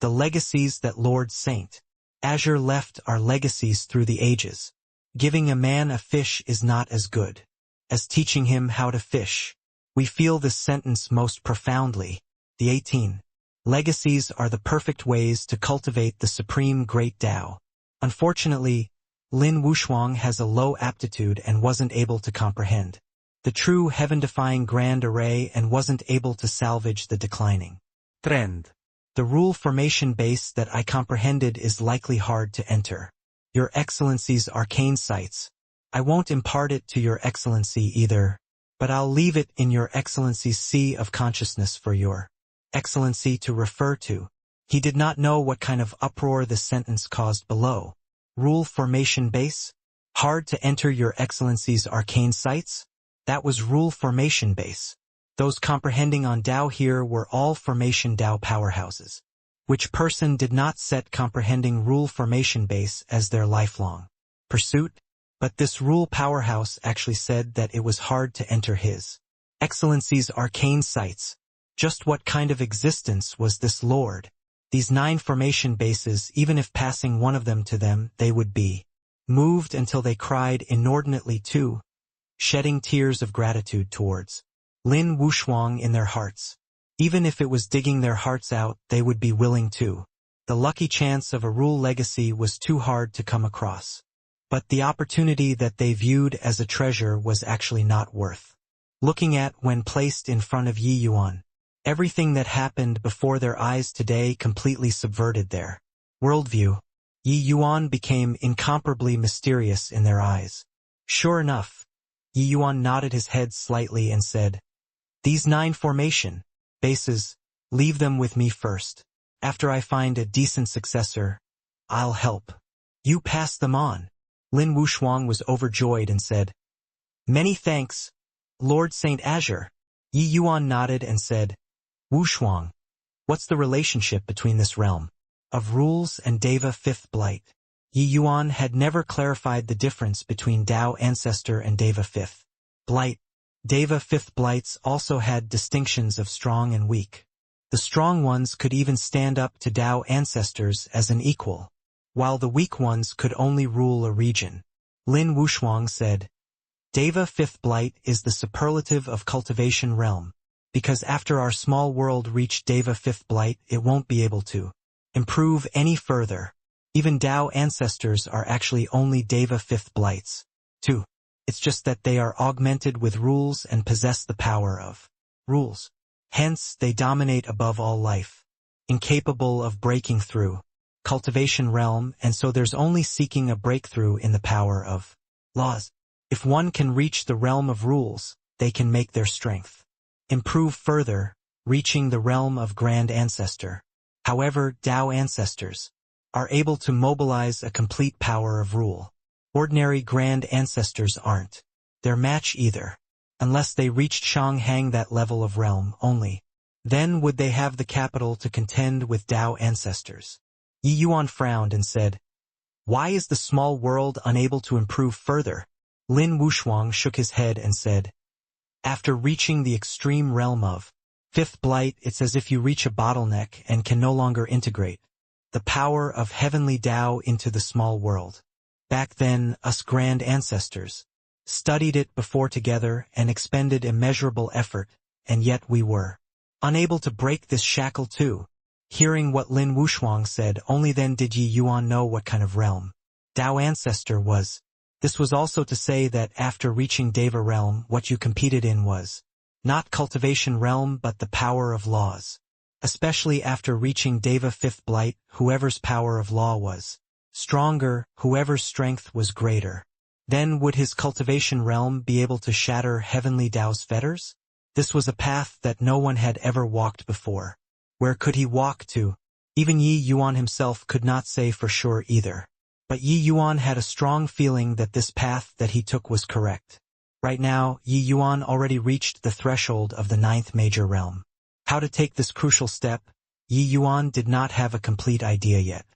Speaker 1: the legacies that Lord Saint Azure left are legacies through the ages. Giving a man a fish is not as good as teaching him how to fish. We feel this sentence most profoundly. The 18 legacies are the perfect ways to cultivate the supreme great Tao. Unfortunately, Lin Wushuang has a low aptitude and wasn't able to comprehend the true heaven-defying grand array and wasn't able to salvage the declining trend. The rule formation base that I comprehended is likely hard to enter. Your Excellency's arcane sights. I won't impart it to Your Excellency either, but I'll leave it in Your Excellency's sea of consciousness for Your Excellency to refer to. He did not know what kind of uproar this sentence caused below. Rule formation base? Hard to enter Your Excellency's arcane sights? That was rule formation base. Those comprehending on Tao here were all formation Tao powerhouses. Which person did not set comprehending rule formation base as their lifelong pursuit? But this rule powerhouse actually said that it was hard to enter His Excellency's arcane sights. Just what kind of existence was this Lord? These 9 formation bases, even if passing one of them to them, they would be moved until they cried inordinately too, shedding tears of gratitude towards Lin Wushuang in their hearts. Even if it was digging their hearts out, they would be willing to. The lucky chance of a rule legacy was too hard to come across. But the opportunity that they viewed as a treasure was actually not worth looking at when placed in front of Yi Yuan. Everything that happened before their eyes today completely subverted their worldview. Yi Yuan became incomparably mysterious in their eyes. Sure enough, Yi Yuan nodded his head slightly and said, these 9 formation bases, leave them with me first. After I find a decent successor, I'll help you pass them on. Lin Wushuang was overjoyed and said, "Many thanks, Lord Saint Azure." Yi Yuan nodded and said, "Wushuang, what's the relationship between this realm of rules and Deva Fifth Blight?" Yi Yuan had never clarified the difference between Tao Ancestor and Deva Fifth Blight. Deva Fifth Blights also had distinctions of strong and weak. The strong ones could even stand up to Tao Ancestors as an equal, while the weak ones could only rule a region. Lin Wushuang said, "Deva Fifth Blight is the superlative of cultivation realm, because after our small world reached Deva Fifth Blight it won't be able to improve any further. Even Tao Ancestors are actually only Deva Fifth Blights, too. It's just that they are augmented with rules and possess the power of rules. Hence, they dominate above all life, incapable of breaking through cultivation realm, and so there's only seeking a breakthrough in the power of laws. If one can reach the realm of rules, they can make their strength improve further, reaching the realm of Grand Ancestor. However, Tao Ancestors are able to mobilize a complete power of rule. Ordinary Grand Ancestors aren't their match either. Unless they reached Shanghang that level of realm only, then would they have the capital to contend with Tao Ancestors." Yi Yuan frowned and said, "Why is the small world unable to improve further?" Lin Wushuang shook his head and said, "After reaching the extreme realm of Fifth Blight, it's as if you reach a bottleneck and can no longer integrate the power of heavenly Tao into the small world. Back then, us Grand Ancestors studied it before together and expended immeasurable effort, and yet we were unable to break this shackle too." Hearing what Lin Wushuang said, only then did Yi Yuan know what kind of realm Tao Ancestor was. This was also to say that after reaching Deva realm, what you competed in was not cultivation realm but the power of laws. Especially after reaching Deva Fifth Blight, whoever's power of law was stronger, whoever's strength was greater, then would his cultivation realm be able to shatter heavenly Tao's fetters? This was a path that no one had ever walked before. Where could he walk to? Even Yi Yuan himself could not say for sure either. But Yi Yuan had a strong feeling that this path that he took was correct. Right now, Yi Yuan already reached the threshold of the 9th major realm. How to take this crucial step, Yi Yuan did not have a complete idea yet.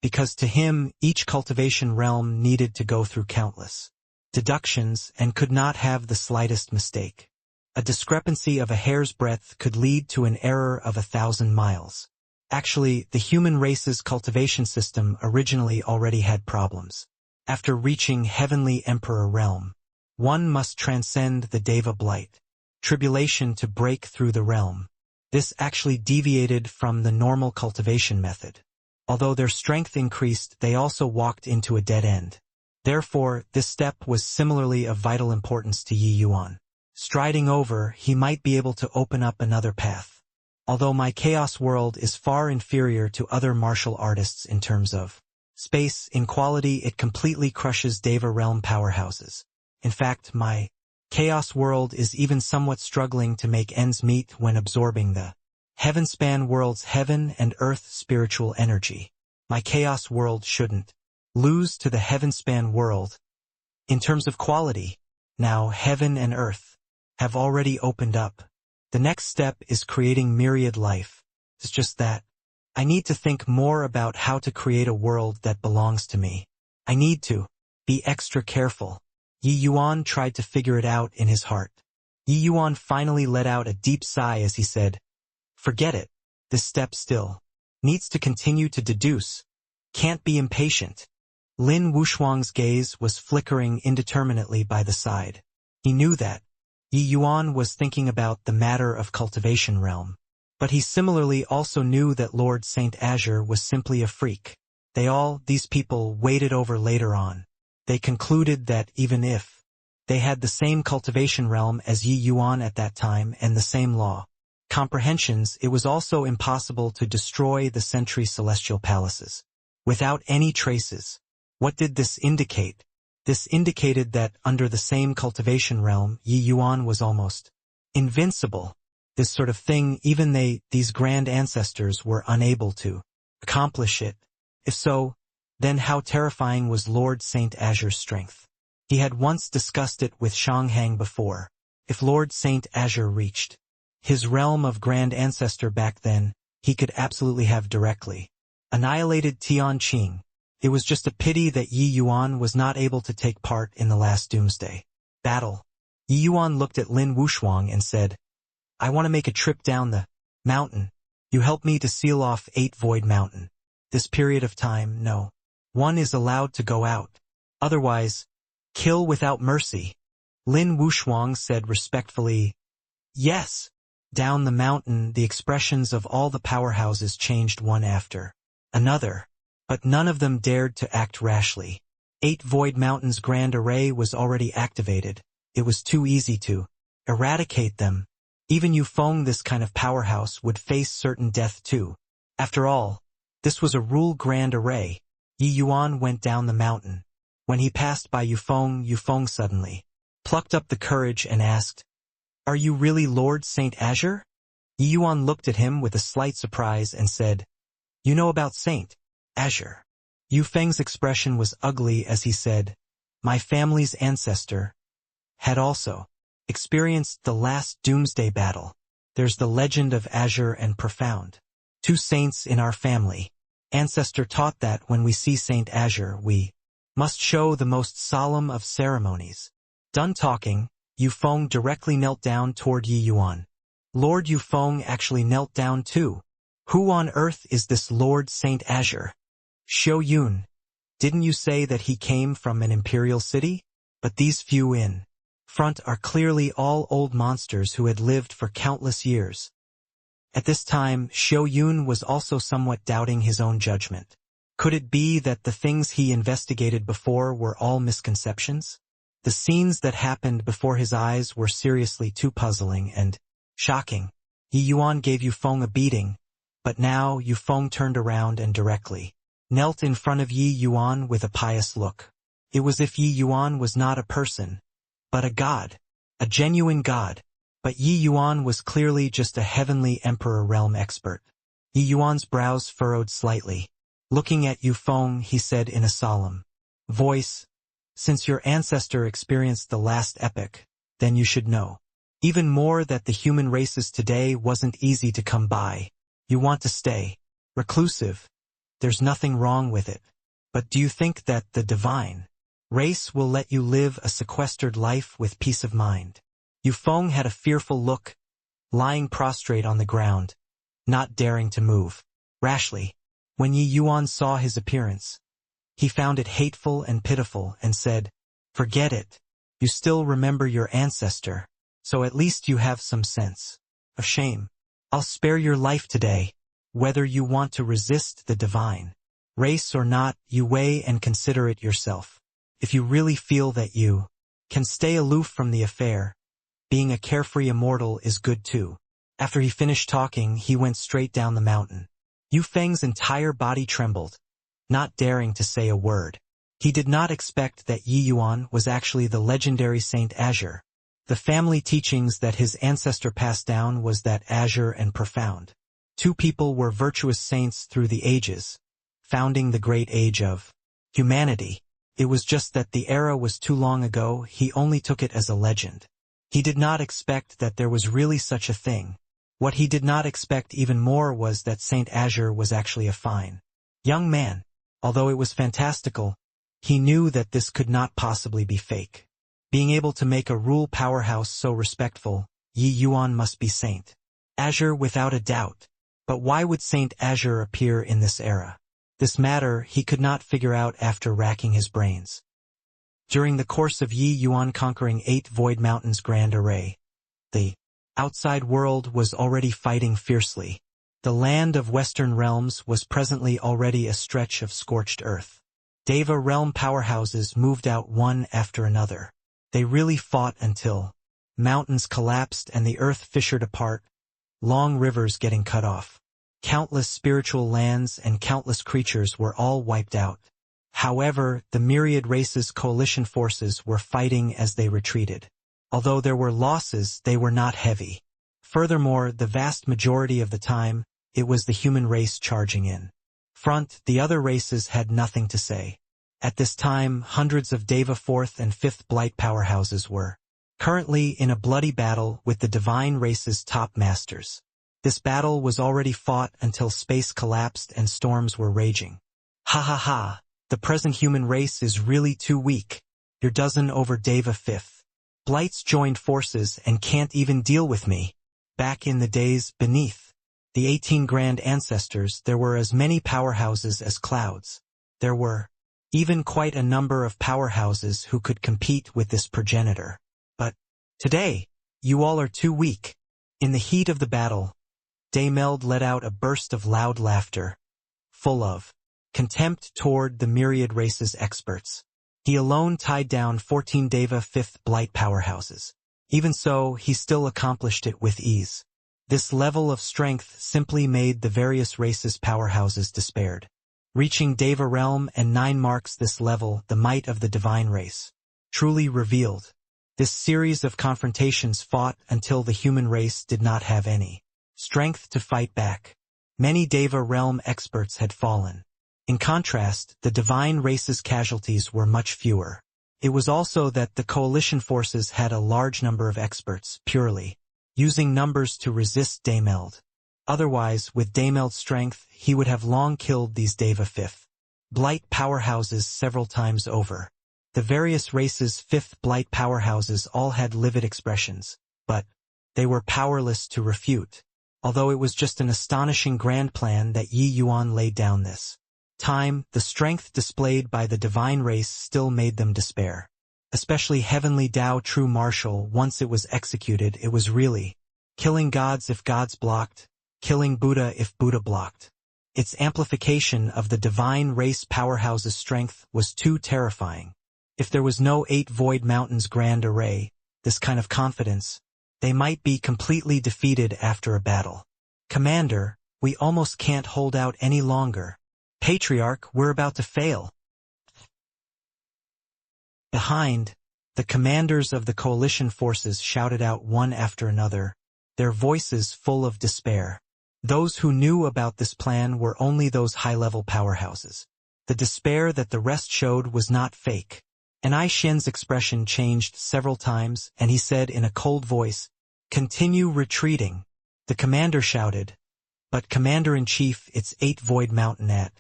Speaker 1: Because to him, each cultivation realm needed to go through countless deductions and could not have the slightest mistake. A discrepancy of a hair's breadth could lead to an error of 1,000 miles. Actually, the human race's cultivation system originally already had problems. After reaching Heavenly Emperor realm, one must transcend the Deva Blight tribulation to break through the realm. This actually deviated from the normal cultivation method. Although their strength increased, they also walked into a dead end. Therefore, this step was similarly of vital importance to Yi Yuan. Striding over, he might be able to open up another path. Although my chaos world is far inferior to other martial artists in terms of space, in quality it completely crushes Deva realm powerhouses. In fact, my chaos world is even somewhat struggling to make ends meet when absorbing the Heavenspan world's heaven and earth spiritual energy. My chaos world shouldn't lose to the Heavenspan world. In terms of quality, now heaven and earth have already opened up. The next step is creating myriad life. It's just that I need to think more about how to create a world that belongs to me. I need to be extra careful. Yi Yuan tried to figure it out in his heart. Yi Yuan finally let out a deep sigh as he said, "Forget it. This step still needs to continue to deduce. Can't be impatient." Lin Wushuang's gaze was flickering indeterminately by the side. He knew that Yi Yuan was thinking about the matter of cultivation realm. But he similarly also knew that Lord Saint Azure was simply a freak. These people waited over later on. They concluded that even if they had the same cultivation realm as Yi Yuan at that time and the same law comprehensions, it was also impossible to destroy the Century Celestial Palaces without any traces. What did this indicate? This indicated that under the same cultivation realm, Yi Yuan was almost invincible. This sort of thing, even these grand ancestors were unable to accomplish it. If so, Then how terrifying was Lord Saint Azure's strength. He had once discussed it with Shanghang before. If Lord Saint Azure reached his realm of Grand Ancestor back then, he could absolutely have directly annihilated Tian Qing. It was just a pity that Yi Yuan was not able to take part in the last Doomsday battle. Yi Yuan looked at Lin Wushuang and said, I want to make a trip down the mountain. You help me to seal off 8 Void Mountain. This period of time, no one is allowed to go out. Otherwise, kill without mercy. Lin Wushuang said respectfully, yes. Down the mountain, the expressions of all the powerhouses changed one after another, but none of them dared to act rashly. 8 Void Mountains' grand array was already activated. It was too easy to eradicate them. Even Yufeng, this kind of powerhouse, would face certain death too. After all, this was a rule grand array. Yi Yuan went down the mountain. When he passed by Yufeng, Yufeng suddenly plucked up the courage and asked, Are you really Lord Saint Azure? Yi Yuan looked at him with a slight surprise and said, You know about Saint Azure. Yufeng's expression was ugly as he said, My family's ancestor had also experienced the last Doomsday battle. There's the legend of Azure and Profound. 2 saints in our family. Ancestor taught that when we see Saint Azure, we must show the most solemn of ceremonies. Done talking, Yufeng directly knelt down toward Yi Yuan. Lord Yufeng actually knelt down too. Who on earth is this Lord Saint Azure? Xiao Yun, didn't you say that he came from an imperial city? But these few in front are clearly all old monsters who had lived for countless years. At this time, Xiao Yun was also somewhat doubting his own judgment. Could it be that the things he investigated before were all misconceptions? The scenes that happened before his eyes were seriously too puzzling and shocking. Yi Yuan gave Yufeng a beating, but now Yufeng turned around and directly knelt in front of Yi Yuan with a pious look. It was as if Yi Yuan was not a person, but a god, a genuine god. But Yi Yuan was clearly just a heavenly emperor realm expert. Yi Yuan's brows furrowed slightly. Looking at Yufeng, he said in a solemn voice, Since your ancestor experienced the last epoch, then you should know even more that the human races today wasn't easy to come by. You want to stay reclusive. There's nothing wrong with it. But do you think that the divine race will let you live a sequestered life with peace of mind? Yufeng had a fearful look, lying prostrate on the ground, not daring to move. Rashly, when Yi Yuan saw his appearance, he found it hateful and pitiful and said, Forget it. You still remember your ancestor, so at least you have some sense of shame. I'll spare your life today. Whether you want to resist the divine race or not, you weigh and consider it yourself. If you really feel that you can stay aloof from the affair, being a carefree immortal is good too. After he finished talking, he went straight down the mountain. Yufeng's entire body trembled, not daring to say a word. He did not expect that Yi Yuan was actually the legendary Saint Azure. The family teachings that his ancestor passed down was that Azure and Profound, 2 people were virtuous saints through the ages, founding the great age of humanity. It was just that the era was too long ago. He only took it as a legend. He did not expect that there was really such a thing. What he did not expect even more was that Saint Azure was actually a fine young man. Although it was fantastical, he knew that this could not possibly be fake. Being able to make a rule powerhouse so respectful, Yi Yuan must be Saint Azure without a doubt. But why would Saint Azure appear in this era? This matter he could not figure out after racking his brains. During the course of Yi Yuan conquering 8 Void Mountains' grand array, the outside world was already fighting fiercely. The land of Western realms was presently already a stretch of scorched earth. Deva realm powerhouses moved out one after another. They really fought until mountains collapsed and the earth fissured apart, long rivers getting cut off. Countless spiritual lands and countless creatures were all wiped out. However, the myriad races' coalition forces were fighting as they retreated. Although there were losses, they were not heavy. Furthermore, the vast majority of the time, it was the human race charging in front, the other races had nothing to say. At this time, hundreds of Deva 4th and 5th Blight powerhouses were currently in a bloody battle with the divine race's top masters. This battle was already fought until space collapsed and storms were raging. Ha ha ha, the present human race is really too weak. Your dozen over Deva 5th. Blights joined forces and can't even deal with me. Back in the days beneath the 18 grand ancestors, there were as many powerhouses as clouds. There were even quite a number of powerhouses who could compete with this progenitor. But today, you all are too weak. In the heat of the battle, Daymeld let out a burst of loud laughter, full of contempt toward the myriad race's experts. He alone tied down 14 Deva 5th Blight powerhouses. Even so, he still accomplished it with ease. This level of strength simply made the various races' powerhouses despaired. Reaching Deva realm and 9 marks this level, the might of the divine race truly revealed. This series of confrontations fought until the human race did not have any strength to fight back. Many Deva realm experts had fallen. In contrast, the divine race's casualties were much fewer. It was also that the coalition forces had a large number of experts, purely using numbers to resist Daymeld. Otherwise, with Daymeld's strength, he would have long killed these Deva 5th Blight powerhouses several times over. The various races' 5th Blight powerhouses all had livid expressions, but they were powerless to refute. Although it was just an astonishing grand plan that Yi Yuan laid down this time, the strength displayed by the divine race still made them despair. Especially Heavenly Tao True Martial, once it was executed, it was really killing gods if gods blocked, killing Buddha if Buddha blocked. Its amplification of the divine race powerhouse's strength was too terrifying. If there was no 8 Void Mountains Grand Array, this kind of confidence, they might be completely defeated after a battle. Commander, we almost can't hold out any longer. Patriarch, we're about to fail. Behind, the commanders of the coalition forces shouted out one after another, their voices full of despair. Those who knew about this plan were only those high-level powerhouses. The despair that the rest showed was not fake. Ai Xian's expression changed several times, and he said in a cold voice, "Continue retreating." The commander shouted, "But Commander-in-Chief, it's 8 Void Mountain at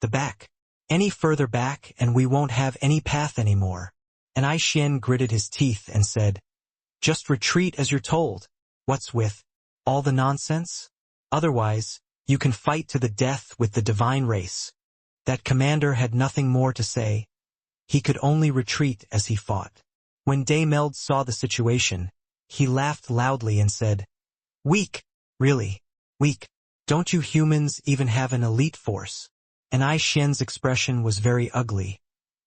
Speaker 1: the back. Any further back and we won't have any path anymore." Ai Xian gritted his teeth and said, "Just retreat as you're told. What's with all the nonsense? Otherwise, you can fight to the death with the divine race." That commander had nothing more to say. He could only retreat as he fought. When Daymeld saw the situation, he laughed loudly and said, "Weak, really, weak. Don't you humans even have an elite force?" Ai Xian's expression was very ugly,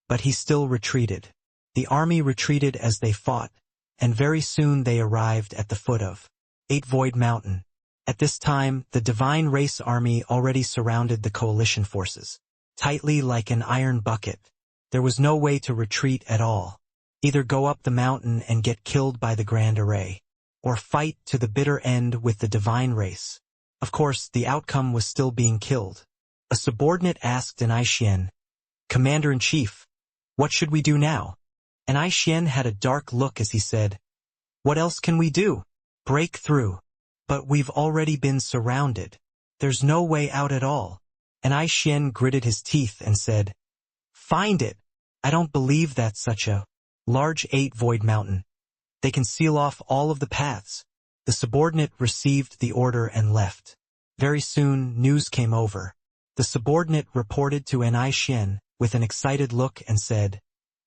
Speaker 1: but he still retreated. The army retreated as they fought, and very soon they arrived at the foot of 8 Void Mountain. At this time, the divine race army already surrounded the coalition forces, tightly like an iron bucket. There was no way to retreat at all. Either go up the mountain and get killed by the Grand Array, or fight to the bitter end with the divine race. Of course, the outcome was still being killed. A subordinate asked Ai Xian, "Commander-in-Chief, what should we do now?" Ai Xian had a dark look as he said, "What else can we do? Break through. But we've already been surrounded. There's no way out at all." Ai Xian gritted his teeth and said, "Find it. I don't believe that's such a large 8 Void Mountain. They can seal off all of the paths." The subordinate received the order and left. Very soon, news came over. The subordinate reported to Ai Xian with an excited look and said,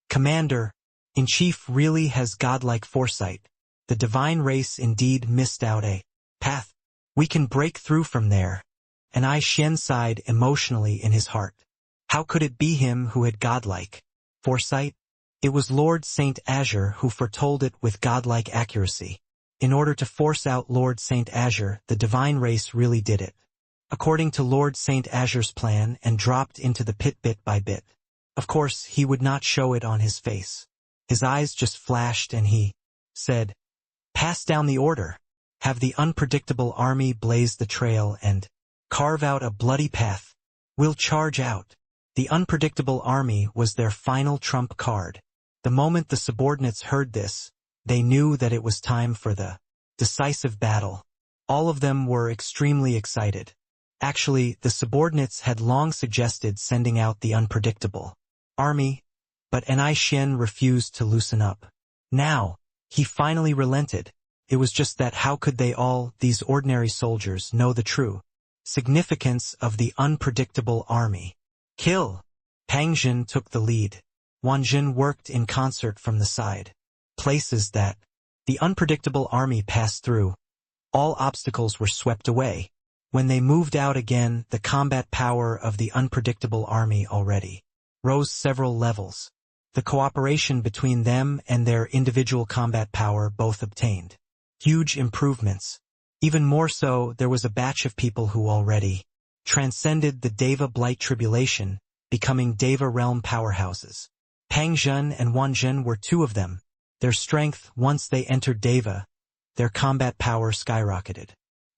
Speaker 1: "Commander-in-Chief really has godlike foresight. The divine race indeed missed out a path. We can break through from there." Ai Xian sighed emotionally in his heart. How could it be him who had godlike foresight? It was Lord Saint Azure who foretold it with godlike accuracy. In order to force out Lord Saint Azure, the divine race really did it according to Lord Saint Azure's plan and dropped into the pit bit by bit. Of course, he would not show it on his face. His eyes just flashed and he said, "Pass down the order. Have the unpredictable army blaze the trail and carve out a bloody path We'll charge out. The unpredictable army was their final trump card. The moment the subordinates heard this, they knew that it was time for the decisive battle. All of them were extremely excited. Actually, the subordinates had long suggested sending out the unpredictable army, but Enai Xian refused to loosen up. Now, he finally relented. It was just that how could they all, these ordinary soldiers, know the true significance of the unpredictable army? Kill! Pang Jin took the lead. Wan Jin worked in concert from the side. Places that the unpredictable army passed through, all obstacles were swept away. When they moved out again, the combat power of the unpredictable army already rose several levels. The cooperation between them and their individual combat power both obtained huge improvements. Even more so, there was a batch of people who already transcended the Deva Blight tribulation, becoming Deva realm powerhouses. Pang Jin and Wan Jin were two of them. Their strength, once they entered Deva, their combat power skyrocketed.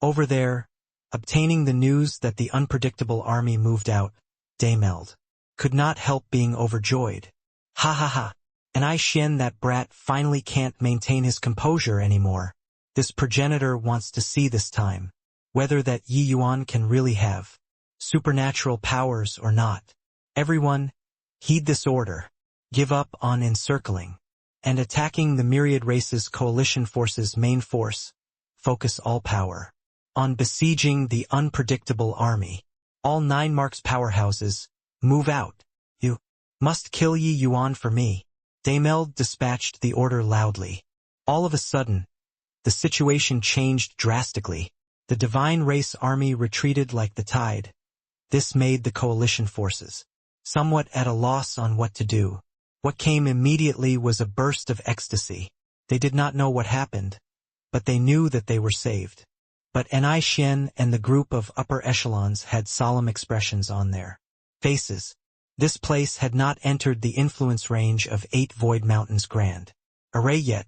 Speaker 1: Over there, obtaining the news that the unpredictable army moved out, Daymeld could not help being overjoyed. Ha ha ha! Enai Xian, that brat, finally can't maintain his composure anymore. This progenitor wants to see this time whether that Yi Yuan can really have supernatural powers or not. Everyone, heed this order. Give up on encircling and attacking the myriad races coalition forces' main force. Focus all power on besieging the unpredictable army. All 9 marks powerhouses, move out. You must kill Yi Yuan for me. Daymeld dispatched the order loudly. All of a sudden, the situation changed drastically. The divine race army retreated like the tide. This made the coalition forces somewhat at a loss on what to do. What came immediately was a burst of ecstasy. They did not know what happened, but they knew that they were saved. But Enai Xian and the group of upper echelons had solemn expressions on their faces. This place had not entered the influence range of 8 Void Mountains Grand Array yet.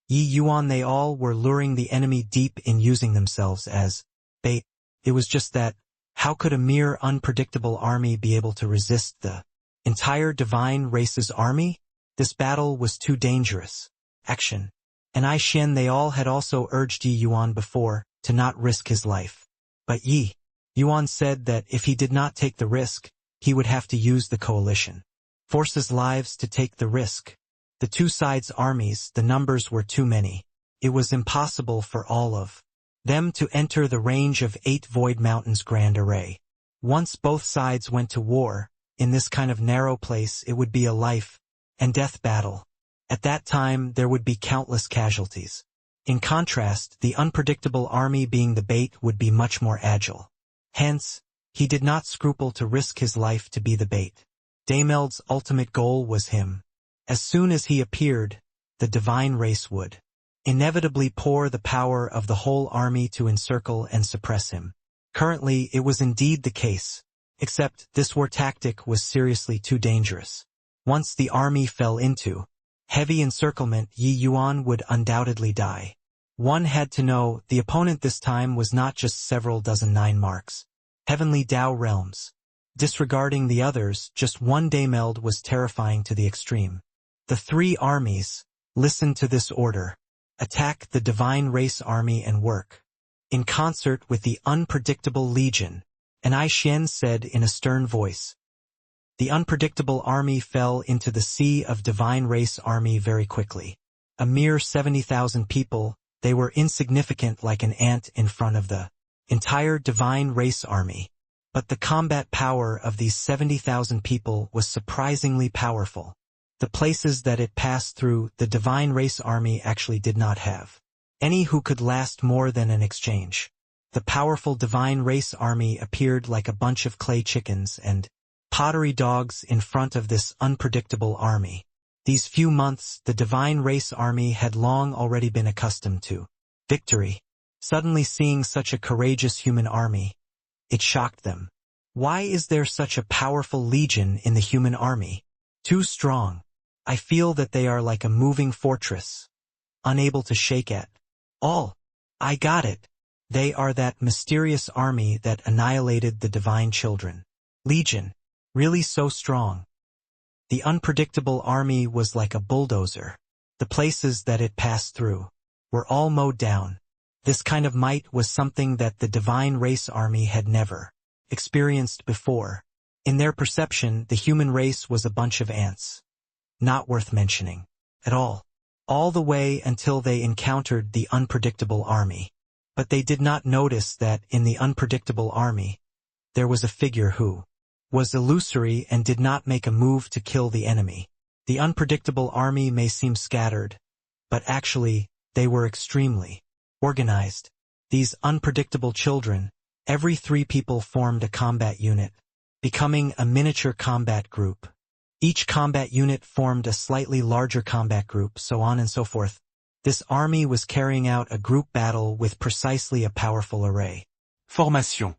Speaker 1: Yi Yuan, they all were luring the enemy deep in, using themselves as bait. It was just that, how could a mere unpredictable army be able to resist the entire divine race's army? This battle was too dangerous. Action. Enai Xian, they all had also urged Yi Yuan before to not risk his life. But Yi Yuan said that if he did not take the risk, he would have to use the coalition forces' lives to take the risk. The two sides' armies, the numbers were too many. It was impossible for all of them to enter the range of 8 Void Mountains Grand Array. Once both sides went to war, in this kind of narrow place it would be a life and death battle. At that time there would be countless casualties. In contrast, the unpredictable army, being the bait, would be much more agile. Hence, he did not scruple to risk his life to be the bait. Daymeld's ultimate goal was him. As soon as he appeared, the divine race would inevitably pour the power of the whole army to encircle and suppress him. Currently, it was indeed the case, except this war tactic was seriously too dangerous. Once the army fell into heavy encirclement, Yi Yuan would undoubtedly die. One had to know the opponent this time was not just several dozen 9 marks heavenly Dao realms. Disregarding the others, just one Daymeld was terrifying to the extreme. The 3 armies, listen to this order. Attack the divine race army and work in concert with the unpredictable legion. Enai Xian said in a stern voice. The unpredictable army fell into the sea of divine race army very quickly. A mere 70,000 people, they were insignificant like an ant in front of the entire divine race army. But the combat power of these 70,000 people was surprisingly powerful. The places that it passed through, the divine race army actually did not have any who could last more than an exchange. The powerful divine race army appeared like a bunch of clay chickens and pottery dogs in front of this unpredictable army. These few months, the divine race army had long already been accustomed to victory. Suddenly seeing such a courageous human army, it shocked them. Why is there such a powerful legion in the human army? Too strong. I feel that they are like a moving fortress, unable to shake at all. I got it. They are that mysterious army that annihilated the divine children. Legion. Really so strong. The unpredictable army was like a bulldozer. The places that it passed through were all mowed down. This kind of might was something that the divine race army had never experienced before. In their perception, the human race was a bunch of ants. Not worth mentioning at all. All the way until they encountered the unpredictable army. But they did not notice that in the unpredictable army, there was a figure who was illusory and did not make a move to kill the enemy. The unpredictable army may seem scattered, but actually, they were extremely organized. These unpredictable children, every 3 people formed a combat unit, becoming a miniature combat group. Each combat unit formed a slightly larger combat group, so on and so forth. This army was carrying out a group battle with precisely a powerful array.
Speaker 2: Formation.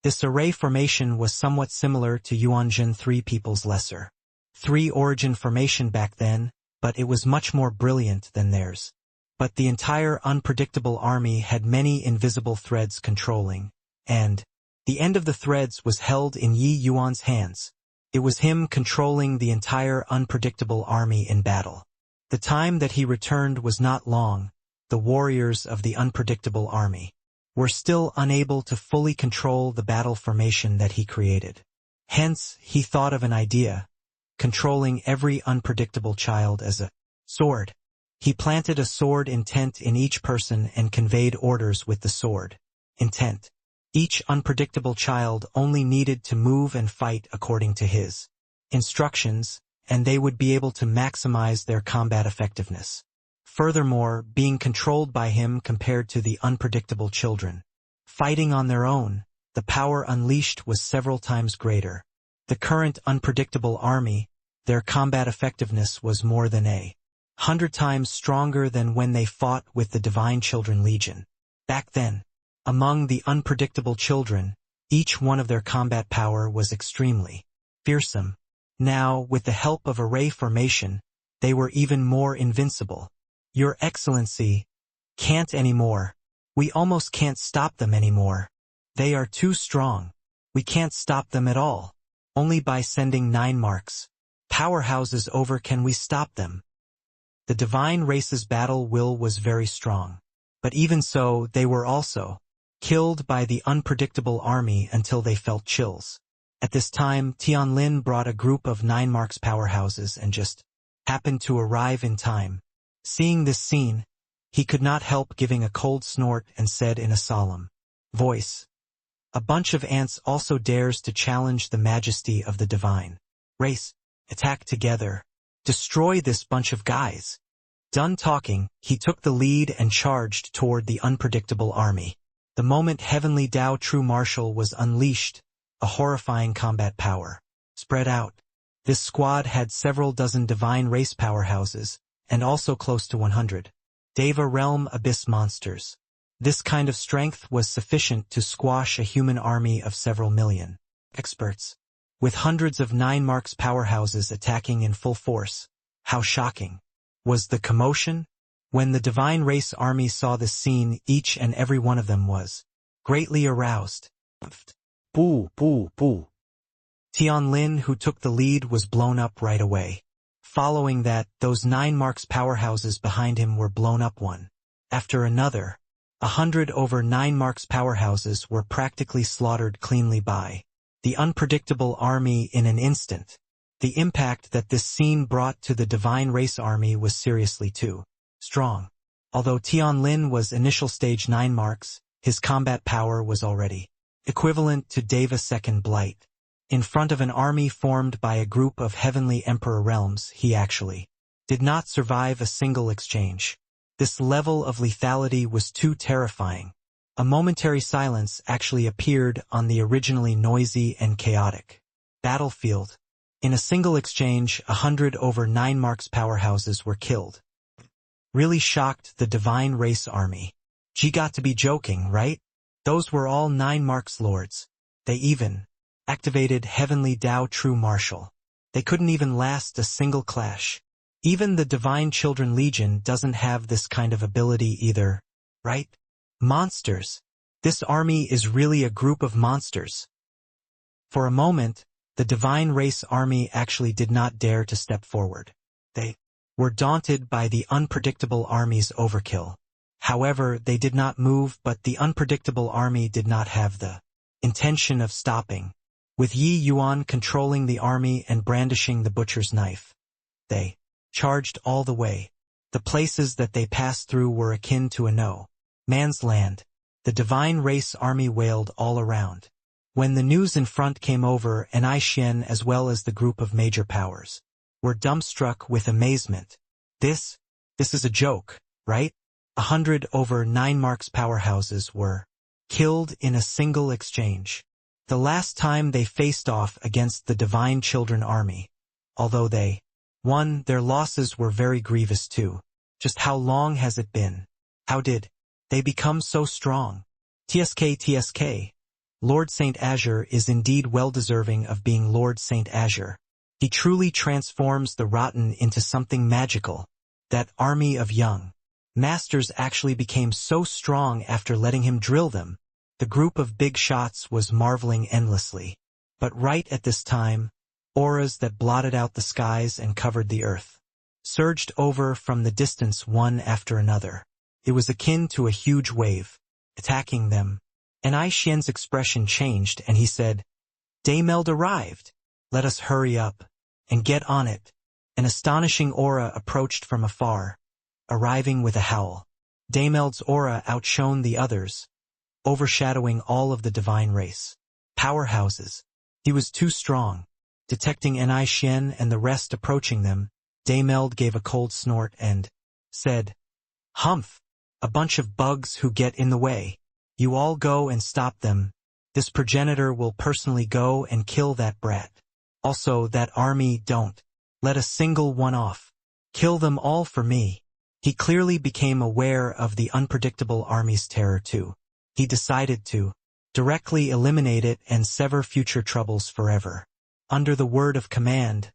Speaker 1: This array formation was somewhat similar to Yuanjin 3 People's Lesser 3 Origin formation back then, but it was much more brilliant than theirs. But the entire unpredictable army had many invisible threads controlling, and the end of the threads was held in Yi Yuan's hands. It was him controlling the entire unpredictable army in battle. The time that he returned was not long. The warriors of the unpredictable army were still unable to fully control the battle formation that he created. Hence, he thought of an idea, controlling every unpredictable child as a sword. He planted a sword intent in each person and conveyed orders with the sword intent. Each unpredictable child only needed to move and fight according to his instructions, and they would be able to maximize their combat effectiveness. Furthermore, being controlled by him compared to the unpredictable children fighting on their own, the power unleashed was several times greater. The current unpredictable army, their combat effectiveness was more than 100 times stronger than when they fought with the Divine Children Legion. Back then, among the unpredictable children, each one of their combat power was extremely fearsome. Now, with the help of array formation, they were even more invincible. Your Excellency, can't anymore. We almost can't stop them anymore. They are too strong. We can't stop them at all. Only by sending 9 marks powerhouses over can we stop them. The divine race's battle will was very strong. But even so, they were also killed by the unpredictable army until they felt chills. At this time, Tianlin brought a group of 9 marks powerhouses and just happened to arrive in time. Seeing this scene, he could not help giving a cold snort and said in a solemn voice, "A bunch of ants also dares to challenge the majesty of the divine race. Attack together. Destroy this bunch of guys." Done talking, he took the lead and charged toward the unpredictable army. The moment Heavenly Tao True Martial was unleashed, a horrifying combat power spread out. This squad had several dozen divine race powerhouses, and also close to 100 Deva realm abyss monsters. This kind of strength was sufficient to squash a human army of several million experts. With hundreds of 9 marks powerhouses attacking in full force, how shocking was the commotion? When the divine race army saw this scene, each and every one of them was greatly aroused.
Speaker 2: Boo, boo, boo.
Speaker 1: Tianlin, who took the lead, was blown up right away. Following that, those 9 marks powerhouses behind him were blown up one after another. 100 over 9 marks powerhouses were practically slaughtered cleanly by the unpredictable army in an instant. The impact that this scene brought to the divine race army was seriously too strong. Although Tianlin was initial stage 9 marks, his combat power was already equivalent to Deva Second Blight. In front of an army formed by a group of heavenly emperor realms, he actually did not survive a single exchange. This level of lethality was too terrifying. A momentary silence actually appeared on the originally noisy and chaotic battlefield. In a single exchange, 100 over 9 marks powerhouses were killed. Really shocked the divine race army. Gee, got to be joking, right? Those were all 9 marks lords. They even activated Heavenly Tao True Martial. They couldn't even last a single clash. Even the Divine Children Legion doesn't have this kind of ability either, right? Monsters. This army is really a group of monsters. For a moment, the divine race army actually did not dare to step forward. They were daunted by the unpredictable army's overkill. However, they did not move, but the unpredictable army did not have the intention of stopping. With Yi Yuan controlling the army and brandishing the butcher's knife, they charged all the way. The places that they passed through were akin to a no man's land. The divine race army wailed all around. When the news in front came over, and I Xian as well as the group of major powers were dumbstruck with amazement. This is a joke, right? 100 over 9 marks powerhouses were killed in a single exchange. The last time they faced off against the Divine Children Army. Although they won, their losses were very grievous too. Just how long has it been? How did they become so strong? TSK. Lord Saint Azure is indeed well-deserving of being Lord Saint Azure. He truly transforms the rotten into something magical. That army of young masters actually became so strong after letting him drill them. The group of big shots was marveling endlessly. But right at this time, auras that blotted out the skies and covered the earth surged over from the distance one after another. It was akin to a huge wave, attacking them. And I Xian's expression changed and he said, Daymeld arrived. Let us hurry up and get on it. An astonishing aura approached from afar, arriving with a howl. Daymeld's aura outshone the others, overshadowing all of the divine race powerhouses. He was too strong. Detecting Ni Xian and the rest approaching them, Daymeld gave a cold snort and said, Humph! A bunch of bugs who get in the way. You all go and stop them. This progenitor will personally go and kill that brat. Also, that army, don't let a single one off. Kill them all for me. He clearly became aware of the unpredictable army's terror too. He decided to directly eliminate it and sever future troubles forever. Under the word of command,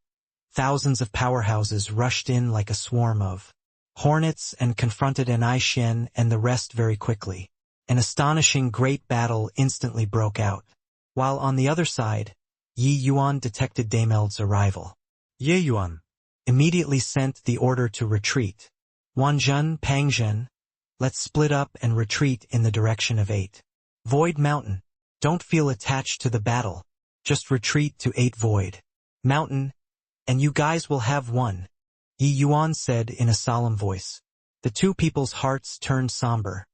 Speaker 1: thousands of powerhouses rushed in like a swarm of hornets and confronted Ni Xian and the rest very quickly. An astonishing great battle instantly broke out. While on the other side, Yi Yuan detected Daymeld's arrival.
Speaker 2: Ye Yuan.
Speaker 1: Immediately sent the order to retreat. Wanzhen, Pangzhen, let's split up and retreat in the direction of 8 Void Mountain. Don't feel attached to the battle. Just retreat to 8 Void Mountain, and you guys will have won. Yi Yuan said in a solemn voice. The two people's hearts turned somber,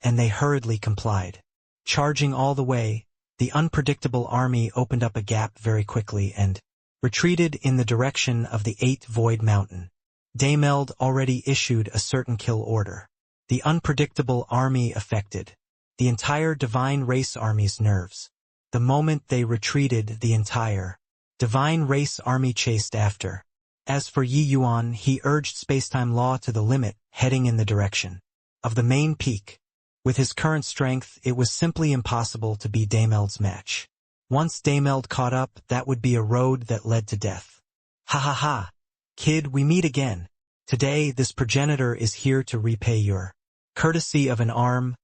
Speaker 1: and they hurriedly complied. Charging all the way, the unpredictable army opened up a gap very quickly and retreated in the direction of the 8 Void Mountain. Daymeld already issued a certain kill order. The unpredictable army affected the entire divine race army's nerves. The moment they retreated, the entire divine race army chased after. As for Yi Yuan, he urged spacetime law to the limit, heading in the direction of the main peak. With his current strength, it was simply impossible to be Daymeld's match. Once Daymeld caught up, that would be a road that led to death. Ha ha ha! Kid, we meet again. Today, this progenitor is here to repay your courtesy of an arm.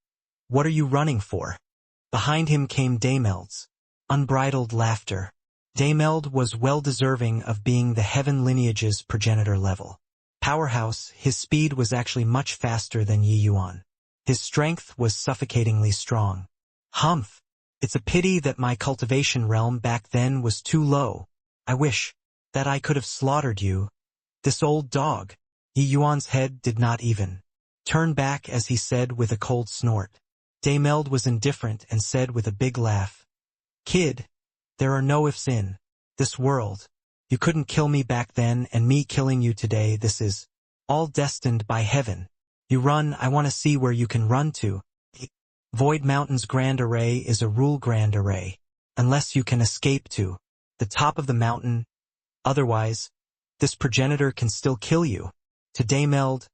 Speaker 1: What are you running for? Behind him came Daymeld's unbridled laughter. Daymeld was well-deserving of being the heaven lineage's progenitor level powerhouse. His speed was actually much faster than Yi Yuan. His strength was suffocatingly strong. Humph! It's a pity that my cultivation realm back then was too low. I wish that I could have slaughtered you. This old dog. Yi Yuan's head did not even turn back as he said with a cold snort. Daymeld was indifferent and said with a big laugh, Kid, there are no ifs in this world. You couldn't kill me back then, and me killing you today, this is all destined by heaven. You run, I want to see where you can run to. Void Mountain's Grand Array is a rule Grand Array, unless you can escape to the top of the mountain. Otherwise, this progenitor can still kill you. To Daymeld,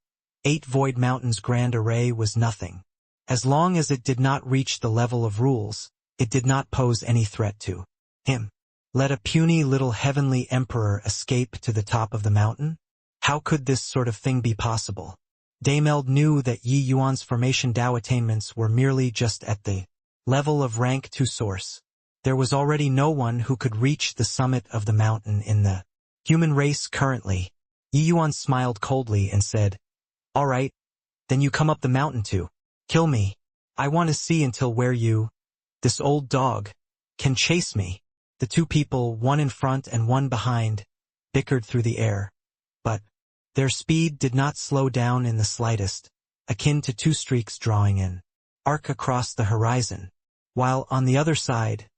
Speaker 1: 8 Void Mountain's Grand Array was nothing. As long as it did not reach the level of rules, it did not pose any threat to him. Let a puny little heavenly emperor escape to the top of the mountain? How could this sort of thing be possible? Daymeld knew that Yi Yuan's formation Dao attainments were merely just at the level of rank 2 source. There was already no one who could reach the summit of the mountain in the human race currently. Yi Yuan smiled coldly and said, "All right, then you come up the mountain too. Kill me. I want to see until where you, this old dog, can chase me." The two people, one in front and one behind, bickered through the air. But their speed did not slow down in the slightest, akin to two streaks drawing an arc across the horizon. While on the other side,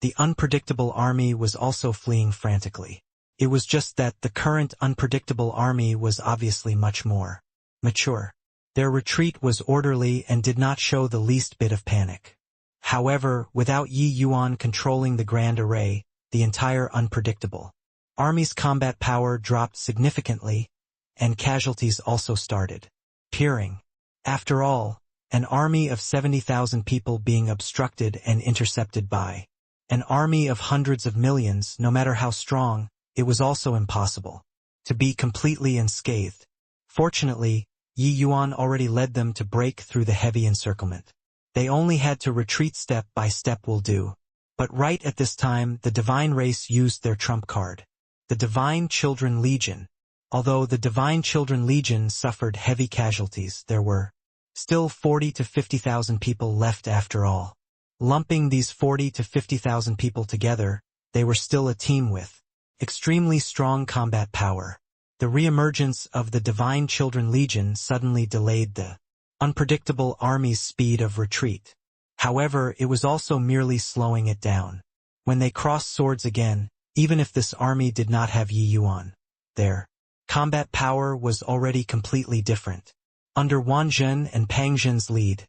Speaker 1: the unpredictable army was also fleeing frantically. It was just that the current unpredictable army was obviously much more mature. Their retreat was orderly and did not show the least bit of panic. However, without Yi Yuan controlling the grand array, the entire unpredictable army's combat power dropped significantly, and casualties also started appearing. After all, an army of 70,000 people being obstructed and intercepted by an army of hundreds of millions, no matter how strong, it was also impossible to be completely unscathed. Fortunately, Yi Yuan already led them to break through the heavy encirclement. They only had to retreat step by step will do. But right at this time, the Divine Race used their trump card. The Divine Children Legion. Although the Divine Children Legion suffered heavy casualties, there were still 40 to 50,000 people left after all. Lumping these 40 to 50,000 people together, they were still a team with extremely strong combat power. The reemergence of the Divine Children Legion suddenly delayed the unpredictable army's speed of retreat. However, it was also merely slowing it down. When they crossed swords again, even if this army did not have Yi Yuan, their combat power was already completely different. Under Wang Zhen and Pang Zhen's lead,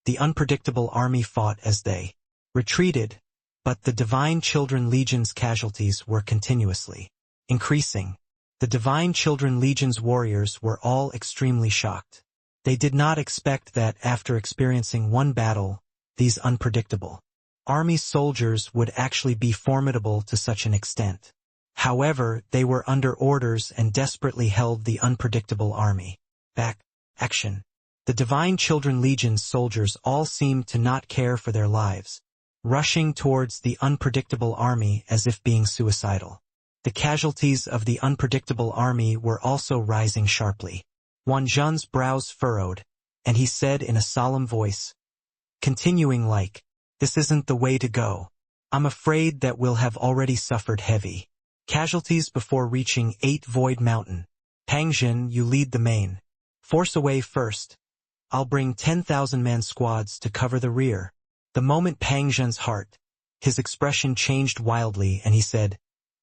Speaker 1: the unpredictable army fought as they retreated, but the Divine Children Legion's casualties were continuously increasing. The Divine Children Legion's warriors were all extremely shocked. They did not expect that after experiencing one battle, these unpredictable army's soldiers would actually be formidable to such an extent. However, they were under orders and desperately held the unpredictable army back. Action. The Divine Children Legion's soldiers all seemed to not care for their lives, rushing towards the unpredictable army as if being suicidal. The casualties of the unpredictable army were also rising sharply. Wang Zhen's brows furrowed, and he said in a solemn voice, continuing like, "This isn't the way to go. I'm afraid that we'll have already suffered heavy casualties before reaching 8 Void Mountain. Pang Zhen, you lead the main force away first. I'll bring 10,000-man squads to cover the rear." The moment Pang Zhen's heart, his expression changed wildly and he said,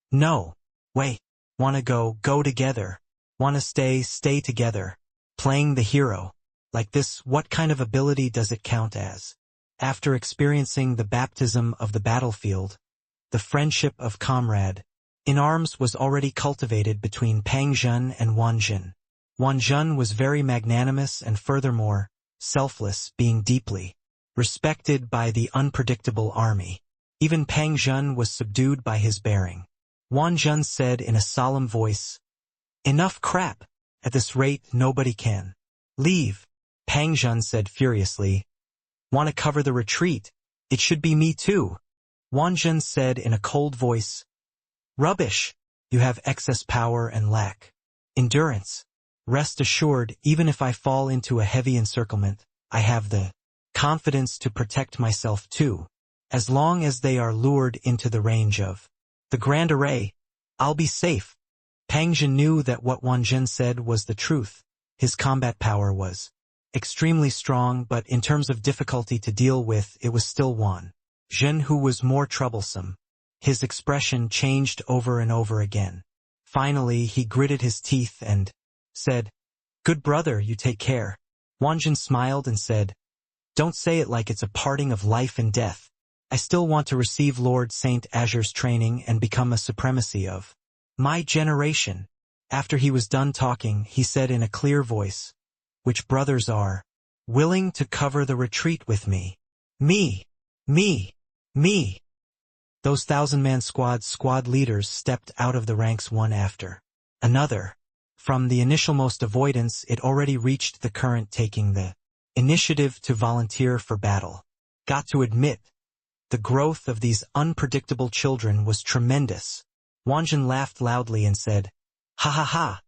Speaker 1: "No, wait, wanna go together. Wanna stay together. Playing the hero. Like this, what kind of ability does it count as?" After experiencing the baptism of the battlefield, the friendship of comrade in arms was already cultivated between Pang Zhen and Wang Zhen. Wang Zhen was very magnanimous and furthermore, selfless, being deeply respected by the unpredictable army. Even Pang Zhen was subdued by his bearing. Wang Zhen said in a solemn voice, "Enough crap. At this rate, nobody can leave." Pang Zhen said furiously, "Want to cover the retreat? It should be me too." Wang Zhen said in a cold voice, "Rubbish. You have excess power and lack endurance. Rest assured, even if I fall into a heavy encirclement, I have the confidence to protect myself too. As long as they are lured into the range of the grand array, I'll be safe." Pang Zhen knew that what Wang Zhen said was the truth. His combat power was extremely strong, but in terms of difficulty to deal with, it was still Wang Zhen who was more troublesome. His expression changed over and over again. Finally, he gritted his teeth and said, "Good brother, you take care." Wang Zhen smiled and said, "Don't say it like it's a parting of life and death. I still want to receive Lord Saint Azure's training and become a supremacy of my generation." After he was done talking, he said in a clear voice, "Which brothers are willing to cover the retreat with me?" Me. Those 1,000-man squad leaders stepped out of the ranks one after another. From the initialmost avoidance, it already reached the current taking the initiative to volunteer for battle. Got to admit, The growth of these unpredictable children was tremendous. Wanjin laughed loudly and said, "Ha ha ha!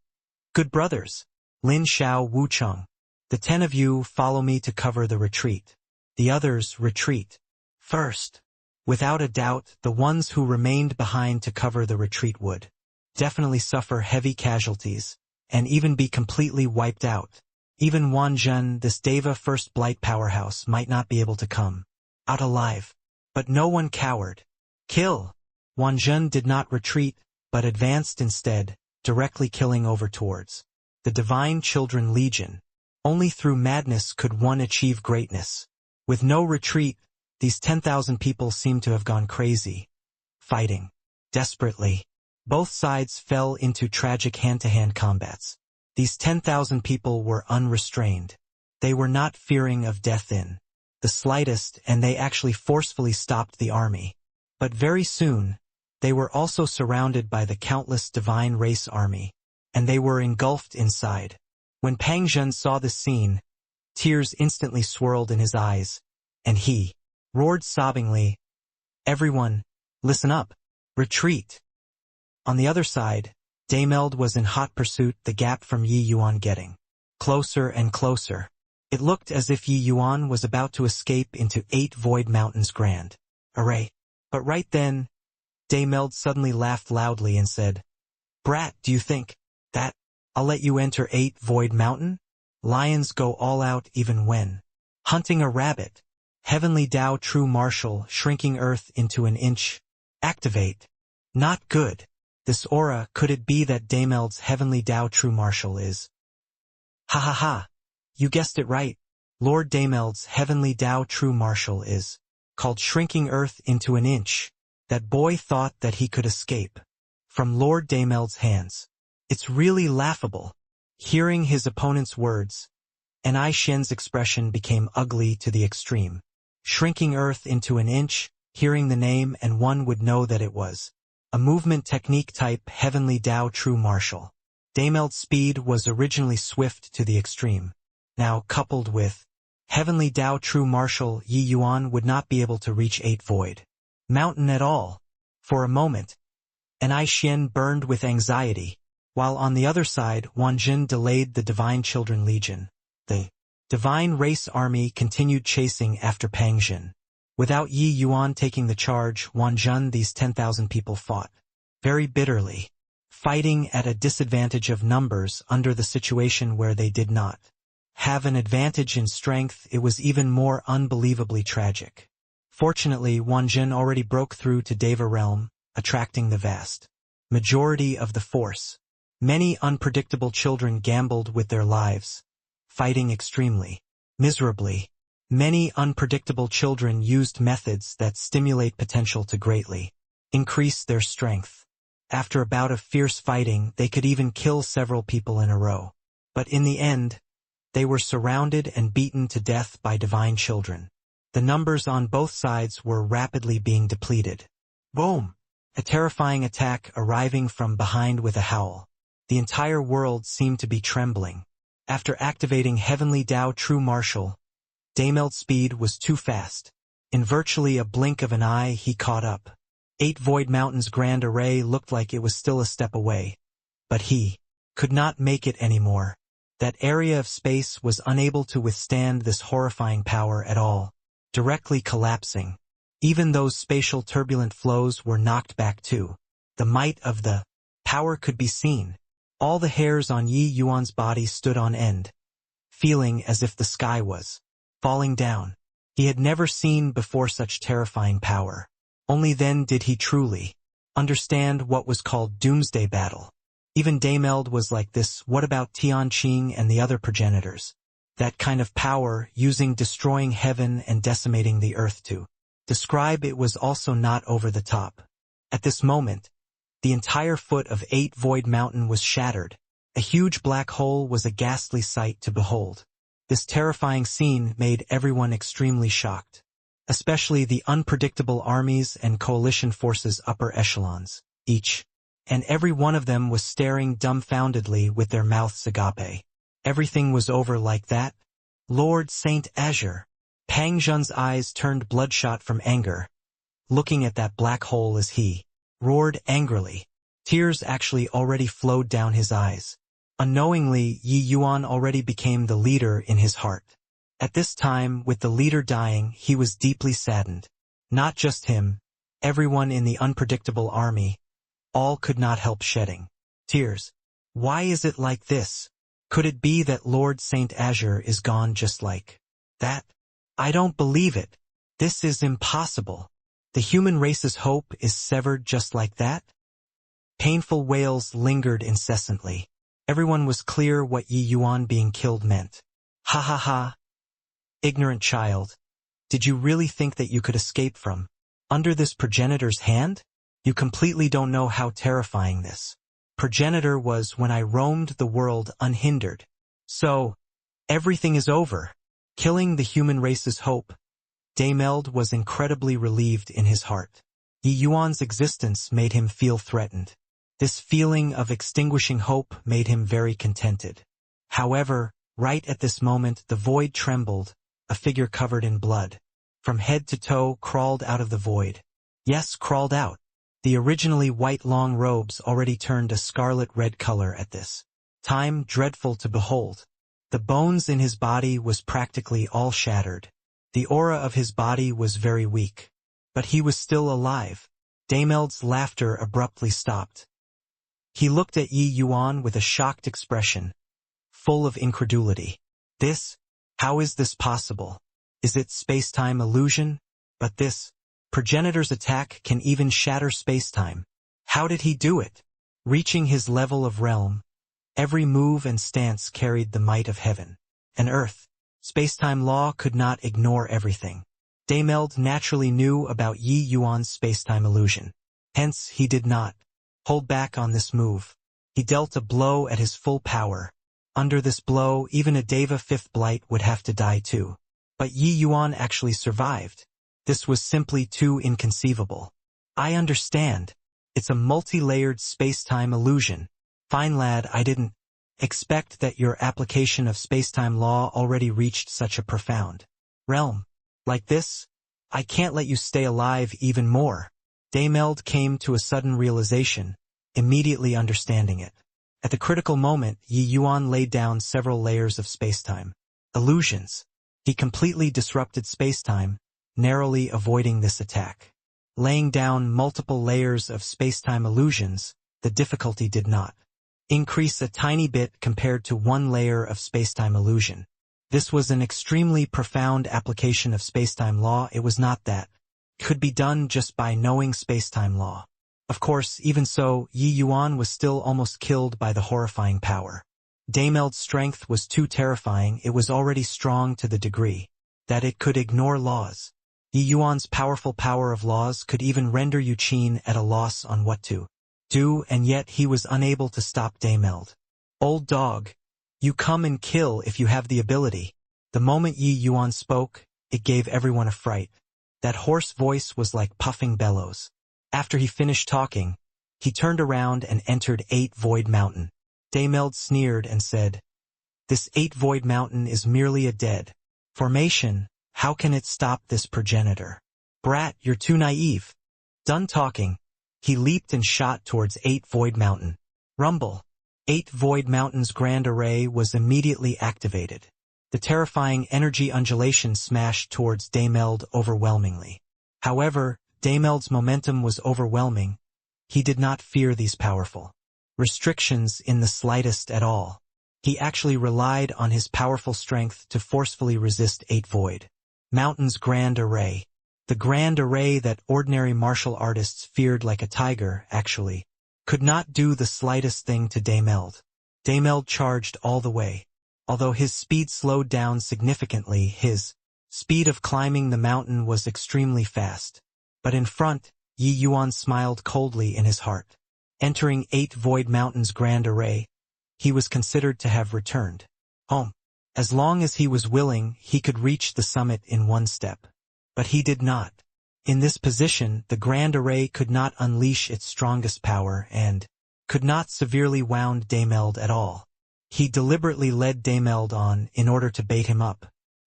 Speaker 1: Good brothers, Lin Xiao Wucheng. The 10 of you follow me to cover the retreat. The others retreat first." Without a doubt, the ones who remained behind to cover the retreat would definitely suffer heavy casualties, and even be completely wiped out. Even Wanjin, this Deva First Blight powerhouse, might not be able to come out alive. But no one cowered. Kill! Wanjin did not retreat, but advanced instead, directly killing over towards the Divine Children Legion. Only through madness could one achieve greatness. With no retreat, these 10,000 people seemed to have gone crazy, fighting desperately. Both sides fell into tragic hand-to-hand combats. These 10,000 people were unrestrained. They were not fearing of death in the slightest, and they actually forcefully stopped the army. But very soon, they were also surrounded by the countless divine race army, and they were engulfed inside. When Pang Zhen saw this scene, tears instantly swirled in his eyes, and he roared sobbingly, "Everyone, listen up! Retreat!" On the other side, Daymeld was in hot pursuit, the gap from Yi Yuan getting closer and closer. It looked as if Yi Yuan was about to escape into 8 Void Mountains Grand Array. But right then, Daymeld suddenly laughed loudly and said, "Brat, do you think that I'll let you enter 8 Void Mountain? Lions go all out even when hunting a rabbit. Heavenly Tao True Martial, shrinking Earth into an inch. Activate. Not good. This aura, could it be that Daymeld's Heavenly Tao True Martial is?" Ha ha ha! You guessed it right. Lord Daymeld's Heavenly Tao True Martial is called Shrinking Earth into an Inch. That boy thought that he could escape from Lord Daymeld's hands. It's really laughable. Hearing his opponent's words, and Ai Xian's expression became ugly to the extreme. Shrinking Earth into an inch, hearing the name, and one would know that it was a movement technique type Heavenly Tao True Martial. Daymeld's speed was originally swift to the extreme. Now, coupled with Heavenly Tao True Martial, Yi Yuan would not be able to reach 8 Void Mountain at all. For a moment, and Ai Xian burned with anxiety, while on the other side, Wanjin delayed the Divine Children Legion. The Divine Race Army continued chasing after Pang Zhen. Without Yi Yuan taking the charge, Wanjin, these 10,000 people fought very bitterly, fighting at a disadvantage of numbers under the situation where they did not have an advantage in strength. It was even more unbelievably tragic. Fortunately, Wanjin already broke through to Deva realm, attracting the vast majority of the force. Many unpredictable children gambled with their lives, fighting extremely miserably. Many unpredictable children used methods that stimulate potential to greatly increase their strength. After a bout of fierce fighting, they could even kill several people in a row. But in the end, they were surrounded and beaten to death by divine children. The numbers on both sides were rapidly being depleted. Boom! A terrifying attack arriving from behind with a howl. The entire world seemed to be trembling. After activating Heavenly Tao True Martial, Daymeld's speed was too fast. In virtually a blink of an eye, he caught up. 8 Void Mountains Grand Array looked like it was still a step away. But he could not make it anymore. That area of space was unable to withstand this horrifying power at all, directly collapsing. Even those spatial turbulent flows were knocked back too. The might of the power could be seen. All the hairs on Yi Yuan's body stood on end, feeling as if the sky was falling down. He had never seen before such terrifying power. Only then did he truly understand what was called Doomsday Battle. Even Daymeld was like this. What about Tianqing and the other progenitors? That kind of power, using destroying heaven and decimating the earth to describe it, was also not over the top. At this moment, the entire foot of 8 Void Mountain was shattered. A huge black hole was a ghastly sight to behold. This terrifying scene made everyone extremely shocked, especially the unpredictable armies and coalition forces upper echelons. Each and every one of them was staring dumbfoundedly with their mouths agape. Everything was over like that? Lord Saint Azure! Pang Zhen's eyes turned bloodshot from anger. looking at that black hole as he roared angrily. Tears actually already flowed down his eyes. Unknowingly, Yi Yuan already became the leader in his heart. At this time, with the leader dying, he was deeply saddened. Not just him, everyone in the unpredictable army, all could not help shedding tears. Why is it like this? Could it be that Lord Saint Azure is gone just like that? I don't believe it. This is impossible. The human race's hope is severed just like that? Painful wails lingered incessantly. Everyone was clear what Yi Yuan being killed meant. Ha ha ha. Ignorant child. Did you really think that you could escape from under this progenitor's hand? You completely don't know how terrifying this progenitor was when I roamed the world unhindered. So, everything is over. Killing the human race's hope. Daimeld was incredibly relieved in his heart. Yi Yuan's existence made him feel threatened. This feeling of extinguishing hope made him very contented. However, right at this moment the void trembled, a figure covered in blood. From head to toe crawled out of the void. Yes, crawled out. The originally white long robes already turned a scarlet-red color at this time, dreadful to behold. The bones in his body was practically all shattered. The aura of his body was very weak. But he was still alive. Daimeld's laughter abruptly stopped. He looked at Yi Yuan with a shocked expression, full of incredulity. This? How is this possible? Is it space-time illusion? But this progenitor's attack can even shatter space-time. How did he do it? Reaching his level of realm, every move and stance carried the might of heaven and earth. Space-time law could not ignore everything. Daimeld naturally knew about Yi Yuan's space-time illusion. Hence, he did not hold back on this move. He dealt a blow at his full power. Under this blow, even a Deva fifth blight would have to die too. But Yi Yuan actually survived. This was simply too inconceivable. I understand. It's a multi-layered space-time illusion. Fine lad, I didn't expect that your application of space-time law already reached such a profound realm. Like this, I can't let you stay alive even more. Daimeld came to a sudden realization, immediately understanding it. At the critical moment, Yi Yuan laid down several layers of space-time illusions. He completely disrupted space-time, narrowly avoiding this attack. Laying down multiple layers of space-time illusions, the difficulty did not increase a tiny bit compared to one layer of space-time illusion. This was an extremely profound application of space-time law. It was not that could be done just by knowing space-time law. Of course, even so, Yi Yuan was still almost killed by the horrifying power. Daimeld's strength was too terrifying. It was already strong to the degree that it could ignore laws. Yi Yuan's powerful power of laws could even render Yu Qin at a loss on what to do, and yet he was unable to stop Daimeld. Old dog, you come and kill if you have the ability. The moment Yi Yuan spoke, it gave everyone a fright. That hoarse voice was like puffing bellows. After he finished talking, he turned around and entered 8 Void Mountain. Daimeld sneered and said, "This 8 Void Mountain is merely a dead formation. How can it stop this progenitor? Brat, you're too naive." Done talking, he leaped and shot towards 8 Void Mountain. Rumble. 8 Void Mountain's grand array was immediately activated. The terrifying energy undulation smashed towards Daimeld overwhelmingly. However, Daimeld's momentum was overwhelming. He did not fear these powerful restrictions in the slightest at all. He actually relied on his powerful strength to forcefully resist 8 Void Mountain's grand array. The grand array that ordinary martial artists feared like a tiger, actually, could not do the slightest thing to Daimeld. Daimeld charged all the way. Although his speed slowed down significantly, his speed of climbing the mountain was extremely fast. But in front, Yi Yuan smiled coldly in his heart. Entering 8 Void Mountain's grand array, he was considered to have returned home. As long as he was willing, he could reach the summit in one step. But he did not. In this position, the grand array could not unleash its strongest power and could not severely wound Daimeld at all. He deliberately led Daimeld on in order to bait him up.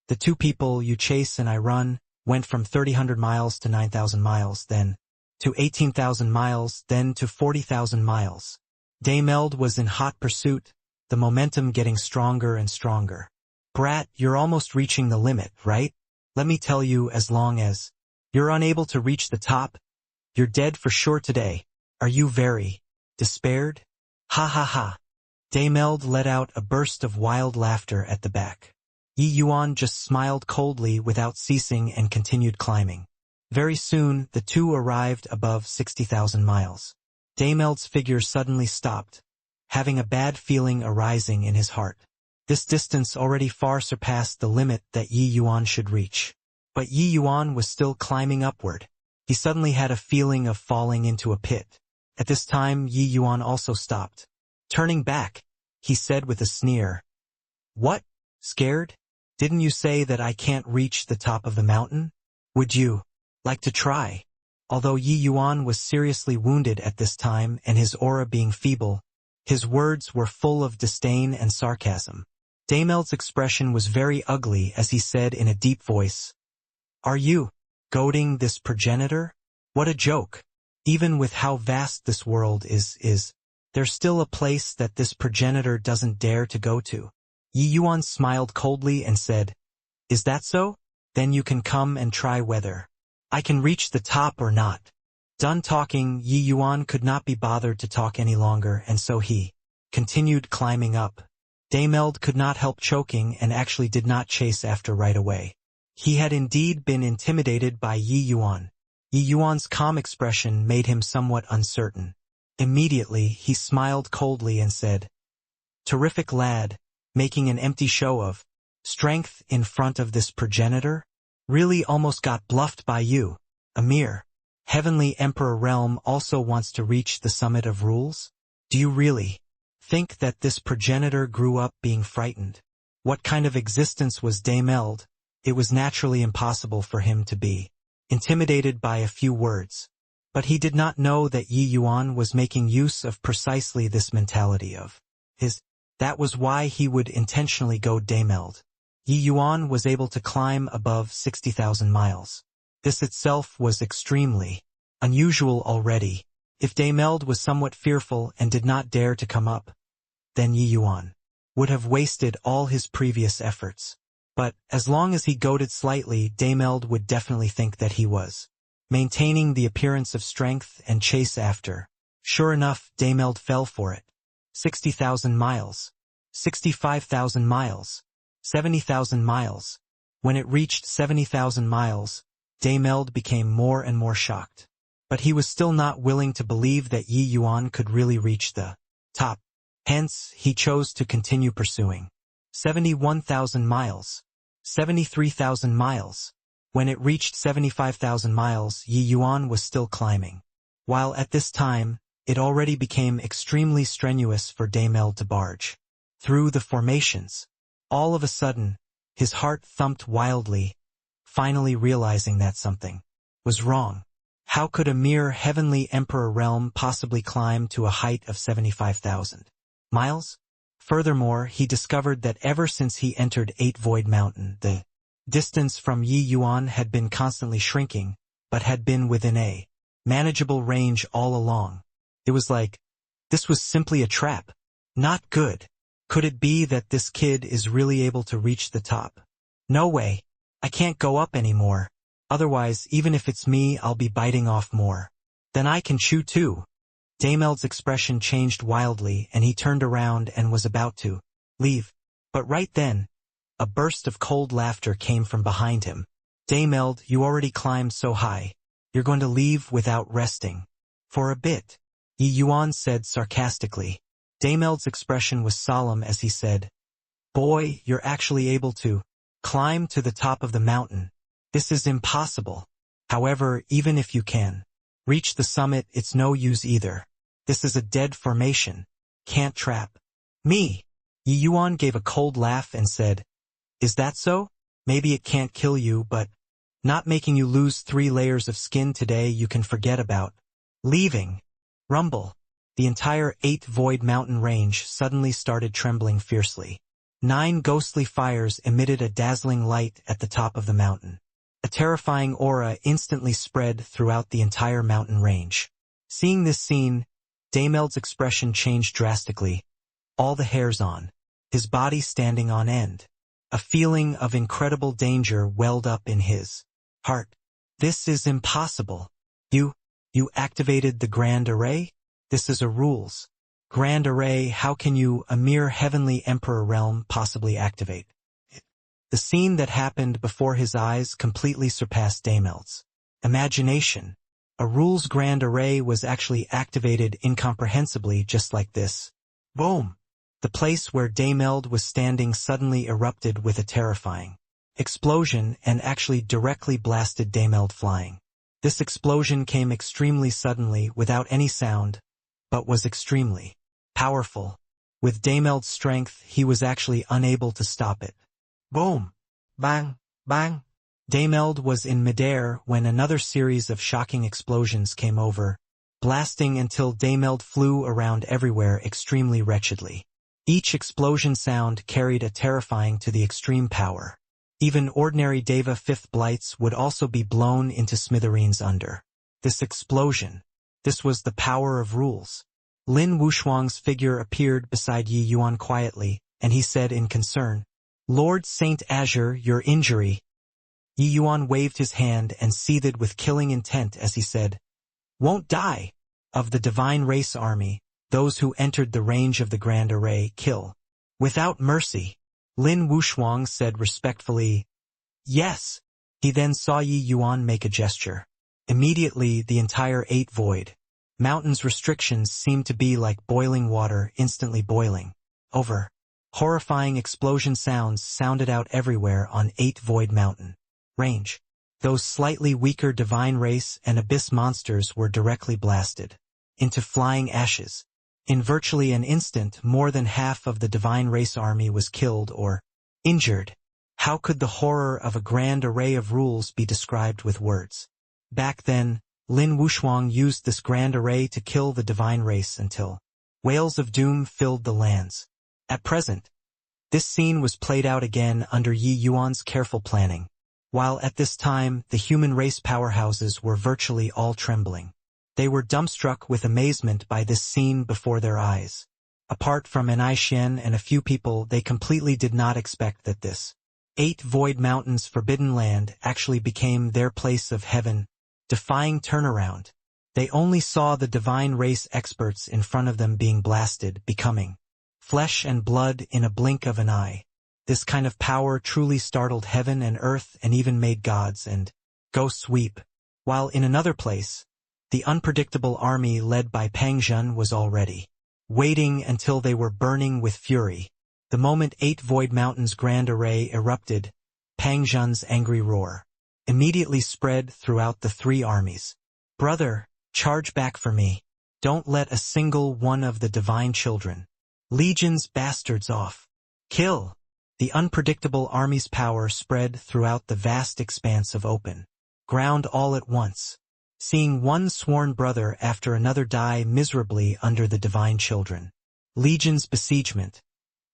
Speaker 1: The two people, you chase and I run, went from 3,000 miles to 9,000 miles, then to 18,000 miles, then to 40,000 miles. Daymeld was in hot pursuit, the momentum getting stronger and stronger. Brat, you're almost reaching the limit, right? Let me tell you, as long as you're unable to reach the top, you're dead for sure today. Are you very despaired? Ha ha ha. Daymeld let out a burst of wild laughter at the back. Yi Yuan just smiled coldly without ceasing and continued climbing. Very soon, the two arrived above 60,000 miles. Daymeld's figure suddenly stopped, having a bad feeling arising in his heart. This distance already far surpassed the limit that Yi Yuan should reach. But Yi Yuan was still climbing upward. He suddenly had a feeling of falling into a pit. At this time, Yi Yuan also stopped. Turning back, he said with a sneer, "What? Scared? Didn't you say that I can't reach the top of the mountain? Would you like to try?" Although Yi Yuan was seriously wounded at this time and his aura being feeble, his words were full of disdain and sarcasm. Daymeld's expression was very ugly as he said in a deep voice, "Are you goading this progenitor? What a joke. Even with how vast this world is there's still a place that this progenitor doesn't dare to go to." Yi Yuan smiled coldly and said, "Is that so? Then you can come and try whether I can reach the top or not." Done talking, Yi Yuan could not be bothered to talk any longer, and so he continued climbing up. Daymeld could not help choking and actually did not chase after right away. He had indeed been intimidated by Yi Yuan. Yi Yuan's calm expression made him somewhat uncertain. Immediately, he smiled coldly and said, "Terrific lad, making an empty show of strength in front of this progenitor? Really almost got bluffed by you. A mere heavenly emperor realm also wants to reach the summit of rules? Do you really think that this progenitor grew up being frightened? What kind of existence was Daymeld? It was naturally impossible for him to be intimidated by a few words. But he did not know that Yi Yuan was making use of precisely this mentality of his. That was why he would intentionally goad Daymeld. Yi Yuan was able to climb above 60,000 miles. This itself was extremely unusual already. If Daymeld was somewhat fearful and did not dare to come up, then Yi Yuan would have wasted all his previous efforts. But as long as he goaded slightly, Daymeld would definitely think that he was maintaining the appearance of strength and chase after. Sure enough, Daymeld fell for it. 60,000 miles. 65,000 miles. 70,000 miles. When it reached 70,000 miles, Daymeld became more and more shocked. But he was still not willing to believe that Yi Yuan could really reach the top. Hence, he chose to continue pursuing. 71,000 miles. 73,000 miles. When it reached 75,000 miles, Yi Yuan was still climbing. While at this time, it already became extremely strenuous for Daymeld to barge through the formations. All of a sudden, his heart thumped wildly, finally realizing that something was wrong. How could a mere heavenly emperor realm possibly climb to a height of 75,000 miles? Furthermore, he discovered that ever since he entered 8 Void Mountain, the distance from Yi Yuan had been constantly shrinking, but had been within a manageable range all along. It was like, this was simply a trap. Not good. Could it be that this kid is really able to reach the top? No way. I can't go up anymore. Otherwise, even if it's me, I'll be biting off more. Then I can chew too. Daymeld's expression changed wildly and he turned around and was about to leave. But right then, a burst of cold laughter came from behind him. Daymeld, you already climbed so high. You're going to leave without resting. For a bit. Yi Yuan said sarcastically. Daymeld's expression was solemn as he said, "Boy, you're actually able to climb to the top of the mountain. This is impossible. However, even if you can reach the summit, it's no use either. This is a dead formation. Can't trap me." Yi Yuan gave a cold laugh and said, "Is that so? Maybe it can't kill you, but not making you lose 3 layers of skin today you can forget about. Leaving." Rumble. The entire 8 Void Mountain range suddenly started trembling fiercely. 9 ghostly fires emitted a dazzling light at the top of the mountain. A terrifying aura instantly spread throughout the entire mountain range. Seeing this scene, Dameld's expression changed drastically, all the hairs on his body standing on end. A feeling of incredible danger welled up in his heart. This is impossible. You activated the Grand Array? This is a rules. Grand Array, how can you, a mere heavenly emperor realm, possibly activate it? The scene that happened before his eyes completely surpassed Dameld's imagination. A rules Grand Array was actually activated incomprehensibly just like this. Boom! The place where Dameld was standing suddenly erupted with a terrifying explosion and actually directly blasted Dameld flying. This explosion came extremely suddenly without any sound, but was extremely powerful. With Dameld's strength, he was actually unable to stop it. Boom! Bang! Bang! Dameld was in midair when another series of shocking explosions came over, blasting until Dameld flew around everywhere extremely wretchedly. Each explosion sound carried a terrifying to the extreme power. Even ordinary Deva Fifth Blights would also be blown into smithereens under this explosion. This was the power of rules. Lin Wushuang's figure appeared beside Yi Yuan quietly, and he said in concern, "Lord Saint Azure, your injury." Yi Yuan waved his hand and seethed with killing intent as he said, "Won't die." Of the Divine Race Army, those who entered the range of the Grand Array kill without mercy. Lin Wushuang said respectfully, "Yes." He then saw Yi Yuan make a gesture. Immediately the entire 8 void mountains restrictions seemed to be like boiling water instantly boiling over. Horrifying explosion sounds sounded out everywhere on 8 void mountain range. Those slightly weaker divine race and abyss monsters were directly blasted into flying ashes. In virtually an instant, more than half of the divine race army was killed or injured. How could the horror of a grand array of rules be described with words? Back then, Lin Wushuang used this grand array to kill the divine race until wails of doom filled the lands. At present, this scene was played out again under Yi Yuan's careful planning, while at this time the human race powerhouses were virtually all trembling. They were dumbstruck with amazement by this scene before their eyes. Apart from Anai Xian and a few people, they completely did not expect that this 8 void mountains forbidden land actually became their place of heaven, defying turnaround. They only saw the divine race experts in front of them being blasted, becoming flesh and blood in a blink of an eye. This kind of power truly startled heaven and earth and even made gods and ghosts weep. While in another place, the unpredictable army led by Pang Zhen was already waiting until they were burning with fury. The moment 8 void mountains grand array erupted, Pang Zhen's angry roar immediately spread throughout the 3 armies. "Brother, charge back for me. Don't let a single one of the divine children, Legion's bastards off. Kill!" The unpredictable army's power spread throughout the vast expanse of open ground all at once. Seeing one sworn brother after another die miserably under the divine children, Legion's besiegement,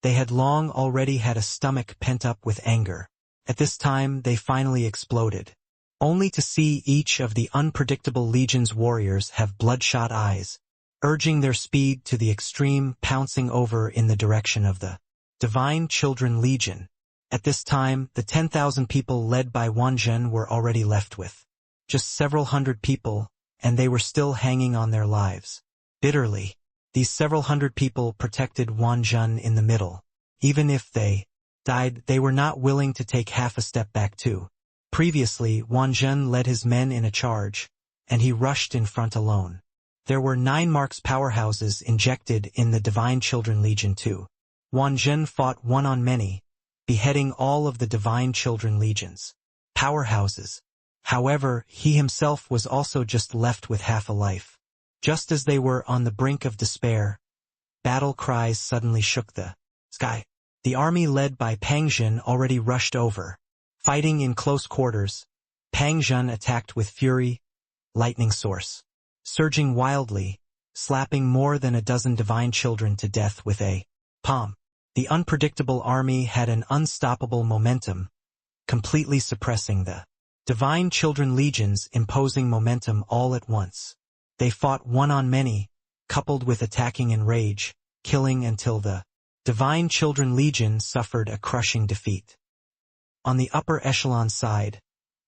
Speaker 1: they had long already had a stomach pent up with anger. At this time they finally exploded, only to see each of the unpredictable Legion's warriors have bloodshot eyes, urging their speed to the extreme, pouncing over in the direction of the Divine Children Legion. At this time, the 10,000 people led by Wan Zhen were already left with just several hundred people, and they were still hanging on their lives. Bitterly, these several hundred people protected Wan Zhen in the middle. Even if they died, they were not willing to take half a step back too. Previously, Wan Zhen led his men in a charge, and he rushed in front alone. There were 9 marks powerhouses injected in the Divine Children Legion too. Wan Zhen fought one on many, beheading all of the Divine Children Legions powerhouses. However, he himself was also just left with half a life. Just as they were on the brink of despair, battle cries suddenly shook the sky. The army led by Pang Zhen already rushed over. Fighting in close quarters, Pang Zhen attacked with fury, lightning source, surging wildly, slapping more than a dozen divine children to death with a palm. The unpredictable army had an unstoppable momentum, completely suppressing the divine children legions imposing momentum all at once. They fought one on many, coupled with attacking in rage, killing until the divine children legion suffered a crushing defeat. On the upper echelon side,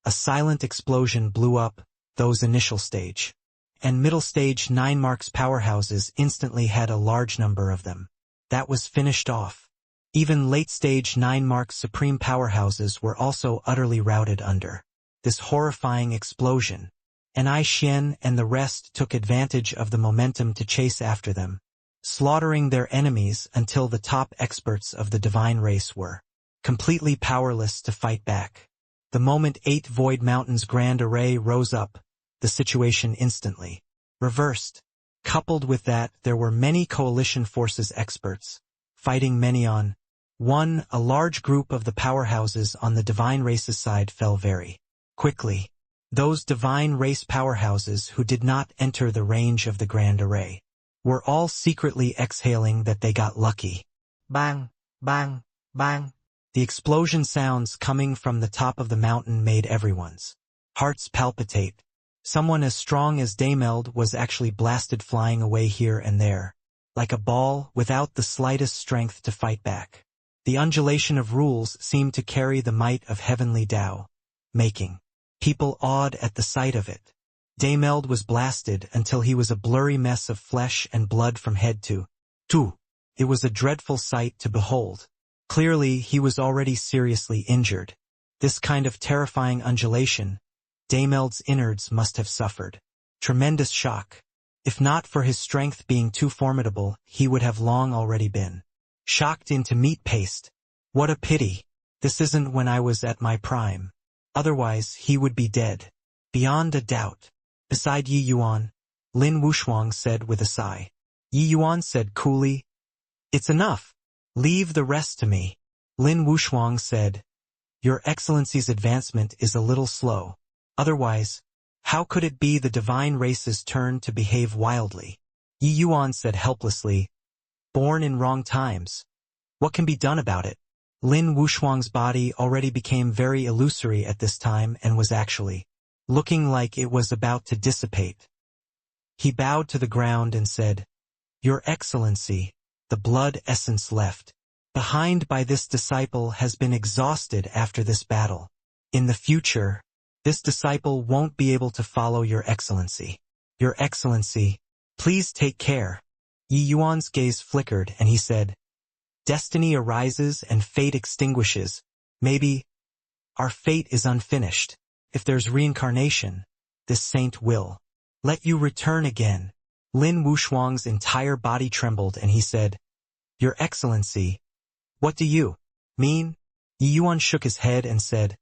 Speaker 1: a silent explosion blew up those initial stage and middle stage 9 marks powerhouses instantly had a large number of them. That was finished off. Even late stage 9 marks supreme powerhouses were also utterly routed under this horrifying explosion, and I Xian and the rest took advantage of the momentum to chase after them, slaughtering their enemies until the top experts of the divine race were completely powerless to fight back. The moment 8 Void Mountains Grand Array rose up, the situation instantly reversed. Coupled with that, there were many coalition forces experts, fighting many on one. A large group of the powerhouses on the divine race's side fell very quickly. Those divine race powerhouses who did not enter the range of the Grand Array were all secretly exhaling that they got lucky. Bang, bang, bang. The explosion sounds coming from the top of the mountain made everyone's hearts palpitate. Someone as strong as Daymeld was actually blasted flying away here and there, like a ball without the slightest strength to fight back. The undulation of rules seemed to carry the might of heavenly Tao, making people awed at the sight of it. Daymeld was blasted until he was a blurry mess of flesh and blood from head to toe. It was a dreadful sight to behold. Clearly, he was already seriously injured. This kind of terrifying undulation, Daymeld's innards must have suffered tremendous shock. If not for his strength being too formidable, he would have long already been shocked into meat paste. What a pity. This isn't when I was at my prime. Otherwise, he would be dead. Beyond a doubt. Beside Yi Yuan, Lin Wushuang said with a sigh. Yi Yuan said coolly, "It's enough. Leave the rest to me." Lin Wushuang said, "Your Excellency's advancement is a little slow. Otherwise, how could it be the divine race's turn to behave wildly?" Yi Yuan said helplessly, "Born in wrong times. What can be done about it?" Lin Wushuang's body already became very illusory at this time and was actually looking like it was about to dissipate. He bowed to the ground and said, "Your Excellency, the blood essence left behind by this disciple has been exhausted after this battle. In the future, this disciple won't be able to follow Your Excellency. Your Excellency, please take care." Yi Yuan's gaze flickered and he said, "Destiny arises and fate extinguishes. Maybe our fate is unfinished. If there's reincarnation, this saint will let you return again." Lin Wushuang's entire body trembled and he said, "Your Excellency, what do you mean?" Yi Yuan shook his head and said,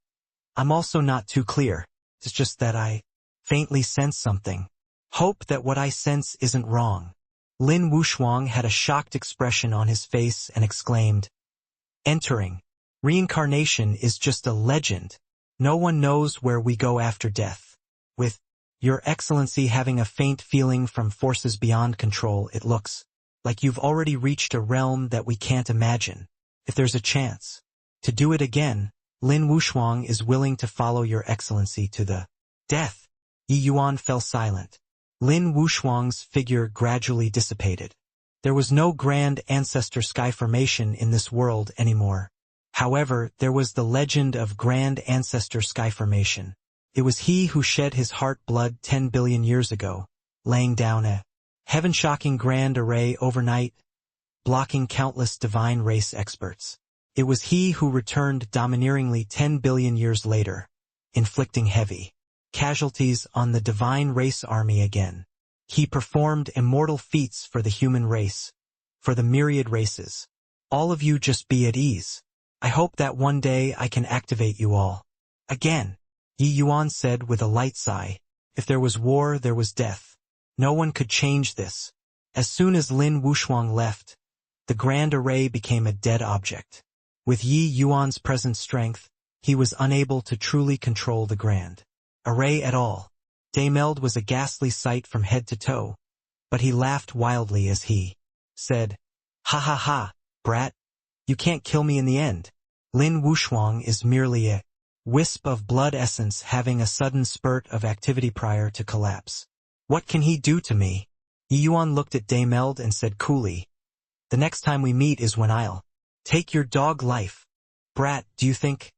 Speaker 1: "I'm also not too clear. It's just that I faintly sense something. Hope that what I sense isn't wrong." Lin Wushuang had a shocked expression on his face and exclaimed, "Entering. Reincarnation is just a legend. No one knows where we go after death. With Your Excellency having a faint feeling from forces beyond control, it looks like you've already reached a realm that we can't imagine. If there's a chance to do it again, Lin Wushuang is willing to follow Your Excellency to the death." Yi Yuan fell silent. Lin Wushuang's figure gradually dissipated. There was no grand ancestor sky formation in this world anymore. However, there was the legend of Grand Ancestor Sky Formation. It was he who shed his heart blood 10 billion years ago, laying down a heaven-shocking grand array overnight, blocking countless divine race experts. It was he who returned domineeringly 10 billion years later, inflicting heavy casualties on the divine race army again. He performed immortal feats for the human race, for the myriad races. All of you just be at ease. I hope that one day I can activate you all again." Yi Yuan said with a light sigh, "If there was war, there was death. No one could change this." As soon as Lin Wushuang left, the Grand Array became a dead object. With Yi Yuan's present strength, he was unable to truly control the Grand Array at all. Daymeld was a ghastly sight from head to toe, but he laughed wildly as he said, "Ha ha ha, brat. You can't kill me in the end. Lin Wushuang is merely a wisp of blood essence having a sudden spurt of activity prior to collapse. What can he do to me? Yi Yuan looked at Daymeld and said coolly, the next time we meet is when I'll take your dog life. Brat, do you think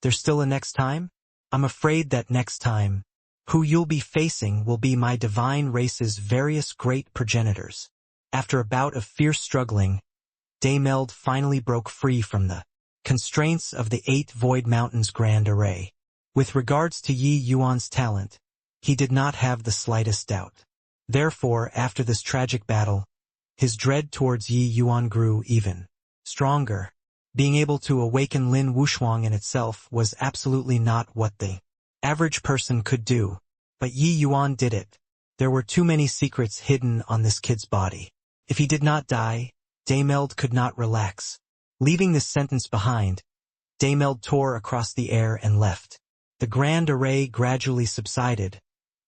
Speaker 1: there's still a next time? I'm afraid that next time, who you'll be facing will be my divine race's various great progenitors. After a bout of fierce struggling, Daymeld finally broke free from the constraints of the 8 Void Mountains Grand Array. With regards to Yi Yuan's talent, he did not have the slightest doubt. Therefore, after this tragic battle, his dread towards Yi Yuan grew even stronger. Being able to awaken Lin Wushuang in itself was absolutely not what the average person could do, but Yi Yuan did it. There were too many secrets hidden on this kid's body. If he did not die, Daymeld could not relax. Leaving this sentence behind, Daymeld tore across the air and left. The Grand Array gradually subsided,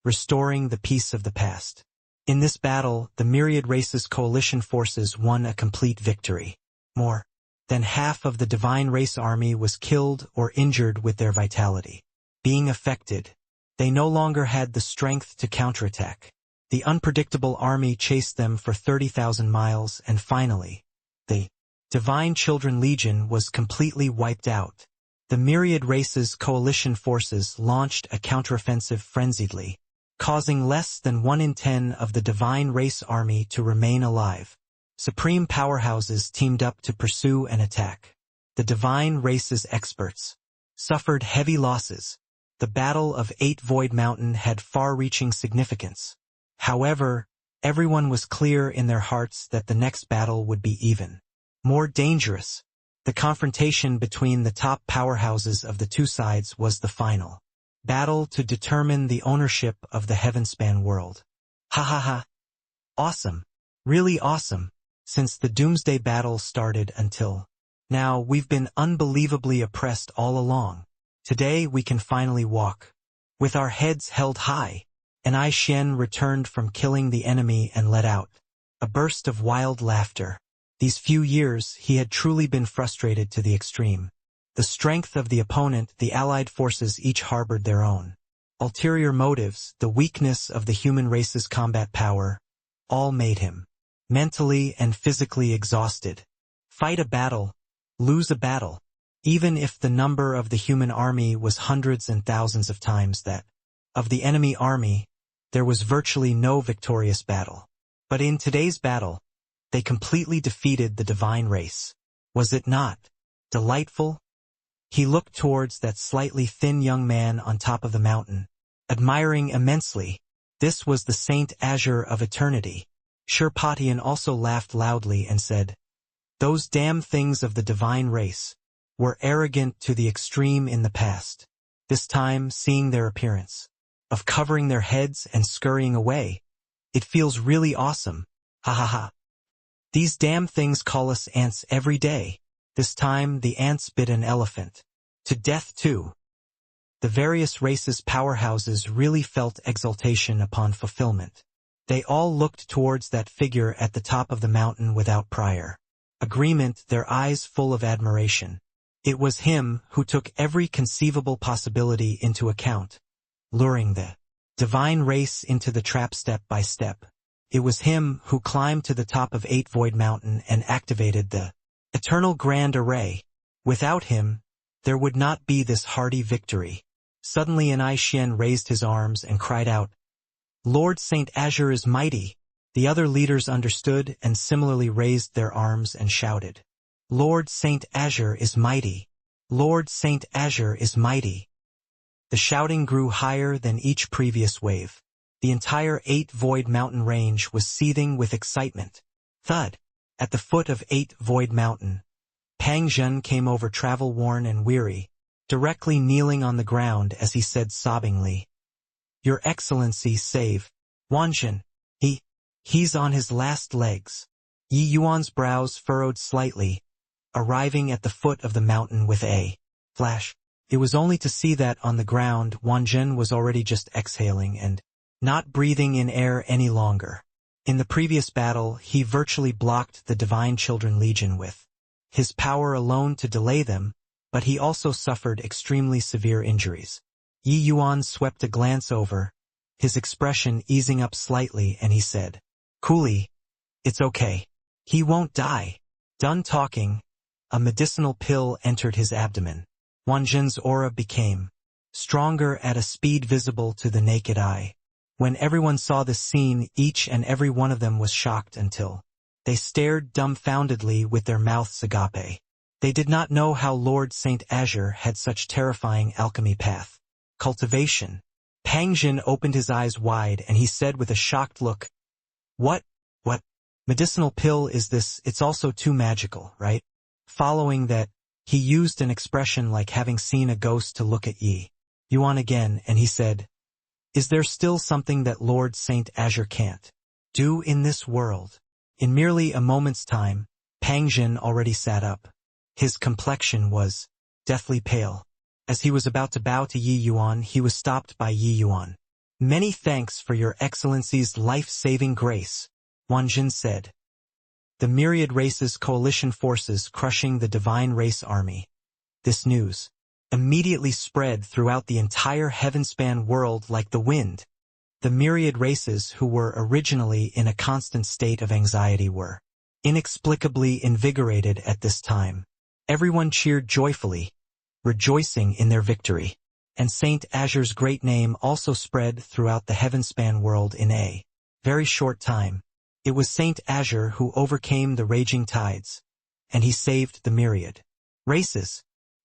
Speaker 1: restoring the peace of the past. In this battle, the myriad races coalition forces won a complete victory. More than half of the divine race army was killed or injured with their vitality. Being affected, they no longer had the strength to counterattack. The unpredictable army chased them for 30,000 miles and finally, the Divine Children Legion was completely wiped out. The myriad races coalition forces launched a counteroffensive frenziedly, causing less than 1 in 10 of the divine race army to remain alive. Supreme powerhouses teamed up to pursue and attack. The divine race's experts suffered heavy losses. The Battle of 8 Void Mountain had far-reaching significance. However, everyone was clear in their hearts that the next battle would be even more dangerous. The confrontation between the top powerhouses of the two sides was the final battle to determine the ownership of the Heavenspan world. Ha ha ha. Awesome. Really awesome. Since the Doomsday Battle started until now, we've been unbelievably oppressed all along. Today we can finally walk with our heads held high. And I Xian returned from killing the enemy and let out a burst of wild laughter. These few years he had truly been frustrated to the extreme. The strength of the opponent, the allied forces each harbored their own ulterior motives, the weakness of the human race's combat power, all made him mentally and physically exhausted. Fight a battle, lose a battle. Even if the number of the human army was hundreds and thousands of times that of the enemy army, there was virtually no victorious battle. But in today's battle, they completely defeated the divine race. Was it not delightful? He looked towards that slightly thin young man on top of the mountain, admiring immensely. This was the Saint Azure of Eternity. Shirpatian also laughed loudly and said, "Those damn things of the divine race were arrogant to the extreme in the past. This time, seeing their appearance of covering their heads and scurrying away, it feels really awesome. Ha ha ha. These damn things call us ants every day. This time the ants bit an elephant. To death too." The various races' powerhouses really felt exultation upon fulfillment. They all looked towards that figure at the top of the mountain without prior agreement, their eyes full of admiration. It was him who took every conceivable possibility into account, luring the divine race into the trap step by step. It was him who climbed to the top of 8 Void Mountain and activated the Eternal Grand Array. Without him, there would not be this hardy victory. Suddenly An Xian raised his arms and cried out, "Lord Saint Azure is mighty." The other leaders understood and similarly raised their arms and shouted, "Lord Saint Azure is mighty. Lord Saint Azure is mighty." The shouting grew higher than each previous wave. The entire 8 Void Mountain range was seething with excitement. Thud! At the foot of 8 Void Mountain, Pang Zhen came over travel-worn and weary, directly kneeling on the ground as he said sobbingly, "Your Excellency, save Wanzhen. He's on his last legs." Yi Yuan's brows furrowed slightly, arriving at the foot of the mountain with a flash. It was only to see that on the ground Wanzhen was already just exhaling and not breathing in air any longer. In the previous battle, he virtually blocked the Divine Children Legion with his power alone to delay them, but he also suffered extremely severe injuries. Yi Yuan swept a glance over, his expression easing up slightly, and he said, "Coolly, it's okay. He won't die." Done talking, a medicinal pill entered his abdomen. Wang Jin's aura became stronger at a speed visible to the naked eye. When everyone saw this scene, each and every one of them was shocked until they stared dumbfoundedly with their mouths agape. They did not know how Lord Saint Azure had such terrifying alchemy path. Cultivation. Pang Jin opened his eyes wide and he said with a shocked look, What medicinal pill is this? It's also too magical, right?" Following that, he used an expression like having seen a ghost to look at Yi Yuan again, and he said, "Is there still something that Lord Saint Azure can't do in this world?" In merely a moment's time, Pang Jin already sat up. His complexion was deathly pale. As he was about to bow to Yi Yuan, he was stopped by Yi Yuan. "Many thanks for your Excellency's life-saving grace," Wang Jin said. "The myriad races coalition forces crushing the divine race army." This news immediately spread throughout the entire heavenspan world like the wind. The myriad races who were originally in a constant state of anxiety were inexplicably invigorated at this time. Everyone cheered joyfully, rejoicing in their victory. And Saint Azure's great name also spread throughout the heavenspan world in a very short time. It was Saint Azure who overcame the raging tides, and he saved the myriad races.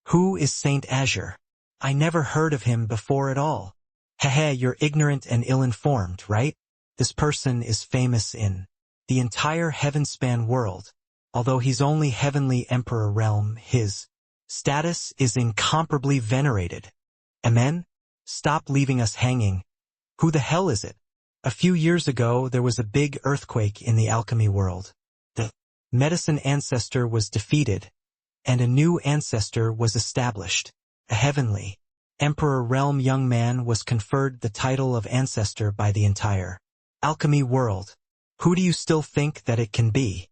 Speaker 1: Who is Saint Azure? I never heard of him before at all. Hehe, you're ignorant and ill-informed, right? This person is famous in the entire heavenspan world. Although he's only Heavenly Emperor realm, his status is incomparably venerated. Amen? Stop leaving us hanging. Who the hell is it? A few years ago, there was a big earthquake in the alchemy world. The medicine ancestor was defeated, and a new ancestor was established. A Heavenly Emperor realm young man was conferred the title of ancestor by the entire alchemy world. Who do you still think that it can be?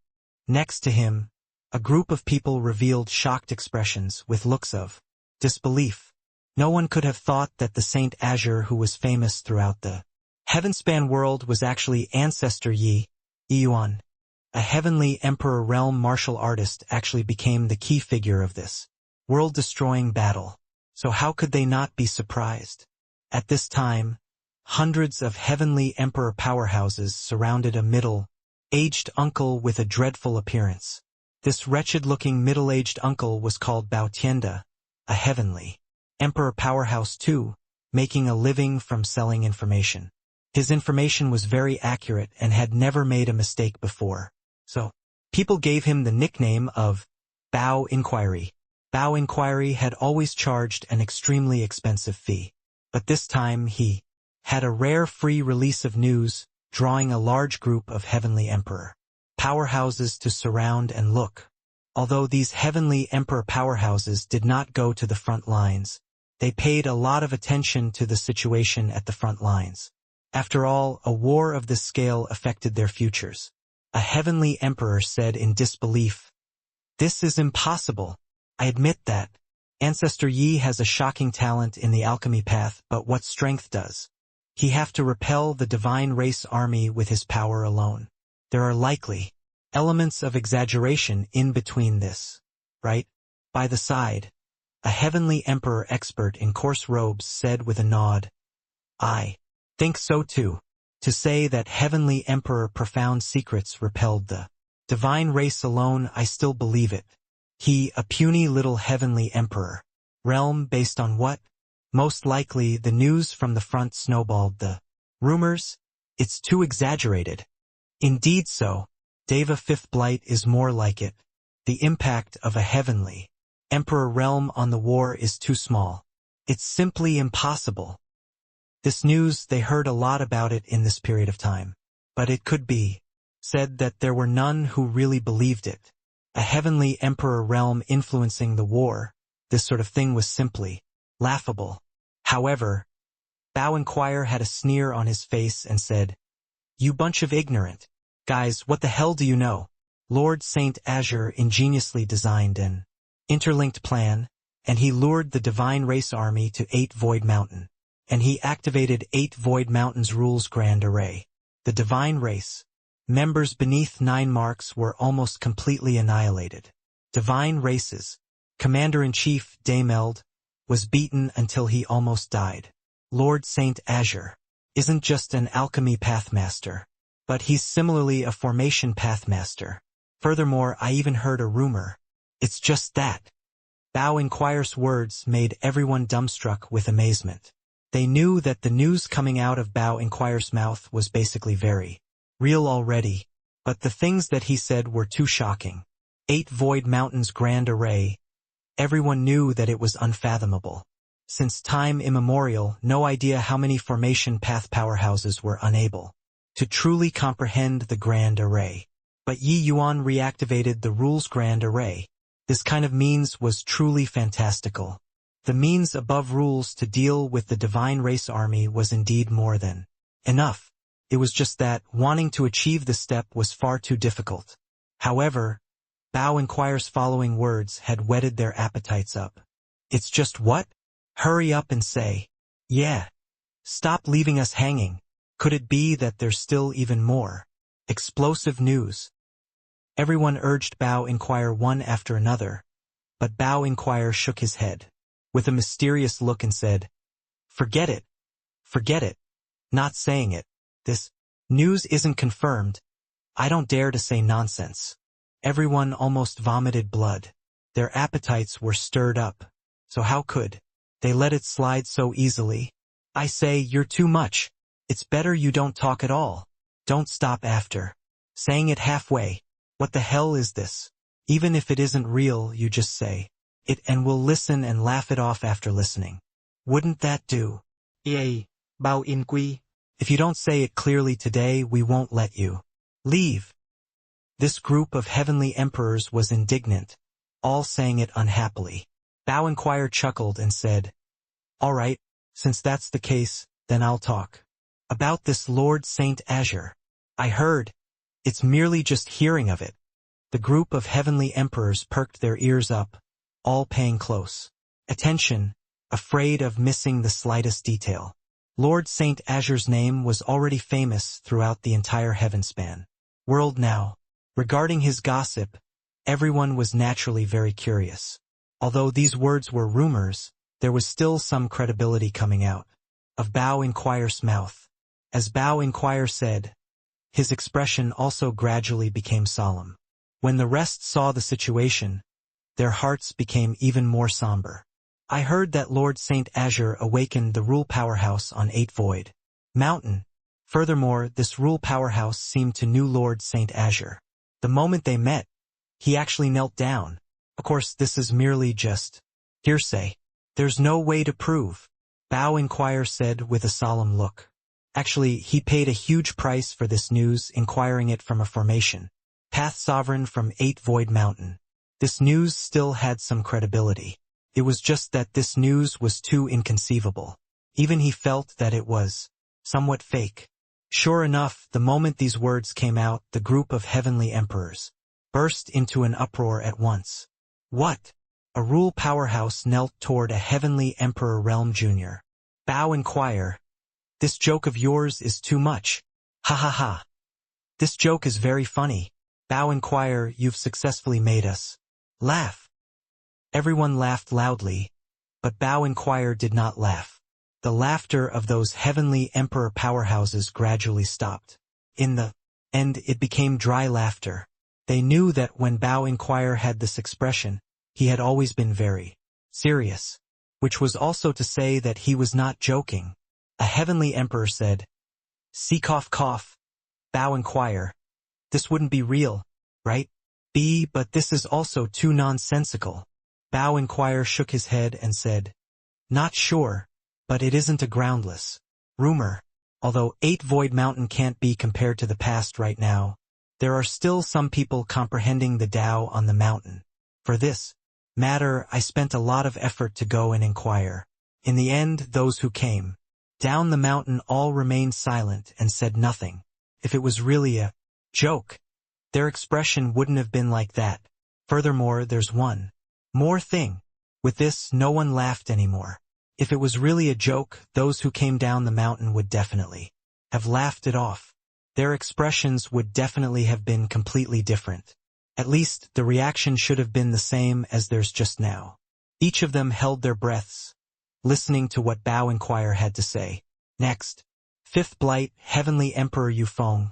Speaker 1: Next to him, a group of people revealed shocked expressions with looks of disbelief. No one could have thought that the Saint Azure who was famous throughout the heavenspan world was actually ancestor Yi Yuan. A Heavenly Emperor realm martial artist actually became the key figure of this world-destroying battle. So how could they not be surprised? At this time, hundreds of Heavenly Emperor powerhouses surrounded a middle-aged uncle with a dreadful appearance. This wretched-looking middle-aged uncle was called Bao Tianda, a Heavenly Emperor powerhouse too, making a living from selling information. His information was very accurate and had never made a mistake before. So, people gave him the nickname of Bao Inquiry. Bao Inquiry had always charged an extremely expensive fee. But this time he had a rare free release of news, drawing a large group of Heavenly Emperor powerhouses to surround and look. Although these Heavenly Emperor powerhouses did not go to the front lines, they paid a lot of attention to the situation at the front lines. After all, a war of this scale affected their futures. A Heavenly Emperor said in disbelief, "This is impossible. I admit that. Ancestor Yi has a shocking talent in the alchemy path, but what strength does he have to repel the divine race army with his power alone? There are likely elements of exaggeration in between this, right?" By the side, a Heavenly Emperor expert in coarse robes said with a nod, "I think so too. To say that Heavenly Emperor profound secrets repelled the divine race alone, I still believe it. He, a puny little Heavenly Emperor. Realm based on what? Most likely the news from the front snowballed the rumors. It's too exaggerated." Indeed so. Deva Fifth Blight is more like it. The impact of a Heavenly Emperor realm on the war is too small. It's simply impossible. This news, they heard a lot about it in this period of time. But it could be said that there were none who really believed it. A Heavenly Emperor realm influencing the war, this sort of thing was simply laughable. However, Bao Inquire had a sneer on his face and said, "You bunch of ignorant guys, what the hell do you know? Lord Saint Azure ingeniously designed an interlinked plan, and he lured the Divine Race Army to 8 Void Mountain. And he activated 8 Void Mountain's rules grand array. The Divine Race members beneath 9 marks were almost completely annihilated. Divine Races Commander-in-Chief Dameld was beaten until he almost died. Lord Saint Azure isn't just an alchemy pathmaster, but he's similarly a formation pathmaster. Furthermore, I even heard a rumor. It's just that. Bao Inquire's words made everyone dumbstruck with amazement. They knew that the news coming out of Bao Inquire's mouth was basically very real already, but the things that he said were too shocking. 8 Void Mountains grand array. Everyone knew that it was unfathomable. Since time immemorial, no idea how many formation path powerhouses were unable to truly comprehend the grand array. But Yi Yuan reactivated the rules grand array. This kind of means was truly fantastical. The means above rules to deal with the Divine Race Army was indeed more than enough. It was just that wanting to achieve the step was far too difficult. However, Bao Inquire's following words had whetted their appetites up. It's just what? Hurry up and say, yeah. Stop leaving us hanging. Could it be that there's still even more explosive news? Everyone urged Bao Inquire one after another, but Bao Inquire shook his head with a mysterious look and said, forget it. Forget it. Not saying it. This news isn't confirmed. I don't dare to say nonsense. Everyone almost vomited blood. Their appetites were stirred up. So how could they let it slide so easily? I say, you're too much. It's better you don't talk at all. Don't stop after saying it halfway. What the hell is this? Even if it isn't real, you just say it and we'll listen and laugh it off after listening. Wouldn't that do? Yay, Bao Inqui. If you don't say it clearly today, we won't let you leave. This group of heavenly emperors was indignant, all saying it unhappily. Bao Inquire chuckled and said, all right, since that's the case, then I'll talk about this Lord Saint Azure. I heard. It's merely just hearing of it. The group of heavenly emperors perked their ears up, all paying close attention, afraid of missing the slightest detail. Lord Saint Azure's name was already famous throughout the entire heavenspan world now. Regarding his gossip, everyone was naturally very curious. Although these words were rumors, there was still some credibility coming out of Bao Inquire's mouth. As Bao Inquire said, his expression also gradually became solemn. When the rest saw the situation, their hearts became even more somber. I heard that Lord Saint Azure awakened the rule powerhouse on 8 Void Mountain. Furthermore, this rule powerhouse seemed to new Lord Saint Azure. The moment they met, he actually knelt down. Of course, this is merely just hearsay. There's no way to prove, Bao Inquire said with a solemn look. Actually, he paid a huge price for this news, inquiring it from a formation path sovereign from 8 Void Mountain. This news still had some credibility. It was just that this news was too inconceivable. Even he felt that it was somewhat fake. Sure enough, the moment these words came out, the group of heavenly emperors burst into an uproar at once. What? A rule powerhouse knelt toward a heavenly emperor realm junior. Bao Inquire, this joke of yours is too much. Ha ha ha. This joke is very funny. Bao Inquire, you've successfully made us laugh. Everyone laughed loudly, but Bao Inquire did not laugh. The laughter of those heavenly emperor powerhouses gradually stopped. In the end, it became dry laughter. They knew that when Bao Inquire had this expression, he had always been very serious, which was also to say that he was not joking. A heavenly emperor said, "See cough cough, Bao Inquire. This wouldn't be real, right? But this is also too nonsensical." Bao Inquire shook his head and said, "Not sure, but it isn't a groundless rumor. Although 8 Void Mountain can't be compared to the past right now, there are still some people comprehending the Tao on the mountain. For this matter, I spent a lot of effort to go and inquire. In the end, those who came down the mountain all remained silent and said nothing. If it was really a joke, their expression wouldn't have been like that. Furthermore, there's one more thing, With this, no one laughed anymore. If it was really a joke, those who came down the mountain would definitely have laughed it off. Their expressions would definitely have been completely different. At least, the reaction should have been the same as theirs just now. Each of them held their breaths, listening to what Bao Inquire had to say. Next, Fifth Blight, Heavenly Emperor Yufeng,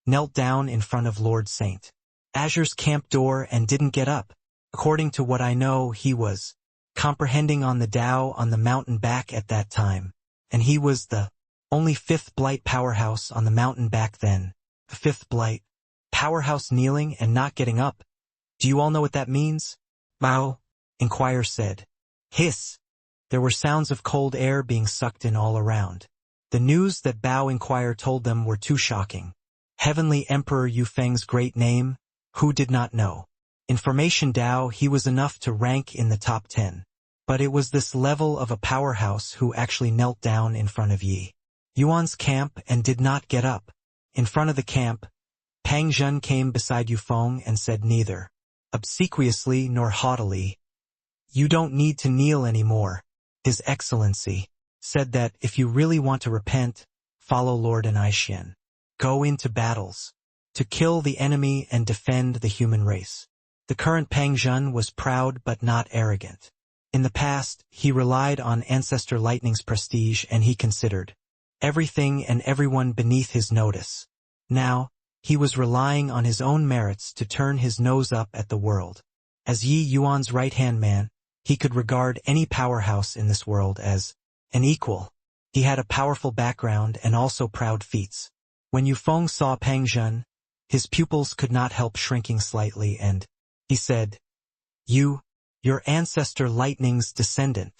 Speaker 1: knelt down in front of Lord Saint Azure's camp door and didn't get up. According to what I know, he was comprehending on the Tao on the mountain back at that time, and he was the only Fifth Blight powerhouse on the mountain back then. The Fifth Blight powerhouse kneeling and not getting up. Do you all know what that means? Bao Inquire said. Hiss. There were sounds of cold air being sucked in all around. The news that Bao Inquire told them were too shocking. Heavenly Emperor Yufeng's great name, who did not know? Information Tao, he was enough to rank in the top 10. But it was this level of a powerhouse who actually knelt down in front of Yi Yuan's camp and did not get up. In front of the camp, Pang Zhen came beside Yufeng and said neither obsequiously nor haughtily, "You don't need to kneel anymore." His Excellency said that if you really want to repent, follow Lord Anishian. Go into battles to kill the enemy and defend the human race. The current Pang Zhen was proud but not arrogant. In the past, he relied on Ancestor Lightning's prestige and he considered everything and everyone beneath his notice. Now, he was relying on his own merits to turn his nose up at the world. As Yi Yuan's right-hand man, he could regard any powerhouse in this world as an equal. He had a powerful background and also proud feats. When Yufeng saw Pang Zhen, his pupils could not help shrinking slightly and he said, Your ancestor Lightning's descendant."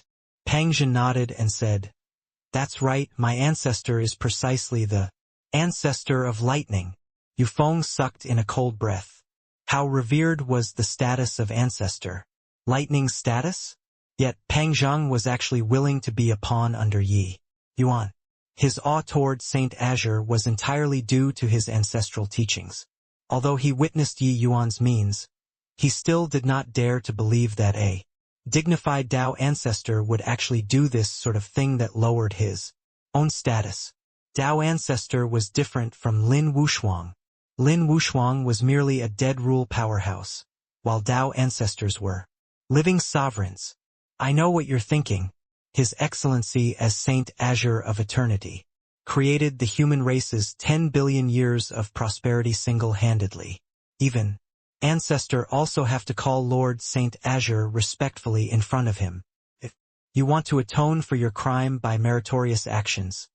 Speaker 1: Pang Zhen nodded and said, "That's right, my ancestor is precisely the ancestor of Lightning." Yufeng sucked in a cold breath. How revered was the status of ancestor? Lightning's status? Yet Pang Zhen was actually willing to be a pawn under Yi Yuan. His awe toward Saint Azure was entirely due to his ancestral teachings. Although he witnessed Yi Yuan's means, he still did not dare to believe that a dignified Tao ancestor would actually do this sort of thing that lowered his own status. Tao ancestor was different from Lin Wushuang. Lin Wushuang was merely a dead rule powerhouse, while Tao ancestors were living sovereigns. I know what you're thinking. His Excellency as Saint Azure of Eternity created the human race's 10 billion years of prosperity single-handedly. Even ancestor also have to call Lord Saint Azure respectfully in front of him. If you want to atone for your crime by meritorious actions,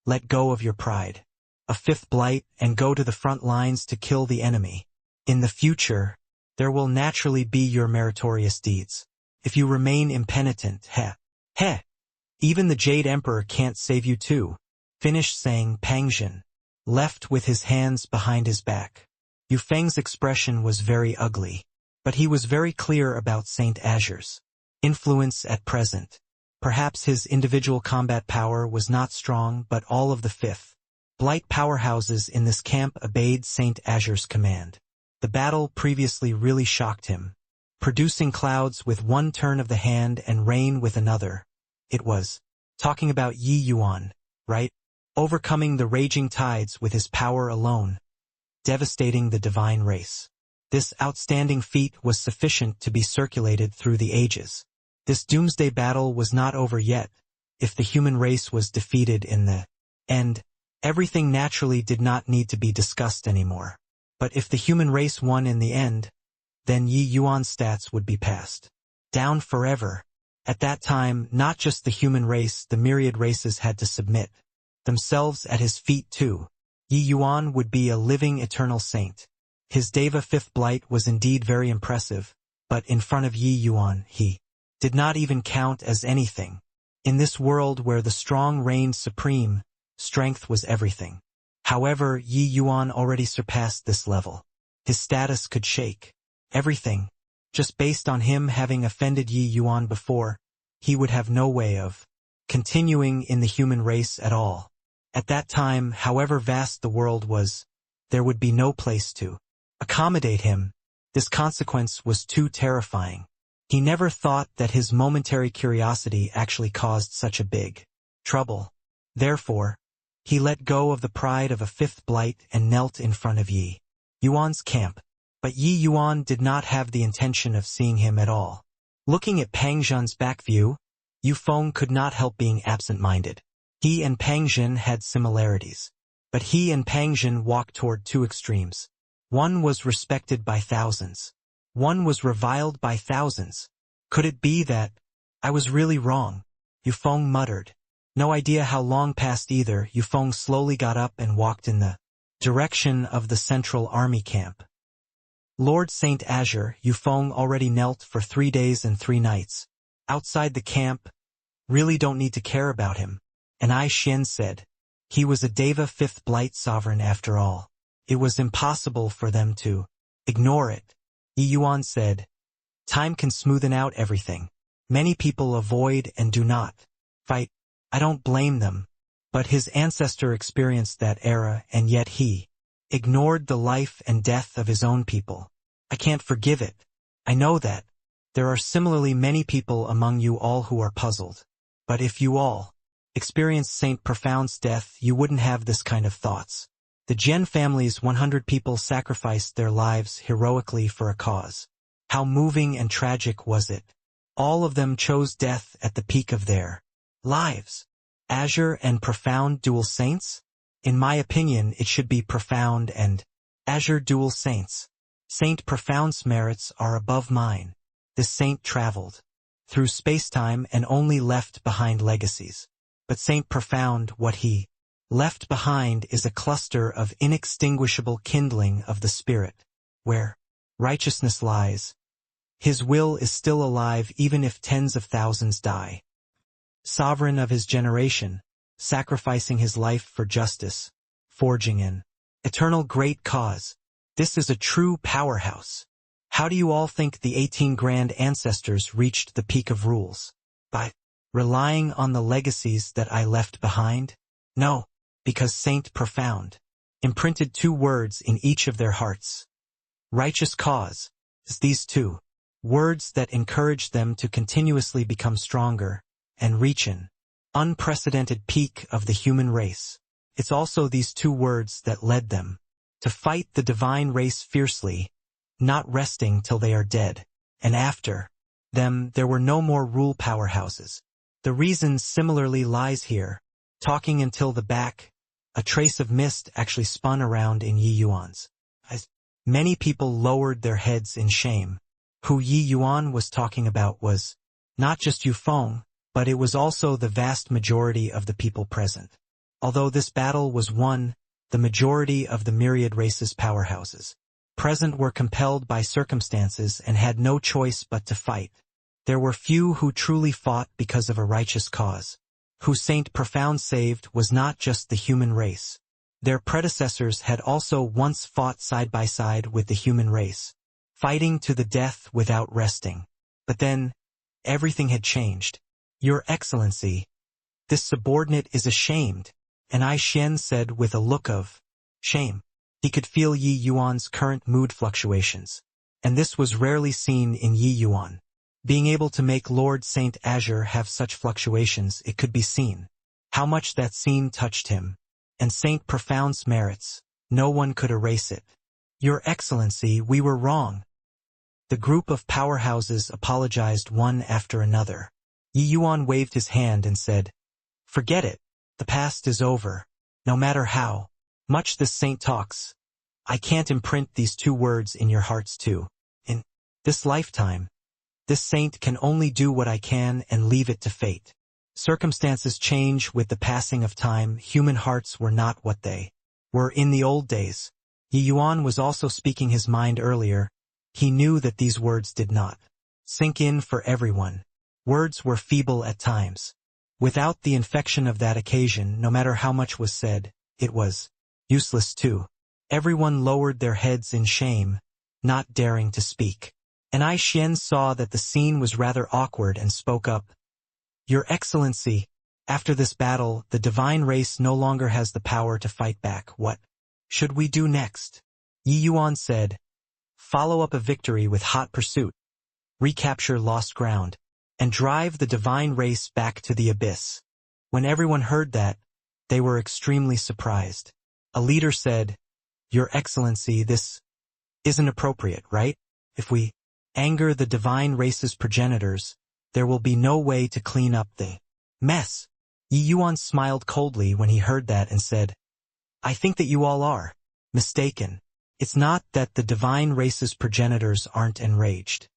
Speaker 1: let go of your pride, a fifth blight, and go to the front lines to kill the enemy. In the future, there will naturally be your meritorious deeds. If you remain impenitent, even the Jade Emperor can't save you too. Finished saying Pang Zhen, left with his hands behind his back. Yufeng's expression was very ugly, but he was very clear about Saint Azure's influence at present. Perhaps his individual combat power was not strong, but all of the fifth blight powerhouses in this camp obeyed Saint Azure's command. The battle previously really shocked him, producing clouds with one turn of the hand and rain with another. It was talking about Yi Yuan, right? Overcoming the raging tides with his power alone, devastating the divine race. This outstanding feat was sufficient to be circulated through the ages. This doomsday battle was not over yet. If the human race was defeated in the end, everything naturally did not need to be discussed anymore. But if the human race won in the end, then Yi Yuan's stats would be passed down forever. At that time, not just the human race, the myriad races had to submit themselves at his feet too. Yi Yuan would be a living eternal saint. His Deva fifth blight was indeed very impressive, but in front of Yi Yuan, he did not even count as anything. In this world where the strong reigned supreme, strength was everything. However, Yi Yuan already surpassed this level. His status could shake everything. Just based on him having offended Yi Yuan before, he would have no way of continuing in the human race at all. At that time, however vast the world was, there would be no place to accommodate him. This consequence was too terrifying. He never thought that his momentary curiosity actually caused such a big trouble. Therefore, he let go of the pride of a fifth blight and knelt in front of Yi Yuan's camp. But Yi Yuan did not have the intention of seeing him at all. Looking at Pang Zhen's back view, Yu Feng could not help being absent-minded. He and Pang Zhen had similarities. But he and Pang Zhen walked toward two extremes. One was respected by thousands. One was reviled by thousands. Could it be that I was really wrong? Yu Feng muttered. No idea how long passed either. Yu Feng slowly got up and walked in the direction of the central army camp. Lord Saint Azure, Yu Feng already knelt for 3 days and 3 nights. Outside the camp, really don't need to care about him. And I Xian said, he was a Deva fifth blight sovereign after all. It was impossible for them to ignore it. Yi Yuan said, time can smoothen out everything. Many people avoid and do not fight. I don't blame them. But his ancestor experienced that era and yet he ignored the life and death of his own people. I can't forgive it. I know that. There are similarly many people among you all who are puzzled. But if you all experienced Saint Profound's death, you wouldn't have this kind of thoughts. The Jian family's 100 people sacrificed their lives heroically for a cause. How moving and tragic was it? All of them chose death at the peak of their lives. Azure and Profound dual saints? In my opinion, it should be Profound and Azure dual saints. Saint Profound's merits are above mine. This saint traveled through space-time and only left behind legacies. But Saint Profound, what he left behind is a cluster of inextinguishable kindling of the spirit. Where righteousness lies, his will is still alive even if tens of thousands die. Sovereign of his generation, sacrificing his life for justice, forging an eternal great cause. This is a true powerhouse. How do you all think the 18 grand ancestors reached the peak of rules? By relying on the legacies that I left behind? No, because Saint Profound imprinted 2 words in each of their hearts. Righteous cause is these 2 words that encouraged them to continuously become stronger and reach an unprecedented peak of the human race. It's also these 2 words that led them to fight the divine race fiercely, not resting till they are dead. And after them, there were no more rule powerhouses. The reason similarly lies here. Talking until the back, a trace of mist actually spun around in Yi Yuan's eyes. Many people lowered their heads in shame. Who Yi Yuan was talking about was not just Yu Feng, but it was also the vast majority of the people present. Although this battle was won, the majority of the myriad races' powerhouses present were compelled by circumstances and had no choice but to fight. There were few who truly fought because of a righteous cause. Who Saint Profound saved was not just the human race. Their predecessors had also once fought side by side with the human race, fighting to the death without resting. But then, everything had changed. Your Excellency, this subordinate is ashamed, and I Xian said with a look of shame. He could feel Yi Yuan's current mood fluctuations, and this was rarely seen in Yi Yuan. Being able to make Lord Saint Azure have such fluctuations, it could be seen how much that scene touched him. And Saint Profound's merits, no one could erase it. Your Excellency, we were wrong. The group of powerhouses apologized one after another. Yi Yuan waved his hand and said, forget it. The past is over. No matter how much this saint talks, I can't imprint these 2 words in your hearts too. In this lifetime, this saint can only do what I can and leave it to fate. Circumstances change with the passing of time. Human hearts were not what they were in the old days. Yi Yuan was also speaking his mind earlier. He knew that these words did not sink in for everyone. Words were feeble at times. Without the infection of that occasion, no matter how much was said, it was useless too. Everyone lowered their heads in shame, not daring to speak. And I Xian saw that the scene was rather awkward and spoke up. Your Excellency, after this battle, the divine race no longer has the power to fight back. What should we do next? Yi Yuan said, follow up a victory with hot pursuit. recapture lost ground, and drive the divine race back to the abyss. When everyone heard that, they were extremely surprised. A leader said, "Your Excellency, this isn't appropriate, right? If we anger the divine race's progenitors, there will be no way to clean up the mess." Yi Yuan smiled coldly when he heard that and said, "I think that you all are mistaken. It's not that the divine race's progenitors aren't enraged.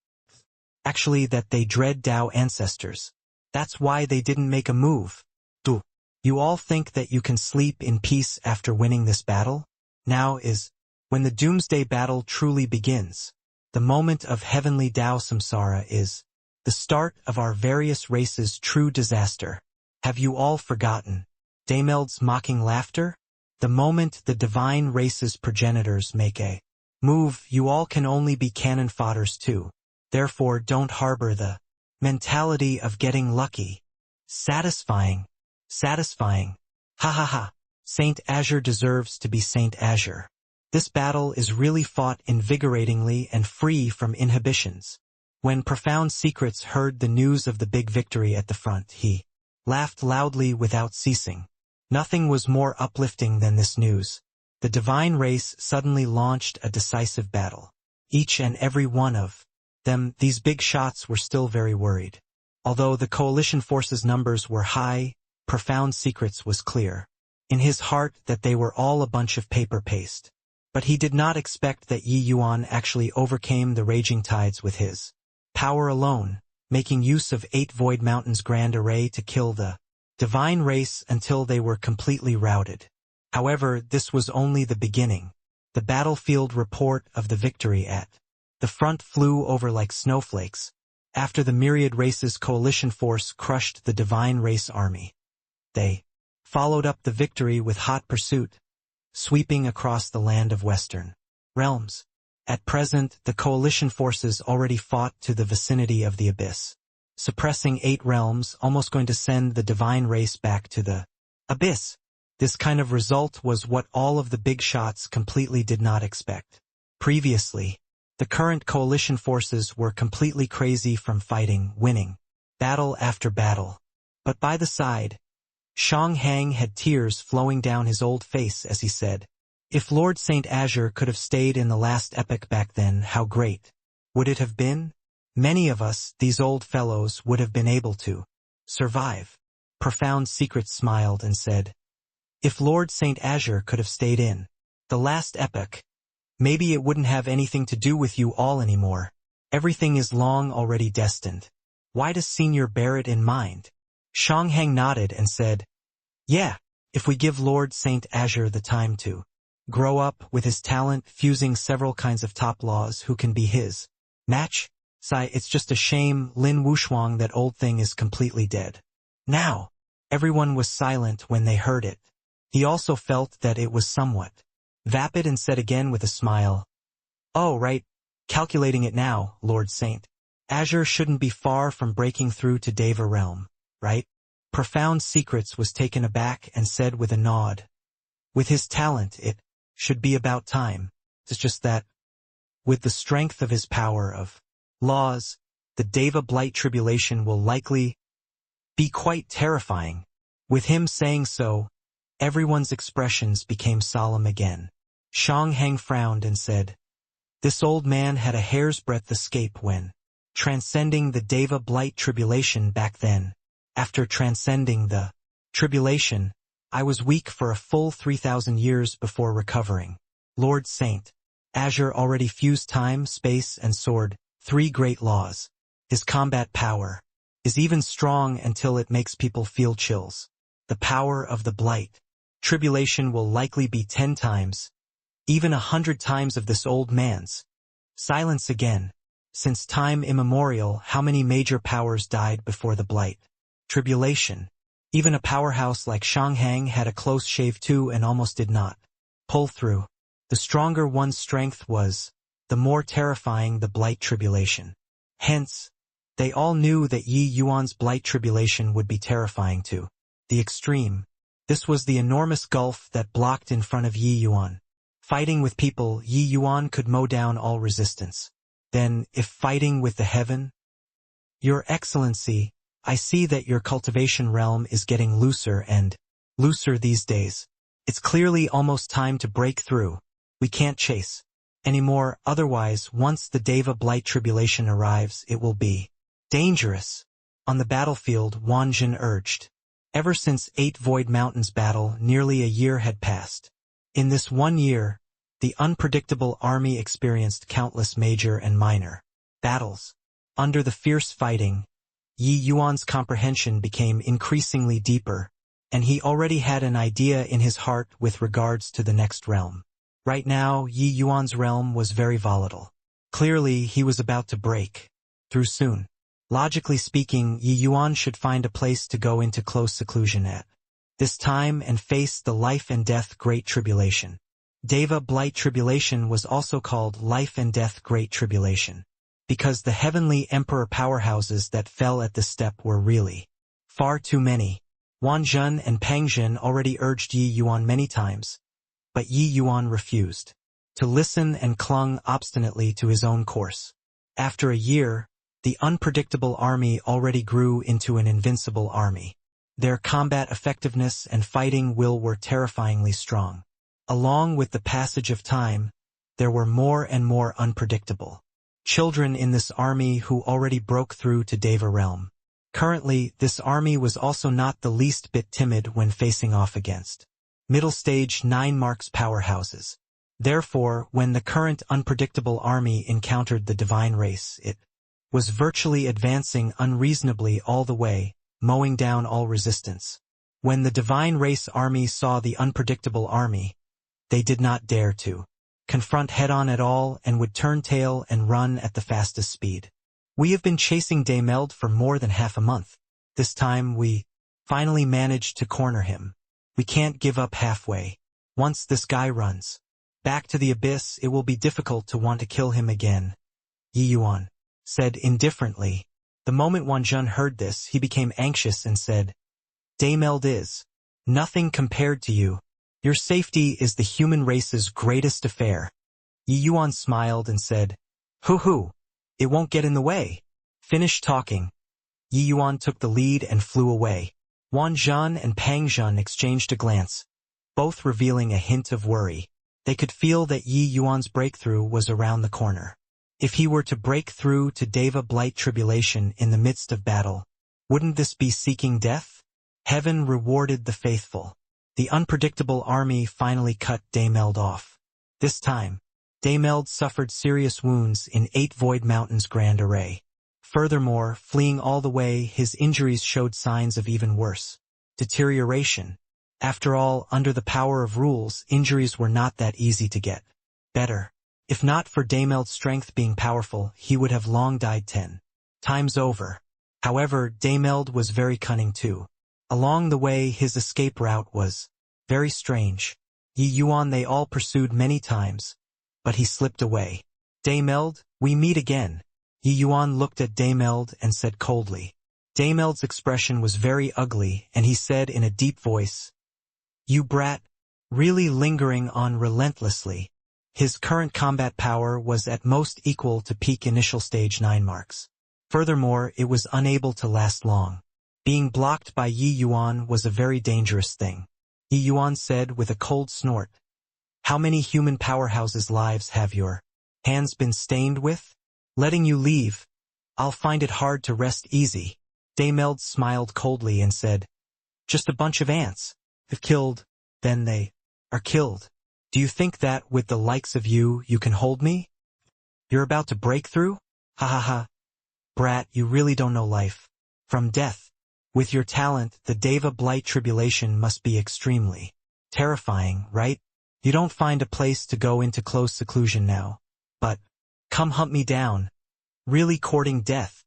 Speaker 1: Actually, that they dread Dao ancestors. That's why they didn't make a move. Do you all think that you can sleep in peace after winning this battle? Now is when the doomsday battle truly begins. The moment of heavenly Dao samsara is the start of our various races' true disaster. Have you all forgotten Dameld's mocking laughter? The moment the divine race's progenitors make a move, you all can only be cannon fodders too. Therefore don't harbor the mentality of getting lucky. Satisfying. Ha ha ha. Saint Azure deserves to be Saint Azure. This battle is really fought invigoratingly and free from inhibitions." When Profound Secrets heard the news of the big victory at the front, he laughed loudly without ceasing. Nothing was more uplifting than this news. The divine race suddenly launched a decisive battle. Each and every one of them, these big shots, were still very worried. Although the coalition forces' numbers were high, Profound Secrets was clear in his heart that they were all a bunch of paper paste. But he did not expect that Yi Yuan actually overcame the raging tides with his power alone, making use of 8 Void Mountains' grand array to kill the divine race until they were completely routed. However, this was only the beginning. The battlefield report of the victory at the front flew over like snowflakes, after the myriad races' coalition force crushed the divine race army. They followed up the victory with hot pursuit, sweeping across the land of Western realms. At present, the coalition forces already fought to the vicinity of the abyss, suppressing 8 realms, almost going to send the divine race back to the abyss. This kind of result was what all of the big shots completely did not expect. Previously, the current coalition forces were completely crazy from fighting, winning battle after battle. But by the side, Shang Hang had tears flowing down his old face as he said, "If Lord Saint Azure could have stayed in the last epoch back then, how great would it have been? Many of us, these old fellows, would have been able to survive." Profound Secrets smiled and said, "If Lord Saint Azure could have stayed in the last epoch, maybe it wouldn't have anything to do with you all anymore. Everything is long already destined. Why does Senior bear it in mind?" Shang Hang nodded and said, "Yeah, if we give Lord Saint Azure the time to grow up with his talent, fusing several kinds of top laws who can be his match. Sai, it's just a shame, Lin Wushuang, that old thing is completely dead now." Everyone was silent when they heard it. He also felt that it was somewhat vapid and said again with a smile, "Oh right, calculating it now, Lord Saint Azure shouldn't be far from breaking through to Deva realm, right?" Profound Secrets was taken aback and said with a nod, "With his talent, it should be about time. It's just that, with the strength of his power of laws, the Deva Blight tribulation will likely be quite terrifying." With him saying so, everyone's expressions became solemn again. Shang Hang frowned and said, "This old man had a hair's breadth escape when transcending the Deva Blight tribulation back then. After transcending the tribulation, I was weak for a full 3,000 years before recovering. Lord Saint Azure already fused time, space, and sword, 3 great laws. His combat power is even strong until it makes people feel chills. The power of the Blight tribulation will likely be 10 times, even 100 times of this old man's." Silence again. Since time immemorial, how many major powers died before the Blight tribulation? Even a powerhouse like Shang Hang had a close shave too and almost did not pull through. The stronger one's strength was, the more terrifying the Blight tribulation. Hence, they all knew that Yi Yuan's Blight tribulation would be terrifying to the extreme. This was the enormous gulf that blocked in front of Yi Yuan. Fighting with people, Yi Yuan could mow down all resistance. Then, if fighting with the heaven? Your Excellency, I see that your cultivation realm is getting looser and looser these days. It's clearly almost time to break through. We can't chase anymore, otherwise once the Deva Blight tribulation arrives it will be dangerous. On the battlefield, Wanjin urged. Ever since 8 Void Mountains battle, nearly a year had passed. In this 1 year, the unpredictable army experienced countless major and minor battles. Under the fierce fighting, Yi Yuan's comprehension became increasingly deeper, and he already had an idea in his heart with regards to the next realm. Right now, Yi Yuan's realm was very volatile. Clearly, he was about to break through soon. Logically speaking, Yi Yuan should find a place to go into close seclusion at this time and face the life and death Great Tribulation. Deva Blight Tribulation was also called Life and Death Great Tribulation, because the heavenly emperor powerhouses that fell at this step were really far too many. Wan Zhen and Pang Zhen already urged Yi Yuan many times, but Yi Yuan refused to listen and clung obstinately to his own course. After a year, the unpredictable army already grew into an invincible army. Their combat effectiveness and fighting will were terrifyingly strong. Along with the passage of time, there were more and more unpredictable children in this army who already broke through to Deva realm. Currently, this army was also not the least bit timid when facing off against middle stage 9 marks powerhouses. Therefore, when the current unpredictable army encountered the divine race, it was virtually advancing unreasonably all the way, mowing down all resistance. When the divine race army saw the unpredictable army, they did not dare to confront head-on at all and would turn tail and run at the fastest speed. We have been chasing Daymeld for more than half a month. This time we finally managed to corner him. We can't give up halfway. Once this guy runs back to the abyss, it will be difficult to want to kill him again, Yi Yuan said indifferently. The moment Wan Zhen heard this, he became anxious and said, Daymeld is nothing compared to you. Your safety is the human race's greatest affair. Yi Yuan smiled and said, Hoo-hoo, it won't get in the way. Finish talking. Yi Yuan took the lead and flew away. Wan Zhen and Pang Zhen exchanged a glance, both revealing a hint of worry. They could feel that Yi Yuan's breakthrough was around the corner. If he were to break through to Deva Blight Tribulation in the midst of battle, wouldn't this be seeking death? Heaven rewarded the faithful. The unpredictable army finally cut Daymeld off. This time, Daymeld suffered serious wounds in 8 Void Mountains Grand Array. Furthermore, fleeing all the way, his injuries showed signs of even worse deterioration. After all, under the power of rules, injuries were not that easy to get better. If not for Daymeld's strength being powerful, he would have long died 10 times over. However, Daymeld was very cunning too. Along the way, his escape route was very strange. Yi Yuan they all pursued many times, but he slipped away. Daymeld, we meet again. Yi Yuan looked at Daymeld and said coldly. Daymeld's expression was very ugly, and he said in a deep voice, You brat, really lingering on relentlessly. His current combat power was at most equal to peak initial stage 9 marks. Furthermore, it was unable to last long. Being blocked by Yi Yuan was a very dangerous thing. Yi Yuan said with a cold snort, How many human powerhouses' lives have your hands been stained with? Letting you leave, I'll find it hard to rest easy. Daymeld smiled coldly and said, Just a bunch of ants. If killed, then they are killed. Do you think that with the likes of you can hold me? You're about to break through? Ha ha ha. Brat, you really don't know life from death. With your talent, the Deva Blight Tribulation must be extremely terrifying, right? You don't find a place to go into close seclusion now. But, come hunt me down. Really courting death?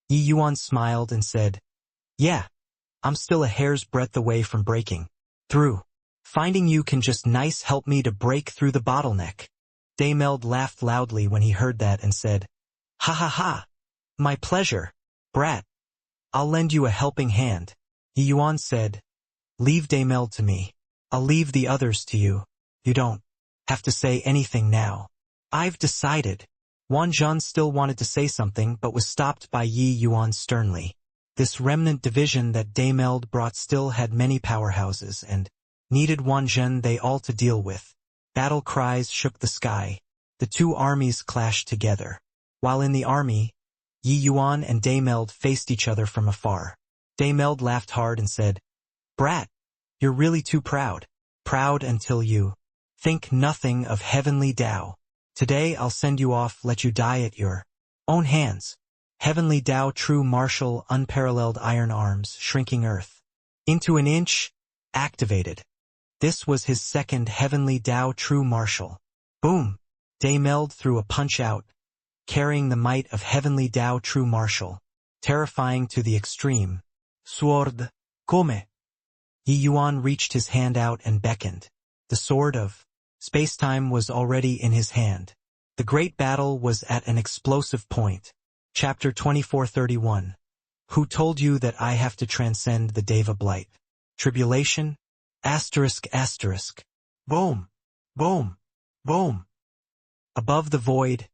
Speaker 1: Yi Yuan smiled and said, Yeah, I'm still a hair's breadth away from breaking through. Finding you can just nice help me to break through the bottleneck. Daymeld laughed loudly when he heard that and said, Ha ha ha. My pleasure, brat. I'll lend you a helping hand. Yi Yuan said, Leave Daymeld to me. I'll leave the others to you. You don't have to say anything now. I've decided. Wang Zhen still wanted to say something but was stopped by Yi Yuan sternly. This remnant division that Daimeld brought still had many powerhouses and needed Wang Zhen they all to deal with. Battle cries shook the sky. The two armies clashed together. While in the army, Yi Yuan and Daimeld faced each other from afar. Daimeld laughed hard and said, "Brat, you're really too proud. Proud until you think nothing of heavenly Tao. Today I'll send you off, let you die at your own hands." Heavenly Tao, true martial, unparalleled iron arms, shrinking earth into an inch, activated. This was his second Heavenly Tao true martial. Boom! Daimeld threw a punch out, carrying the might of Heavenly Tao true martial, terrifying to the extreme. Sword, come! Yi Yuan reached his hand out and beckoned. The sword of spacetime was already in his hand. The great battle was at an explosive point. Chapter 2431. Who told you that I have to transcend the Deva blight? Tribulation? Asterisk asterisk. Boom! Boom! Boom! Above the void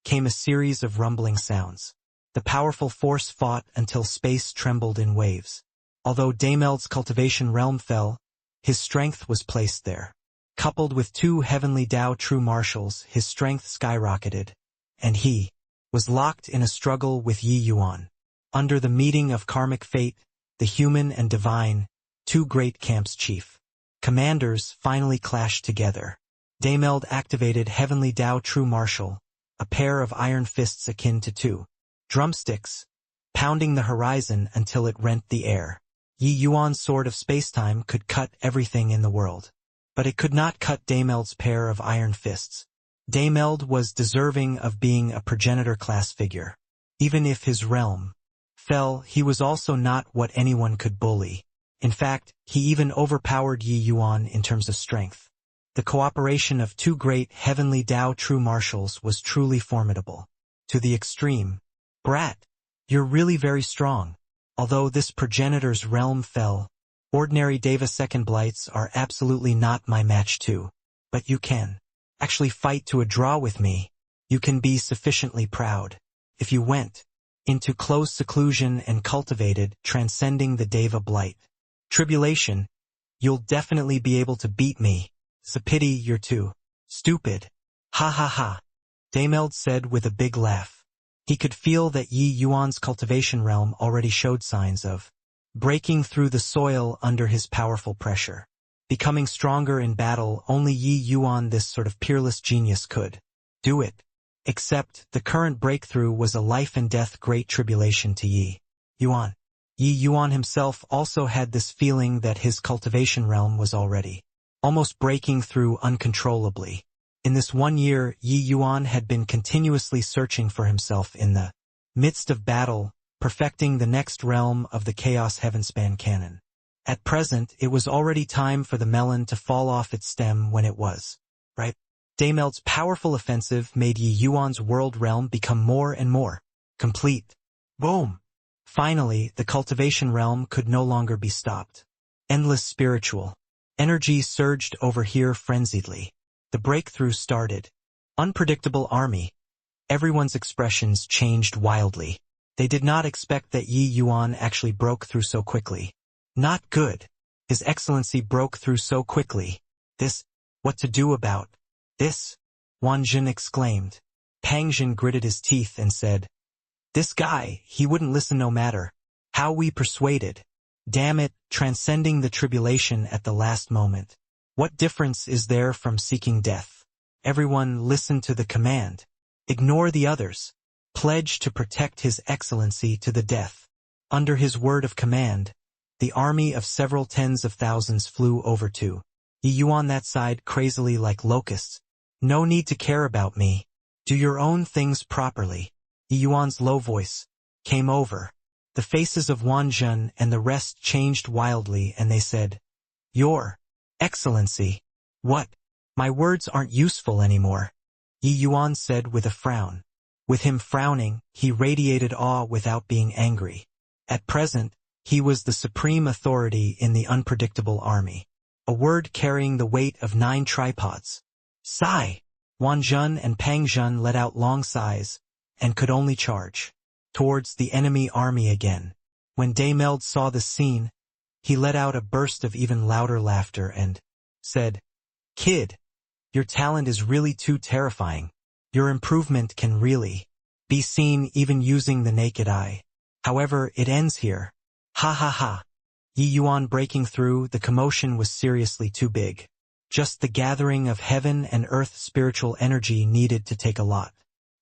Speaker 1: came a series of rumbling sounds. The powerful force fought until space trembled in waves. Although Daimeld's cultivation realm fell, his strength was placed there. Coupled with two Heavenly Tao true martials, his strength skyrocketed, and he was locked in a struggle with Yi Yuan. Under the meeting of karmic fate, the human and divine, two great camps chief commanders finally clashed together. Daimeld activated Heavenly Tao true martial, a pair of iron fists akin to two drumsticks, pounding the horizon until it rent the air. Yi Yuan's sword of spacetime could cut everything in the world, but it could not cut Daimeld's pair of iron fists. Daimeld was deserving of being a progenitor-class figure. Even if his realm fell, he was also not what anyone could bully. In fact, he even overpowered Yi Yuan in terms of strength. The cooperation of two great Heavenly Tao true martials was truly formidable. To the extreme. Brat, you're really very strong. Although this progenitor's realm fell, ordinary Deva second blights are absolutely not my match too. But you can actually fight to a draw with me. You can be sufficiently proud. If you went into close seclusion and cultivated, transcending the Deva blight tribulation, you'll definitely be able to beat me. It's a pity you're too stupid. Ha ha ha. Daimeld said with a big laugh. He could feel that Yi Yuan's cultivation realm already showed signs of breaking through the soil under his powerful pressure. Becoming stronger in battle, only Yi Yuan, this sort of peerless genius, could do it. Except, the current breakthrough was a life-and-death great tribulation to Yi Yuan. Yi Yuan himself also had this feeling that his cultivation realm was already almost breaking through uncontrollably. In this 1 year, Yi Yuan had been continuously searching for himself in the midst of battle, perfecting the next realm of the Chaos Heavenspan canon. At present, it was already time for the melon to fall off its stem when it was ripe. Daimeld's powerful offensive made Yi Yuan's world realm become more and more complete. Boom! Finally, the cultivation realm could no longer be stopped. Endless spiritual energy surged over here frenziedly. The breakthrough started. Unpredictable army. Everyone's expressions changed wildly. They did not expect that Yi Yuan actually broke through so quickly. Not good. His Excellency broke through so quickly. This, what to do about this? Wang Zhen exclaimed. Pang Zhen gritted his teeth and said, "This guy, he wouldn't listen no matter how we persuaded. Damn it, transcending the tribulation at the last moment. What difference is there from seeking death? Everyone listen to the command. Ignore the others. Pledge to protect His Excellency to the death." Under his word of command, the army of several tens of thousands flew over to Yi Yuan that side crazily like locusts. "No need to care about me. Do your own things properly." Yi Yuan's low voice came over. The faces of Wang Zhen and the rest changed wildly, and they said, "Your Excellency." "What? My words aren't useful anymore," Yi Yuan said with a frown. With him frowning, he radiated awe without being angry. At present, he was the supreme authority in the unpredictable army. A word carrying the weight of 9 tripods. Sigh. Wan Zhen and Pang Zhen let out long sighs, and could only charge towards the enemy army again. When Daymeld saw this scene, he let out a burst of even louder laughter and said, "Kid, your talent is really too terrifying. Your improvement can really be seen even using the naked eye. However, it ends here. Ha ha ha." Yi Yuan breaking through, the commotion was seriously too big. Just the gathering of heaven and earth spiritual energy needed to take a lot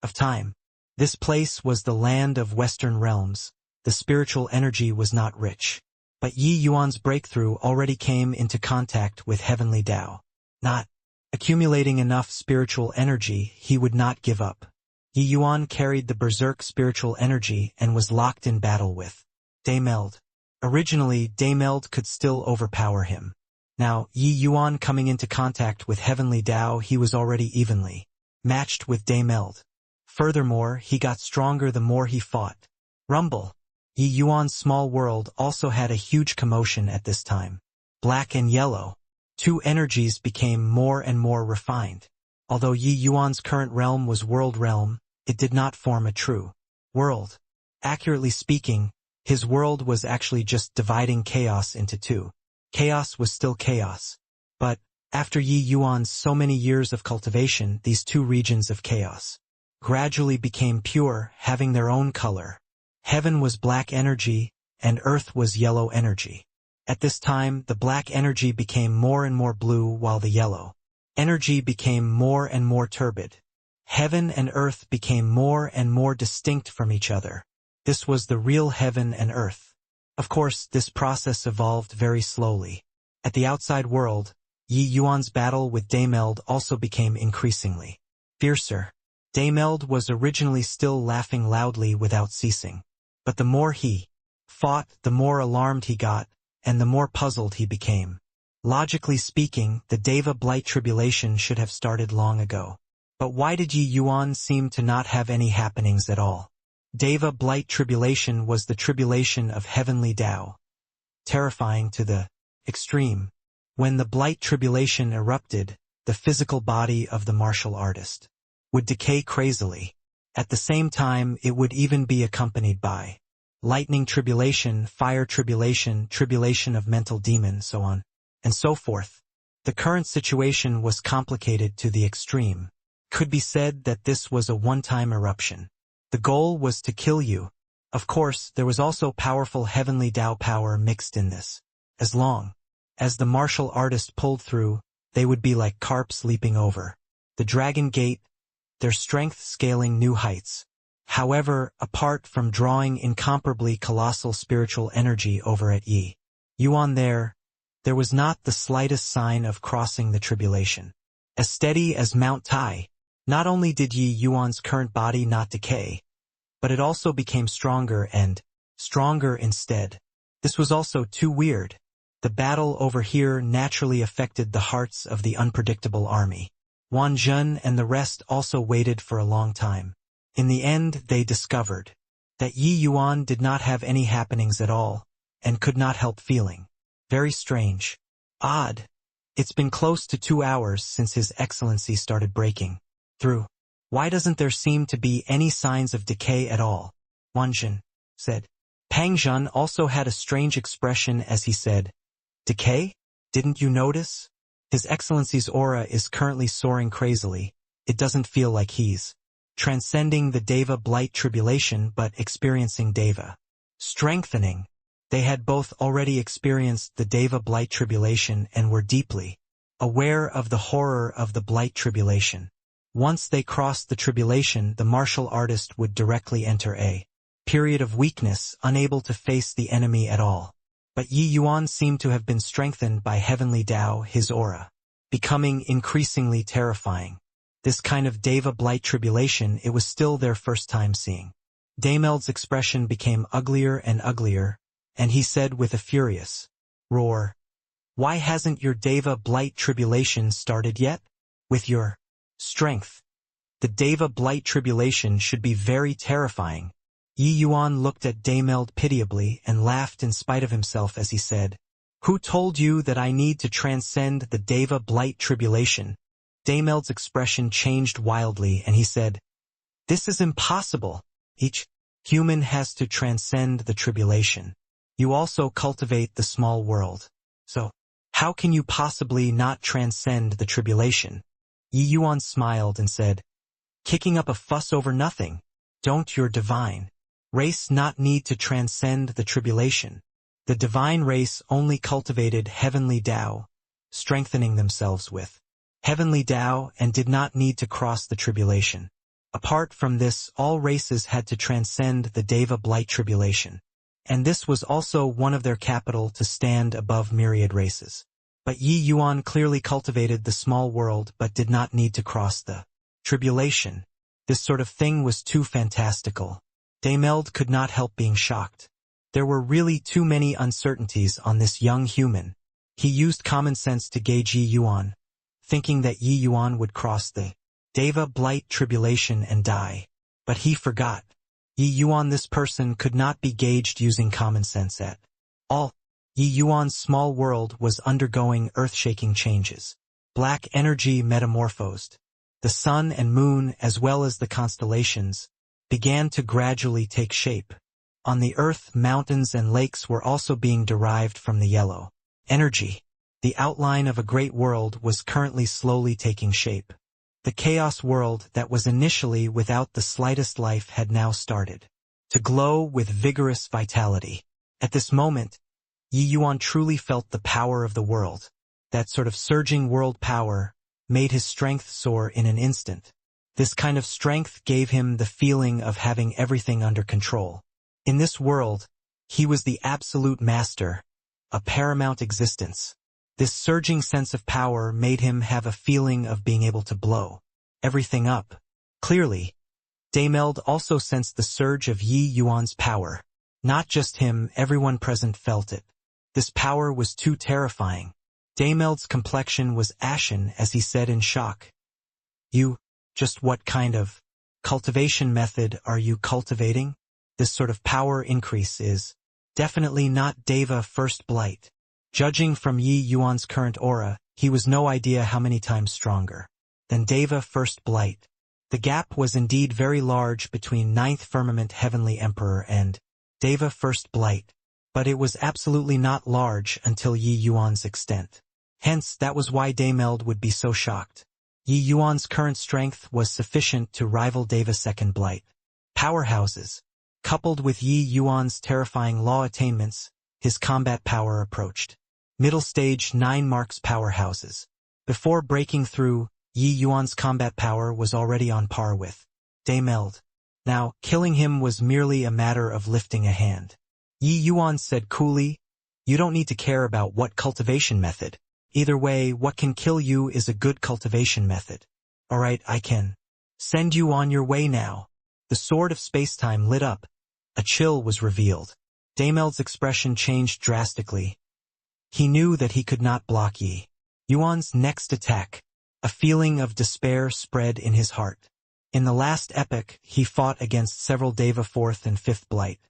Speaker 1: of time. This place was the land of Western realms. The spiritual energy was not rich. But Yi Yuan's breakthrough already came into contact with heavenly Tao. Not accumulating enough spiritual energy, he would not give up. Yi Yuan carried the berserk spiritual energy and was locked in battle with Daymeld. Originally, Daymeld could still overpower him. Now, Yi Yuan coming into contact with heavenly Tao, he was already evenly matched with Daymeld. Furthermore, he got stronger the more he fought. Rumble. Yi Yuan's small world also had a huge commotion at this time. Black and yellow. Two energies became more and more refined. Although Yi Yuan's current realm was world realm, it did not form a true world. Accurately speaking, his world was actually just dividing chaos into two. Chaos was still chaos. But, after Yi Yuan's so many years of cultivation, these two regions of chaos gradually became pure, having their own color. Heaven was black energy, and earth was yellow energy. At this time, the black energy became more and more blue while the yellow energy became more and more turbid. Heaven and earth became more and more distinct from each other. This was the real heaven and earth. Of course, this process evolved very slowly. At the outside world, Yi Yuan's battle with Daymeld also became increasingly fiercer. Daymeld was originally still laughing loudly without ceasing. But the more he fought, the more alarmed he got, and the more puzzled he became. Logically speaking, the Deva Blight tribulation should have started long ago. But why did Yi Yuan seem to not have any happenings at all? Deva Blight tribulation was the tribulation of heavenly Tao. Terrifying to the extreme. When the Blight tribulation erupted, the physical body of the martial artist would decay crazily. At the same time, it would even be accompanied by lightning tribulation, fire tribulation, tribulation of mental demon, so on and so forth. The current situation was complicated to the extreme. Could be said that this was a one-time eruption. The goal was to kill you. Of course, there was also powerful heavenly Tao power mixed in this. As long as the martial artist pulled through, they would be like carps leaping over the dragon gate, their strength scaling new heights. However, apart from drawing incomparably colossal spiritual energy over at Yi Yuan there was not the slightest sign of crossing the tribulation. As steady as Mount Tai, not only did Yi Yuan's current body not decay, but it also became stronger and stronger instead. This was also too weird. The battle over here naturally affected the hearts of the unpredictable army. Wan Zhen and the rest also waited for a long time. In the end, they discovered that Yi Yuan did not have any happenings at all, and could not help feeling very strange. Odd. It's been close to 2 hours since His Excellency started breaking through. Why doesn't there seem to be any signs of decay at all? Wan Zhen said. Pang Zhen also had a strange expression as he said, "Decay? Didn't you notice? His Excellency's aura is currently soaring crazily. It doesn't feel like he's transcending the Deva Blight tribulation but experiencing Deva strengthening." They had both already experienced the Deva Blight tribulation and were deeply aware of the horror of the Blight tribulation. Once they crossed the tribulation, the martial artist would directly enter a period of weakness, unable to face the enemy at all. But Yi Yuan seemed to have been strengthened by heavenly Tao, his aura becoming increasingly terrifying. This kind of Deva Blight tribulation, it was still their first time seeing. Daymeld's expression became uglier and uglier, and he said with a furious roar, "Why hasn't your Deva Blight tribulation started yet? With your strength, the Deva Blight tribulation should be very terrifying." Yi Yuan looked at Daymeld pitiably and laughed in spite of himself as he said, "Who told you that I need to transcend the Deva Blight tribulation? Dameld's expression changed wildly and he said, "This is impossible. Each human has to transcend the tribulation. You also cultivate the small world. So, how can you possibly not transcend the tribulation?" Yi Yuan smiled and said, "Kicking up a fuss over nothing. Don't your divine race not need to transcend the tribulation? The divine race only cultivated heavenly Tao, strengthening themselves with heavenly Tao and did not need to cross the tribulation. Apart from this, all races had to transcend the Deva blight tribulation. And this was also one of their capital to stand above myriad races. But Yi Yuan clearly cultivated the small world but did not need to cross the tribulation. This sort of thing was too fantastical. Dameld could not help being shocked. There were really too many uncertainties on this young human. He used common sense to gauge Yi Yuan, thinking that Yi Yuan would cross the Deva blight tribulation and die. But he forgot. Yi Yuan, this person, could not be gauged using common sense at all. Yi Yuan's small world was undergoing earth-shaking changes. Black energy metamorphosed. The sun and moon, as well as the constellations, began to gradually take shape. On the earth, mountains and lakes were also being derived from the yellow energy. The outline of a great world was currently slowly taking shape. The chaos world that was initially without the slightest life had now started to glow with vigorous vitality. At this moment, Yi Yuan truly felt the power of the world. That sort of surging world power made his strength soar in an instant. This kind of strength gave him the feeling of having everything under control. In this world, he was the absolute master, a paramount existence. This surging sense of power made him have a feeling of being able to blow everything up. Clearly, Dameld also sensed the surge of Yi Yuan's power. Not just him, everyone present felt it. This power was too terrifying. Dameld's complexion was ashen as he said in shock, "You, just what kind of cultivation method are you cultivating? This sort of power increase is definitely not Deva first blight." Judging from Yi Yuan's current aura, he was no idea how many times stronger than Deva first blight. The gap was indeed very large between Ninth Firmament Heavenly Emperor and Deva first blight, but it was absolutely not large until Yi Yuan's extent. Hence, that was why Dameld would be so shocked. Yi Yuan's current strength was sufficient to rival Deva's second blight. Powerhouses. Coupled with Yi Yuan's terrifying law attainments, his combat power approached middle stage 9 marks powerhouses. Before breaking through, Yi Yuan's combat power was already on par with Dameld. Now, killing him was merely a matter of lifting a hand. Yi Yuan said coolly, "You don't need to care about what cultivation method. Either way, what can kill you is a good cultivation method. Alright, I can send you on your way now." The sword of spacetime lit up. A chill was revealed. Dameld's expression changed drastically. He knew that he could not block Yi Yuan's next attack. A feeling of despair spread in his heart. In the last epoch, he fought against several Deva 4th and 5th blight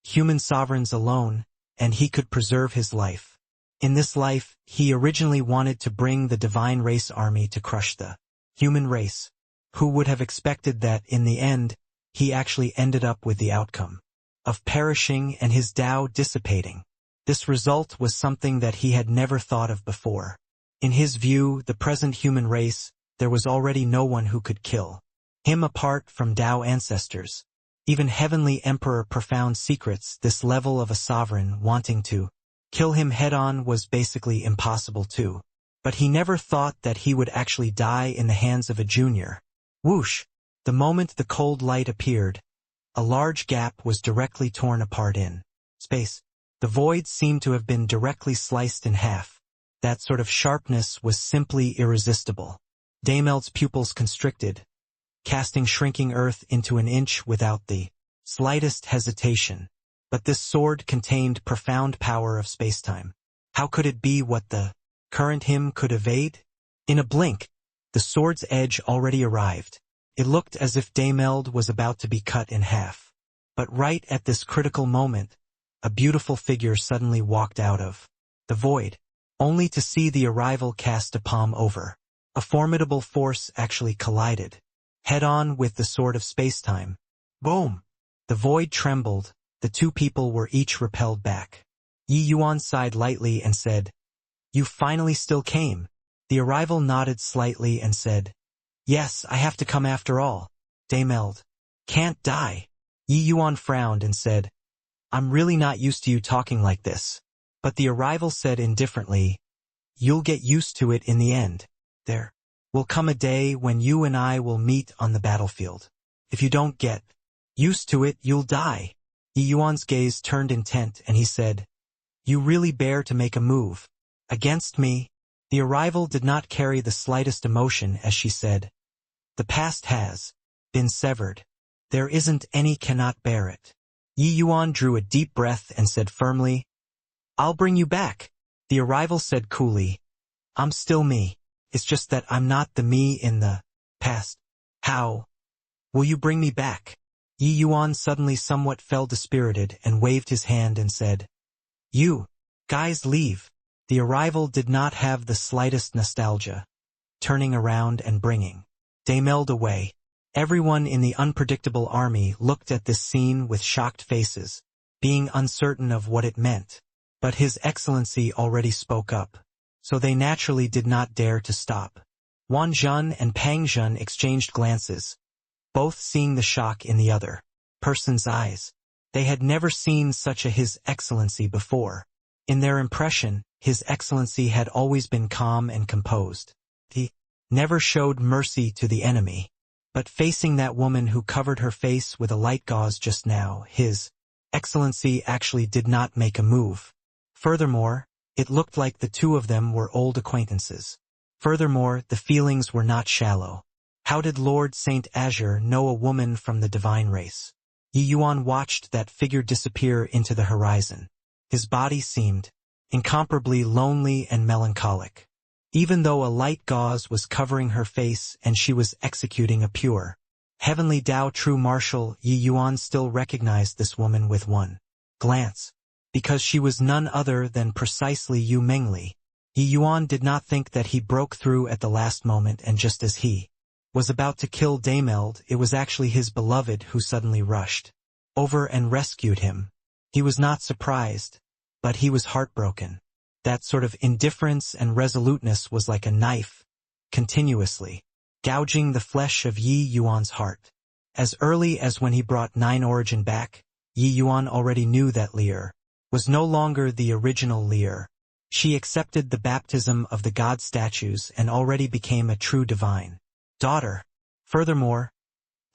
Speaker 1: human sovereigns alone, and he could preserve his life. In this life, he originally wanted to bring the divine race army to crush the human race. Who would have expected that, in the end, he actually ended up with the outcome of perishing and his Tao dissipating. This result was something that he had never thought of before. In his view, the present human race, there was already no one who could kill him apart from Tao ancestors. Even Heavenly Emperor Profound Secrets, this level of a sovereign wanting to kill him head-on was basically impossible too. But he never thought that he would actually die in the hands of a junior. Whoosh! The moment the cold light appeared, a large gap was directly torn apart in space. The void seemed to have been directly sliced in half. That sort of sharpness was simply irresistible. Dameld's pupils constricted, casting shrinking earth into an inch without the slightest hesitation. But this sword contained profound power of spacetime. How could it be what the current him could evade? In a blink, the sword's edge already arrived. It looked as if Dameld was about to be cut in half. But right at this critical moment, a beautiful figure suddenly walked out of the void, only to see the arrival cast a palm over A formidable force actually collided, head-on with the sword of space-time. Boom! The void trembled, the two people were each repelled back. Yi Yuan sighed lightly and said, "You finally still came." The arrival nodded slightly and said, "Yes, I have to come after all." Daimeld, "Can't die." Yi Yuan frowned and said, "I'm really not used to you talking like this." But the arrival said indifferently, "You'll get used to it in the end. There will come a day when you and I will meet on the battlefield. If you don't get used to it, you'll die." Yi Yuan's gaze turned intent and he said, "You really bear to make a move against me?" The arrival did not carry the slightest emotion as she said, "The past has been severed. There isn't any cannot bear it." Yi Yuan drew a deep breath and said firmly, "I'll bring you back." The arrival said coolly, "I'm still me. It's just that I'm not the me in the past." "How will you bring me back?" Yi Yuan suddenly somewhat fell dispirited and waved his hand and said, "You guys leave." The arrival did not have the slightest nostalgia, turning around and bringing Daimeld away. Everyone in the unpredictable army looked at this scene with shocked faces, being uncertain of what it meant. But His Excellency already spoke up, so they naturally did not dare to stop. Wan Zhen and Pang Zhen exchanged glances, both seeing the shock in the other person's eyes. They had never seen such a His Excellency before. In their impression, His Excellency had always been calm and composed. He never showed mercy to the enemy. But facing that woman who covered her face with a light gauze just now, His Excellency actually did not make a move. Furthermore, it looked like the two of them were old acquaintances. Furthermore, the feelings were not shallow. How did Lord Saint Azure know a woman from the divine race? Yi Yuan watched that figure disappear into the horizon. His body seemed incomparably lonely and melancholic. Even though a light gauze was covering her face and she was executing a pure, heavenly Tao true martial, Yi Yuan still recognized this woman with one glance, because she was none other than precisely Yu Mengli. Yi Yuan did not think that he broke through at the last moment, and just as he was about to kill Daimeld, it was actually his beloved who suddenly rushed over and rescued him. He was not surprised, but he was heartbroken. That sort of indifference and resoluteness was like a knife, continuously gouging the flesh of Yi Yuan's heart. As early as when he brought Nine Origin back, Yi Yuan already knew that Lear was no longer the original Lear. She accepted the baptism of the god statues and already became a true divine daughter. Furthermore,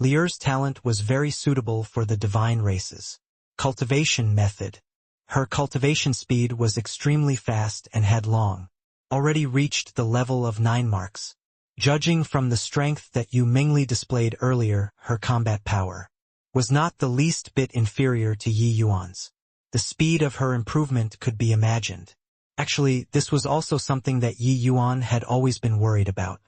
Speaker 1: Lear's talent was very suitable for the divine races cultivation method. Her cultivation speed was extremely fast and had already reached the level of 9 marks. Judging from the strength that Yu Mingli displayed earlier, her combat power was not the least bit inferior to Yi Yuan's. The speed of her improvement could be imagined. Actually, this was also something that Yi Yuan had always been worried about.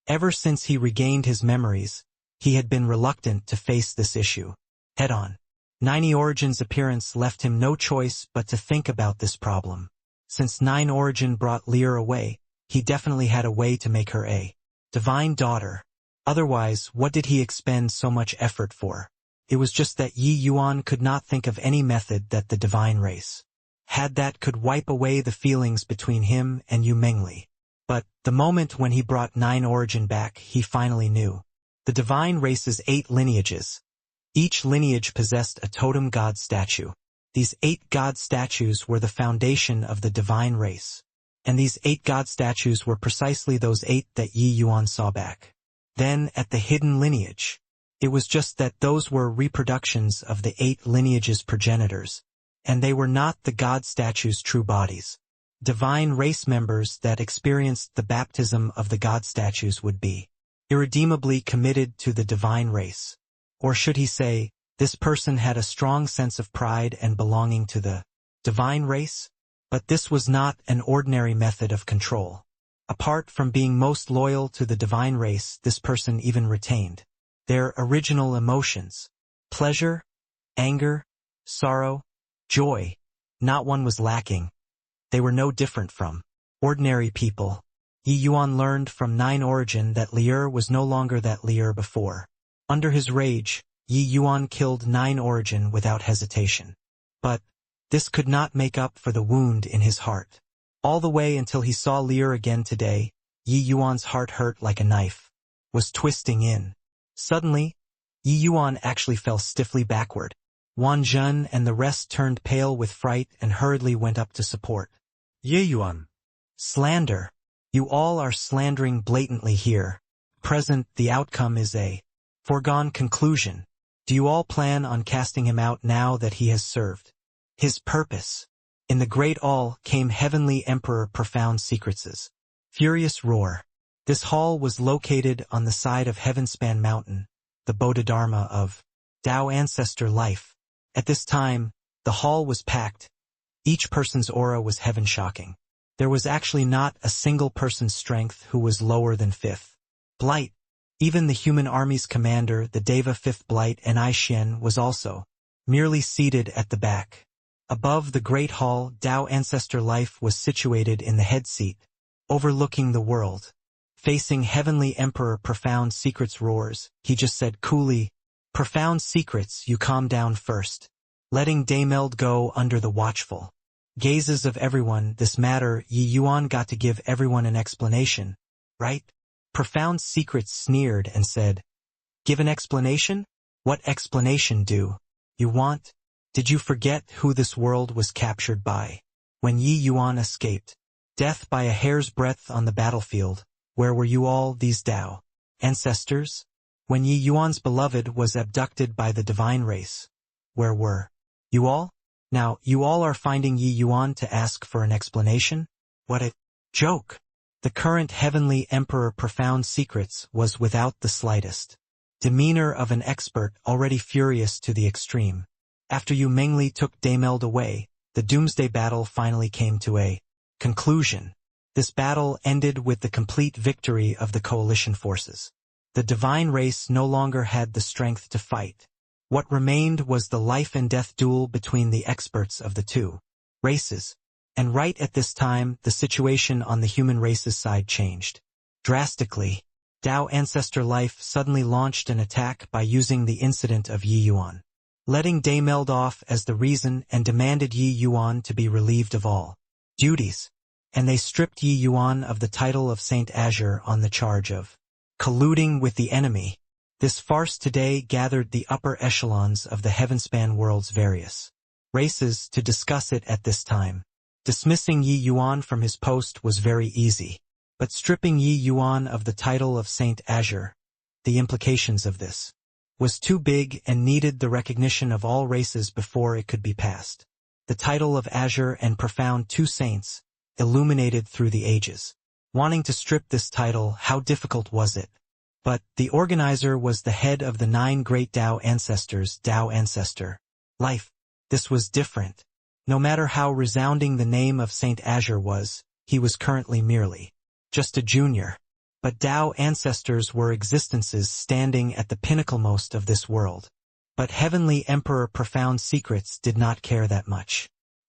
Speaker 1: Ever since he regained his memories, he had been reluctant to face this issue head-on. Nine Origin's appearance left him no choice but to think about this problem. Since Nine Origin brought Lear away, he definitely had a way to make her a divine daughter. Otherwise, what did he expend so much effort for? It was just that Yi Yuan could not think of any method that the divine race had that could wipe away the feelings between him and Yu Mengli. But the moment when he brought Nine Origin back, he finally knew. The divine race's 8 lineages. Each lineage possessed a totem god statue. These 8 god statues were the foundation of the divine race. And these 8 god statues were precisely those 8 that Yi Yuan saw back then at the hidden lineage. It was just that those were reproductions of the 8 lineages' progenitors, and they were not the god statues' true bodies. Divine race members that experienced the baptism of the god statues would be irredeemably committed to the divine race. Or should he say, this person had a strong sense of pride and belonging to the divine race? But this was not an ordinary method of control. Apart from being most loyal to the divine race, this person even retained their original emotions. Pleasure, anger, sorrow, joy. Not one was lacking. They were no different from ordinary people. Yi Yuan learned from Nine Origin that Lier was no longer that Lier before. Under his rage, Yi Yuan killed Nine Origin without hesitation. But this could not make up for the wound in his heart. All the way until he saw Lier again today, Yi Yuan's heart hurt like a knife, was twisting in. Suddenly, Yi Yuan actually fell stiffly backward. Wan Zhen and the rest turned pale with fright and hurriedly went up to support.
Speaker 2: Ye Yuan.
Speaker 1: Slander. You all are slandering blatantly here. Present, the outcome is a foregone conclusion. Do you all plan on casting him out now that he has served his purpose? In the great all came Heavenly Emperor Profound Secrets' furious roar. This hall was located on the side of Heavenspan Mountain, the Bodhidharma of Tao Ancestor Life. At this time, the hall was packed. Each person's aura was heaven-shocking. There was actually not a single person's strength who was lower than 5th Blight. Even the human army's commander, the Deva 5th Blight and I Xian, was also merely seated at the back. Above the great hall, Tao Ancestor Life was situated in the head seat, overlooking the world. Facing Heavenly Emperor Profound Secrets roars, he just said coolly, "Profound Secrets, you calm down first." Letting Daymeld go under the watchful gazes of everyone, this matter, Yi Yuan got to give everyone an explanation, right? Profound Secrets sneered and said, "Give an explanation? What explanation do you want? Did you forget who this world was captured by? When Yi Yuan escaped death by a hair's breadth on the battlefield, where were you all, these Tao ancestors? When Yi Yuan's beloved was abducted by the divine race, where were you all? Now, you all are finding Yi Yuan to ask for an explanation? What a joke!" The current Heavenly Emperor Profound Secrets was without the slightest demeanor of an expert, already furious to the extreme. After Yu Mengli took Daymeld away, the Doomsday battle finally came to a conclusion. This battle ended with the complete victory of the coalition forces. The divine race no longer had the strength to fight. What remained was the life and death duel between the experts of the two races. And right at this time, the situation on the human race's side changed drastically. Tao Ancestor Life suddenly launched an attack by using the incident of Yi Yuan, letting Daymeld off as the reason, and demanded Yi Yuan to be relieved of all duties. And they stripped Yi Yuan of the title of Saint Azure on the charge of colluding with the enemy. This farce today gathered the upper echelons of the Heavenspan world's various races to discuss it at this time. Dismissing Yi Yuan from his post was very easy, but stripping Yi Yuan of the title of Saint Azure, the implications of this was too big and needed the recognition of all races before it could be passed. The title of Azure and Profound, two saints, illuminated through the ages. Wanting to strip this title, how difficult was it? But the organizer was the head of the 9 great Tao ancestors, Tao Ancestor Life. This was different. No matter how resounding the name of Saint Azure was, he was currently merely just a junior. But Tao ancestors were existences standing at the pinnaclemost of this world. But Heavenly Emperor Profound Secrets did not care that much.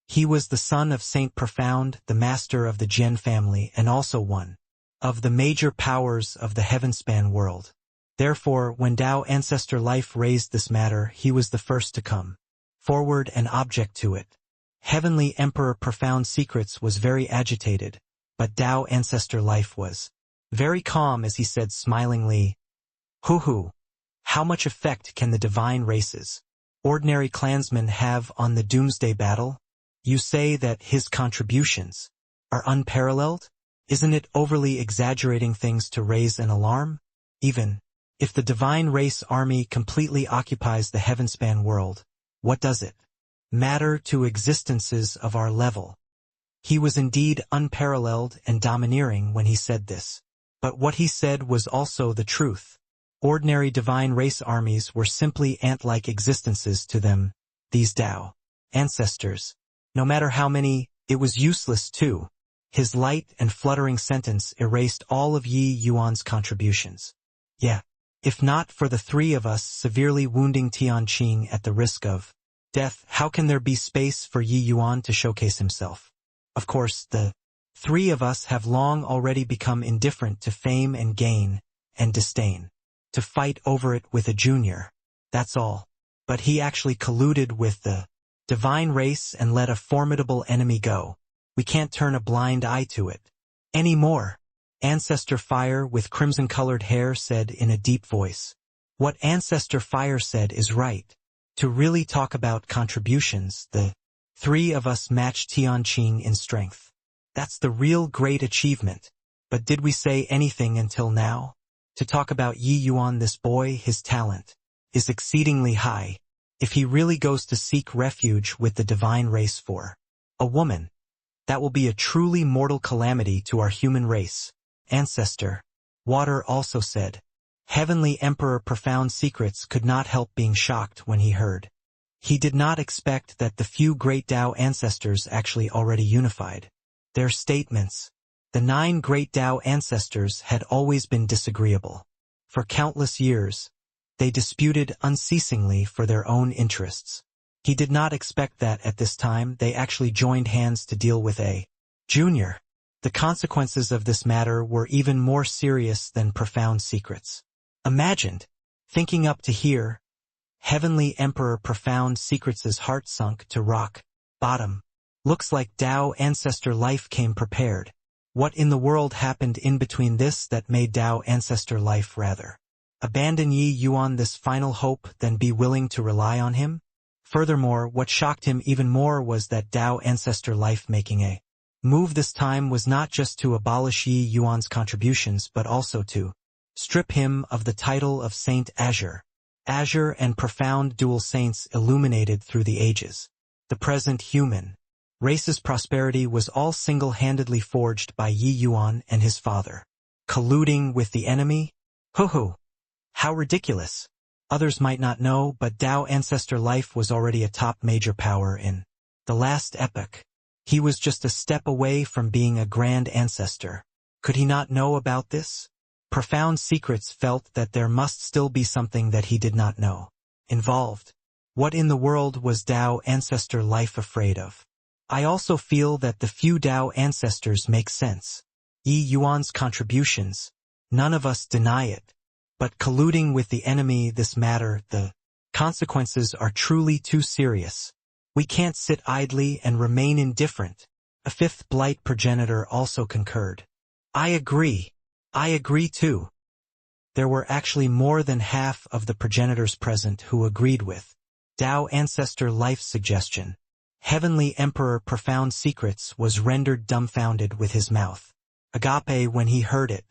Speaker 1: He was the son of Saint Profound, the master of the Jian family, and also one of the major powers of the Heavenspan world. Therefore, when Tao Ancestor Life raised this matter, he was the first to come forward and object to it. Heavenly Emperor Profound Secrets was very agitated, but Tao Ancestor Life was very calm as he said smilingly, "Hoo-hoo, how much effect can the divine races, ordinary clansmen, have on the Doomsday battle? You say that his contributions are unparalleled? Isn't it overly exaggerating things to raise an alarm? Even if the divine race army completely occupies the Heavenspan world, what does it matter to existences of our level?" He was indeed unparalleled and domineering when he said this. But what he said was also the truth. Ordinary divine race armies were simply ant-like existences to them, these Tao ancestors. No matter how many, it was useless too. His light and fluttering sentence erased all of Yi Yuan's contributions. Yeah, if not for the 3 of us severely wounding Tianqing at the risk of death, how can there be space for Yi Yuan to showcase himself? Of course, the Three of us have long already become indifferent to fame and gain and disdain. To fight over it with a junior, that's all. But he actually colluded with the divine race and let a formidable enemy go. We can't turn a blind eye to it anymore. Ancestor Fire with crimson-colored hair said in a deep voice. What Ancestor Fire said is right. To really talk about contributions, the three of us match Tianqing in strength. That's the real great achievement. But did we say anything until now? To talk about Yi Yuan, this boy, his talent is exceedingly high. If he really goes to seek refuge with the divine race for a woman, that will be a truly mortal calamity to our human race. Ancestor Water also said. Heavenly Emperor Profound Secrets could not help being shocked when he heard. He did not expect that the few great Tao ancestors actually already unified. Their statements. The 9 great Tao ancestors had always been disagreeable. For countless years, they disputed unceasingly for their own interests. He did not expect that at this time they actually joined hands to deal with a junior. The consequences of this matter were even more serious than Profound Secrets imagined. Thinking up to here, Heavenly Emperor Profound Secrets' heart sunk to rock bottom. Looks like Tao Ancestor Life came prepared. What in the world happened in between this that made Tao Ancestor Life rather abandon Yi Yuan this final hope than be willing to rely on him? Furthermore, what shocked him even more was that Tao Ancestor Life making a move this time was not just to abolish Yi Yuan's contributions but also to strip him of the title of Saint Azure. Azure and profound dual saints illuminated through the ages. The present human race's prosperity was all single-handedly forged by Yi Yuan and his father. Colluding with the enemy? Hoo-hoo! How ridiculous! Others might not know, but Tao Ancestor Life was already a top major power in the last epoch. He was just a step away from being a grand ancestor. Could he not know about this? Profound Secrets felt that there must still be something that he did not know involved. What in the world was Tao Ancestor Life afraid of? I also feel that the few Tao ancestors make sense. Yi Yuan's contributions, none of us deny it. But colluding with the enemy, this matter, the consequences are truly too serious. We can't sit idly and remain indifferent. A fifth blight progenitor also concurred. I agree too. There were actually more than half of the progenitors present who agreed with Tao Ancestor Life's suggestion. Heavenly Emperor Profound Secrets was rendered dumbfounded with his mouth agape when he heard it.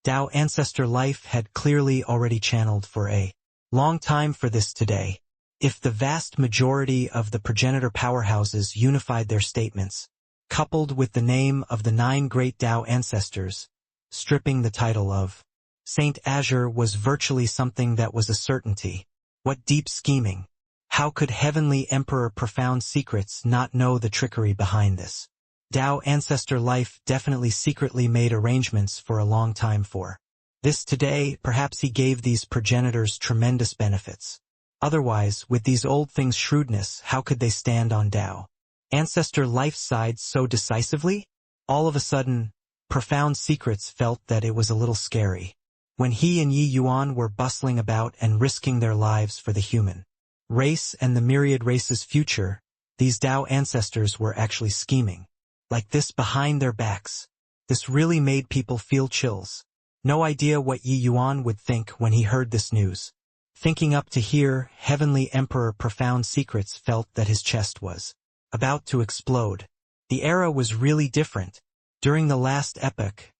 Speaker 1: Tao Ancestor Life had clearly already channeled for a long time for this today. If the vast majority of the progenitor powerhouses unified their statements, coupled with the name of the 9 great Tao ancestors, stripping the title of Saint Azure was virtually something that was a certainty. What deep scheming! How could Heavenly Emperor Profound Secrets not know the trickery behind this? Tao Ancestor Life definitely secretly made arrangements for a long time for this today. Perhaps he gave these progenitors tremendous benefits. Otherwise, with these old things' shrewdness, how could they stand on Tao Ancestor Life's side so decisively? All of a sudden, Profound Secrets felt that it was a little scary. When he and Yi Yuan were bustling about and risking their lives for the human race and the myriad race's future, these Tao ancestors were actually scheming like this behind their backs. This really made people feel chills. No idea what Yi Yuan would think when he heard this news. Thinking up to here, Heavenly Emperor Profound Secrets felt that his chest was about to explode. The era was really different. During the last epoch,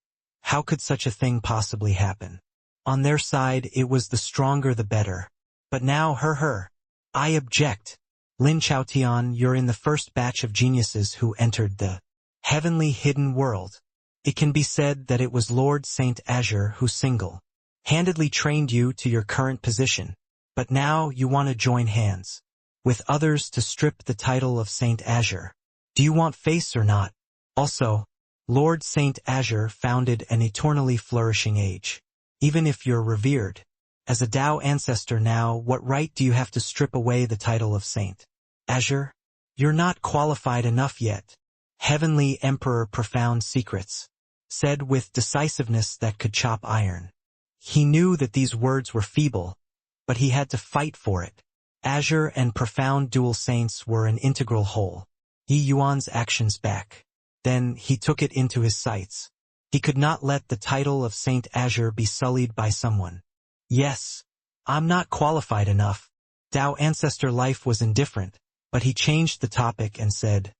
Speaker 1: how could such a thing possibly happen? On their side, it was the stronger the better. But now, I object. Lin Chaotian, you're in the first batch of geniuses who entered the heavenly hidden world. It can be said that it was Lord Saint Azure who single-handedly trained you to your current position. But now you want to join hands with others to strip the title of Saint Azure. Do you want face or not? Also, Lord Saint Azure founded an eternally flourishing age. Even if you're revered as a Tao ancestor now, what right do you have to strip away the title of Saint Azure? You're not qualified enough yet. Heavenly Emperor Profound Secrets, said with decisiveness that could chop iron. He knew that these words were feeble, but he had to fight for it. Azure and Profound Dual Saints were an integral whole. Yi Yuan's actions back. Then he took it into his sights. He could not let the title of Saint Azure be sullied by someone. Yes, I'm not qualified enough. Tao Ancestor Life was indifferent, but he changed the topic and said,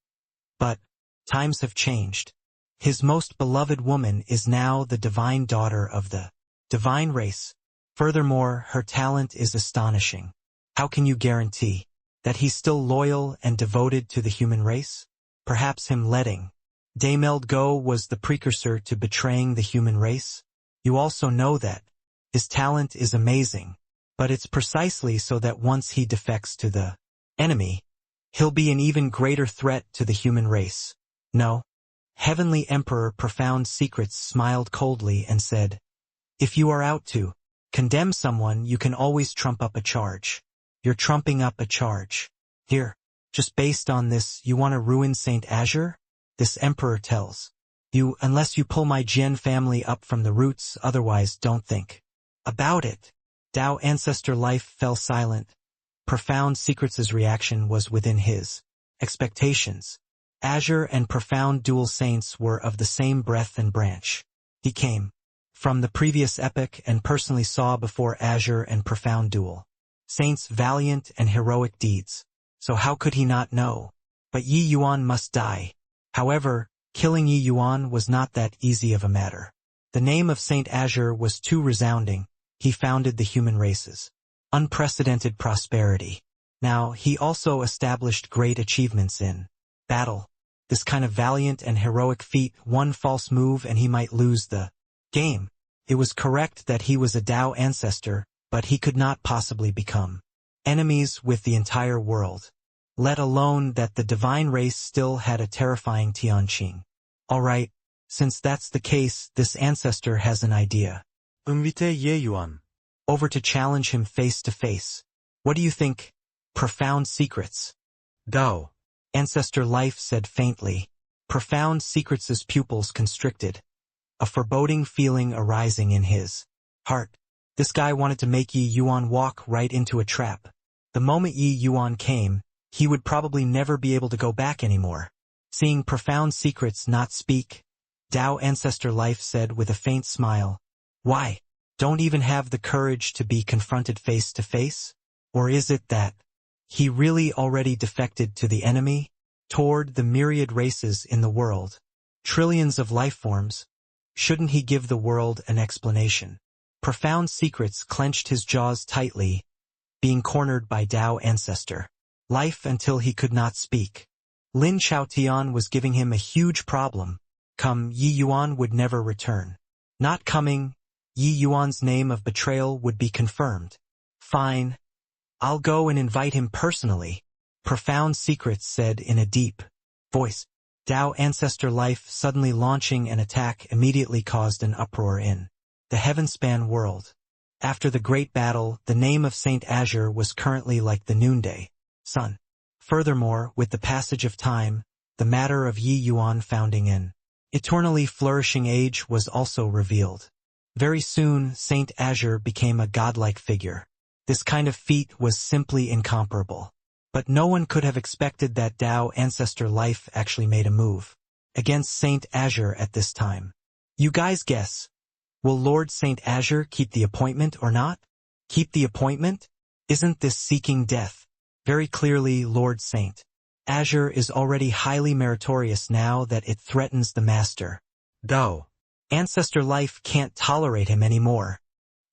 Speaker 1: but times have changed. His most beloved woman is now the divine daughter of the divine race. Furthermore, her talent is astonishing. How can you guarantee that he's still loyal and devoted to the human race? Perhaps him letting Demeld go was the precursor to betraying the human race? You also know that his talent is amazing, but it's precisely so that once he defects to the enemy, he'll be an even greater threat to the human race. No. Heavenly Emperor Profound Secrets smiled coldly and said, if you are out to condemn someone, you can always trump up a charge. You're trumping up a charge. Here, just based on this, you want to ruin Saint Azure? This emperor tells you, unless you pull my Jian family up from the roots, otherwise don't think about it. Tao Ancestor Life fell silent. Profound Secrets' reaction was within his expectations. Azure and Profound Dual Saints were of the same breath and branch. He came from the previous epoch and personally saw before Azure and Profound Dual Saints valiant and heroic deeds. So how could he not know? But Yi Yuan must die. However, killing Yi Yuan was not that easy of a matter. The name of Saint Azure was too resounding. He founded the human race's unprecedented prosperity. Now, he also established great achievements in battle. This kind of valiant and heroic feat, one false move and he might lose the game. It was correct that he was a Tao ancestor, but he could not possibly become enemies with the entire world. Let alone that the divine race still had a terrifying Tianqing. Alright, since that's the case, this ancestor has an idea.
Speaker 2: Invite Ye Yuan.
Speaker 1: Over to challenge him face to face. What do you think? Profound Secrets.
Speaker 2: Dao.
Speaker 1: Ancestor Life said faintly. Profound Secrets' pupils constricted. A foreboding feeling arising in his heart. This guy wanted to make Yi Yuan walk right into a trap. The moment Yi Yuan came, he would probably never be able to go back anymore. Seeing Profound Secrets not speak, Tao Ancestor Life said with a faint smile, why? Don't even have the courage to be confronted face to face? Or is it that he really already defected to the enemy? Toward the myriad races in the world, trillions of life forms, shouldn't he give the world an explanation? Profound Secrets clenched his jaws tightly, being cornered by Tao Ancestor Life until he could not speak. Lin Chaotian was giving him a huge problem. Come, Yi Yuan would never return. Not coming, Yi Yuan's name of betrayal would be confirmed. Fine. I'll go and invite him personally, Profound Secrets said in a deep voice. Tao Ancestor Life suddenly launching an attack immediately caused an uproar in the heavenspan world. After the great battle, the name of Saint Azure was currently like the noonday sun. Furthermore, with the passage of time, the matter of Yi Yuan founding an eternally flourishing age was also revealed. Very soon, Saint Azure became a godlike figure. This kind of feat was simply incomparable. But no one could have expected that Tao Ancestor Life actually made a move against Saint Azure at this time. You guys guess. Will Lord Saint Azure keep the appointment or not? Keep the appointment? Isn't this seeking death? Very clearly, Lord Saint Azure is already highly meritorious now that it threatens the master.
Speaker 2: Dao.
Speaker 1: Ancestor Life can't tolerate him anymore.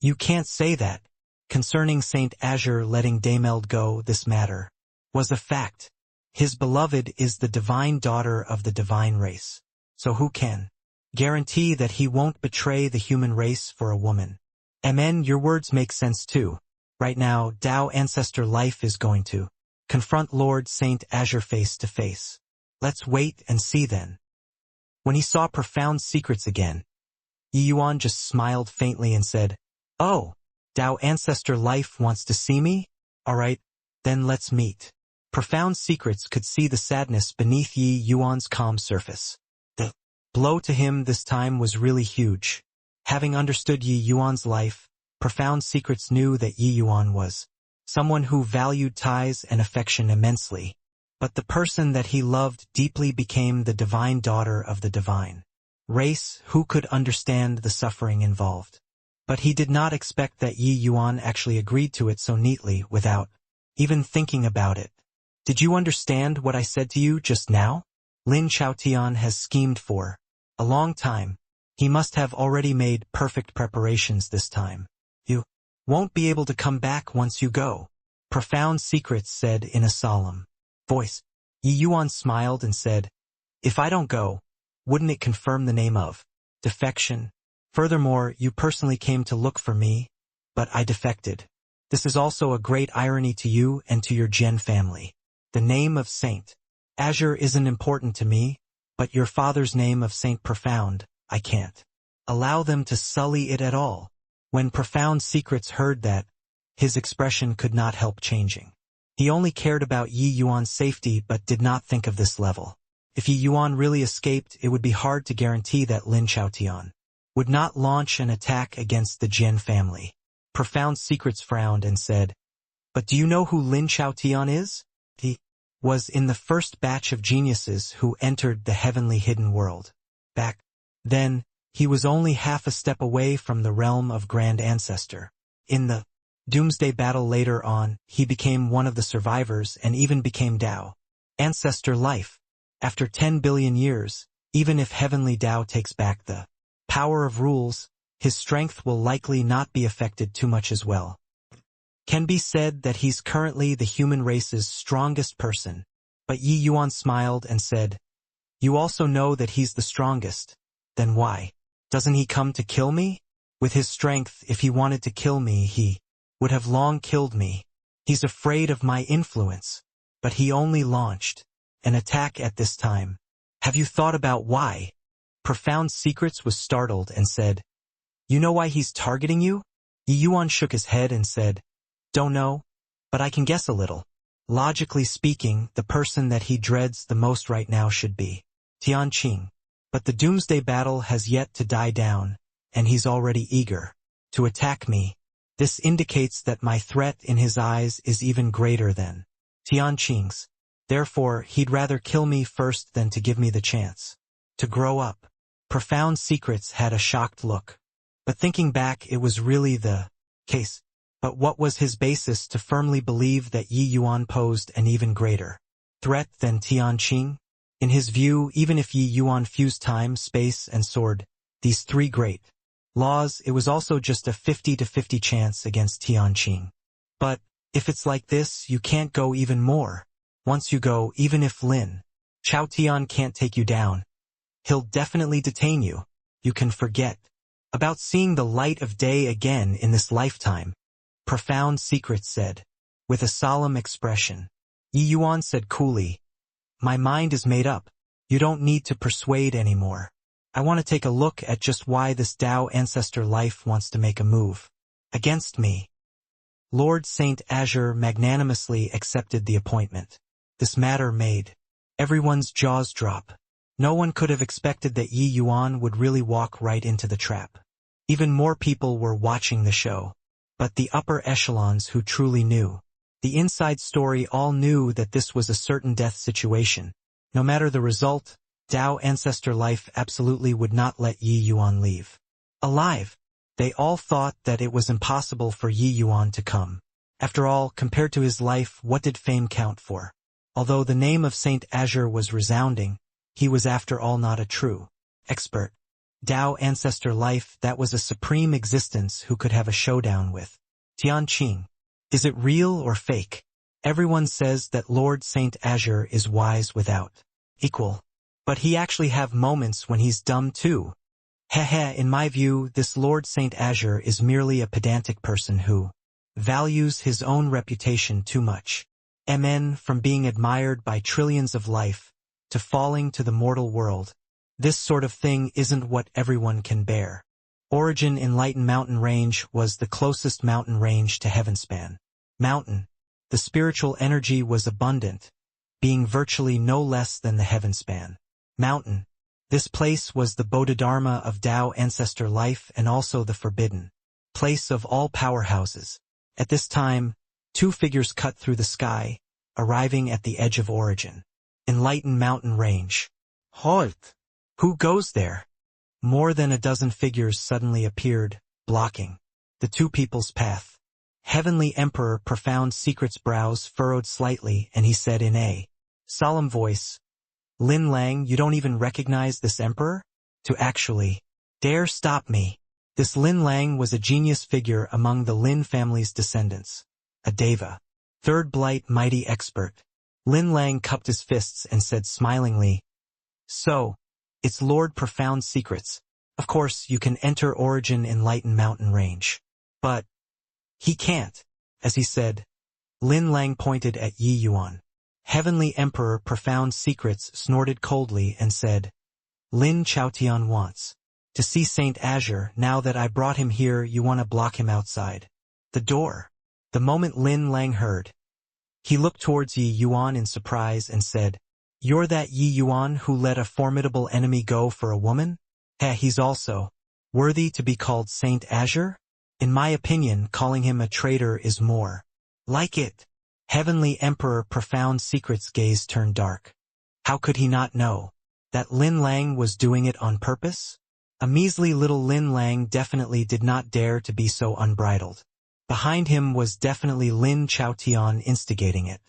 Speaker 1: You can't say that. Concerning Saint Azure letting Demeld go, this matter was a fact. His beloved is the divine daughter of the divine race. So who can guarantee that he won't betray the human race for a woman? Amen, your words make sense too. Right now, Tao Ancestor Life is going to confront Lord Saint Azure face to face. Let's wait and see then. When he saw Profound Secrets again, Yi Yuan just smiled faintly and said, oh, Tao Ancestor Life wants to see me? Alright, then let's meet. Profound Secrets could see the sadness beneath Yi Yuan's calm surface. The blow to him this time was really huge. Having understood Yi Yuan's life, Profound Secrets knew that Yi Yuan was someone who valued ties and affection immensely. But the person that he loved deeply became the divine daughter of the divine race who could understand the suffering involved. But he did not expect that Yi Yuan actually agreed to it so neatly without even thinking about it. Did you understand what I said to you just now? Lin Chaotian has schemed for a long time. He must have already made perfect preparations this time. You won't be able to come back once you go, Profound Secrets said in a solemn voice. Yi Yuan smiled and said, if I don't go, wouldn't it confirm the name of defection? Furthermore, you personally came to look for me, but I defected. This is also a great irony to you and to your Jian family. The name of Saint Azure isn't important to me, but your father's name of Saint Profound, I can't allow them to sully it at all. When Profound Secrets heard that, his expression could not help changing. He only cared about Yi Yuan's safety but did not think of this level. If Yi Yuan really escaped, it would be hard to guarantee that Lin Chaotian would not launch an attack against the Jian family. Profound Secrets frowned and said, but do you know who Lin Chaotian is? He was in the first batch of geniuses who entered the heavenly hidden world. Back then, he was only half a step away from the realm of Grand Ancestor. In the Doomsday battle later on, he became one of the survivors and even became Dao Ancestor life. After 10 billion years, even if Heavenly Dao takes back the power of rules, his strength will likely not be affected too much as well. Can be said that he's currently the human race's strongest person, but Yi Yuan smiled and said, you also know that he's the strongest. Then why doesn't he come to kill me? With his strength, if he wanted to kill me, he would have long killed me. He's afraid of my influence, but he only launched an attack at this time. Have you thought about why? Profound Secrets was startled and said, you know why he's targeting you? Yi Yuan shook his head and said, don't know, but I can guess a little. Logically speaking, the person that he dreads the most right now should be Tianqing. But the Doomsday battle has yet to die down, and he's already eager to attack me. This indicates that my threat in his eyes is even greater than Tianqing's. Therefore, he'd rather kill me first than to give me the chance to grow up. Profound Secrets had a shocked look. But thinking back, it was really the case. But what was his basis to firmly believe that Yi Yuan posed an even greater threat than Tianqing? In his view, even if Yi Yuan fused time, space, and sword, these three great laws, it was also just a 50-50 chance against Tianqing. But if it's like this, you can't go even more. Once you go, even if Lin Chaotian can't take you down, he'll definitely detain you. You can forget about seeing the light of day again in this lifetime. Profound Secrets said, with a solemn expression. Yi Yuan said coolly, my mind is made up. You don't need to persuade anymore. I want to take a look at just why this Dao Ancestor life wants to make a move against me. Lord Saint Azure magnanimously accepted the appointment. This matter made everyone's jaws drop. No one could have expected that Yi Yuan would really walk right into the trap. Even more people were watching the show. But the upper echelons who truly knew the inside story all knew that this was a certain death situation. No matter the result, Dao Ancestor life absolutely would not let Yi Yuan leave alive. They all thought that it was impossible for Yi Yuan to come. After all, compared to his life, what did fame count for? Although the name of Saint Azure was resounding, he was after all not a true expert. Dao Ancestor life, that was a supreme existence who could have a showdown with Tianqing. Is it real or fake? Everyone says that Lord Saint Azure is wise without equal. But he actually have moments when he's dumb too. Heh, in my view, this Lord Saint Azure is merely a pedantic person who values his own reputation too much. From being admired by trillions of life to falling to the mortal world. This sort of thing isn't what everyone can bear. Origin Enlightened Mountain Range was the closest mountain range to Heavenspan Mountain. The spiritual energy was abundant, being virtually no less than the heavenspan. Mountain. This place was the Bodhidharma of Tao ancestor life and also the forbidden place of all powerhouses. At this time, two figures cut through the sky, arriving at the edge of origin. Enlightened mountain range.
Speaker 2: Halt!
Speaker 1: Who goes there? More than a dozen figures suddenly appeared, blocking the two people's path. Heavenly Emperor Profound Secret's brows furrowed slightly, and he said in a solemn voice, Lin Lang, you don't even recognize this emperor? To actually dare stop me. This Lin Lang was a genius figure among the Lin family's descendants. A Deva. Third Blight mighty expert. Lin Lang cupped his fists and said smilingly, So, it's Lord Profound Secrets. Of course, you can enter Origin Enlightened Mountain Range. But he can't. As he said, Lin Lang pointed at Yi Yuan. Heavenly Emperor Profound Secrets snorted coldly and said, Lin Chaotian wants to see Saint Azure. Now that I brought him here, you want to block him outside the door. The moment Lin Lang heard, he looked towards Yi Yuan in surprise and said, You're that Yi Yuan who let a formidable enemy go for a woman? He's also worthy to be called Saint Azure? In my opinion, calling him a traitor is more like it. Heavenly Emperor Profound Secret's gaze turned dark. How could he not know that Lin Lang was doing it on purpose? A measly little Lin Lang definitely did not dare to be so unbridled. Behind him was definitely Lin Chaotian instigating it.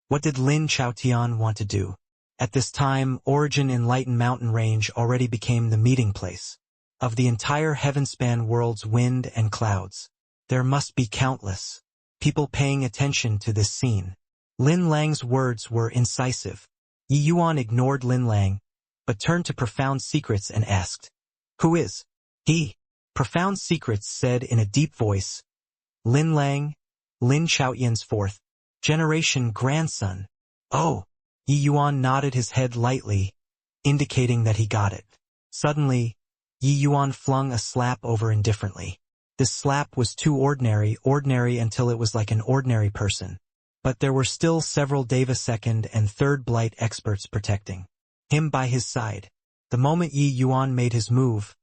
Speaker 1: What did Lin Chaotian want to do? At this time, Origin Enlightened Mountain Range already became the meeting place of the entire heavenspan world's wind and clouds. There must be countless people paying attention to this scene. Lin Lang's words were incisive. Yi Yuan ignored Lin Lang, but turned to Profound Secrets and asked, Who is he? Profound Secrets said in a deep voice, Lin Lang, Lin Chaotian's fourth generation grandson. Oh! Yi Yuan nodded his head lightly, indicating that he got it. Suddenly, Yi Yuan flung a slap over indifferently. This slap was too ordinary until it was like an ordinary person. But there were still several Deva second and third blight experts protecting him by his side. The moment Yi Yuan made his move,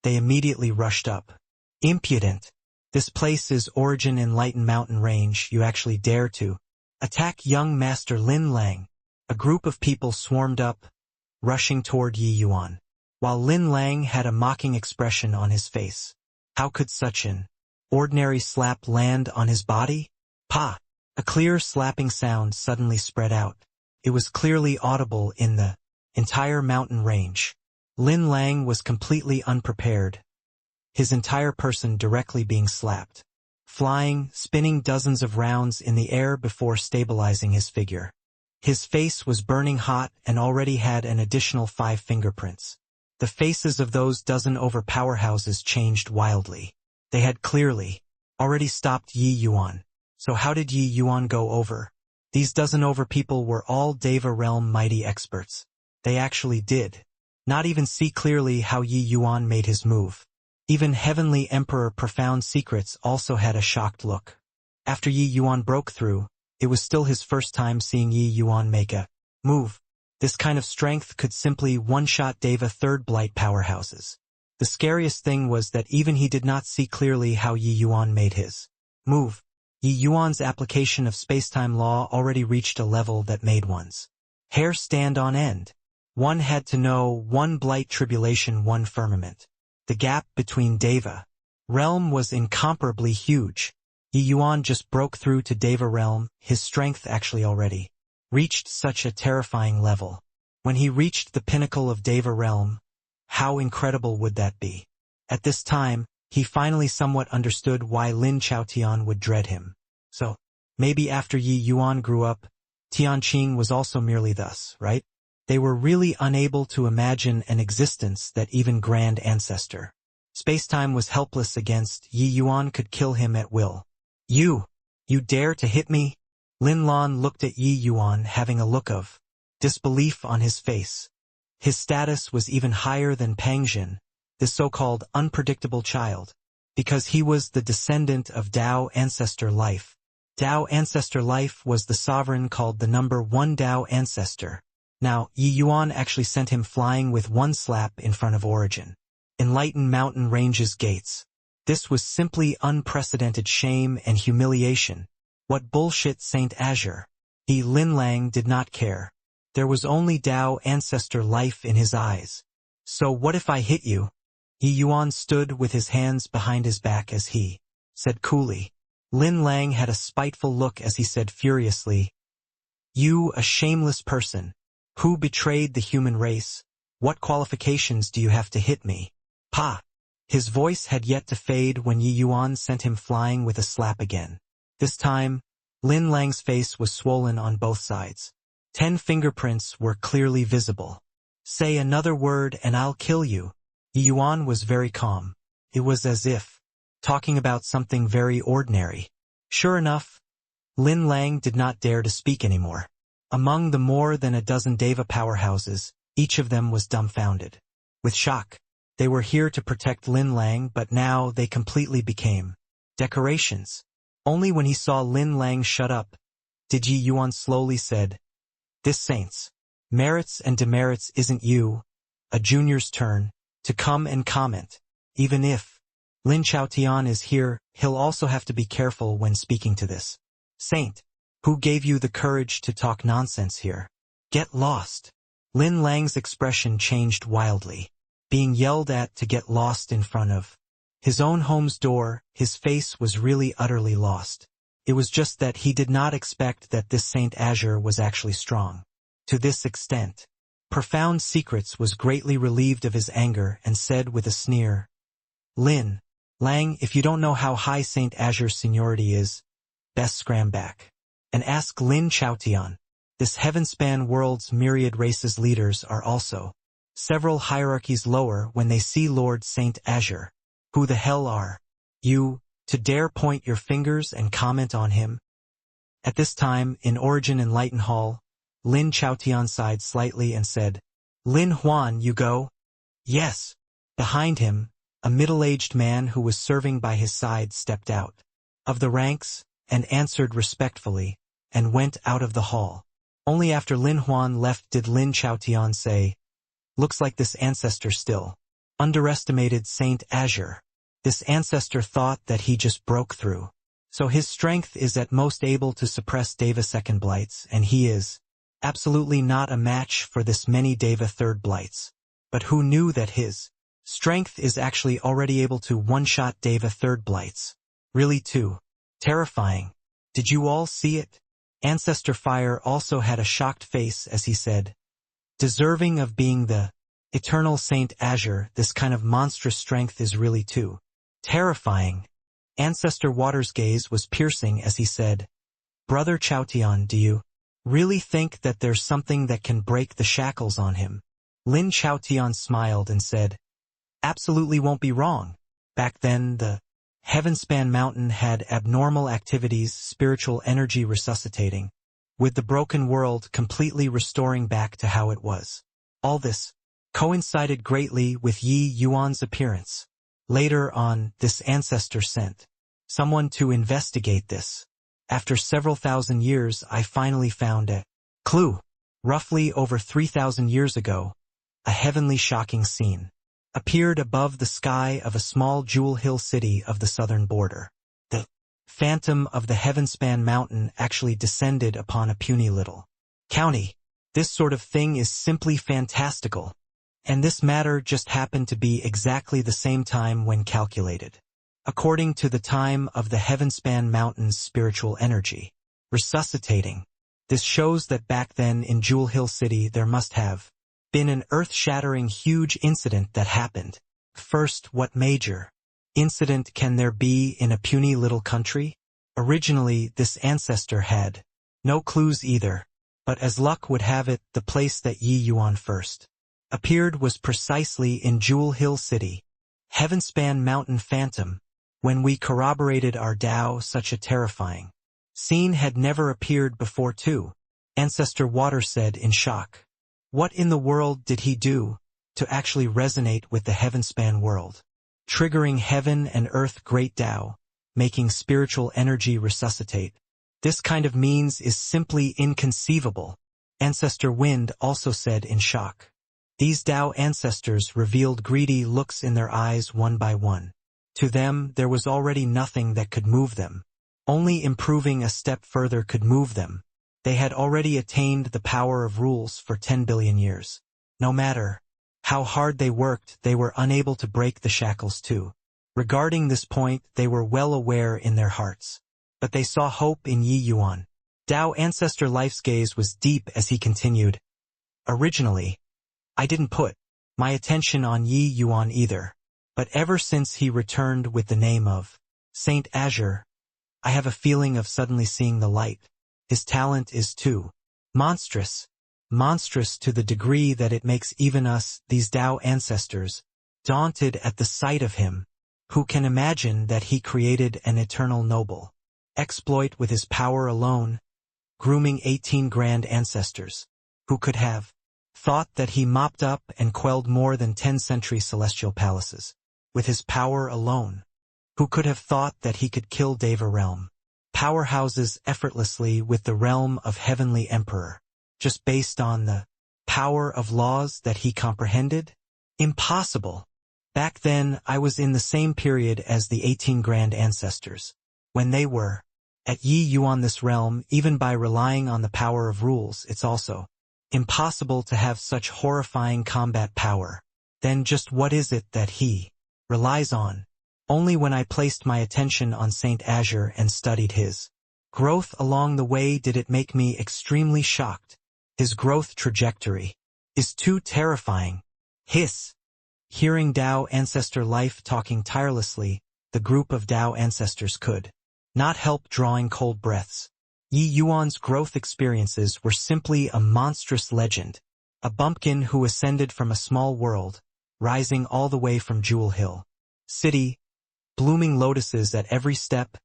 Speaker 1: they immediately rushed up. Impudent! This place is Origin Enlightened Mountain Range. You actually dare to attack young Master Lin Lang. A group of people swarmed up, rushing toward Yi Yuan, while Lin Lang had a mocking expression on his face. How could such an ordinary slap land on his body? Pa! A clear slapping sound suddenly spread out. It was clearly audible in the entire mountain range. Lin Lang was completely unprepared, his entire person directly being slapped, flying, spinning dozens of rounds in the air before stabilizing his figure. His face was burning hot and already had an additional 5 fingerprints. The faces of those dozen over powerhouses changed wildly. They had clearly already stopped Yi Yuan. So how did Yi Yuan go over? These dozen over people were all Deva realm mighty experts. They actually did not even see clearly how Yi Yuan made his move. Even Heavenly Emperor Profound Secrets also had a shocked look. After Yi Yuan broke through, it was still his first time seeing Yi Yuan make a move. This kind of strength could simply one-shot Deva third blight powerhouses. The scariest thing was that even he did not see clearly how Yi Yuan made his move. Yi Yuan's application of spacetime law already reached a level that made one's hair stand on end. One had to know one blight tribulation, one firmament. The gap between Deva realm was incomparably huge. Yi Yuan just broke through to Deva realm. His strength actually already reached such a terrifying level. When he reached the pinnacle of Deva realm, how incredible would that be? At this time, he finally somewhat understood why Lin Chaotian would dread him. So, maybe after Yi Yuan grew up, Tianqing was also merely thus, right? They were really unable to imagine an existence that even Grand Ancestor Spacetime was helpless against. Yi Yuan could kill him at will. You dare to hit me? Lin Lan looked at Yi Yuan, having a look of disbelief on his face. His status was even higher than Pangjin, this so-called unpredictable child, because he was the descendant of Tao ancestor life. Tao Ancestor Life was the sovereign called the number 1 Tao Ancestor. Now, Yi Yuan actually sent him flying with one slap in front of Origin. Enlightened mountain ranges gates. This was simply unprecedented shame and humiliation. What bullshit, Saint Azure. Lin Lang did not care. There was only Tao Ancestor Life in his eyes. So what if I hit you? Yi Yuan stood with his hands behind his back as he said coolly. Lin Lang had a spiteful look as he said furiously, "You, a shameless person. Who betrayed the human race? What qualifications do you have to hit me? Pa!" His voice had yet to fade when Yi Yuan sent him flying with a slap again. This time, Lin Lang's face was swollen on both sides. 10 fingerprints were clearly visible. "Say another word and I'll kill you." Yi Yuan was very calm. It was as if talking about something very ordinary. Sure enough, Lin Lang did not dare to speak anymore. Among the more than a dozen Deva powerhouses, each of them was dumbfounded. With shock, they were here to protect Lin Lang, but now they completely became decorations. Only when he saw Lin Lang shut up, did Yi Yuan slowly said, "This saint's merits and demerits isn't you, a junior's turn, to come and comment. Even if Lin Chaotian is here, he'll also have to be careful when speaking to this saint. Who gave you the courage to talk nonsense here? Get lost." Lin Lang's expression changed wildly. Being yelled at to get lost in front of his own home's door, his face was really utterly lost. It was just that he did not expect that this Saint Azure was actually strong. To this extent, Profound Secrets was greatly relieved of his anger and said with a sneer, "Lin Lang, if you don't know how high Saint Azure's seniority is, best scram back and ask Lin Chaotian. This heaven-span world's myriad races leaders are also several hierarchies lower when they see Lord Saint Azure. Who the hell are you to dare point your fingers and comment on him?" At this time, in Origin Enlightened Hall, Lin Chaotian sighed slightly and said, "Lin Huan, you go?" "Yes." Behind him, a middle-aged man who was serving by his side stepped out of the ranks and answered respectfully, and went out of the hall. Only after Lin Huan left did Lin Chaotian say, "Looks like this ancestor still underestimated Saint Azure. This ancestor thought that he just broke through. So his strength is at most able to suppress Deva second blights, and he is absolutely not a match for this many Deva third blights. But who knew that his strength is actually already able to one-shot Deva third blights? Really too terrifying. Did you all see it?" Ancestor Fire also had a shocked face as he said, "Deserving of being the eternal Saint Azure, this kind of monstrous strength is really too terrifying." Ancestor Water's gaze was piercing as he said, "Brother Chaotian, do you really think that there's something that can break the shackles on him?" Lin Chaotian smiled and said, "Absolutely won't be wrong. Back then, the Heavenspan Mountain had abnormal activities, spiritual energy resuscitating, with the broken world completely restoring back to how it was. All this coincided greatly with Yi Yuan's appearance. Later on, this ancestor sent someone to investigate this. After several thousand years, I finally found a clue. Roughly over 3,000 years ago, a heavenly shocking scene appeared above the sky of a small Jewel Hill city of the southern border. The phantom of the Heavenspan Mountain actually descended upon a puny little county. This sort of thing is simply fantastical. And this matter just happened to be exactly the same time when calculated. According to the time of the Heavenspan Mountain's spiritual energy resuscitating. This shows that back then in Jewel Hill City there must have been an earth-shattering huge incident that happened. First, what major incident can there be in a puny little country? Originally, this ancestor had no clues either, but as luck would have it, the place that Yi Yuan first appeared was precisely in Jewel Hill City. Heavenspan Mountain Phantom. When we corroborated our Tao, such a terrifying scene had never appeared before too. Ancestor Water said in shock. What in the world did he do to actually resonate with the Heavenspan world? Triggering heaven and earth great Tao, making spiritual energy resuscitate. This kind of means is simply inconceivable, Ancestor Wind also said in shock. These Tao ancestors revealed greedy looks in their eyes one by one. To them, there was already nothing that could move them. Only improving a step further could move them. They had already attained the power of rules for 10 billion years. No matter how hard they worked, they were unable to break the shackles too. Regarding this point, they were well aware in their hearts. But they saw hope in Yi Yuan. Tao Ancestor Life's gaze was deep as he continued. Originally, I didn't put my attention on Yi Yuan either. But ever since he returned with the name of Saint Azure, I have a feeling of suddenly seeing the light. His talent is too monstrous to the degree that it makes even us, these Tao ancestors, daunted at the sight of him. Who can imagine that he created an eternal noble exploit with his power alone, grooming 18 grand ancestors? Who could have thought that he mopped up and quelled more than 10-century celestial palaces with his power alone? Who could have thought that he could kill Deva realm powerhouses effortlessly with the realm of Heavenly Emperor, just based on the power of laws that he comprehended? Impossible. Back then, I was in the same period as the 18 grand ancestors. When they were at Yi Yuan this realm, even by relying on the power of rules, it's also impossible to have such horrifying combat power. Then just what is it that he relies on? Only when I placed my attention on Saint Azure and studied his growth along the way did it make me extremely shocked. His growth trajectory is too terrifying. Hiss. Hearing Tao Ancestor Life talking tirelessly, the group of Tao ancestors could not help drawing cold breaths. Yi Yuan's growth experiences were simply a monstrous legend, a bumpkin who ascended from a small world, rising all the way from Jewel Hill City, blooming lotuses at every step,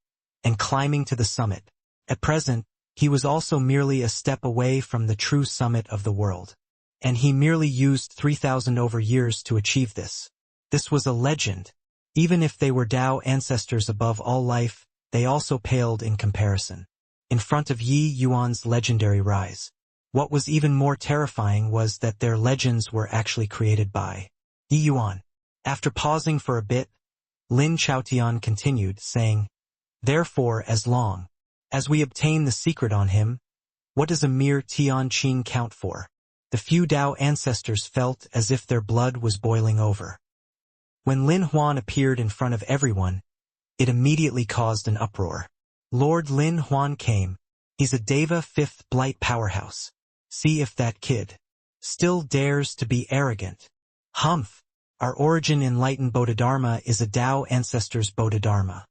Speaker 1: and climbing to the summit. At present, he was also merely a step away from the true summit of the world. And he merely used 3,000 over years to achieve this. This was a legend. Even if they were Tao ancestors above all life, they also paled in comparison. In front of Yi Yuan's legendary rise. What was even more terrifying was that their legends were actually created by Yi Yuan. After pausing for a bit, Lin Chaotian continued, saying, Therefore, as long as we obtain the secret on him, what does a mere Tian Qing count for? The few Tao ancestors felt as if their blood was boiling over. When Lin Huan appeared in front of everyone, it immediately caused an uproar. Lord Lin Huan came. He's a Deva 5th Blight powerhouse. See if that kid still dares to be arrogant. Humph! Our origin enlightened Bodhidharma is a Tao ancestor's Bodhidharma.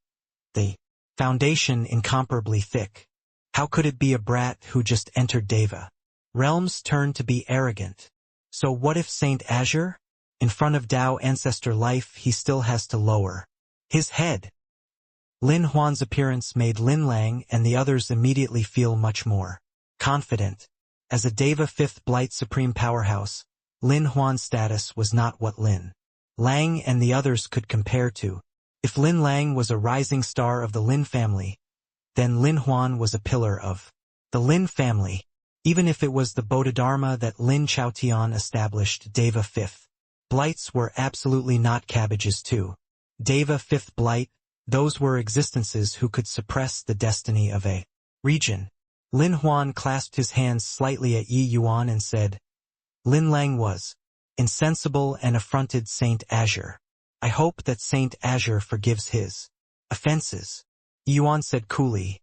Speaker 1: The foundation incomparably thick. How could it be a brat who just entered Deva realms turn to be arrogant? So what if Saint Azure? In front of Tao Ancestor Life, he still has to lower his head. Lin Huan's appearance made Lin Lang and the others immediately feel much more confident. As a Deva 5th Blight Supreme Powerhouse, Lin Huan's status was not what Lin Lang and the others could compare to. If Lin Lang was a rising star of the Lin family, then Lin Huan was a pillar of the Lin family. Even if it was the Bodhidharma that Lin Chaotian established, Deva 5th Blights were absolutely not cabbages too. Deva 5th Blight, those were existences who could suppress the destiny of a region. Lin Huan clasped his hands slightly at Yi Yuan and said, Lin Lang was insensible and affronted Saint Azure. I hope that Saint Azure forgives his offenses. Yuan said coolly,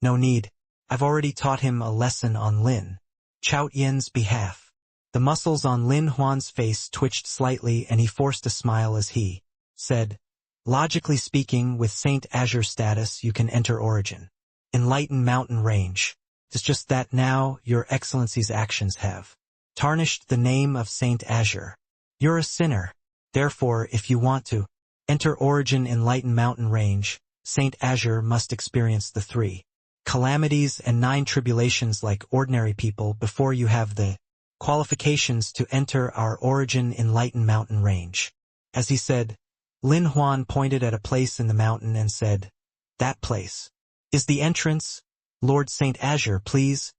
Speaker 1: No need. I've already taught him a lesson on Lin Chaotian's behalf. The muscles on Lin Huan's face twitched slightly and he forced a smile as he said, Logically speaking, with Saint Azure status you can enter Origin. Enlighten Mountain Range. It's just that now, Your Excellency's actions have tarnished the name of Saint Azure. You're a sinner. Therefore, if you want to enter Origin Enlighten Mountain Range, Saint Azure must experience the 3 calamities and 9 tribulations like ordinary people before you have the qualifications to enter our Origin Enlighten Mountain Range. As he said, Lin Huan pointed at a place in the mountain and said, That place is the entrance. Lord Saint Azure, please.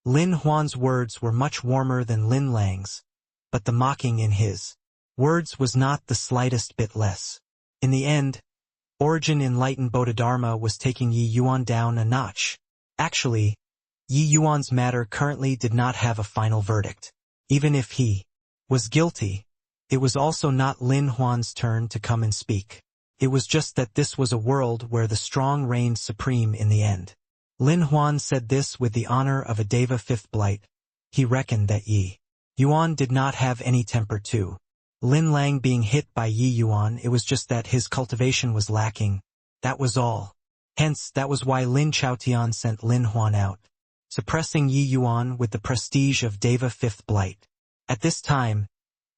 Speaker 1: Lin Huan's words were much warmer than Lin Lang's, but the mocking in his words was not the slightest bit less. In the end, Origin Enlightened Bodhidharma was taking Yi Yuan down a notch. Actually, Yi Yuan's matter currently did not have a final verdict. Even if he was guilty, it was also not Lin Huan's turn to come and speak. It was just that this was a world where the strong reigned supreme in the end. Lin Huan said this with the honor of a Deva fifth blight. He reckoned that Yi Yuan did not have any temper too. Lin Lang being hit by Yi Yuan, it was just that his cultivation was lacking. That was all. Hence, that was why Lin Chaotian sent Lin Huan out, suppressing Yi Yuan with the prestige of Deva fifth blight. At this time,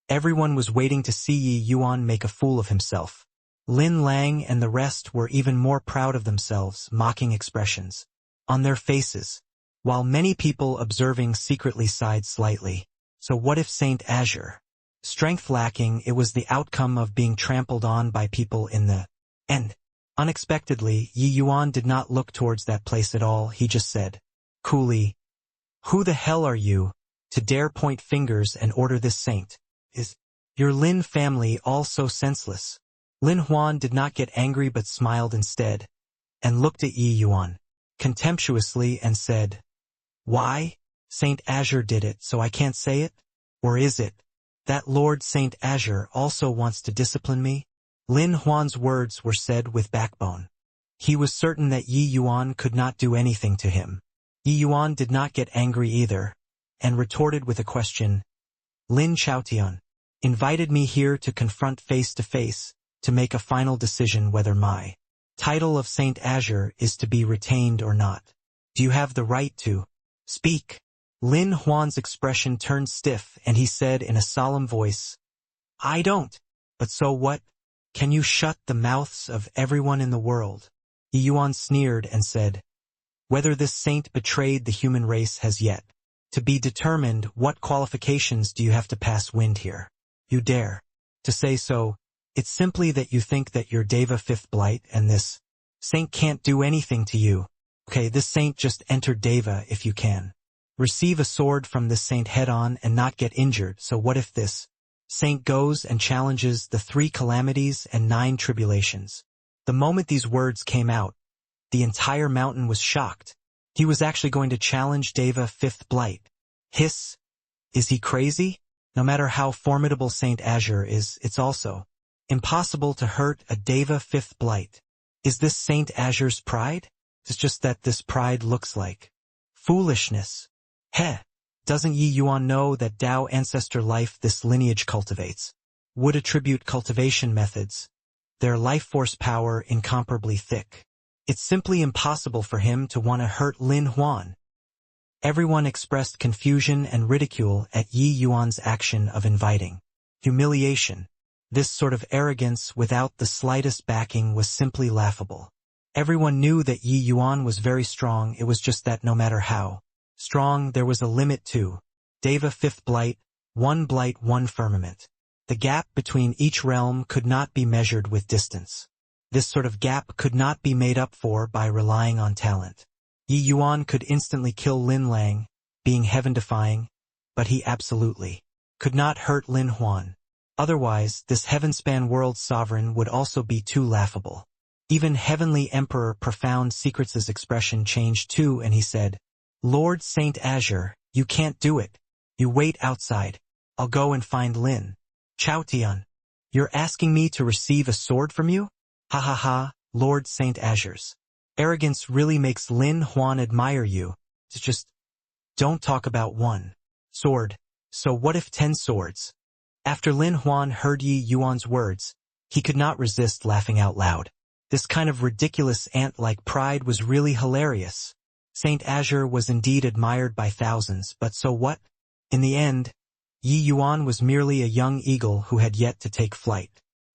Speaker 1: everyone was waiting to see Yi Yuan make a fool of himself. Lin Lang and the rest were even more proud of themselves, mocking expressions on their faces, while many people observing secretly sighed slightly. So what if Saint Azure? Strength lacking, it was the outcome of being trampled on by people in the end. Unexpectedly, Yi Yuan did not look towards that place at all. He just said, coolly, "Who the hell are you, to dare point fingers and order this saint? Is your Lin family all so senseless?" Lin Huan did not get angry but smiled instead, and looked at Yi Yuan contemptuously and said, "Why? Saint Azure did it, so I can't say it? Or is it that Lord Saint Azure also wants to discipline me?" Lin Huan's words were said with backbone. He was certain that Yi Yuan could not do anything to him. Yi Yuan did not get angry either, and retorted with a question. Lin Chaotian invited me here to confront face to face, to make a final decision whether my title of Saint Azure is to be retained or not. Do you have the right to speak? Lin Huan's expression turned stiff and he said in a solemn voice, "I don't. But so what? Can you shut the mouths of everyone in the world?" Yi Yuan sneered and said, "Whether this saint betrayed the human race has yet to be determined. What qualifications do you have to pass wind here? You dare to say so? It's simply that you think that you're Deva fifth blight and this saint can't do anything to you. Okay, this saint just entered Deva. If you can receive a sword from this saint head-on and not get injured, so what if this saint goes and challenges the 3 calamities and 9 tribulations?" The moment these words came out, the entire mountain was shocked. He was actually going to challenge Deva fifth blight. Hiss! Is he crazy? No matter how formidable Saint Azure is, it's also impossible to hurt a Deva fifth blight. Is this Saint Azure's pride? It's just that this pride looks like foolishness. Heh! Doesn't Yi Yuan know that Tao ancestor life this lineage cultivates would attribute cultivation methods, their life force power incomparably thick? It's simply impossible for him to want to hurt Lin Huan. Everyone expressed confusion and ridicule at Yi Yuan's action of inviting humiliation. This sort of arrogance without the slightest backing was simply laughable. Everyone knew that Yi Yuan was very strong. It was just that no matter how strong, there was a limit too. Deva fifth blight, one firmament. The gap between each realm could not be measured with distance. This sort of gap could not be made up for by relying on talent. Yi Yuan could instantly kill Lin Lang, being heaven-defying, but he absolutely could not hurt Lin Huan. Otherwise, this heaven-span world sovereign would also be too laughable. Even Heavenly Emperor Profound Secrets' expression changed too, and he said, "Lord Saint Azure, you can't do it. You wait outside. I'll go and find Lin Chaotian. You're asking me to receive a sword from you? Ha ha ha, Lord Saint Azure's arrogance really makes Lin Huan admire you. It's just, don't talk about one sword. So what if 10 swords? After Lin Huan heard Yi Yuan's words, he could not resist laughing out loud. This kind of ridiculous ant-like pride was really hilarious. Saint Azure was indeed admired by thousands, but so what? In the end, Yi Yuan was merely a young eagle who had yet to take flight.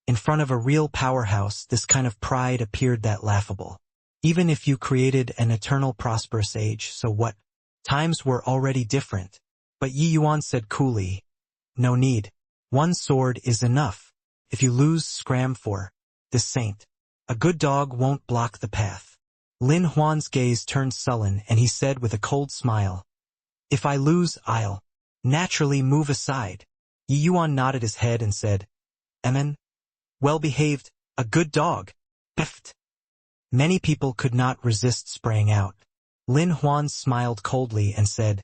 Speaker 1: In front of a real powerhouse, this kind of pride appeared that laughable. Even if you created an eternal prosperous age, so what? Times were already different. But Yi Yuan said coolly, "No need. One sword is enough. If you lose, scram for this saint. A good dog won't block the path." Lin Huan's gaze turned sullen and he said with a cold smile, "If I lose, I'll naturally move aside." Yi Yuan nodded his head and said, "Amen. Well behaved, a good dog." Biffed. Many people could not resist spraying out. Lin Huan smiled coldly and said,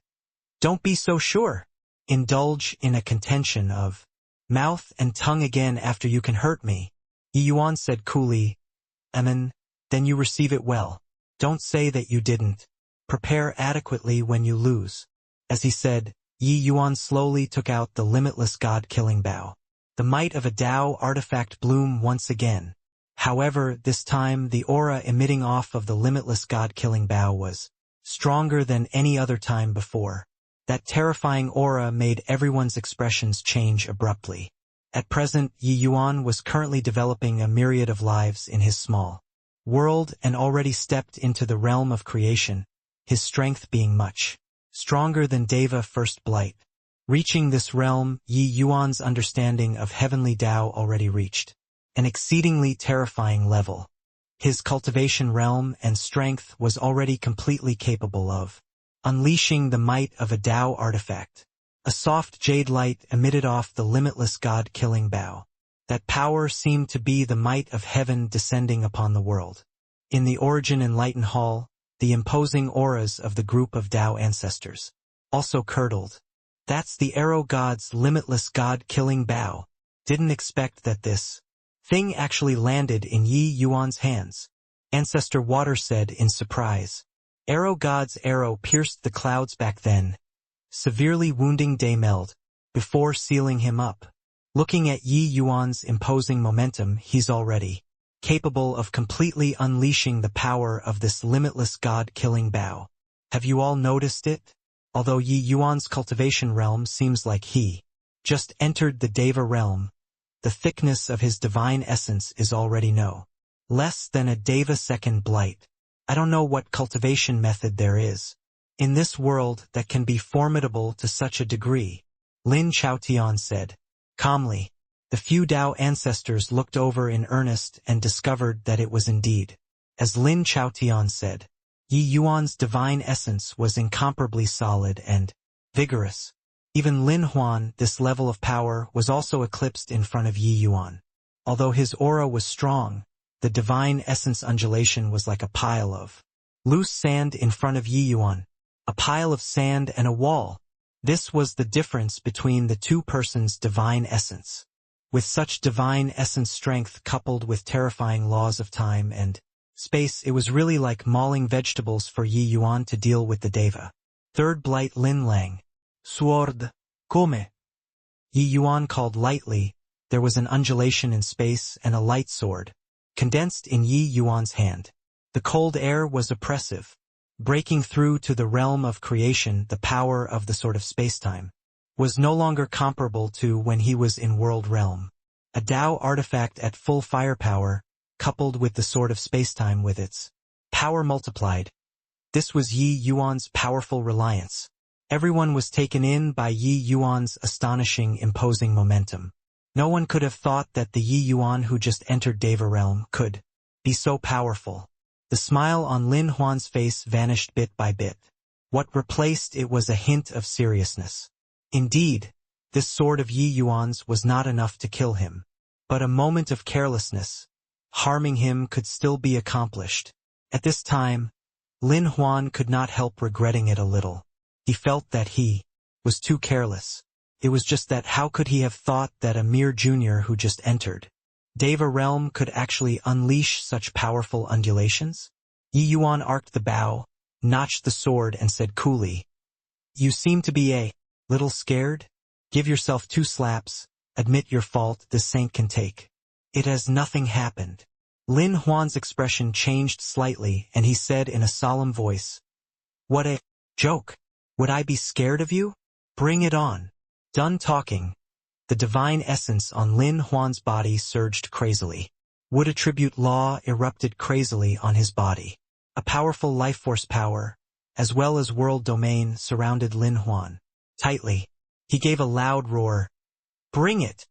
Speaker 1: "Don't be so sure. Indulge in a contention of mouth and tongue again after you can hurt me." Yi Yuan said coolly, "Amen, then you receive it well. Don't say that you didn't. Prepare adequately when you lose." As he said, Yi Yuan slowly took out the limitless God-killing bow. The might of a Tao artifact bloomed once again. However, this time the aura emitting off of the limitless God-killing bow was stronger than any other time before. That terrifying aura made everyone's expressions change abruptly. At present, Yi Yuan was currently developing a myriad of lives in his small world and already stepped into the realm of creation, his strength being much stronger than Deva First Blight. Reaching this realm, Yi Yuan's understanding of heavenly Tao already reached an exceedingly terrifying level. His cultivation realm and strength was already completely capable of unleashing the might of a Tao artifact. A soft jade light emitted off the limitless God-killing bow. That power seemed to be the might of heaven descending upon the world. In the Origin Enlightened Hall, the imposing auras of the group of Tao ancestors also curdled. "That's the Arrow God's limitless God-killing bow. Didn't expect that this thing actually landed in Yi Yuan's hands," Ancestor Water said in surprise. Arrow God's arrow pierced the clouds back then, severely wounding Daymeld, before sealing him up. Looking at Yi Yuan's imposing momentum, he's already capable of completely unleashing the power of this limitless God-killing bow. Have you all noticed it? Although Yi Yuan's cultivation realm seems like he just entered the Deva realm, the thickness of his divine essence is already no less than a Deva second blight. I don't know what cultivation method there is in this world that can be formidable to such a degree, Lin Chaotian said calmly. The few Tao ancestors looked over in earnest and discovered that it was indeed as Lin Chaotian said. Yi Yuan's divine essence was incomparably solid and vigorous. Even Lin Huan, this level of power, was also eclipsed in front of Yi Yuan. Although his aura was strong, the divine essence undulation was like a pile of loose sand in front of Yi Yuan. A pile of sand and a wall. This was the difference between the two persons' divine essence. With such divine essence strength coupled with terrifying laws of time and space, it was really like mauling vegetables for Yi Yuan to deal with the Deva. Third Blight Lin Lang. Sword. Come. Yi Yuan called lightly. There was an undulation in space and a light sword condensed in Yi Yuan's hand. The cold air was oppressive. Breaking through to the realm of creation, the power of the sword of spacetime was no longer comparable to when he was in world realm. A Tao artifact at full firepower, coupled with the sword of spacetime with its power multiplied. This was Yi Yuan's powerful reliance. Everyone was taken in by Yi Yuan's astonishing, imposing momentum. No one could have thought that the Yi Yuan who just entered Deva realm could be so powerful. The smile on Lin Huan's face vanished bit by bit. What replaced it was a hint of seriousness. Indeed, this sword of Yi Yuan's was not enough to kill him. But a moment of carelessness, harming him, could still be accomplished. At this time, Lin Huan could not help regretting it a little. He felt that he was too careless. It was just that how could he have thought that a mere junior who just entered Deva realm could actually unleash such powerful undulations? Yi Yuan arced the bow, notched the sword and said coolly, "You seem to be a little scared? Give yourself 2 slaps, admit your fault, this saint can take it as nothing happened." Lin Huan's expression changed slightly and he said in a solemn voice, "What a joke! Would I be scared of you? Bring it on." Done talking, the divine essence on Lin Huan's body surged crazily. Wood attribute law erupted crazily on his body. A powerful life force power, as well as world domain, surrounded Lin Huan tightly. He gave a loud roar. "Bring it!"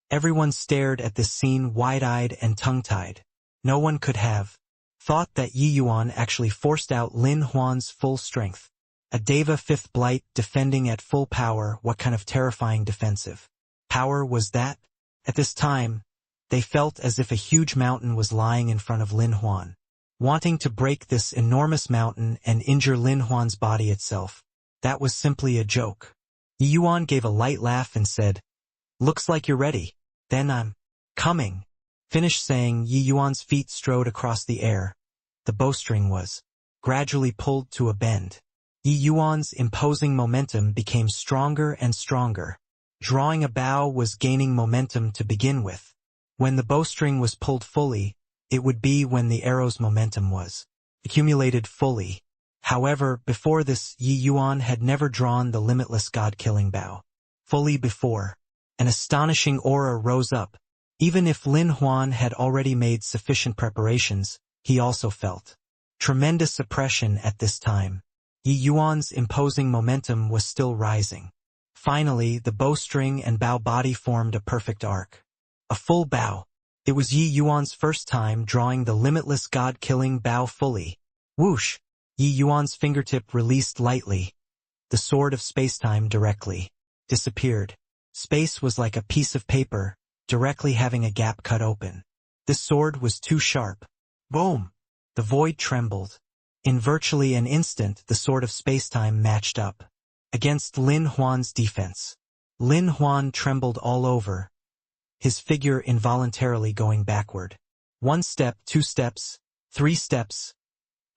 Speaker 1: Everyone stared at this scene wide-eyed and tongue-tied. No one could have thought that Yi Yuan actually forced out Lin Huan's full strength. A Deva 5th Blight defending at full power. What kind of terrifying defensive power was that? At this time, they felt as if a huge mountain was lying in front of Lin Huan. Wanting to break this enormous mountain and injure Lin Huan's body itself. That was simply a joke. Yi Yuan gave a light laugh and said, "Looks like you're ready. Then I'm coming." Finished saying, Yi Yuan's feet strode across the air. The bowstring was gradually pulled to a bend. Yi Yuan's imposing momentum became stronger and stronger. Drawing a bow was gaining momentum to begin with. When the bowstring was pulled fully, it would be when the arrow's momentum was accumulated fully. However, before this, Yi Yuan had never drawn the limitless god-killing bow fully before. An astonishing aura rose up. Even if Lin Huan had already made sufficient preparations, he also felt tremendous oppression at this time. Yi Yuan's imposing momentum was still rising. Finally, the bowstring and bow body formed a perfect arc. A full bow. It was Yi Yuan's first time drawing the limitless god-killing bow fully. Whoosh! Yi Yuan's fingertip released lightly. The sword of spacetime directly disappeared. Space was like a piece of paper, directly having a gap cut open. This sword was too sharp. Boom! The void trembled. In virtually an instant, the sword of spacetime matched up against Lin Huan's defense. Lin Huan trembled all over, his figure involuntarily going backward. 1 step, 2 steps, 3 steps,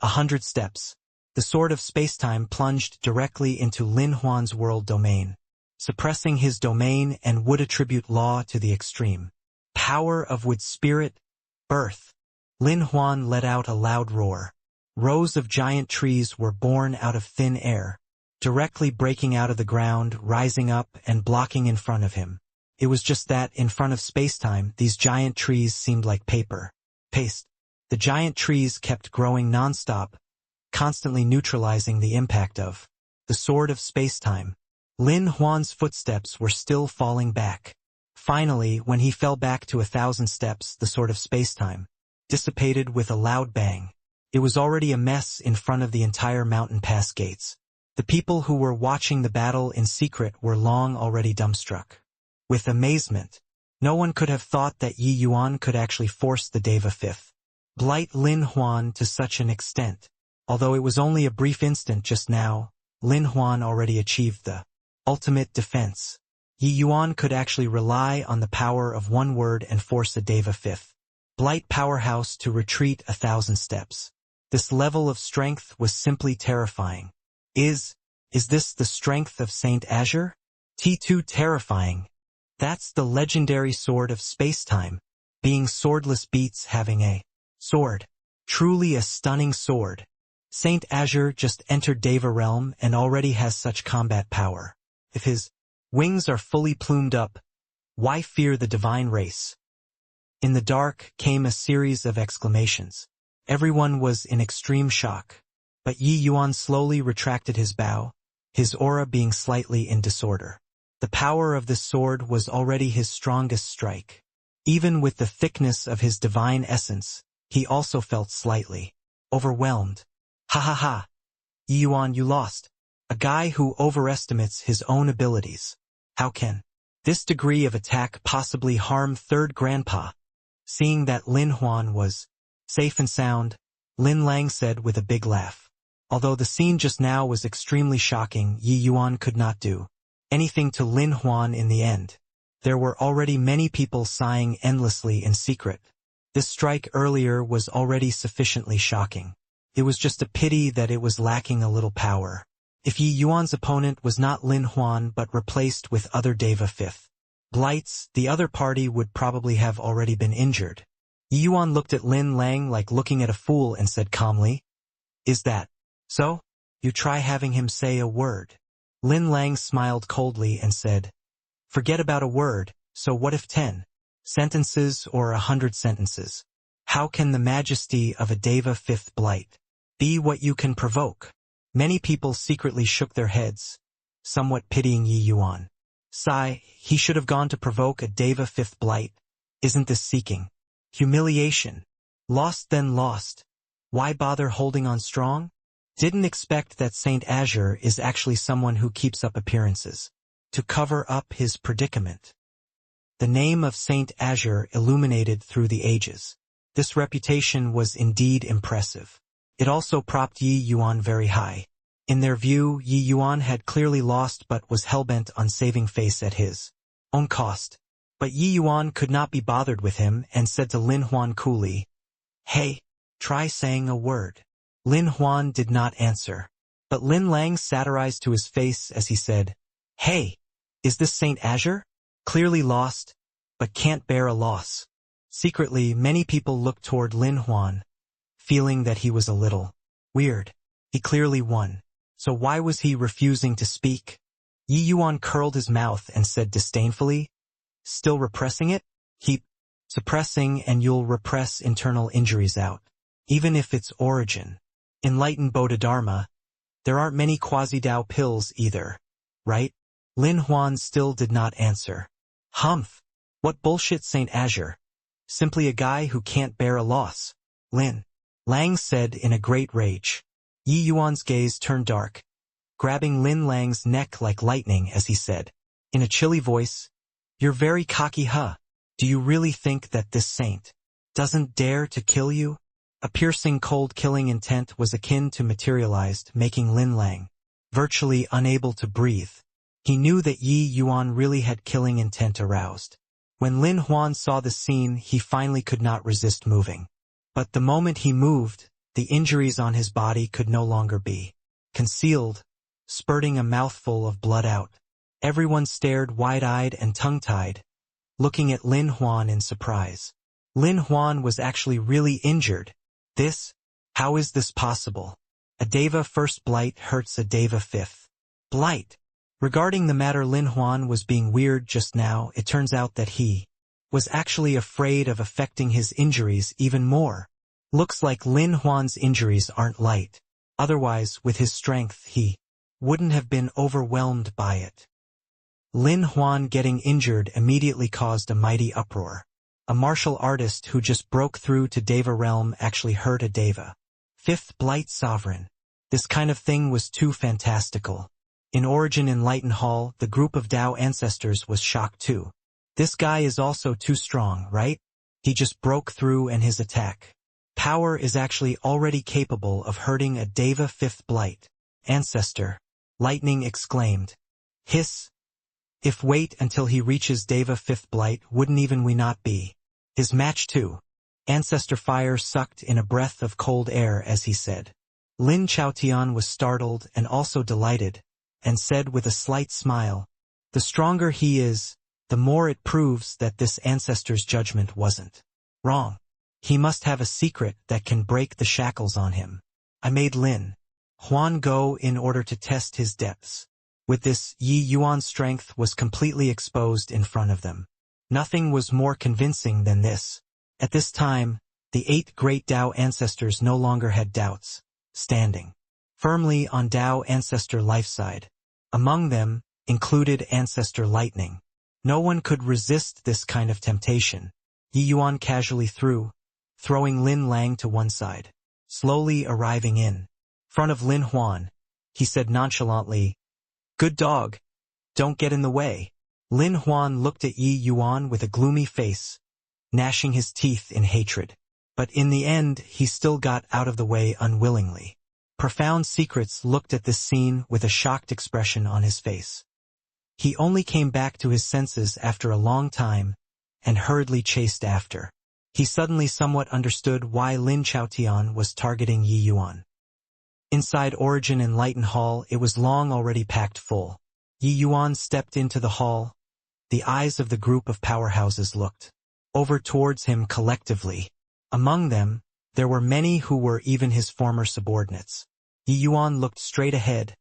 Speaker 1: 100 steps. The sword of spacetime plunged directly into Lin Huan's world domain, suppressing his domain and would attribute law to the extreme power of wood spirit, birth. Lin Huan let out a loud roar. Rows of giant trees were born out of thin air, directly breaking out of the ground, rising up and blocking in front of him. It was just that, in front of spacetime, these giant trees seemed like paste. The giant trees kept growing non-stop, constantly neutralizing the impact of the sword of spacetime. Lin Huan's footsteps were still falling back. Finally, when he fell back to 1,000 steps, the sword of spacetime dissipated with a loud bang. It was already a mess in front of the entire mountain pass gates. The people who were watching the battle in secret were long already dumbstruck with amazement. No one could have thought that Yi Yuan could actually force the Deva 5th Blight Lin Huan to such an extent. Although it was only a brief instant just now, Lin Huan already achieved the ultimate defense. Yi Yuan could actually rely on the power of one word and force a Deva 5th Blight powerhouse to retreat 1,000 steps. This level of strength was simply terrifying. Is this the strength of Saint Azure? T2 terrifying. That's the legendary sword of spacetime. Being swordless beats having a sword. Truly a stunning sword. Saint Azure just entered Deva realm and already has such combat power. If his wings are fully plumed up, why fear the divine race? In the dark came a series of exclamations. Everyone was in extreme shock. But Yi Yuan slowly retracted his bow, his aura being slightly in disorder. The power of this sword was already his strongest strike. Even with the thickness of his divine essence, he also felt slightly overwhelmed. Ha ha ha! Yi Yuan, you lost. A guy who overestimates his own abilities. How can this degree of attack possibly harm third grandpa? Seeing that Lin Huan was safe and sound, Lin Lang said with a big laugh. Although the scene just now was extremely shocking, Yi Yuan could not do anything to Lin Huan in the end. There were already many people sighing endlessly in secret. This strike earlier was already sufficiently shocking. It was just a pity that it was lacking a little power. If Yi Yuan's opponent was not Lin Huan but replaced with other Deva 5th Blights, the other party would probably have already been injured. Yi Yuan looked at Lin Lang like looking at a fool and said calmly, "Is that so? You try having him say a word." Lin Lang smiled coldly and said, "Forget about a word, so what if 10 sentences or 100 sentences? How can the majesty of a Deva 5th Blight be what you can provoke?" Many people secretly shook their heads, somewhat pitying Yi Yuan. Sigh, he should have gone to provoke a Deva 5th Blight. Isn't this seeking humiliation? Lost then lost. Why bother holding on strong? Didn't expect that Saint Azure is actually someone who keeps up appearances. To cover up his predicament. The name of Saint Azure illuminated through the ages. This reputation was indeed impressive. It also propped Yi Yuan very high. In their view, Yi Yuan had clearly lost but was hellbent on saving face at his own cost. But Yi Yuan could not be bothered with him and said to Lin Huan coolly, "Hey, try saying a word." Lin Huan did not answer. But Lin Lang satirized to his face as he said, "Hey, is this Saint Azure? Clearly lost, but can't bear a loss." Secretly, many people looked toward Lin Huan, feeling that he was a little weird. He clearly won. So why was he refusing to speak? Yi Yuan curled his mouth and said disdainfully, "Still repressing it? Keep suppressing and you'll repress internal injuries out. Even if its origin. Enlightened Bodhidharma, there aren't many quasi-Dao pills either, right?" Lin Huan still did not answer. "Humph! What bullshit, Saint Azure? Simply a guy who can't bear a loss," Lin Lang said in a great rage. Yi Yuan's gaze turned dark, grabbing Lin Lang's neck like lightning as he said, in a chilly voice, "You're very cocky, huh? Do you really think that this saint doesn't dare to kill you?" A piercing cold killing intent was akin to materialized, making Lin Lang virtually unable to breathe. He knew that Yi Yuan really had killing intent aroused. When Lin Huan saw the scene, he finally could not resist moving. But the moment he moved, the injuries on his body could no longer be concealed, spurting a mouthful of blood out. Everyone stared wide-eyed and tongue-tied, looking at Lin Huan in surprise. Lin Huan was actually really injured. How is this possible? A Deva first blight hurts a Deva fifth blight. Regarding the matter, Lin Huan was being weird just now. It turns out that he was actually afraid of affecting his injuries even more. Looks like Lin Huan's injuries aren't light. Otherwise, with his strength, he wouldn't have been overwhelmed by it. Lin Huan getting injured immediately caused a mighty uproar. A martial artist who just broke through to Deva realm actually hurt a Deva fifth blight sovereign. This kind of thing was too fantastical. In Origin Enlightened Hall, the group of Dao ancestors was shocked too. This guy is also too strong, right? He just broke through and his attack power is actually already capable of hurting a Deva fifth blight ancestor. Lightning exclaimed. Hiss. If wait until he reaches Deva fifth blight, wouldn't even we not be his match too? Ancestor Fire sucked in a breath of cold air as he said. Lin Chaotian was startled and also delighted, and said with a slight smile, "The stronger he is, the more it proves that this ancestor's judgment wasn't wrong. He must have a secret that can break the shackles on him. I made Lin Huan go in order to test his depths." With this, Yi Yuan's strength was completely exposed in front of them. Nothing was more convincing than this. At this time, the 8 great Dao ancestors no longer had doubts, standing firmly on Dao ancestor life side. Among them, included Ancestor Lightning. No one could resist this kind of temptation. Yi Yuan casually throwing Lin Lang to one side. Slowly arriving in front of Lin Huan, he said nonchalantly, "Good dog. Don't get in the way." Lin Huan looked at Yi Yuan with a gloomy face, gnashing his teeth in hatred. But in the end, he still got out of the way unwillingly. Profound Secrets looked at this scene with a shocked expression on his face. He only came back to his senses after a long time, and hurriedly chased after. He suddenly somewhat understood why Lin Chaotian was targeting Yi Yuan. Inside Origin Enlightened Hall, it was long already packed full. Yi Yuan stepped into the hall. The eyes of the group of powerhouses looked over towards him collectively. Among them, there were many who were even his former subordinates. Yi Yuan looked straight ahead,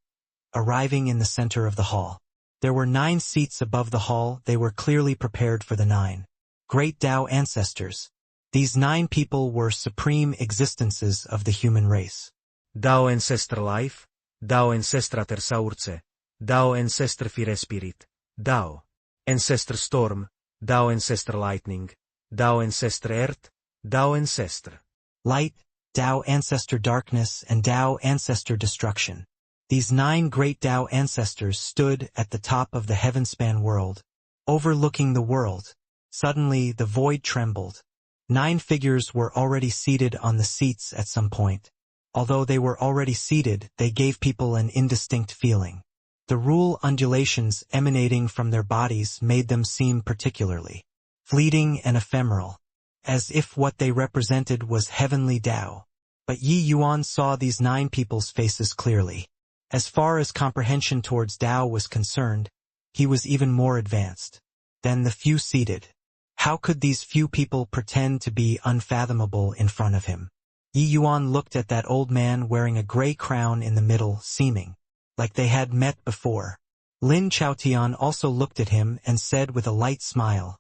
Speaker 1: arriving in the center of the hall. There were 9 seats above the hall. They were clearly prepared for the 9 great Dao ancestors. These 9 people were supreme existences of the human race.
Speaker 2: Dao Ancestor Life, Dao Ancestra Terza Urce, Dao Ancestor Fire Spirit, Dao Ancestor Storm, Dao Ancestor Lightning, Dao Ancestor Earth, Dao Ancestor
Speaker 1: Light, Tao Ancestor Darkness, and Tao Ancestor Destruction. These 9 great Tao ancestors stood at the top of the heavenspan world, overlooking the world. Suddenly the void trembled. 9 figures were already seated on the seats at some point. Although they were already seated, they gave people an indistinct feeling. The rule undulations emanating from their bodies made them seem particularly fleeting and ephemeral, as if what they represented was heavenly Tao. But Yi Yuan saw these 9 people's faces clearly. As far as comprehension towards Tao was concerned, he was even more advanced than the few seated. How could these few people pretend to be unfathomable in front of him? Yi Yuan looked at that old man wearing a gray crown in the middle, seeming like they had met before. Lin Chaotian also looked at him and said with a light smile,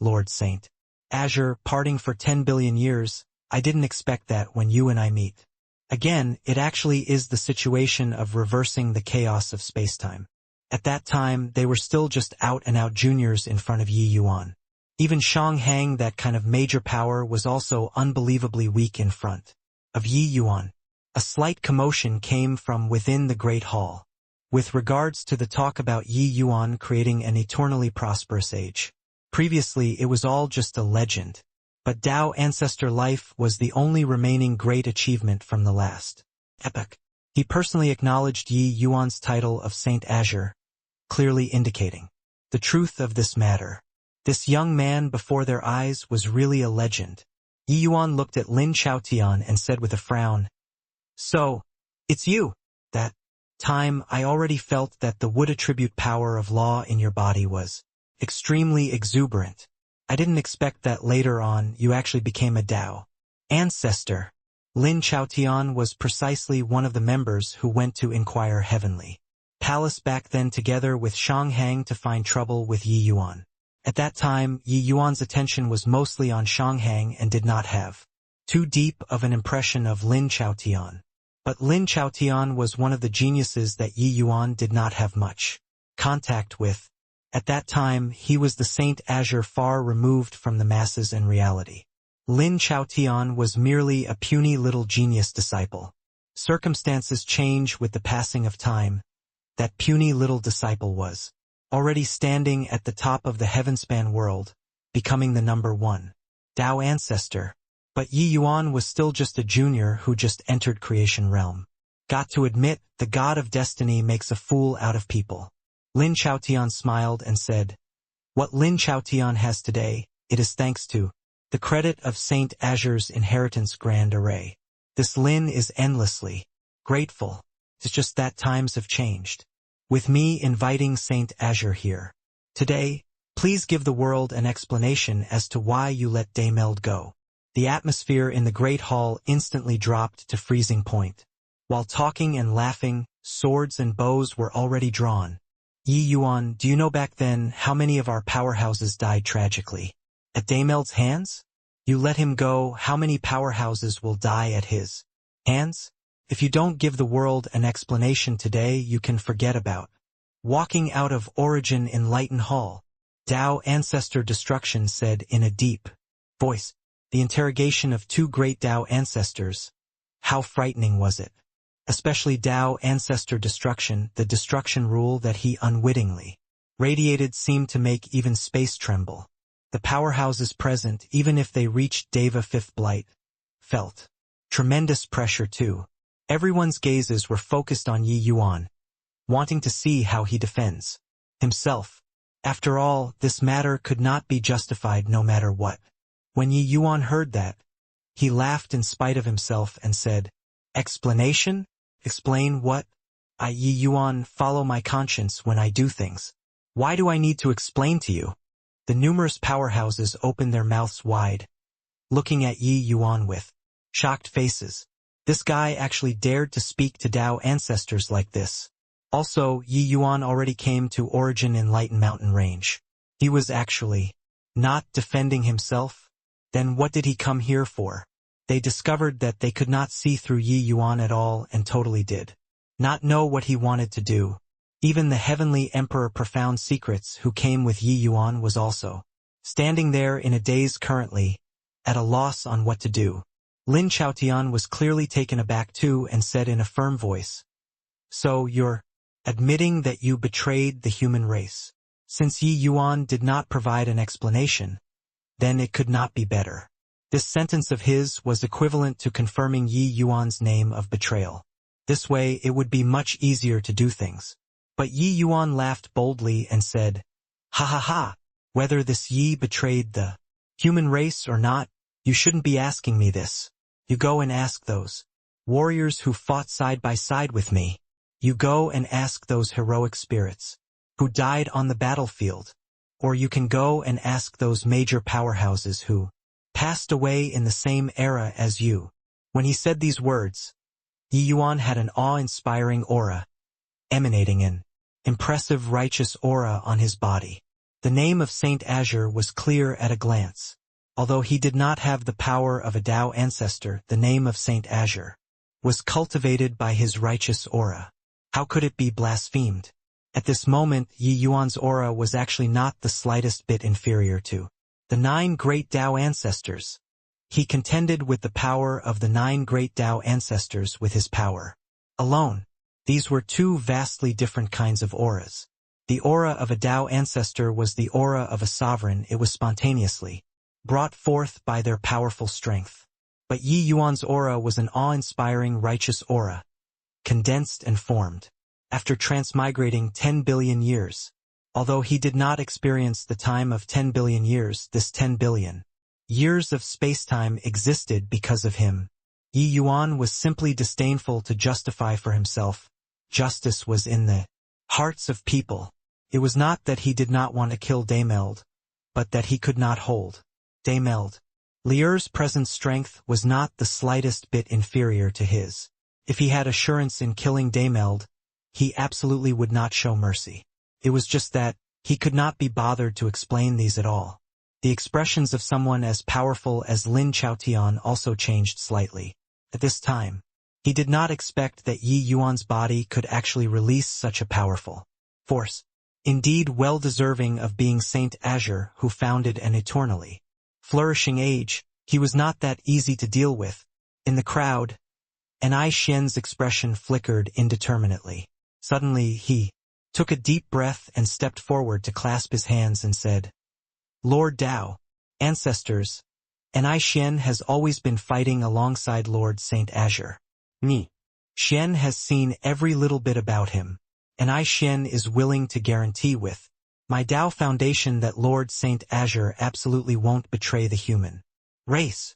Speaker 1: "Lord Saint Azure, parting for 10 billion years, I didn't expect that when you and I meet. Again, it actually is the situation of reversing the chaos of spacetime." At that time, they were still just out-and-out juniors in front of Yi Yuan. Even Shang Hang, that kind of major power, was also unbelievably weak in front of Yi Yuan. A slight commotion came from within the Great Hall, with regards to the talk about Yi Yuan creating an eternally prosperous age. Previously, it was all just a legend, but Tao Ancestor Life was the only remaining great achievement from the last epoch. He personally acknowledged Yi Yuan's title of Saint Azure, clearly indicating the truth of this matter. This young man before their eyes was really a legend. Yi Yuan looked at Lin Chaotian and said with a frown, "So, it's you." That time I already felt that the wood attribute power of law in your body was extremely exuberant. I didn't expect that later on you actually became a Tao ancestor. Lin Chaotian was precisely one of the members who went to inquire Heavenly Palace back then together with Shang Hang to find trouble with Yi Yuan. At that time, Yi Yuan's attention was mostly on Shang Hang and did not have too deep of an impression of Lin Chaotian. But Lin Chaotian was one of the geniuses that Yi Yuan did not have much contact with. At that time, he was the Saint Azure far removed from the masses and reality. Lin Chaotian was merely a puny little genius disciple. Circumstances change with the passing of time. That puny little disciple was already standing at the top of the heavenspan world, becoming the number 1 Tao ancestor. But Yi Yuan was still just a junior who just entered creation realm. Got to admit, the god of destiny makes a fool out of people. Lin Chaotian smiled and said, "What Lin Chaotian has today, it is thanks to the credit of Saint Azure's inheritance grand array. This Lin is endlessly grateful. It's just that times have changed. With me inviting Saint Azure here today, please give the world an explanation as to why you let Daymeld go." The atmosphere in the Great Hall instantly dropped to freezing point. While talking and laughing, swords and bows were already drawn. "Yi Yuan, do you know back then how many of our powerhouses died tragically at Daymeld's hands? You let him go, how many powerhouses will die at his hands? If you don't give the world an explanation today, you can forget about walking out of Origin Enlightened Hall." Tao Ancestor Destruction said in a deep voice. The interrogation of 2 great Tao ancestors. How frightening was it? Especially Tao Ancestor Destruction, the destruction rule that he unwittingly radiated seemed to make even space tremble. The powerhouses present, even if they reached Deva 5th Blight, felt tremendous pressure too. Everyone's gazes were focused on Yi Yuan, wanting to see how he defends himself. After all, this matter could not be justified no matter what. When Yi Yuan heard that, he laughed in spite of himself and said, "Explanation? Explain what? Yi Yuan, follow my conscience when I do things. Why do I need to explain to you?" The numerous powerhouses opened their mouths wide, looking at Yi Yuan with shocked faces. This guy actually dared to speak to Tao ancestors like this. Also, Yi Yuan already came to Origin Enlightened Mountain Range. He was actually not defending himself. Then what did he come here for? They discovered that they could not see through Yi Yuan at all and totally did not know what he wanted to do. Even the Heavenly Emperor Profound Secrets who came with Yi Yuan was also standing there in a daze currently, at a loss on what to do. Lin Chaotian was clearly taken aback too and said in a firm voice, "So you're admitting that you betrayed the human race?" Since Yi Yuan did not provide an explanation, then it could not be better. This sentence of his was equivalent to confirming Yi Yuan's name of betrayal. This way it would be much easier to do things. But Yi Yuan laughed boldly and said, "Ha ha ha, whether this Yi betrayed the human race or not, you shouldn't be asking me this. You go and ask those warriors who fought side by side with me. You go and ask those heroic spirits who died on the battlefield. Or you can go and ask those major powerhouses who passed away in the same era as you." When he said these words, Yi Yuan had an awe-inspiring aura, emanating an impressive righteous aura on his body. The name of Saint Azure was clear at a glance. Although he did not have the power of a Tao ancestor, the name of Saint Azure was cultivated by his righteous aura. How could it be blasphemed? At this moment, Yi Yuan's aura was actually not the slightest bit inferior to the 9 great Tao ancestors. He contended with the power of the 9 great Tao ancestors with his power alone. These were 2 vastly different kinds of auras. The aura of a Tao ancestor was the aura of a sovereign. It was spontaneously brought forth by their powerful strength. But Yi Yuan's aura was an awe-inspiring righteous aura, condensed and formed after transmigrating 10 billion years. Although he did not experience the time of 10 billion years, this 10 billion years of spacetime existed because of him. Yi Yuan was simply disdainful to justify for himself. Justice was in the hearts of people. It was not that he did not want to kill Daimeld, but that he could not hold Daimeld. Lier's present strength was not the slightest bit inferior to his. If he had assurance in killing Daimeld, he absolutely would not show mercy. It was just that he could not be bothered to explain these at all. The expressions of someone as powerful as Lin Chaotian also changed slightly. At this time, he did not expect that Yi Yuan's body could actually release such a powerful force. Indeed, well deserving of being Saint Azure, who founded an eternally flourishing age, he was not that easy to deal with. In the crowd, An Xian's expression flickered indeterminately. Suddenly, he took a deep breath and stepped forward to clasp his hands and said, "Lord Tao, ancestors, An Xian has always been fighting alongside Lord Saint Azure. Ni Xian has seen every little bit about him. An Xian is willing to guarantee with my Tao Foundation that Lord Saint Azure absolutely won't betray the human race."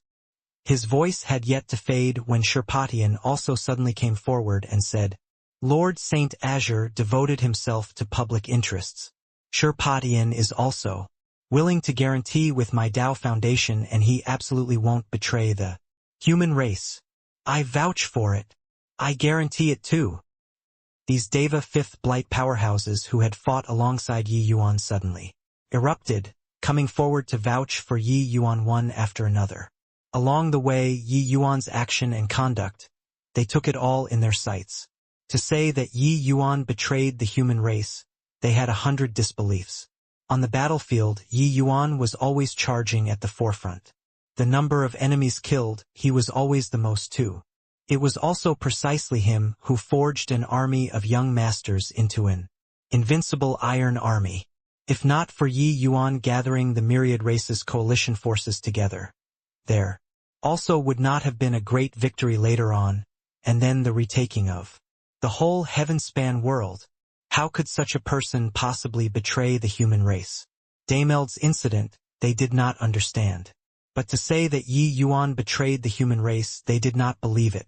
Speaker 1: His voice had yet to fade when Sherpatian also suddenly came forward and said, "Lord Saint Azure devoted himself to public interests. Sherpatian is also willing to guarantee with my Tao Foundation, and he absolutely won't betray the human race. I vouch for it. I guarantee it too." These Deva Fifth Blight powerhouses who had fought alongside Yi Yuan suddenly erupted, coming forward to vouch for Yi Yuan one after another. Along the way, Yi Yuan's action and conduct, they took it all in their sights. To say that Yi Yuan betrayed the human race, they had 100 disbeliefs. On the battlefield, Yi Yuan was always charging at the forefront. The number of enemies killed, he was always the most too. It was also precisely him who forged an army of young masters into an invincible iron army. If not for Yi Yuan gathering the myriad races coalition forces together, there also would not have been a great victory later on, and then the retaking of the whole heaven-span world. How could such a person possibly betray the human race? Daimeld's incident, they did not understand. But to say that Yi Yuan betrayed the human race, they did not believe it.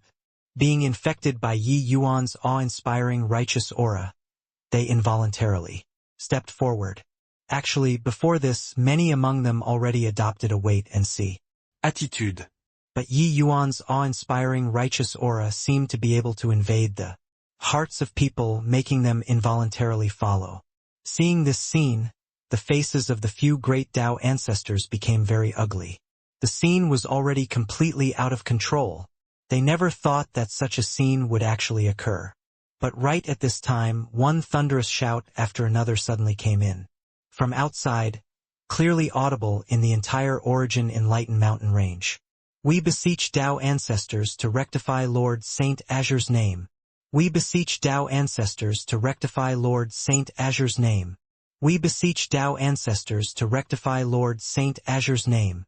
Speaker 1: Being infected by Yi Yuan's awe-inspiring righteous aura, they involuntarily stepped forward. Actually, before this, many among them already adopted a wait-and-see attitude. But Yi Yuan's awe-inspiring righteous aura seemed to be able to invade the hearts of people, making them involuntarily follow. Seeing this scene, the faces of the few great Tao ancestors became very ugly. The scene was already completely out of control. They never thought that such a scene would actually occur. But right at this time, one thunderous shout after another suddenly came in. From outside, clearly audible in the entire Origin Enlightened mountain range. We beseech Tao ancestors to rectify Lord Saint Azure's name. We beseech Tao ancestors to rectify Lord Saint Azure's name. We beseech Tao ancestors to rectify Lord Saint Azure's name.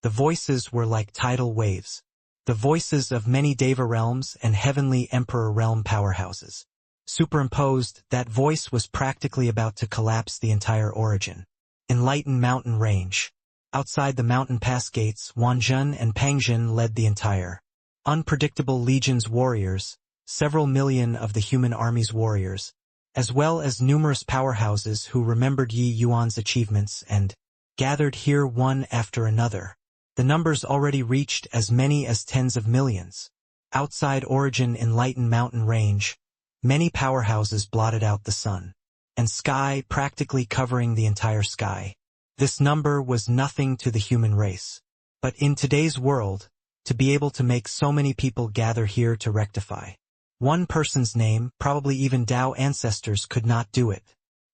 Speaker 1: The voices were like tidal waves. The voices of many Deva realms and heavenly Emperor realm powerhouses. Superimposed, that voice was practically about to collapse the entire origin. Enlightened mountain range. Outside the mountain pass gates, Wanjun and Pangjin led the entire unpredictable legion's warriors, several million of the human army's warriors, as well as numerous powerhouses who remembered Yi Yuan's achievements and gathered here one after another. The numbers already reached as many as tens of millions. Outside origin enlightened mountain range, many powerhouses blotted out the sun and sky, practically covering the entire sky. This number was nothing to the human race. But in today's world, to be able to make so many people gather here to rectify one person's name, probably even Tao ancestors could not do it.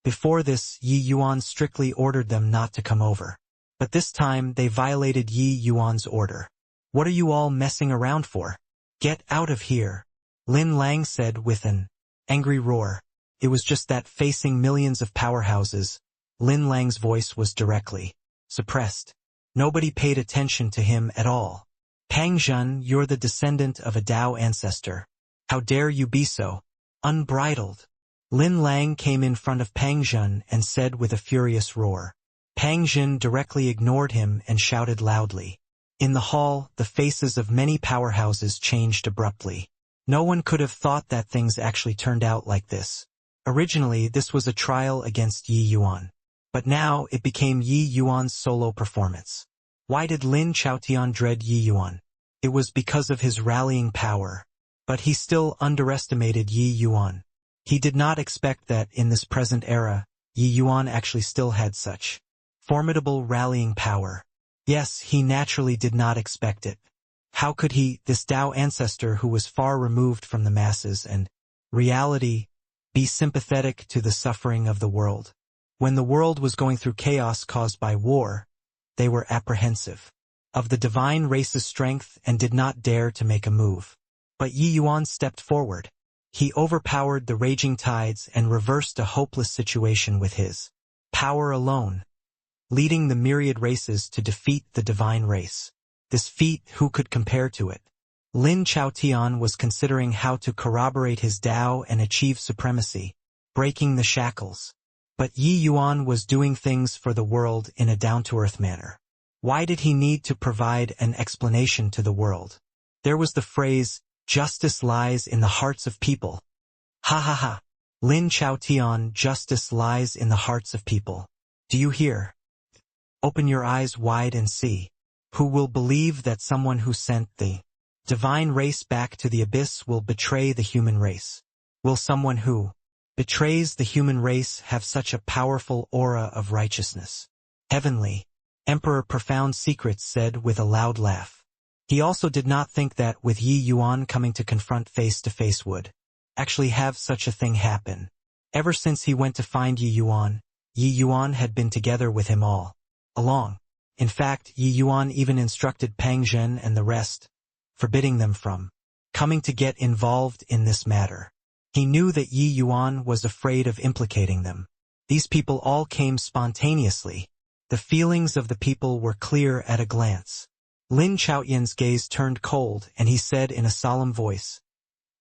Speaker 1: Before this, Yi Yuan strictly ordered them not to come over. But this time they violated Yi Yuan's order. What are you all messing around for? Get out of here, Lin Lang said with an angry roar. It was just that facing millions of powerhouses, Lin Lang's voice was directly suppressed. Nobody paid attention to him at all. Pangjun, you're the descendant of a Tao ancestor. How dare you be so unbridled? Lin Lang came in front of Pangjun and said with a furious roar. Pangjun directly ignored him and shouted loudly. In the hall, the faces of many powerhouses changed abruptly. No one could have thought that things actually turned out like this. Originally, this was a trial against Yi Yuan. But now, it became Yi Yuan's solo performance. Why did Lin Chaotian dread Yi Yuan? It was because of his rallying power. But he still underestimated Yi Yuan. He did not expect that, in this present era, Yi Yuan actually still had such formidable rallying power. Yes, he naturally did not expect it. How could he, this Tao ancestor who was far removed from the masses and reality, be sympathetic to the suffering of the world? When the world was going through chaos caused by war, they were apprehensive of the divine race's strength and did not dare to make a move. But Yi Yuan stepped forward. He overpowered the raging tides and reversed a hopeless situation with his power alone, leading the myriad races to defeat the divine race. This feat, who could compare to it? Lin Chaotian was considering how to corroborate his Tao and achieve supremacy, breaking the shackles. But Yi Yuan was doing things for the world in a down-to-earth manner. Why did he need to provide an explanation to the world? There was the phrase, justice lies in the hearts of people. Ha ha ha. Lin Chaotian, justice lies in the hearts of people. Do you hear? Open your eyes wide and see. Who will believe that someone who sent the divine race back to the abyss will betray the human race? Will someone who betrays the human race have such a powerful aura of righteousness? Heavenly, Emperor Profound Secrets said with a loud laugh. He also did not think that with Yi Yuan coming to confront face-to-face would actually have such a thing happen. Ever since he went to find Yi Yuan had been together with him all along. In fact, Yi Yuan even instructed Pangjun and the rest, forbidding them from coming to get involved in this matter. He knew that Yi Yuan was afraid of implicating them. These people all came spontaneously. The feelings of the people were clear at a glance. Lin Chaotian's gaze turned cold and he said in a solemn voice,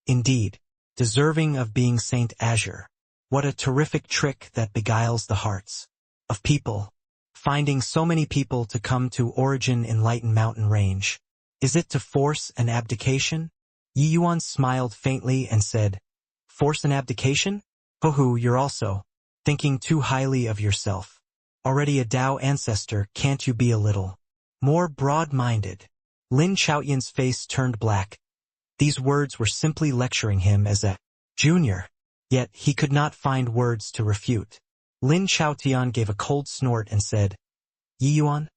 Speaker 1: "Indeed, deserving of being Saint Azure. What a terrific trick that beguiles the hearts of people. Finding so many people to come to Origin Enlightened Mountain Range. Is it to force an abdication?" Yi Yuan smiled faintly and said, "Force an abdication? Ho-ho, you're also thinking too highly of yourself. Already a Tao ancestor, can't you be a little more broad-minded?" Lin Chaotian's face turned black. These words were simply lecturing him as a junior. Yet he could not find words to refute. Lin Chaotian gave a cold snort and said, "Yi Yuan,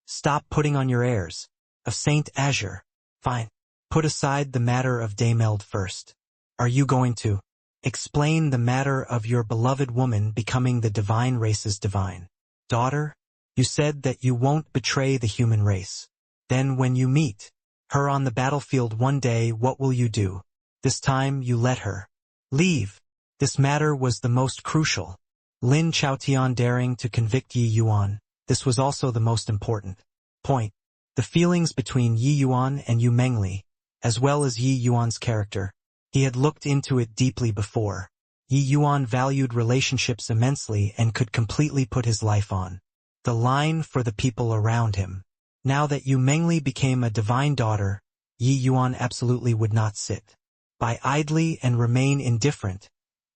Speaker 1: stop putting on your airs of Saint Azure. Fine. Put aside the matter of Daymeld first. Are you going to explain the matter of your beloved woman becoming the divine race's divine daughter? You said that you won't betray the human race. Then when you meet her on the battlefield one day, what will you do? This time you let her leave. This matter was the most crucial. Lin Chaotian daring to convict Yi Yuan. This was also the most important point. The feelings between Yi Yuan and Yu Mengli, as well as Yi Yuan's character. He had looked into it deeply before. Yi Yuan valued relationships immensely and could completely put his life on the line for the people around him. Now that Yu Mengli became a divine daughter, Yi Yuan absolutely would not sit by idly and remain indifferent,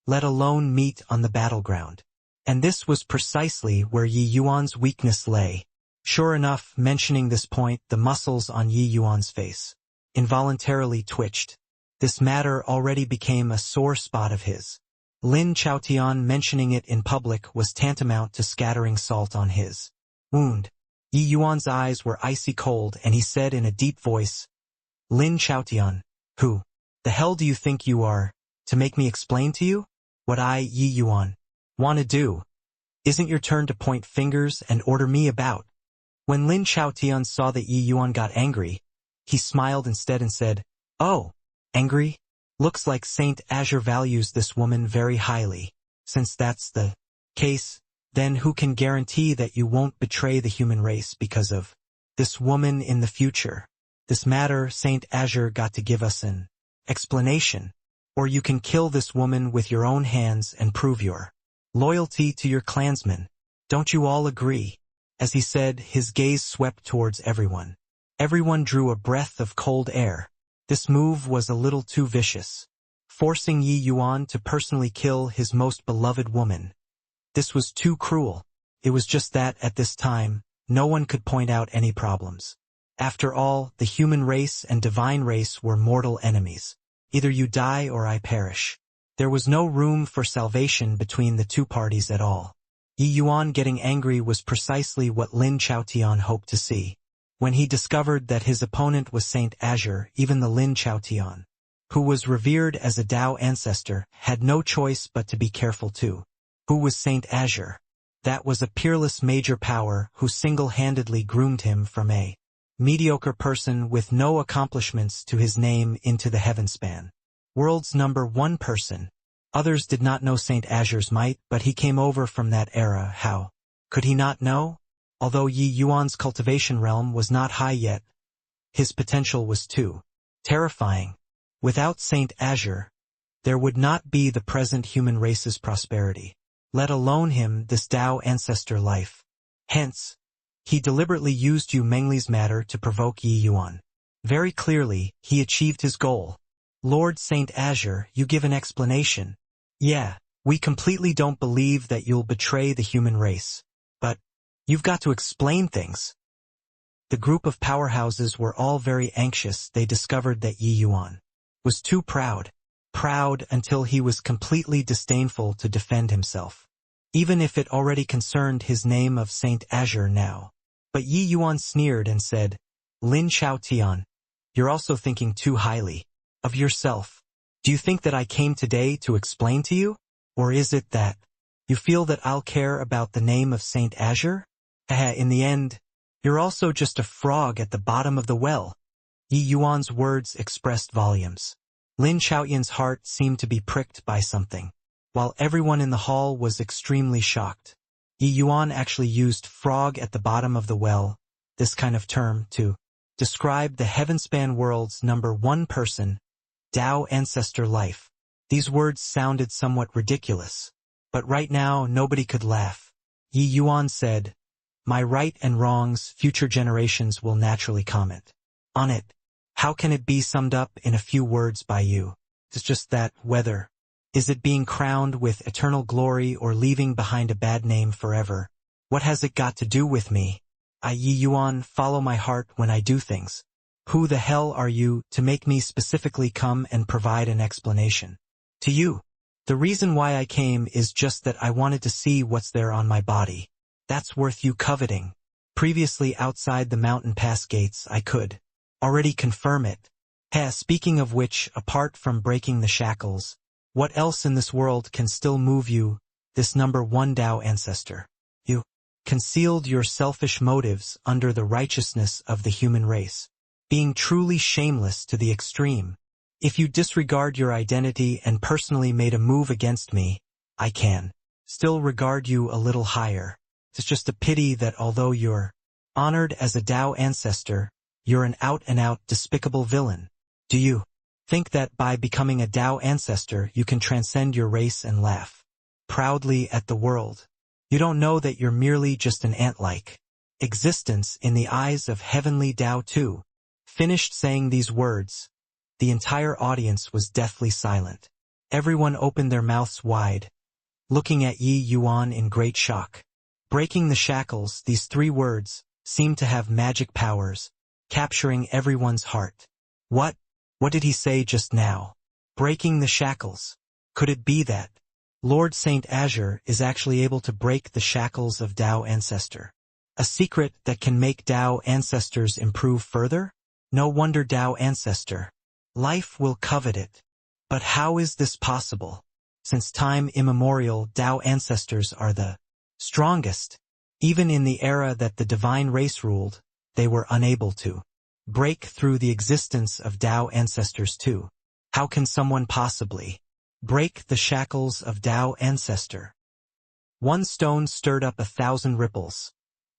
Speaker 1: let alone meet on the battleground. And this was precisely where Yi Yuan's weakness lay. Sure enough, mentioning this point, the muscles on Yi Yuan's face involuntarily twitched. This matter already became a sore spot of his. Lin Chaotian mentioning it in public was tantamount to scattering salt on his wound. Yi Yuan's eyes were icy cold and he said in a deep voice, Lin Chaotian, who the hell do you think you are, to make me explain to you what I, Yi Yuan, want to do? Isn't your turn to point fingers and order me about? When Lin Chaotian saw that Yi Yuan got angry, he smiled instead and said, Oh, angry? Looks like Saint Azure values this woman very highly. Since that's the case, then who can guarantee that you won't betray the human race because of this woman in the future? This matter Saint Azure got to give us an explanation. Or you can kill this woman with your own hands and prove your loyalty to your clansmen. Don't you all agree? As he said, his gaze swept towards everyone. Everyone drew a breath of cold air. This move was a little too vicious, forcing Yi Yuan to personally kill his most beloved woman. This was too cruel. It was just that, at this time, no one could point out any problems. After all, the human race and divine race were mortal enemies. Either you die or I perish. There was no room for salvation between the two parties at all. Yi Yuan getting angry was precisely what Lin Chaotian hoped to see. When he discovered that his opponent was Saint Azure, even the Lin Chaotian, who was revered as a Tao ancestor, had no choice but to be careful too. Who was Saint Azure? That was a peerless major power who single-handedly groomed him from a mediocre person with no accomplishments to his name into the heavenspan. World's #1 person. Others did not know Saint Azure's might, but he came over from that era. How could he not know? Although Yi Yuan's cultivation realm was not high yet, his potential was too terrifying. Without Saint Azure, there would not be the present human race's prosperity, let alone him, this Tao ancestor life. Hence, he deliberately used Yu Mengli's matter to provoke Yi Yuan. Very clearly, he achieved his goal. Lord Saint Azure, you give an explanation. Yeah, we completely don't believe that you'll betray the human race. But you've got to explain things. The group of powerhouses were all very anxious. They discovered that Yi Yuan was too proud until he was completely disdainful to defend himself, even if it already concerned his name of Saint Azure now. But Yi Yuan sneered and said, Lin Chaotian, you're also thinking too highly of yourself. Do you think that I came today to explain to you? Or is it that you feel that I'll care about the name of Saint Azure? In the end, you're also just a frog at the bottom of the well. Yi Yuan's words expressed volumes. Lin Chaotian's heart seemed to be pricked by something. While everyone in the hall was extremely shocked, Yi Yuan actually used frog at the bottom of the well, this kind of term, to describe the heavenspan world's #1 person, Tao ancestor life. These words sounded somewhat ridiculous, but right now nobody could laugh. Yi Yuan said, My right and wrongs, future generations will naturally comment on it. How can it be summed up in a few words by you? It's just that, whether is it being crowned with eternal glory or leaving behind a bad name forever? What has it got to do with me? Yi Yuan, follow my heart when I do things. Who the hell are you to make me specifically come and provide an explanation to you? The reason why I came is just that I wanted to see what's there on my body. That's worth you coveting. Previously outside the mountain pass gates I could already confirm it. Speaking of which, apart from breaking the shackles, what else in this world can still move you, this #1 Tao ancestor? You concealed your selfish motives under the righteousness of the human race, being truly shameless to the extreme. If you disregard your identity and personally made a move against me, I can still regard you a little higher. It's just a pity that although you're honored as a Tao ancestor, you're an out-and-out despicable villain. Do you think that by becoming a Tao ancestor you can transcend your race and laugh proudly at the world? You don't know that you're merely just an ant-like existence in the eyes of heavenly Tao too. Finished saying these words, the entire audience was deathly silent. Everyone opened their mouths wide, looking at Yi Yuan in great shock. Breaking the shackles, these 3 words seemed to have magic powers, capturing everyone's heart. What did he say just now? Breaking the shackles. Could it be that Lord Saint Azure is actually able to break the shackles of Tao Ancestor? A secret that can make Tao Ancestors improve further? No wonder Tao Ancestor life will covet it. But how is this possible? Since time immemorial, Tao Ancestors are the strongest. Even in the era that the divine race ruled, they were unable to break through the existence of Tao Ancestors too. How can someone possibly break the shackles of Tao Ancestor? One stone stirred up 1,000 ripples.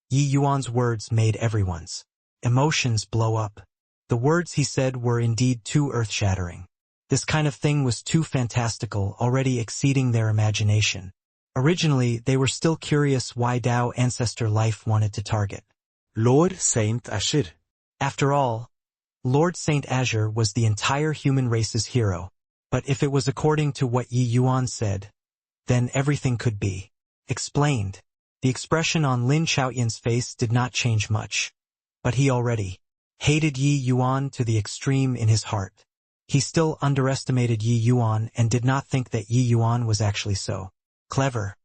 Speaker 1: Yi Yuan's words made everyone's emotions blow up. The words he said were indeed too earth-shattering. This kind of thing was too fantastical, already exceeding their imagination. Originally, they were still curious why Tao Ancestor life wanted to target
Speaker 2: Lord Saint Azure.
Speaker 1: After all, Lord Saint Azure was the entire human race's hero. But if it was according to what Yi Yuan said, then everything could be explained. The expression on Lin Chaotian's face did not change much. But he already hated Yi Yuan to the extreme in his heart. He still underestimated Yi Yuan and did not think that Yi Yuan was actually so clever.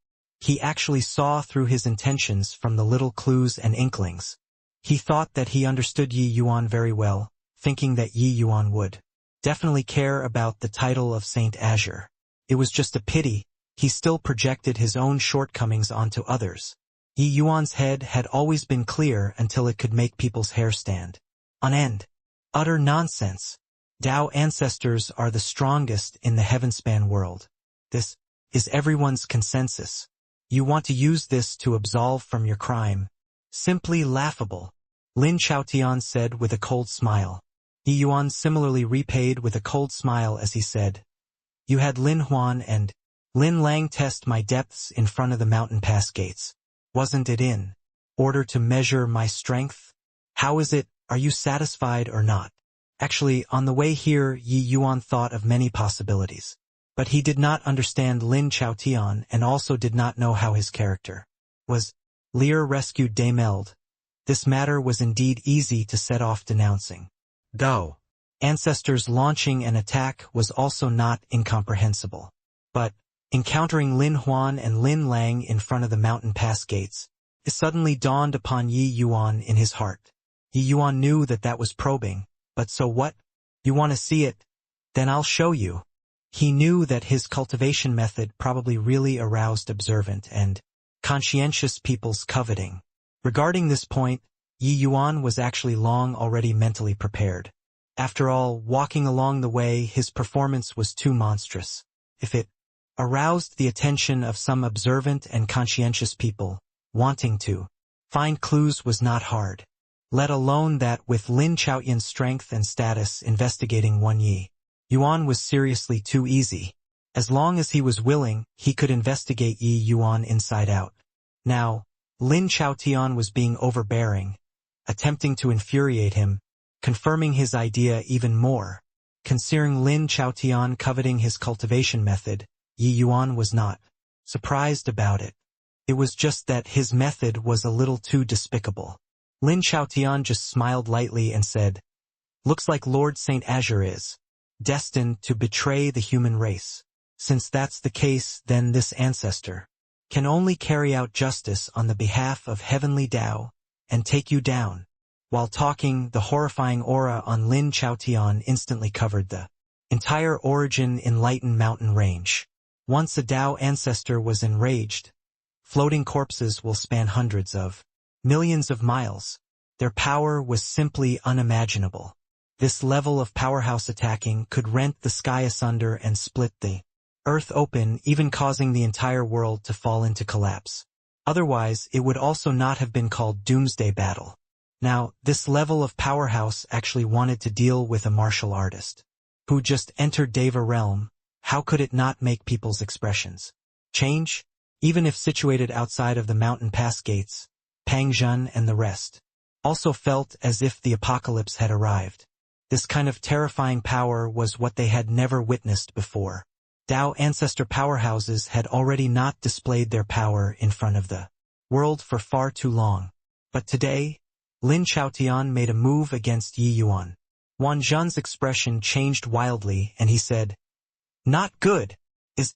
Speaker 1: He actually saw through his intentions from the little clues and inklings. He thought that he understood Yi Yuan very well, thinking that Yi Yuan would definitely care about the title of Saint Azure. It was just a pity he still projected his own shortcomings onto others. Yi Yuan's head had always been clear until it could make people's hair stand on end. Utter nonsense. Tao Ancestors are the strongest in the Heavenspan world. This is everyone's consensus. You want to use this to absolve from your crime. Simply laughable. Lin Chaotian said with a cold smile. Yi Yuan similarly repaid with a cold smile as he said, "You had Lin Huan and Lin Lang test my depths in front of the mountain pass gates. Wasn't it in order to measure my strength? How is it, are you satisfied or not?" Actually, on the way here, Yi Yuan thought of many possibilities. But he did not understand Lin Chaotian and also did not know how his character was. Lear rescued Dameld. This matter was indeed easy to set off denouncing.
Speaker 2: Tao
Speaker 1: Ancestors launching an attack was also not incomprehensible. But encountering Lin Huan and Lin Lang in front of the mountain pass gates, it suddenly dawned upon Yi Yuan in his heart. Yi Yuan knew that that was probing, but so what? You want to see it? Then I'll show you. He knew that his cultivation method probably really aroused observant and conscientious people's coveting. Regarding this point, Yi Yuan was actually long already mentally prepared. After all, walking along the way, his performance was too monstrous. If it aroused the attention of some observant and conscientious people, wanting to find clues was not hard. Let alone that with Lin Chaotian's strength and status investigating one Yi Yuan was seriously too easy. As long as he was willing, he could investigate Yi Yuan inside out. Now, Lin Chaotian was being overbearing, attempting to infuriate him, confirming his idea even more. Considering Lin Chaotian coveting his cultivation method, Yi Yuan was not surprised about it. It was just that his method was a little too despicable. Lin Chaotian just smiled lightly and said, "Looks like Lord Saint Azure is destined to betray the human race. Since that's the case, then this ancestor can only carry out justice on the behalf of heavenly Tao and take you down." While talking, the horrifying aura on Lin Chaotian instantly covered the entire Origin Enlightened mountain range. Once a Tao ancestor was enraged, Floating corpses will span hundreds of millions of miles. Their power was simply unimaginable. This level of powerhouse attacking could rent the sky asunder and split the earth open, even causing the entire world to fall into collapse. Otherwise, it would also not have been called Doomsday Battle. Now, this level of powerhouse actually wanted to deal with a martial artist who just entered Deva realm. How could it not make people's expressions change? Even if situated outside of the mountain pass gates, Pang Zhen and the rest also felt as if the apocalypse had arrived. This kind of terrifying power was what they had never witnessed before. Dao ancestor powerhouses had already not displayed their power in front of the world for far too long. But today, Lin Chaotian made a move against Yi Yuan. Wan Zhen's expression changed wildly and he said, "Not good. Is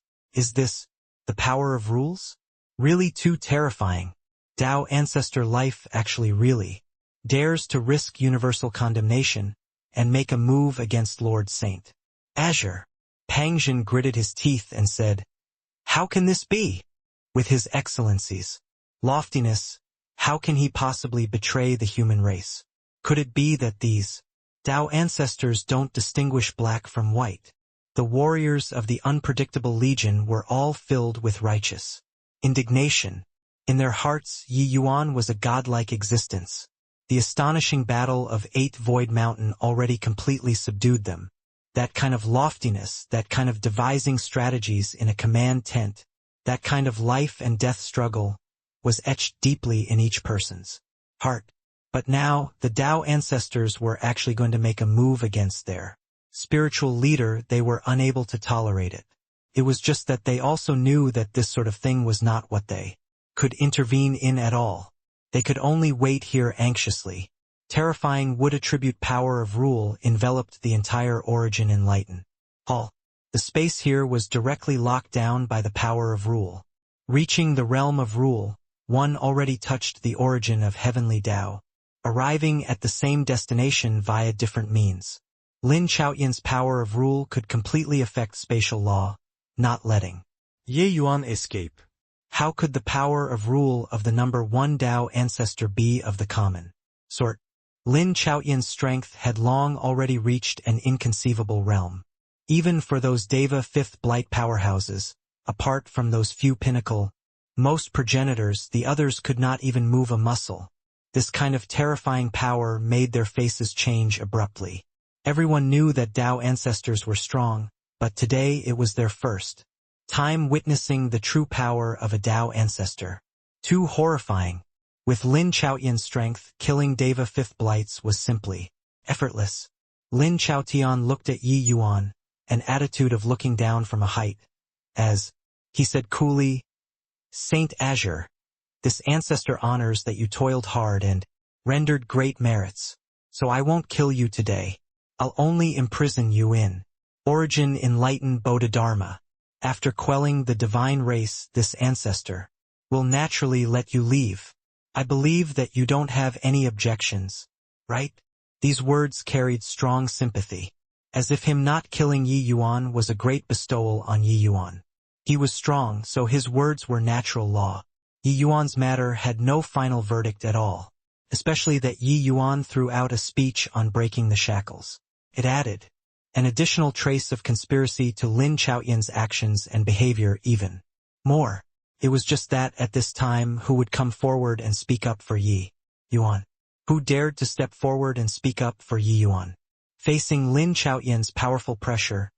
Speaker 1: this the power of rules? Really too terrifying. Dao ancestor life actually really dares to risk universal condemnation and make a move against Lord Saint Azure." Pang Zhen gritted his teeth and said, "How can this be? With his excellency's loftiness, how can he possibly betray the human race? Could it be that these Dao ancestors don't distinguish black from white?" The warriors of the unpredictable legion were all filled with righteous indignation. In their hearts, Yi Yuan was a godlike existence. The astonishing battle of 8 Void Mountain already completely subdued them. That kind of loftiness, that kind of devising strategies in a command tent, that kind of life and death struggle, was etched deeply in each person's heart. But now, the Dao ancestors were actually going to make a move against their spiritual leader. They were unable to tolerate it. It was just that they also knew that this sort of thing was not what they could intervene in at all. They could only wait here anxiously. Terrifying would attribute power of rule enveloped the entire Origin Enlighten Hall. The space here was directly locked down by the power of rule. Reaching the realm of rule, one already touched the origin of heavenly Dao, arriving at the same destination via different means. Lin Chaotian's power of rule could completely affect spatial law, not letting Yi Yuan escape. How could the power of rule of the number 1 Dao ancestor be of the common sort? Lin Chaotian's strength had long already reached an inconceivable realm. Even for those Deva 5th Blight powerhouses, apart from those few pinnacle, most progenitors, the others could not even move a muscle. This kind of terrifying power made their faces change abruptly. Everyone knew that Dao ancestors were strong, but today it was their first time witnessing the true power of a Dao ancestor. Too horrifying. With Lin Chaotian's strength, killing Deva 5th Blights was simply effortless. Lin Chaotian looked at Yi Yuan, an attitude of looking down from a height, as he said coolly, "Saint Azure, this ancestor honors that you toiled hard and rendered great merits, so I won't kill you today. I'll only imprison you in Origin Enlightened Bodhidharma. After quelling the divine race, this ancestor will naturally let you leave. I believe that you don't have any objections, right?" These words carried strong sympathy, as if him not killing Yi Yuan was a great bestowal on Yi Yuan. He was strong, so his words were natural law. Yi Yuan's matter had no final verdict at all, especially that Yi Yuan threw out a speech on breaking the shackles. It added an additional trace of conspiracy to Lin Chaotian's actions and behavior even more. It was just that at this time who would come forward and speak up for Yi Yuan? Who dared to step forward and speak up for Yi Yuan? Facing Lin Chaotian's powerful pressure,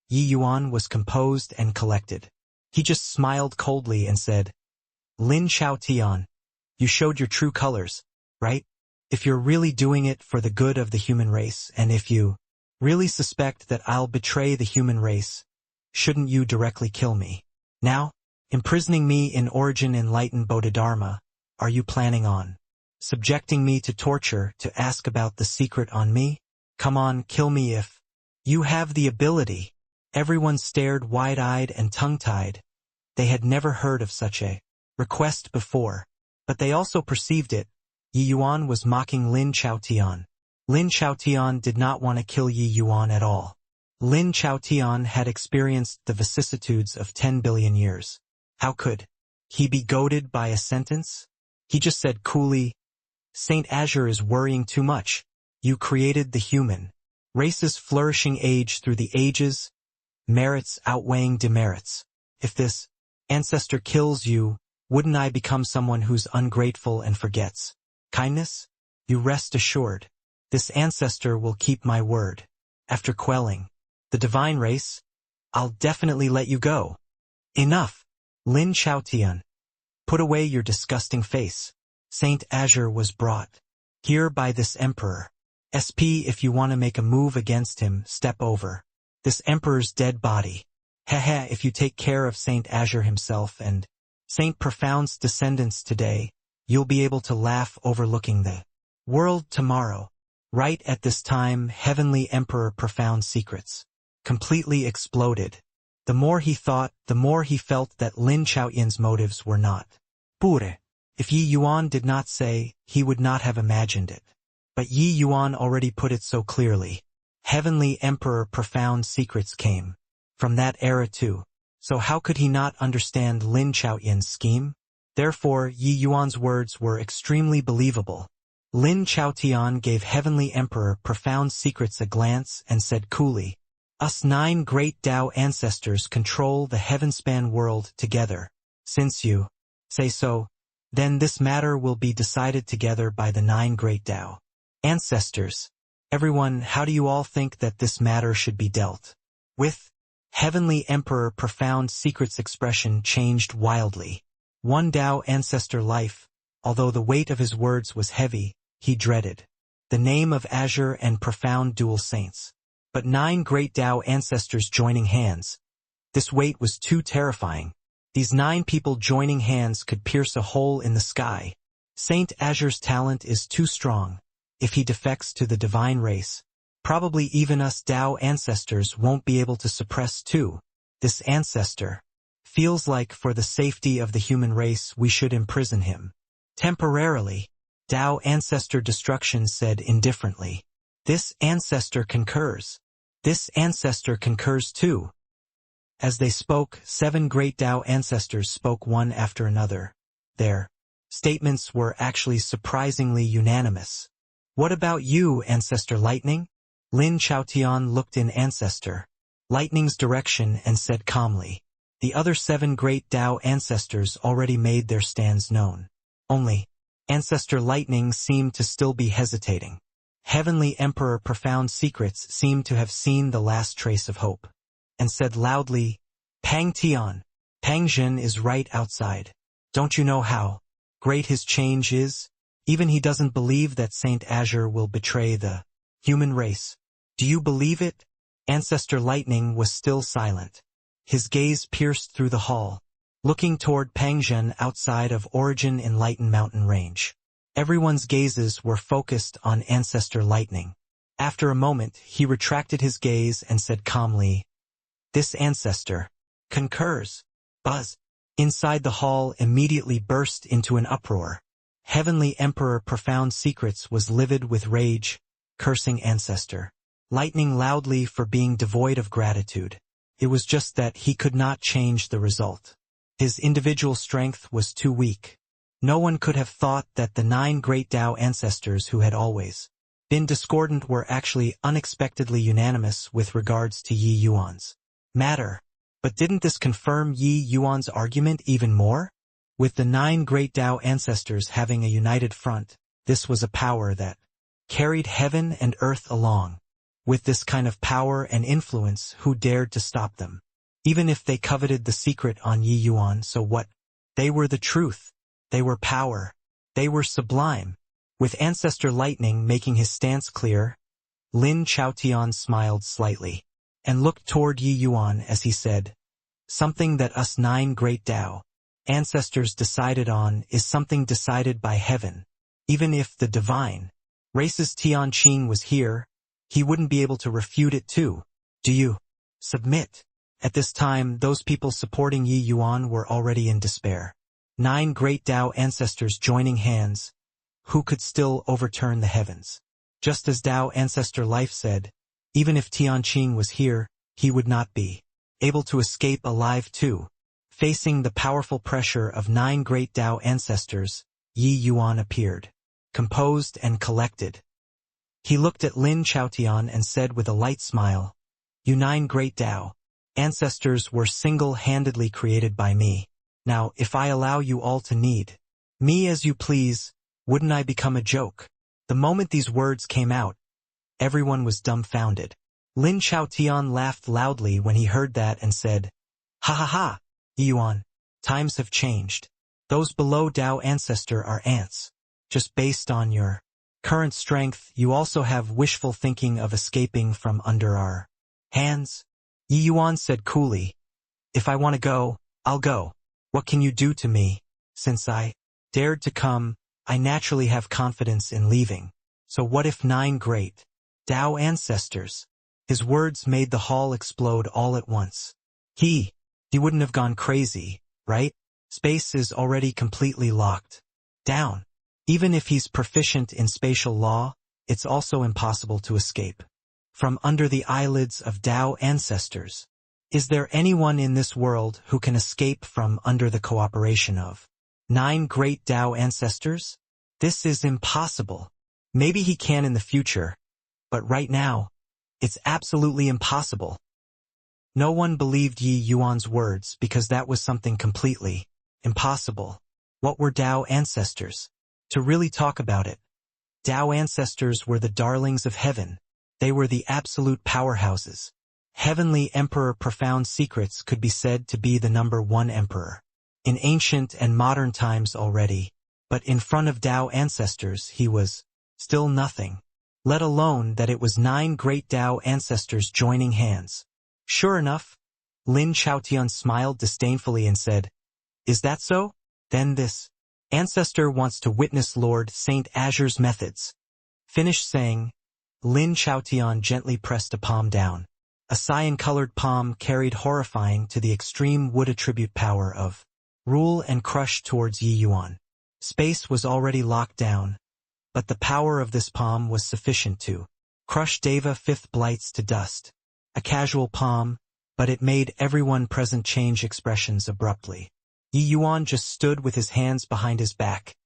Speaker 1: Yi Yuan was composed and collected. He just smiled coldly and said, "Lin Chaotian, you showed your true colors, right? If you're really doing it for the good of the human race, and if you really suspect that I'll betray the human race, shouldn't you directly kill me? Now, imprisoning me in Origin Enlightened Bodhidharma, are you planning on subjecting me to torture to ask about the secret on me? Come on, kill me if you have the ability." Everyone stared wide-eyed and tongue-tied. They had never heard of such a request before, but they also perceived it. Yi Yuan was mocking Lin Chaotian. Lin Chaotian did not want to kill Yi Yuan at all. Lin Chaotian had experienced the vicissitudes of 10 billion years. How could he be goaded by a sentence? He just said coolly, Saint Azure is worrying too much. You created the human race's flourishing age through the ages, merits outweighing demerits. If this ancestor kills you, wouldn't I become someone who's ungrateful and forgets kindness? You rest assured. This ancestor will keep my word. After quelling the divine race, I'll definitely let you go. Enough. Lin Chaotian. Put away your disgusting face. Saint Azure was brought here by this emperor. SP, if you want to make a move against him, step over this emperor's dead body. Heh, if you take care of Saint Azure himself and Saint Profound's descendants today, you'll be able to laugh overlooking the world tomorrow. Right at this time, Heavenly Emperor Profound Secrets completely exploded. The more he thought, the more he felt that Lin Chaotian's motives were not pure. If Yi Yuan did not say, he would not have imagined it. But Yi Yuan already put it so clearly. Heavenly Emperor Profound Secrets came from that era too. So how could he not understand Lin Chaotian's scheme? Therefore, Yi Yuan's words were extremely believable. Lin Chaotian gave Heavenly Emperor Profound Secrets a glance and said coolly, Us 9 great Tao ancestors control the heavenspan world together. Since you say so, then this matter will be decided together by the 9 great Tao ancestors. Everyone, how do you all think that this matter should be dealt with? Heavenly Emperor Profound Secrets' expression changed wildly. One Tao ancestor life, although the weight of his words was heavy, he dreaded the name of Azure and Profound dual saints. But 9 great Tao ancestors joining hands. This weight was too terrifying. These 9 people joining hands could pierce a hole in the sky. Saint Azure's talent is too strong. If he defects to the divine race, probably even us Tao ancestors won't be able to suppress too. This ancestor feels like for the safety of the human race we should imprison him. Temporarily, Tao ancestor destruction said indifferently. This ancestor concurs. This ancestor concurs too. As they spoke, 7 great Tao ancestors spoke one after another. Their statements were actually surprisingly unanimous. What about you, Ancestor Lightning? Lin Chaotian looked in Ancestor Lightning's direction and said calmly. The other 7 great Tao ancestors already made their stands known. Only Ancestor Lightning seemed to still be hesitating. Heavenly Emperor Profound Secrets seemed to have seen the last trace of hope, and said loudly, Pang Tian, Pang Zhen is right outside. Don't you know how great his change is? Even he doesn't believe that Saint Azure will betray the human race. Do you believe it? Ancestor Lightning was still silent. His gaze pierced through the hall, looking toward Pangzhen outside of Origin Enlightened Mountain Range. Everyone's gazes were focused on Ancestor Lightning. After a moment, he retracted his gaze and said calmly, This ancestor concurs. Buzz inside the hall immediately burst into an uproar. Heavenly Emperor Profound Secrets was livid with rage, cursing Ancestor Lightning loudly for being devoid of gratitude. It was just that he could not change the result. His individual strength was too weak. No one could have thought that the 9 great Tao ancestors who had always been discordant were actually unexpectedly unanimous with regards to Yi Yuan's matter. But didn't this confirm Yi Yuan's argument even more? With the 9 great Tao ancestors having a united front, this was a power that carried heaven and earth along. With this kind of power and influence, who dared to stop them? Even if they coveted the secret on Yi Yuan, so what? They were the truth. They were power. They were sublime. With Ancestor Lightning making his stance clear, Lin Chaotian smiled slightly, and looked toward Yi Yuan as he said, Something that us 9 great Tao ancestors decided on is something decided by heaven. Even if the divine race's Tian Qing was here, he wouldn't be able to refute it too. Do you submit? At this time, those people supporting Yi Yuan were already in despair. 9 great Tao ancestors joining hands. Who could still overturn the heavens? Just as Tao Ancestor Life said, even if Tian Qing was here, he would not be able to escape alive too. Facing the powerful pressure of 9 great Tao ancestors, Yi Yuan appeared, composed and collected. He looked at Lin Chaotian and said with a light smile, "You 9 great Tao ancestors were single-handedly created by me. Now, if I allow you all to need me as you please, wouldn't I become a joke?" The moment these words came out, everyone was dumbfounded. Lin Chaotian laughed loudly when he heard that and said, "Ha ha ha, Yi Yuan, times have changed. Those below Tao ancestor are ants. Just based on your current strength, you also have wishful thinking of escaping from under our hands." Yi Yuan said coolly, "If I want to go, I'll go. What can you do to me? Since I dared to come, I naturally have confidence in leaving. So what if 9 great Tao ancestors?" His words made the hall explode all at once. He wouldn't have gone crazy, right? Space is already completely locked down. Even if he's proficient in spatial law, it's also impossible to escape from under the eyelids of Tao ancestors. Is there anyone in this world who can escape from under the cooperation of 9 great Tao ancestors? This is impossible. Maybe he can in the future, but right now, it's absolutely impossible. No one believed Yi Yuan's words because that was something completely impossible. What were Tao ancestors? To really talk about it, Tao ancestors were the darlings of heaven. They were the absolute powerhouses. Heavenly Emperor Profound Secrets could be said to be the #1 emperor in ancient and modern times already, but in front of Tao ancestors he was still nothing, let alone that it was 9 great Tao ancestors joining hands. Sure enough, Lin Chaotian smiled disdainfully and said, "Is that so? Then this ancestor wants to witness Lord Saint Azure's methods." Finished saying, Lin Chaotian gently pressed a palm down. A cyan-colored palm carried horrifying to the extreme wood attribute power of rule and crush towards Yi Yuan. Space was already locked down, but the power of this palm was sufficient to crush Deva 5th blights to dust. A casual palm, but it made everyone present change expressions abruptly. Yi Yuan just stood with his hands behind his back,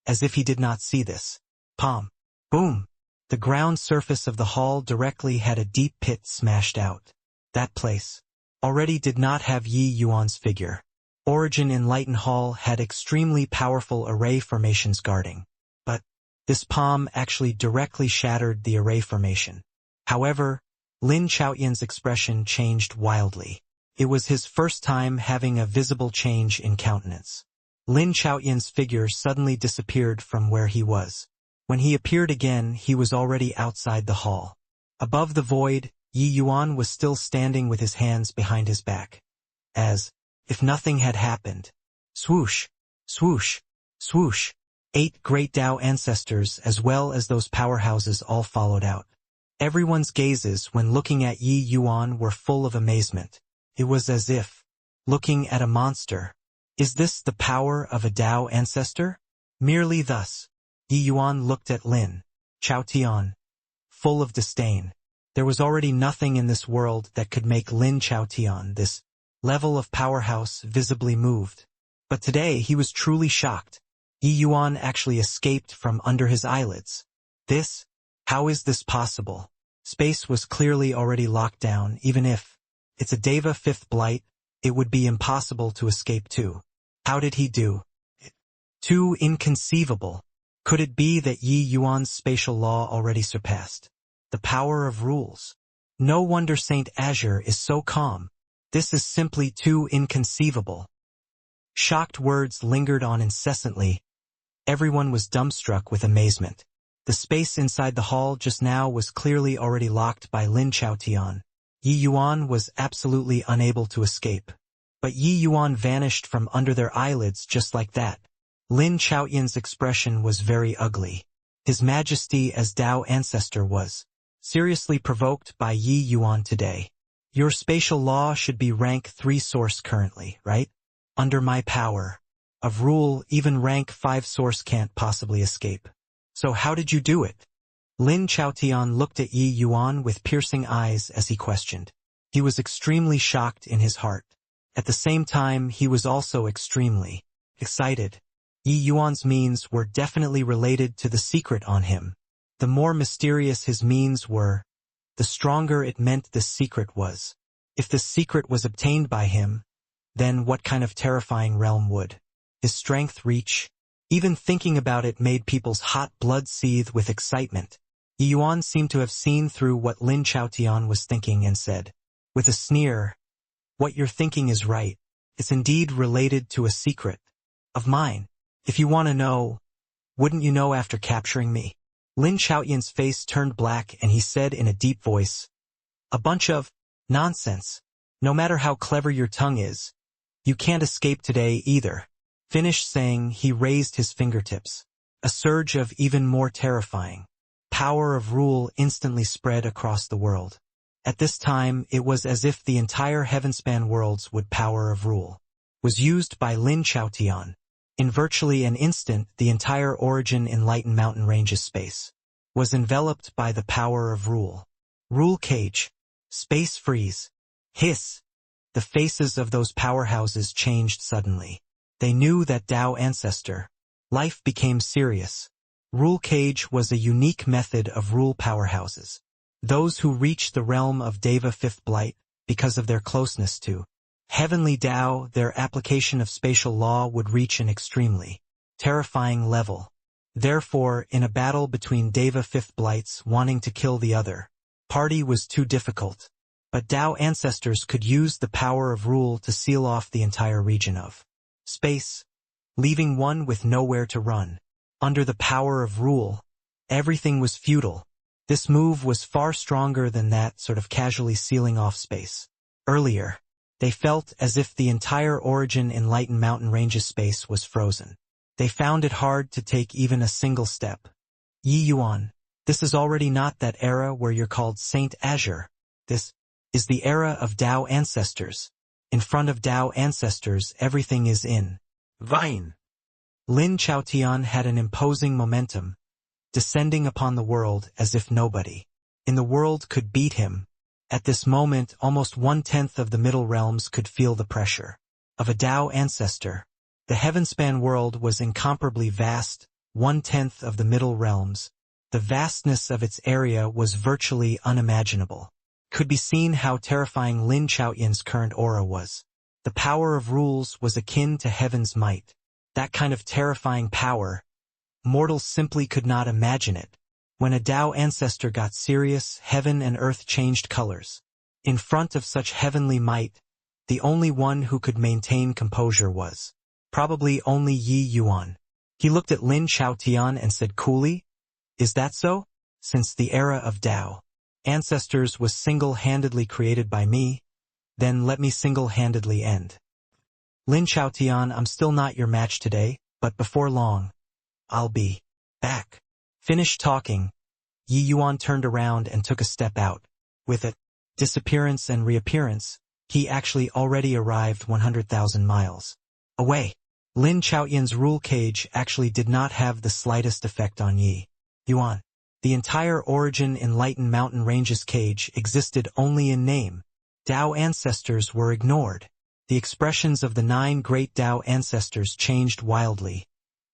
Speaker 1: as if he did not see this palm. Boom! The ground surface of the hall directly had a deep pit smashed out. That place already did not have Yi Yuan's figure. Origin Enlightened Hall had extremely powerful array formations guarding, but this palm actually directly shattered the array formation. However, Lin Chaotian's expression changed wildly. It was his first time having a visible change in countenance. Lin Chaotian's figure suddenly disappeared from where he was. When he appeared again, he was already outside the hall. Above the void, Yi Yuan was still standing with his hands behind his back, as if nothing had happened. Swoosh, swoosh, swoosh. 8 great Tao ancestors as well as those powerhouses all followed out. Everyone's gazes when looking at Yi Yuan were full of amazement. It was as if looking at a monster. Is this the power of a Tao ancestor? Merely thus, Yi Yuan looked at Lin Chaotian, full of disdain. There was already nothing in this world that could make Lin Chaotian, this level of powerhouse, visibly moved. But today he was truly shocked. Yi Yuan actually escaped from under his eyelids. How is this possible? Space was clearly already locked down. Even if it's a Deva 5th blight, it would be impossible to escape too. How did he do it? Too inconceivable. Could it be that Yi Yuan's spatial law already surpassed the power of rules? No wonder Saint Azure is so calm. This is simply too inconceivable. Shocked words lingered on incessantly. Everyone was dumbstruck with amazement. The space inside the hall just now was clearly already locked by Lin Chaotian. Yi Yuan was absolutely unable to escape. But Yi Yuan vanished from under their eyelids just like that. Lin Chaotian's expression was very ugly. His Majesty as Tao ancestor was seriously provoked by Yi Yuan today. Your spatial law should be rank 3 source currently, right? Under my power of rule, even rank 5 source can't possibly escape. So how did you do it? Lin Chaotian looked at Yi Yuan with piercing eyes as he questioned. He was extremely shocked in his heart. At the same time, he was also extremely excited. Yi Yuan's means were definitely related to the secret on him. The more mysterious his means were, the stronger it meant this secret was. If this secret was obtained by him, then what kind of terrifying realm would his strength reach? Even thinking about it made people's hot blood seethe with excitement. Yi Yuan seemed to have seen through what Lin Chaotian was thinking and said, with a sneer, "What you're thinking is right. It's indeed related to a secret of mine. If you want to know, wouldn't you know after capturing me?" Lin Chaotian's face turned black and he said in a deep voice, "A bunch of nonsense. No matter how clever your tongue is, you can't escape today either." Finished saying, he raised his fingertips. A surge of even more terrifying power of rule instantly spread across the world. At this time, it was as if the entire heavenspan worlds would power of rule was used by Lin Chaotian. In virtually an instant, the entire Origin Enlightened Mountain Ranges space was enveloped by the power of rule. Rule cage. Space freeze. Hiss. The faces of those powerhouses changed suddenly. They knew that Tao ancestor. Life became serious. Rule cage was a unique method of rule powerhouses. Those who reached the realm of Deva Fifth Blight, because of their closeness to heavenly Tao, their application of spatial law would reach an extremely terrifying level. Therefore, in a battle between Deva Fifth Blights wanting to kill the other party was too difficult. But Tao ancestors could use the power of rule to seal off the entire region of space, leaving one with nowhere to run. Under the power of rule, everything was futile. This move was far stronger than that sort of casually sealing off space. Earlier, they felt as if the entire Origin Enlightened Mountain Ranges space was frozen. They found it hard to take even a single step. Yi Yuan, this is already not that era where you're called Saint Azure. This is the era of Tao ancestors. In front of Tao ancestors, everything is in vain. Lin Chaotian had an imposing momentum, descending upon the world as if nobody in the world could beat him. At this moment, almost 1/10 of the Middle Realms could feel the pressure of a Tao ancestor. The heavenspan world was incomparably vast, 1/10 of the Middle Realms. The vastness of its area was virtually unimaginable. Could be seen how terrifying Lin Chaotian's current aura was. The power of rules was akin to heaven's might. That kind of terrifying power, mortals simply could not imagine it. When a Tao ancestor got serious, heaven and earth changed colors. In front of such heavenly might, the only one who could maintain composure was probably only Yi Yuan. He looked at Lin Chaotian and said coolly, "Is that so? Since the era of Tao ancestors was single-handedly created by me, then let me single-handedly end." Lin Chaotian, I'm still not your match today, but before long, I'll be back. Finished talking, Yi Yuan turned around and took a step out. With it, disappearance and reappearance, he actually already arrived 100,000 miles away. Lin Chaotian's rule cage actually did not have the slightest effect on Yi Yuan. The entire Origin Enlightened Mountain Ranges cage existed only in name. Tao ancestors were ignored. The expressions of the 9 great Tao ancestors changed wildly.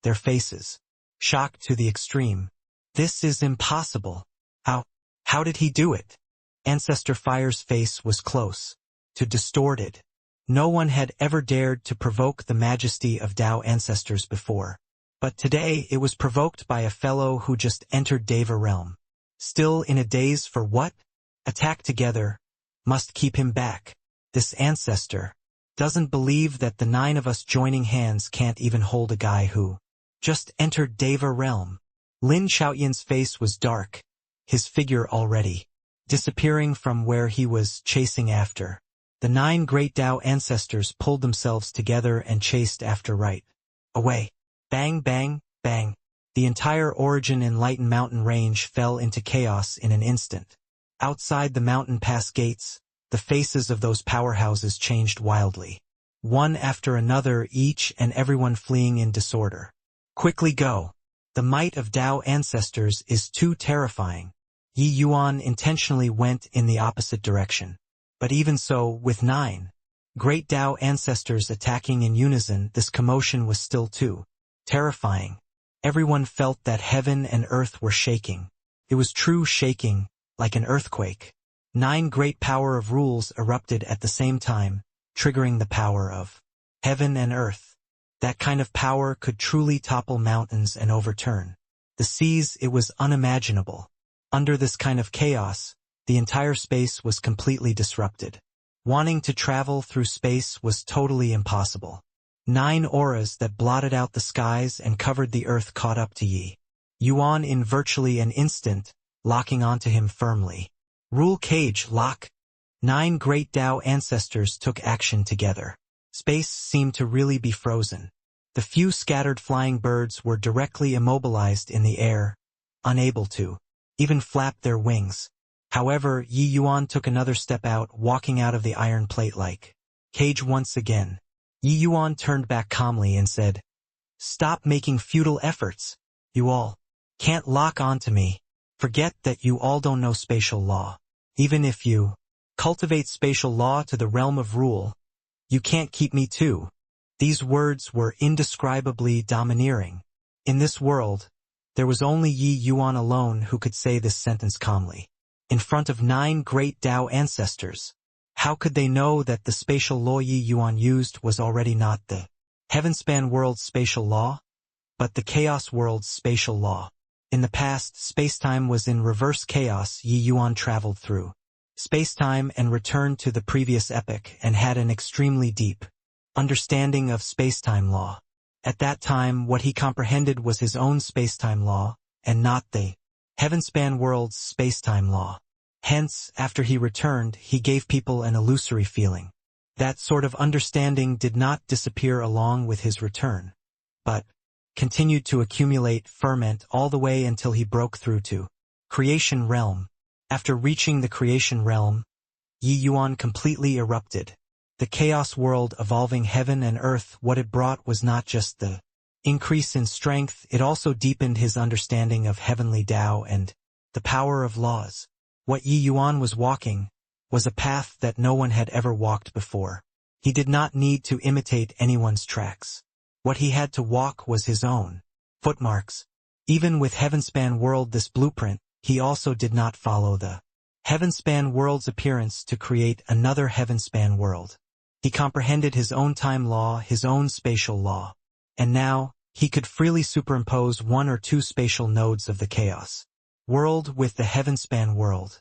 Speaker 1: Their faces shocked to the extreme. This is impossible. How did he do it? Ancestor Fire's face was close to distorted. No one had ever dared to provoke the majesty of Tao ancestors before. But today it was provoked by a fellow who just entered Deva realm. Still in a daze for what? Attack together. Must keep him back. This ancestor doesn't believe that the 9 of us joining hands can't even hold a guy who just entered Deva realm. Lin Chaotian's face was dark, his figure already disappearing from where he was chasing after. The 9 great Tao ancestors pulled themselves together and chased after right away. Bang, bang, bang. The entire Origin Enlightened Mountain Range fell into chaos in an instant. Outside the mountain pass gates, the faces of those powerhouses changed wildly. One after another, each and everyone fleeing in disorder. Quickly go. The might of Tao ancestors is too terrifying. Yi Yuan intentionally went in the opposite direction. But even so, with 9 great Tao ancestors attacking in unison. This commotion was still too terrifying. Everyone felt that heaven and earth were shaking. It was true shaking, like an earthquake. 9 great power of rules erupted at the same time, triggering the power of heaven and earth. That kind of power could truly topple mountains and overturn the seas. It was unimaginable. Under this kind of chaos, the entire space was completely disrupted. Wanting to travel through space was totally impossible. 9 auras that blotted out the skies and covered the earth caught up to Yi Yuan in virtually an instant, locking onto him firmly. Rule cage lock. 9 great Tao ancestors took action together. Space seemed to really be frozen. The few scattered flying birds were directly immobilized in the air, unable to even flap their wings. However, Yi Yuan took another step out, walking out of the iron plate-like cage once again. Yi Yuan turned back calmly and said, "Stop making futile efforts. You all can't lock onto me. Forget that you all don't know spatial law. Even if you cultivate spatial law to the realm of rule, you can't keep me too." These words were indescribably domineering. In this world, there was only Yi Yuan alone who could say this sentence calmly. In front of 9 great Tao ancestors, how could they know that the spatial law Yi Yuan used was already not the Heavenspan world's spatial law, but the Chaos world's spatial law? In the past, spacetime was in reverse chaos. Yi Yuan traveled through spacetime and returned to the previous epoch and had an extremely deep understanding of spacetime law. At that time, what he comprehended was his own spacetime law, and not the Heavenspan world's spacetime law. Hence, after he returned, he gave people an illusory feeling. That sort of understanding did not disappear along with his return, but continued to accumulate ferment all the way until he broke through to creation realm. After reaching the creation realm, Yi Yuan completely erupted. The chaos world evolving heaven and earth, what it brought was not just the increase in strength, it also deepened his understanding of heavenly Tao and the power of laws. What Yi Yuan was walking was a path that no one had ever walked before. He did not need to imitate anyone's tracks. What he had to walk was his own footmarks. Even with Heavenspan world this blueprint, he also did not follow the Heavenspan world's appearance to create another Heavenspan world. He comprehended his own time law, his own spatial law. And now, he could freely superimpose 1 or 2 spatial nodes of the chaos world with the Heavenspan world.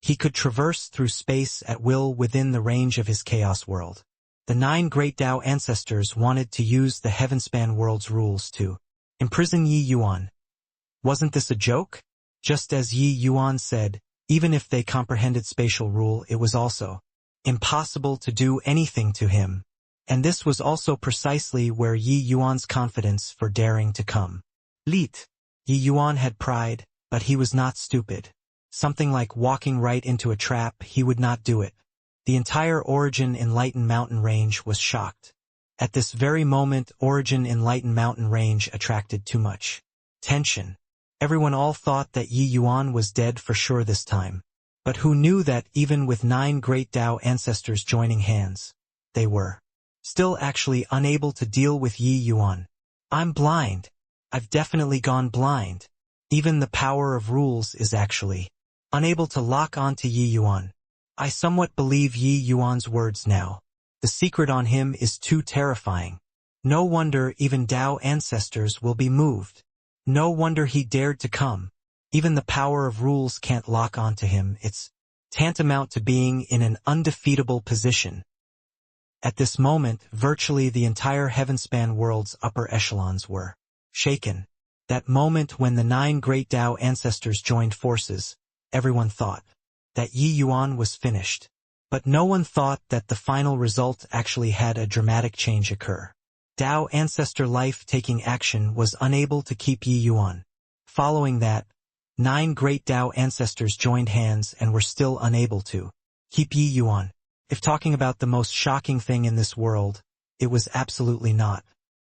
Speaker 1: He could traverse through space at will within the range of his chaos world. The 9 great Tao ancestors wanted to use the Heavenspan world's rules to imprison Yi Yuan. Wasn't this a joke? Just as Yi Yuan said, even if they comprehended spatial rule, it was also impossible to do anything to him. And this was also precisely where Yi Yuan's confidence for daring to come. Leet. Yi Yuan had pride, but he was not stupid. Something like walking right into a trap, he would not do it. The entire Origin Enlightened Mountain Range was shocked. At this very moment, Origin Enlightened Mountain Range attracted too much tension. Everyone all thought that Yi Yuan was dead for sure this time. But who knew that even with 9 great Tao ancestors joining hands, they were still actually unable to deal with Yi Yuan. I'm blind. I've definitely gone blind. Even the power of rules is actually unable to lock onto Yi Yuan. I somewhat believe Yi Yuan's words now. The secret on him is too terrifying. No wonder even Tao ancestors will be moved. No wonder he dared to come. Even the power of rules can't lock onto him. It's tantamount to being in an undefeatable position. At this moment, virtually the entire Heavenspan world's upper echelons were shaken. That moment when the 9 great Tao ancestors joined forces, everyone thought that Yi Yuan was finished. But no one thought that the final result actually had a dramatic change occur. Tao ancestor life taking action was unable to keep Yi Yuan. Following that, 9 great Tao ancestors joined hands and were still unable to keep Yi Yuan. If talking about the most shocking thing in this world, it was absolutely not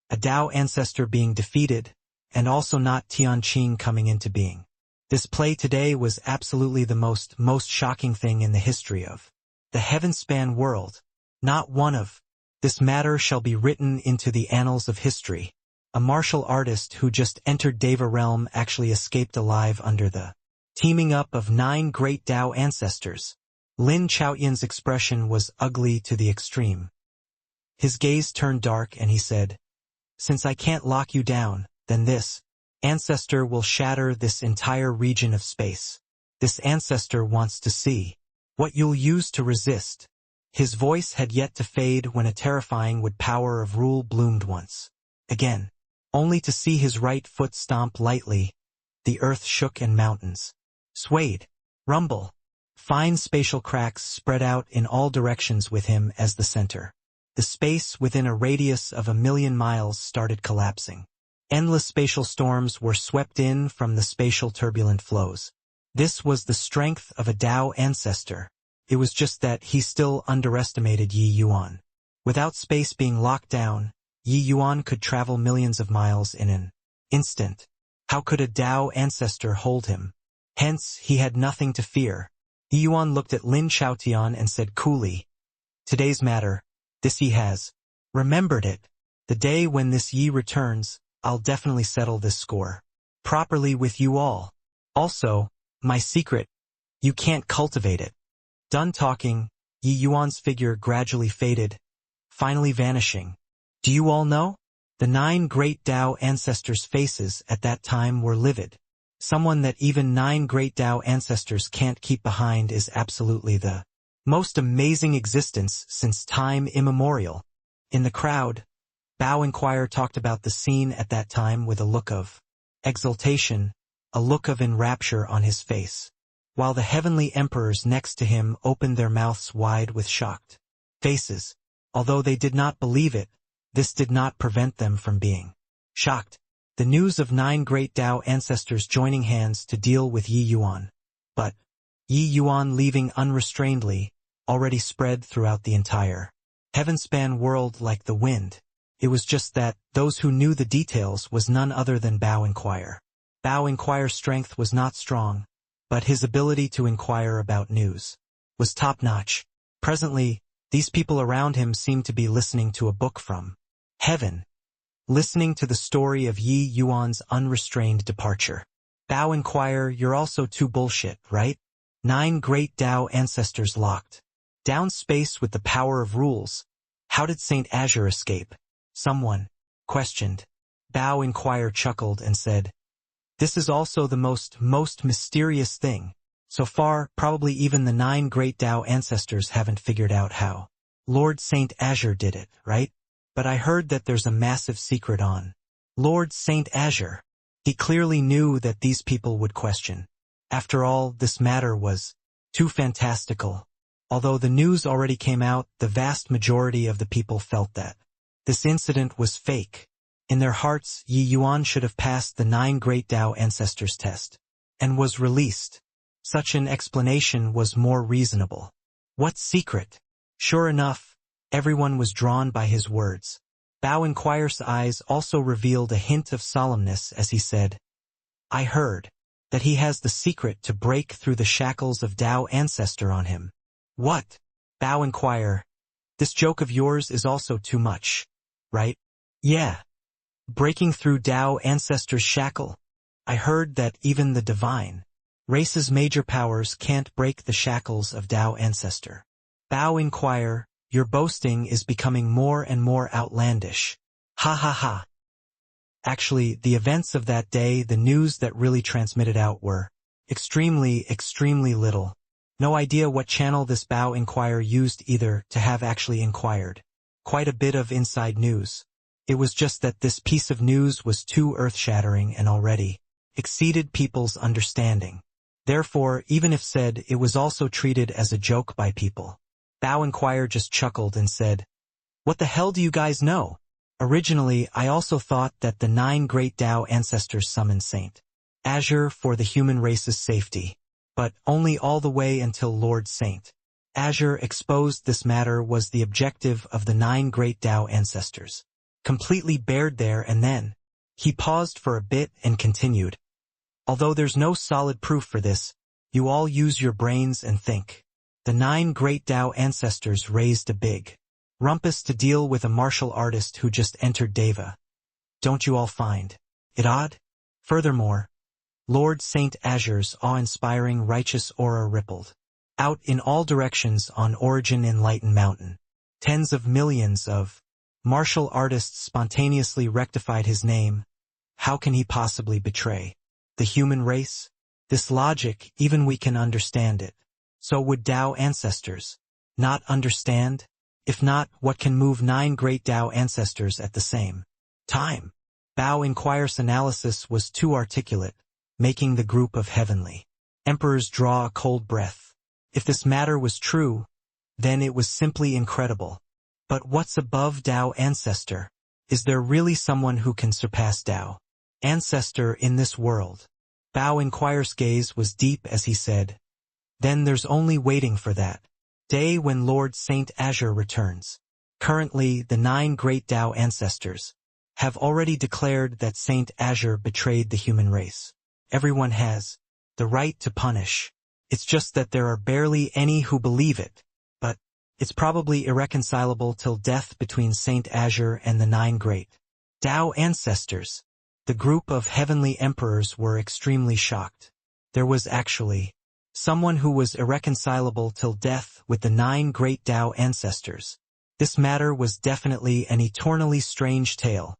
Speaker 1: a Tao ancestor being defeated, and also not Tianqing coming into being. This play today was absolutely the most shocking thing in the history of the Heavenspan world. Not one of. This matter shall be written into the annals of history. A martial artist who just entered Deva realm actually escaped alive under the teaming up of 9 great Tao ancestors. Lin Chaotian's expression was ugly to the extreme. His gaze turned dark and he said, "Since I can't lock you down, then this ancestor will shatter this entire region of space. This ancestor wants to see what you'll use to resist." His voice had yet to fade when a terrifying power of rule bloomed once again, only to see his right foot stomp lightly. The earth shook and mountains swayed, rumble. Fine spatial cracks spread out in all directions with him as the center. The space within a radius of 1,000,000 miles started collapsing. Endless spatial storms were swept in from the spatial turbulent flows. This was the strength of a Tao ancestor. It was just that he still underestimated Yi Yuan. Without space being locked down, Yi Yuan could travel millions of miles in an instant. How could a Tao ancestor hold him? Hence, he had nothing to fear. Yi Yuan looked at Lin Chaotian and said coolly, "Today's matter, this Yi has remembered it. The day when this Yi returns, I'll definitely settle this score properly with you all. Also, my secret, you can't cultivate it." Done talking, Yi Yuan's figure gradually faded, finally vanishing. Do you all know? The 9 great Tao ancestors' faces at that time were livid. Someone that even 9 great Tao ancestors can't keep behind is absolutely the most amazing existence since time immemorial. In the crowd, Bao Inquire talked about the scene at that time with a look of exultation, a look of enrapture on his face, while the heavenly emperors next to him opened their mouths wide with shocked faces. Although they did not believe it, this did not prevent them from being shocked. The news of 9 great Tao ancestors joining hands to deal with Yi Yuan. But Yi Yuan leaving unrestrainedly already spread throughout the entire heaven-span world like the wind. It was just that those who knew the details was none other than Bao Inquire. Bao Inquire's strength was not strong, but his ability to inquire about news was top-notch. Presently, these people around him seemed to be listening to a book from heaven, listening to the story of Yi Yuan's unrestrained departure. Bao Inquire, you're also too bullshit, right? 9 great Tao ancestors locked down space with the power of rules. How did Saint Azure escape? Someone questioned. Bao Inquire chuckled and said, "This is also the most mysterious thing. So far, probably even the 9 great Tao ancestors haven't figured out how Lord Saint Azure did it, right? But I heard that there's a massive secret on Lord Saint Azure." He clearly knew that these people would question. After all, this matter was too fantastical. Although the news already came out, the vast majority of the people felt that this incident was fake. In their hearts, Yi Yuan should have passed the 9 great Tao ancestors test and was released. Such an explanation was more reasonable. What secret? Sure enough, everyone was drawn by his words. Bao Inquire's eyes also revealed a hint of solemnness as he said, "I heard that he has the secret to break through the shackles of Tao ancestor on him." What? Bao Inquire, this joke of yours is also too much, right? Yeah. Breaking through Tao ancestor's shackle? I heard that even the divine race's major powers can't break the shackles of Tao ancestor. Bao Inquire, your boasting is becoming more and more outlandish. Ha ha ha. Actually, the events of that day, the news that really transmitted out were extremely little. No idea what channel this Bao Inquire used either to have actually inquired. Quite a bit of inside news. It was just that this piece of news was too earth-shattering and already exceeded people's understanding. Therefore, even if said, it was also treated as a joke by people. Bao Inquire just chuckled and said, "What the hell do you guys know? Originally, I also thought that the 9 great Tao ancestors summoned Saint Azure for the human race's safety. But only all the way until Lord Saint Azure exposed this matter was the objective of the 9 great Tao ancestors. Completely bared there and then." He paused for a bit and continued. "Although there's no solid proof for this, you all use your brains and think. The 9 great Tao ancestors raised a big Rumpus to deal with a martial artist who just entered Deva. Don't you all find it odd? Furthermore, Lord Saint Azure's awe-inspiring righteous aura rippled out in all directions on Origin Enlightened Mountain. Tens of millions of martial artists spontaneously rectified his name. How can he possibly betray the human race? This logic, even we can understand it. So would Tao ancestors not understand? If not, what can move 9 great Tao ancestors at the same time? Bao Inquire's analysis was too articulate, making the group of heavenly emperors draw a cold breath. If this matter was true, then it was simply incredible. But what's above Tao ancestor? Is there really someone who can surpass Tao ancestor in this world? Bao Inquire's gaze was deep as he said, then there's only waiting for that day when Lord Saint Azure returns. Currently, the 9 great Tao ancestors have already declared that Saint Azure betrayed the human race. Everyone has the right to punish. It's just that there are barely any who believe it. But it's probably irreconcilable till death between Saint Azure and the 9 great Tao ancestors. The group of heavenly emperors were extremely shocked. There was actually someone who was irreconcilable till death with the 9 great Tao ancestors. This matter was definitely an eternally strange tale.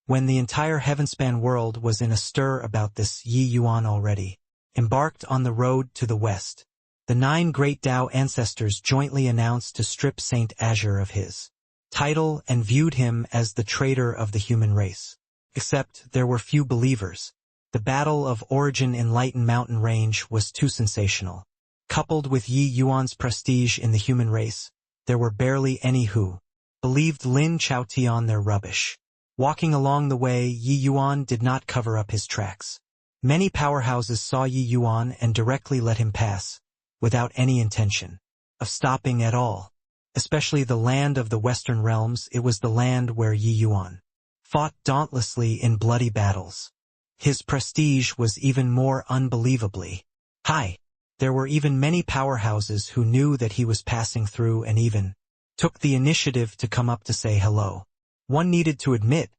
Speaker 1: When the entire heavenspan world was in a stir about this, Yi Yuan already embarked on the road to the west. The 9 great Tao ancestors jointly announced to strip Saint Azure of his title and viewed him as the traitor of the human race. Except there were few believers. The Battle of Origin Enlightened Mountain Range was too sensational. Coupled with Yi Yuan's prestige in the human race, there were barely any who believed Lin Chaotian their rubbish. Walking along the way, Yi Yuan did not cover up his tracks. Many powerhouses saw Yi Yuan and directly let him pass, without any intention of stopping at all. Especially the land of the Western realms, it was the land where Yi Yuan fought dauntlessly in bloody battles. His prestige was even more unbelievably high. There were even many powerhouses who knew that he was passing through and even took the initiative to come up to say hello. One needed to admit,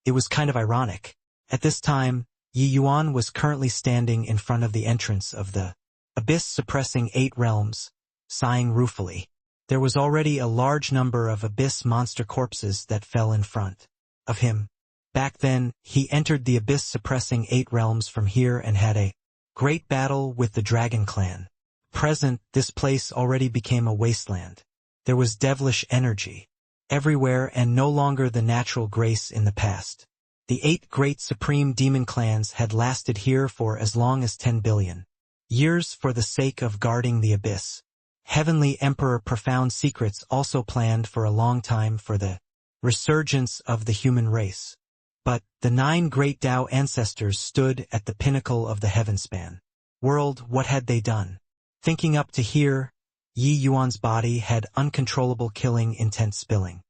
Speaker 1: it was kind of ironic. At this time, Yi Yuan was currently standing in front of the entrance of the abyss suppressing 8 realms, sighing ruefully. There was already a large number of abyss monster corpses that fell in front of him. Back then, he entered the abyss suppressing 8 realms from here and had a great battle with the Dragon Clan. Present, this place already became a wasteland. There was devilish energy everywhere and no longer the natural grace in the past. The 8 great supreme demon clans had lasted here for as long as 10 billion years for the sake of guarding the abyss. Heavenly Emperor Profound Secrets also planned for a long time for the resurgence of the human race. But the 9 great Tao ancestors stood at the pinnacle of the heavenspan world. What had they done? Thinking up to here, Yi Yuan's body had uncontrollable killing intent spilling.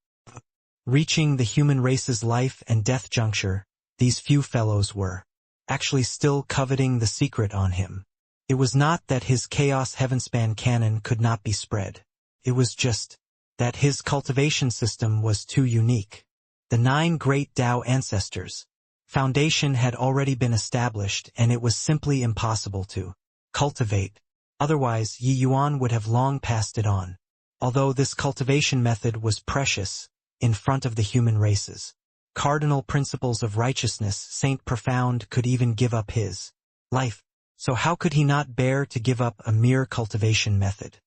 Speaker 1: Reaching the human race's life and death juncture, these few fellows were actually still coveting the secret on him. It was not that his chaos heavenspan canon could not be spread. It was just that his cultivation system was too unique. The 9 great Tao ancestors' foundation had already been established and it was simply impossible to cultivate. Otherwise, Yi Yuan would have long passed it on. Although this cultivation method was precious in front of the human race's cardinal principles of righteousness, Saint Profound could even give up his life. So how could he not bear to give up a mere cultivation method?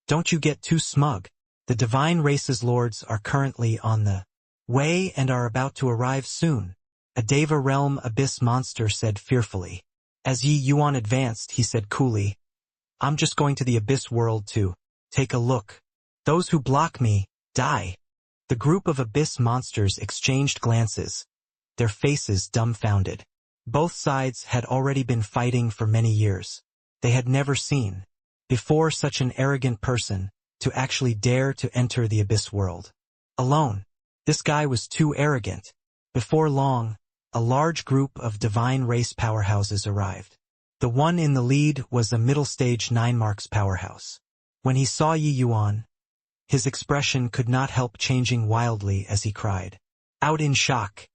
Speaker 1: Don't you get too smug. The divine race's lords are currently on the way and are about to arrive soon. A Deva realm abyss monster said fearfully. As Yi Yuan advanced, he said coolly, I'm just going to the abyss world to take a look. Those who block me, die. The group of abyss monsters exchanged glances, their faces dumbfounded. Both sides had already been fighting for many years. They had never seen before such an arrogant person to actually dare to enter the abyss world alone. This guy was too arrogant. Before long, a large group of divine race powerhouses arrived. The one in the lead was a middle-stage 9 marks powerhouse. When he saw Yi Yuan, His expression could not help changing wildly as he cried out in shock.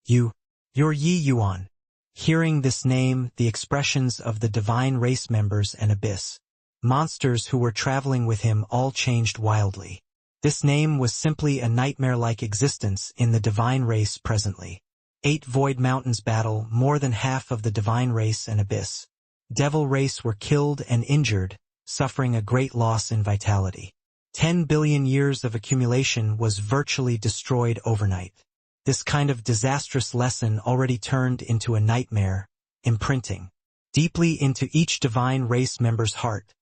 Speaker 1: You're Yi Yuan. Hearing this name, the expressions of the divine race members and abyss monsters who were traveling with him all changed wildly. This name was simply a nightmare-like existence in the divine race presently. 8 Void Mountains battle, more than half of the divine race and abyss devil race were killed and injured, suffering a great loss in vitality. 10 billion years of accumulation was virtually destroyed overnight. This kind of disastrous lesson already turned into a nightmare, imprinting deeply into each divine race member's heart,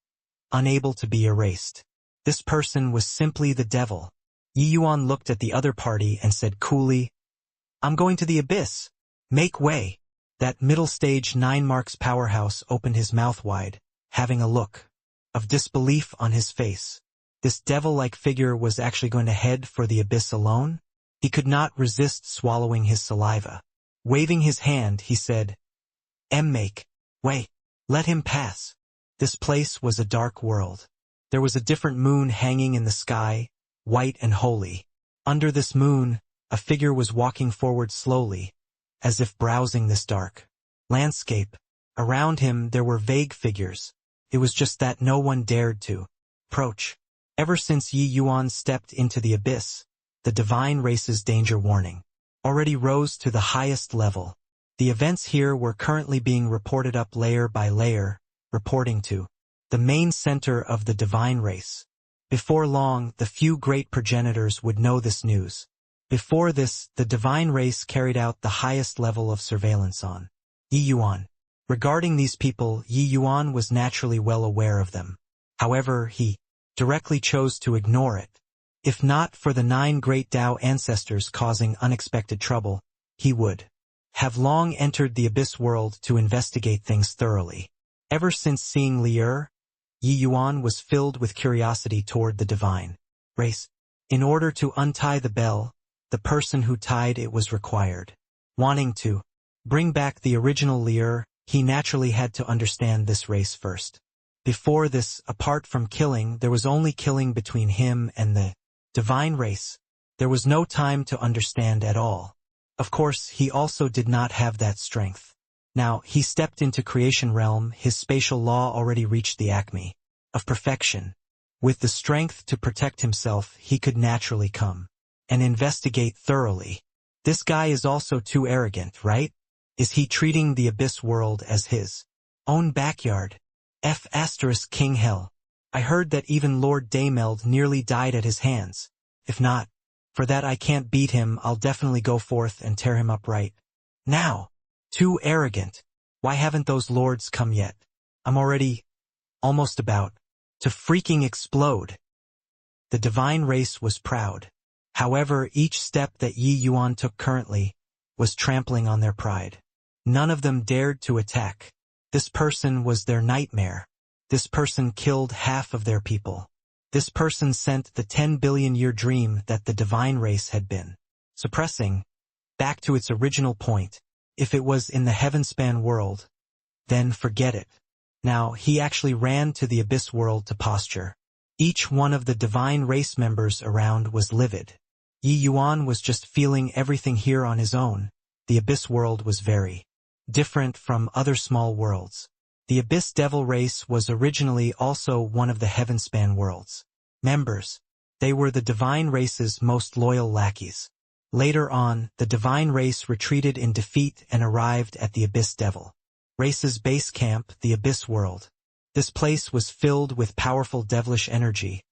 Speaker 1: unable to be erased. This person was simply the devil. Yi Yuan looked at the other party and said coolly, "I'm going to the abyss. Make way." That middle stage 9 marks powerhouse opened his mouth wide, having a look of disbelief on his face. This devil-like figure was actually going to head for the abyss alone? He could not resist swallowing his saliva. Waving his hand, he said, "Make way. Let him pass." This place was a dark world. There was a different moon hanging in the sky, white and holy. Under this moon, a figure was walking forward slowly, as if browsing this dark landscape. Around him there were vague figures. It was just that no one dared to approach. Ever since Yi Yuan stepped into the abyss, the divine race's danger warning already rose to the highest level. The events here were currently being reported up layer by layer, reporting to the main center of the divine race. Before long, the few great progenitors would know this news. Before this, the divine race carried out the highest level of surveillance on Yi Yuan. Regarding these people, Yi Yuan was naturally well aware of them. However, he directly chose to ignore it. If not for the 9 great Tao ancestors causing unexpected trouble, he would have long entered the abyss world to investigate things thoroughly. Ever since seeing Lier, Yi Yuan was filled with curiosity toward the divine race. In order to untie the bell, the person who tied it was required. Wanting to bring back the original Lier, he naturally had to understand this race first. Before this, apart from killing, there was only killing between him and the divine race. There was no time to understand at all. Of course, he also did not have that strength. Now, he stepped into creation realm, his spatial law already reached the acme of perfection. With the strength to protect himself, he could naturally come and investigate thoroughly. This guy is also too arrogant, right? Is he treating the abyss world as his own backyard? King Hell. I heard that even Lord Daymeld nearly died at his hands. If not for that, I can't beat him. I'll definitely go forth and tear him up right now. Too arrogant. Why haven't those lords come yet? I'm already almost about to freaking explode. The divine race was proud. However, each step that Yi Yuan took currently was trampling on their pride. None of them dared to attack. This person was their nightmare. This person killed half of their people. This person sent the 10 billion year dream that the divine race had been suppressing back to its original point. If it was in the heavenspan world, then forget it. Now, he actually ran to the abyss world to posture. Each one of the divine race members around was livid. Yi Yuan was just feeling everything here on his own. The abyss world was very different from other small worlds. The abyss devil race was originally also one of the heavenspan worlds members. They were the divine race's most loyal lackeys. Later on, the divine race retreated in defeat and arrived at the abyss devil race's base camp, the abyss world. This place was filled with powerful devilish energy.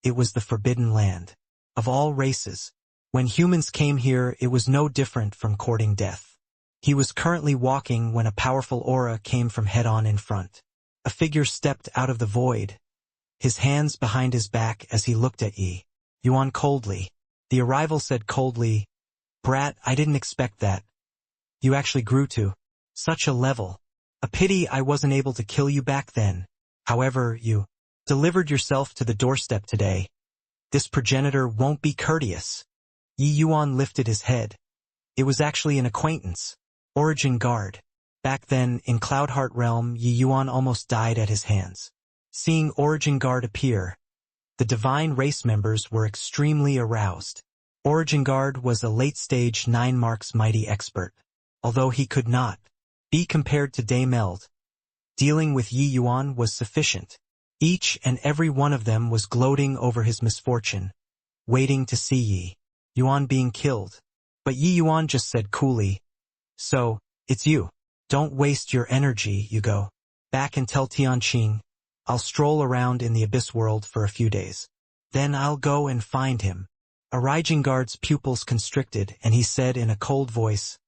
Speaker 1: It was the forbidden land of all races. When humans came here, it was no different from courting death. He was currently walking when a powerful aura came from head-on in front. A figure stepped out of the void, his hands behind his back as he looked at Yi Yuan coldly. The arrival said coldly, "Brat, I didn't expect that. You actually grew to such a level. A pity I wasn't able to kill you back then. However, you delivered yourself to the doorstep today. This progenitor won't be courteous." Yi Yuan lifted his head. It was actually an acquaintance, Origin Guard. Back then, in Cloudheart Realm, Yi Yuan almost died at his hands. Seeing Origin Guard appear, The divine race members were extremely aroused. Origin Guard was a late-stage 9 marks mighty expert. Although he could not be compared to Daimeld, dealing with Yi Yuan was sufficient. Each and every one of them was gloating over his misfortune, waiting to see Yi Yuan being killed. But Yi Yuan just said coolly, "So, it's you. Don't waste your energy, you go back and tell Tianqing. I'll stroll around in the Abyss world for a few days. Then I'll go and find him." Origin Guard's pupils constricted, and he said in a cold voice,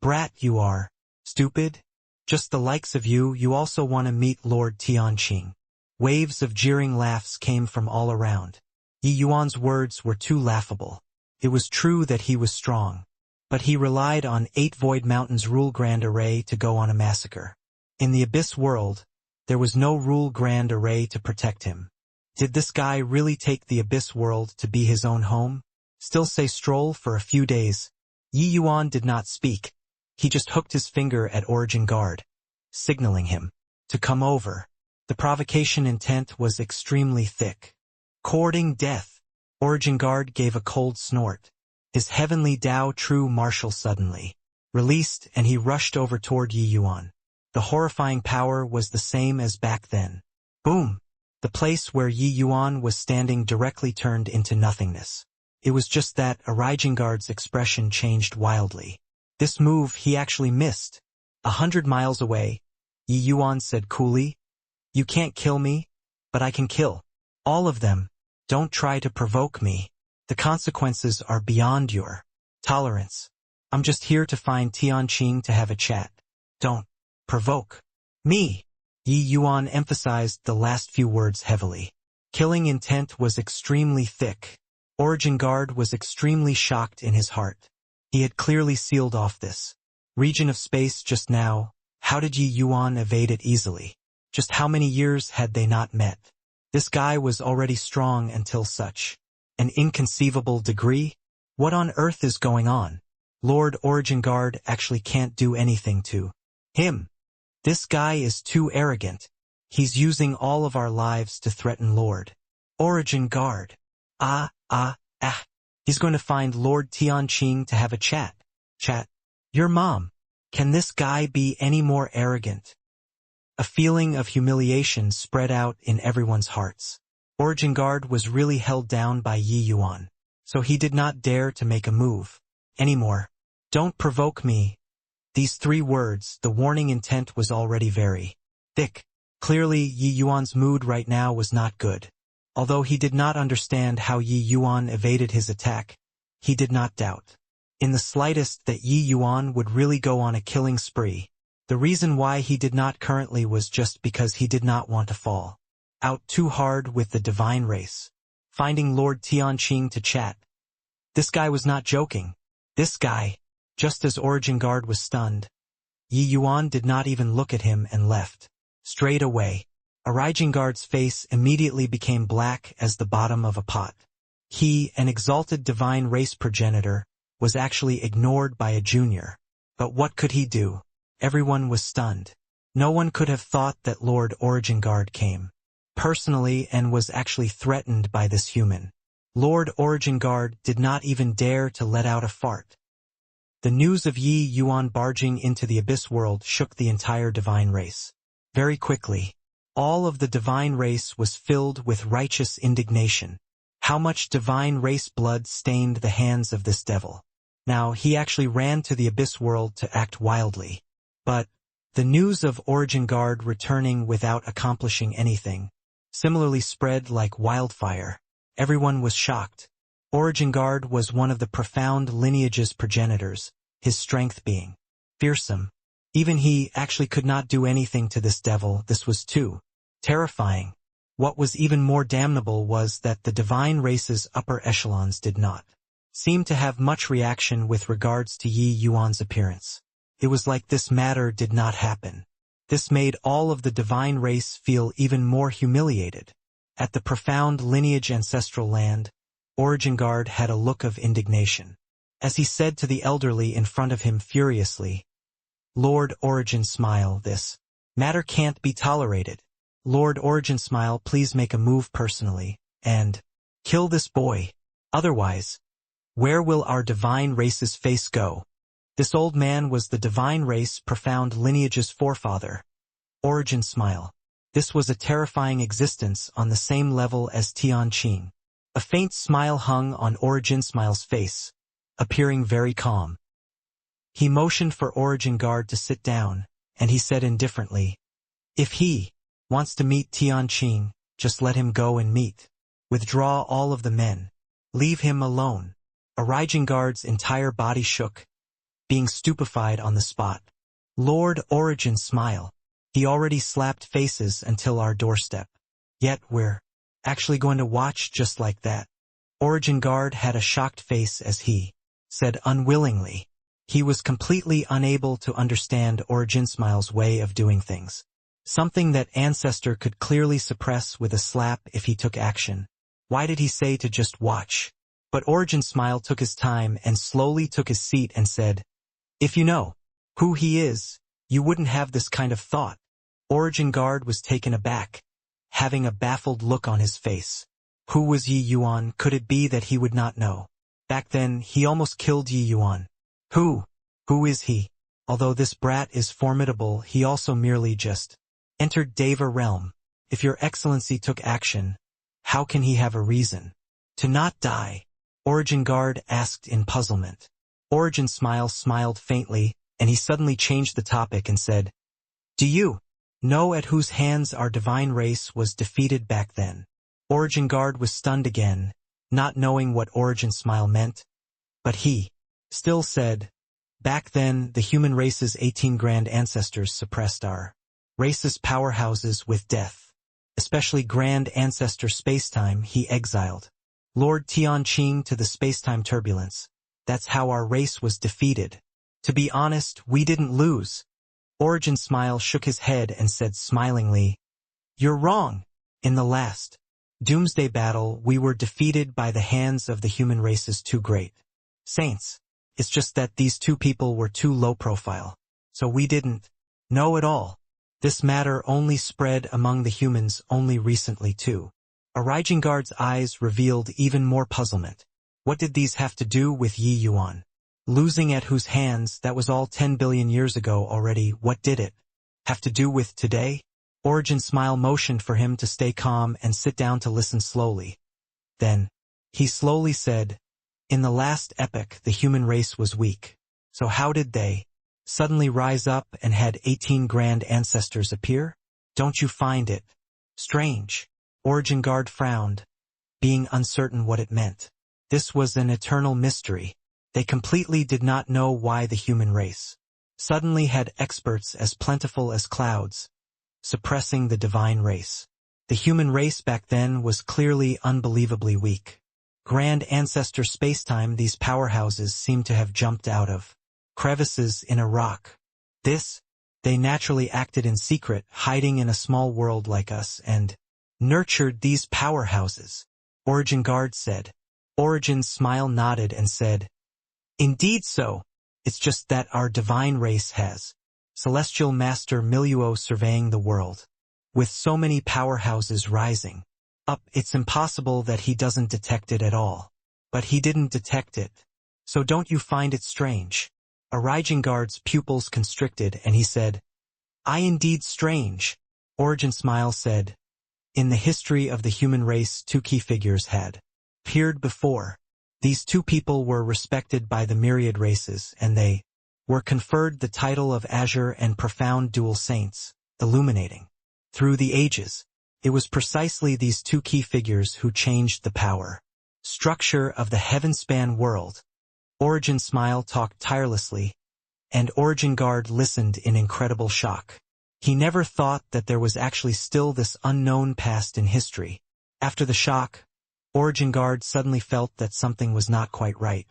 Speaker 1: "Brat you are. Stupid? Just the likes of you also want to meet Lord Tianqing." Waves of jeering laughs came from all around. Yi Yuan's words were too laughable. It was true that he was strong, but he relied on 8 Void Mountains Rule Grand Array to go on a massacre. In the Abyss world, there was no Rule Grand Array to protect him. Did this guy really take the Abyss world to be his own home? Still say stroll for a few days? Yi Yuan did not speak. He just hooked his finger at Origin Guard, signaling him to come over. The provocation intent was extremely thick. Courting death. Origin Guard gave a cold snort. His heavenly Dao True Martial suddenly released, and he rushed over toward Yi Yuan. The horrifying power was the same as back then. Boom! The place where Yi Yuan was standing directly turned into nothingness. It was just that Origin Guard's expression changed wildly. This move he actually missed. 100 miles away, Yi Yuan said coolly, "You can't kill me, but I can kill all of them. Don't try to provoke me. The consequences are beyond your tolerance. I'm just here to find Tianqing to have a chat. Don't provoke me." Yi Yuan emphasized the last few words heavily. Killing intent was extremely thick. Origin Guard was extremely shocked in his heart. He had clearly sealed off this region of space just now. How did Yi Yuan evade it easily? Just how many years had they not met? This guy was already strong until such an inconceivable degree. What on earth is going on? Lord Origin Guard actually can't do anything to him. This guy is too arrogant. He's using all of our lives to threaten Lord Origin Guard. He's going to find Lord Tianqing to have a chat. Chat? Your mom. Can this guy be any more arrogant? A feeling of humiliation spread out in everyone's hearts. Origin Guard was really held down by Yi Yuan, so he did not dare to make a move anymore. Don't provoke me. These 3 words, the warning intent was already very thick. Clearly, Yi Yuan's mood right now was not good. Although he did not understand how Yi Yuan evaded his attack, he did not doubt in the slightest that Yi Yuan would really go on a killing spree. The reason why he did not currently was just because he did not want to fall out too hard with the divine race. Finding Lord Tianqing to chat. This guy was not joking. This guy. Just as Origin Guard was stunned, Yi Yuan did not even look at him and left straight away. Origin Guard's face immediately became black as the bottom of a pot. He, an exalted divine race progenitor, was actually ignored by a junior. But what could he do? Everyone was stunned. No one could have thought that Lord Origin Guard came personally and was actually threatened by this human. Lord Origin Guard did not even dare to let out a fart. The news of Yi Yuan barging into the Abyss world shook the entire divine race. Very quickly, all of the divine race was filled with righteous indignation. How much divine race blood stained the hands of this devil? Now, he actually ran to the Abyss world to act wildly. But the news of Origin Guard returning without accomplishing anything similarly spread like wildfire. Everyone was shocked. Origin Guard was one of the profound lineage's progenitors, his strength being fearsome. Even he actually could not do anything to this devil. This was too terrifying. What was even more damnable was that the divine race's upper echelons did not seem to have much reaction with regards to Yi Yuan's appearance. It was like this matter did not happen. This made all of the divine race feel even more humiliated. At the profound lineage ancestral land, Origin Guard had a look of indignation. As he said to the elderly in front of him furiously, "Lord Origin Smile, this matter can't be tolerated. Lord Origin Smile, please make a move personally. and kill this boy. Otherwise, where will our divine race's face go? This old man was the divine race profound lineage's forefather. Origin smile. This was a terrifying existence on the same level as Tianqing. A faint smile hung on Origin Smile's face, appearing very calm. He motioned for Origin Guard to sit down, and he said indifferently, "If he wants to meet Tianqing, just let him go and meet. Withdraw all of the men. Leave him alone." Origin Guard's entire body shook, being stupefied on the spot. Lord Origin Smile. He already slapped faces until our doorstep. Yet we're actually going to watch just like that. Origin Guard had a shocked face as he said unwillingly. He was completely unable to understand Origin Smile's way of doing things. Something that Ancestor could clearly suppress with a slap if he took action. Why did he say to just watch? But Origin Smile took his time and slowly took his seat and said, "If you know who he is, you wouldn't have this kind of thought." Origin Guard was taken aback, having a baffled look on his face. Who was Yi Yuan? Could it be that he would not know? Back then, he almost killed Yi Yuan. Who is he? Although this brat is formidable, he also merely just entered Deva realm. If your excellency took action, how can he have a reason to not die? Origin Guard asked in puzzlement. Origin Smile smiled faintly, and he suddenly changed the topic and said, "Do you know at whose hands our divine race was defeated back then?" Origin Guard was stunned again, not knowing what Origin Smile meant, but he still said, "Back then, the human race's 18 grand ancestors suppressed our race's powerhouses with death. Especially Grand Ancestor Spacetime he exiled Lord Tianqing to the spacetime turbulence. That's how our race was defeated. To be honest, we didn't lose." Origin Smile shook his head and said smilingly, "You're wrong. In the last Doomsday battle, we were defeated by the hands of the human race's two great saints. It's just that these two people were too low profile, so we didn't know at all. This matter only spread among the humans only recently too." Origin Guard's eyes revealed even more puzzlement. What did these have to do with Yi Yuan? Losing at whose hands, that was all 10 billion years ago already. What did it have to do with today? Origin Smile motioned for him to stay calm and sit down to listen slowly. Then, he slowly said, "In the last epoch, the human race was weak. So how did they suddenly rise up and had 18 grand ancestors appear? Don't you find it strange?" Origin Guard frowned, being uncertain what it meant. This was an eternal mystery. They completely did not know why the human race suddenly had experts as plentiful as clouds, suppressing the divine race. The human race back then was clearly unbelievably weak. Grand Ancestor Spacetime, these powerhouses seemed to have jumped out of crevices in a rock. They naturally acted in secret, hiding in a small world like us, and nurtured these powerhouses, Origin Guard said. Origin Smile nodded and said, "Indeed so. It's just that our divine race has Celestial Master Miluo surveying the world. With so many powerhouses rising up, it's impossible that he doesn't detect it at all. But he didn't detect it. So don't you find it strange?" Origin Guard's pupils constricted and he said, "I indeed strange." Origin Smile said, "In the history of the human race, two key figures had appeared before. These two people were respected by the myriad races, and they were conferred the title of Azure and Profound Dual Saints, illuminating through the ages. It was precisely these two key figures who changed the power structure of the heavenspan world." Origin Smile talked tirelessly, and Origin Guard listened in incredible shock. He never thought that there was actually still this unknown past in history. After the shock, Origin Guard suddenly felt that something was not quite right.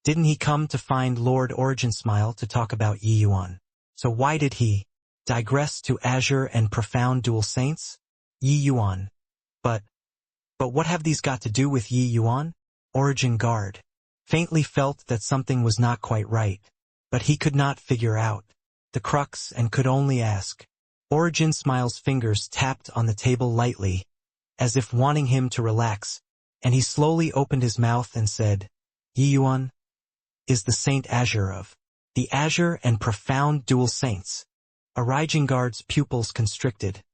Speaker 1: Didn't he come to find Lord Origin Smile to talk about Yi Yuan? So why did he digress to Azure and Profound Dual Saints? Yi Yuan. But what have these got to do with Yi Yuan? Origin Guard faintly felt that something was not quite right, but he could not figure out the crux and could only ask. Origin Smile's fingers tapped on the table lightly, as if wanting him to relax, and he slowly opened his mouth and said, Yi Yuan is the Saint Azure of the Azure and Profound Dual Saints. Guard's pupils constricted,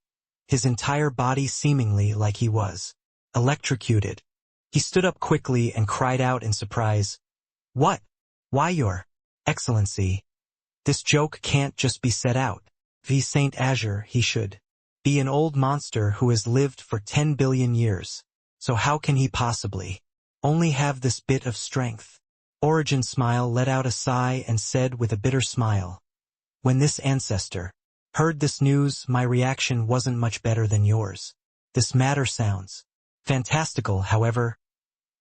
Speaker 1: his entire body seemingly like he was electrocuted. He stood up quickly and cried out in surprise, What? Why, Your Excellency? This joke can't just be said out. The Saint Azure, he should be an old monster who has lived for 10 billion years. So how can he possibly only have this bit of strength? Origin Smile let out a sigh and said with a bitter smile, When this ancestor heard this news, my reaction wasn't much better than yours. This matter sounds fantastical, however.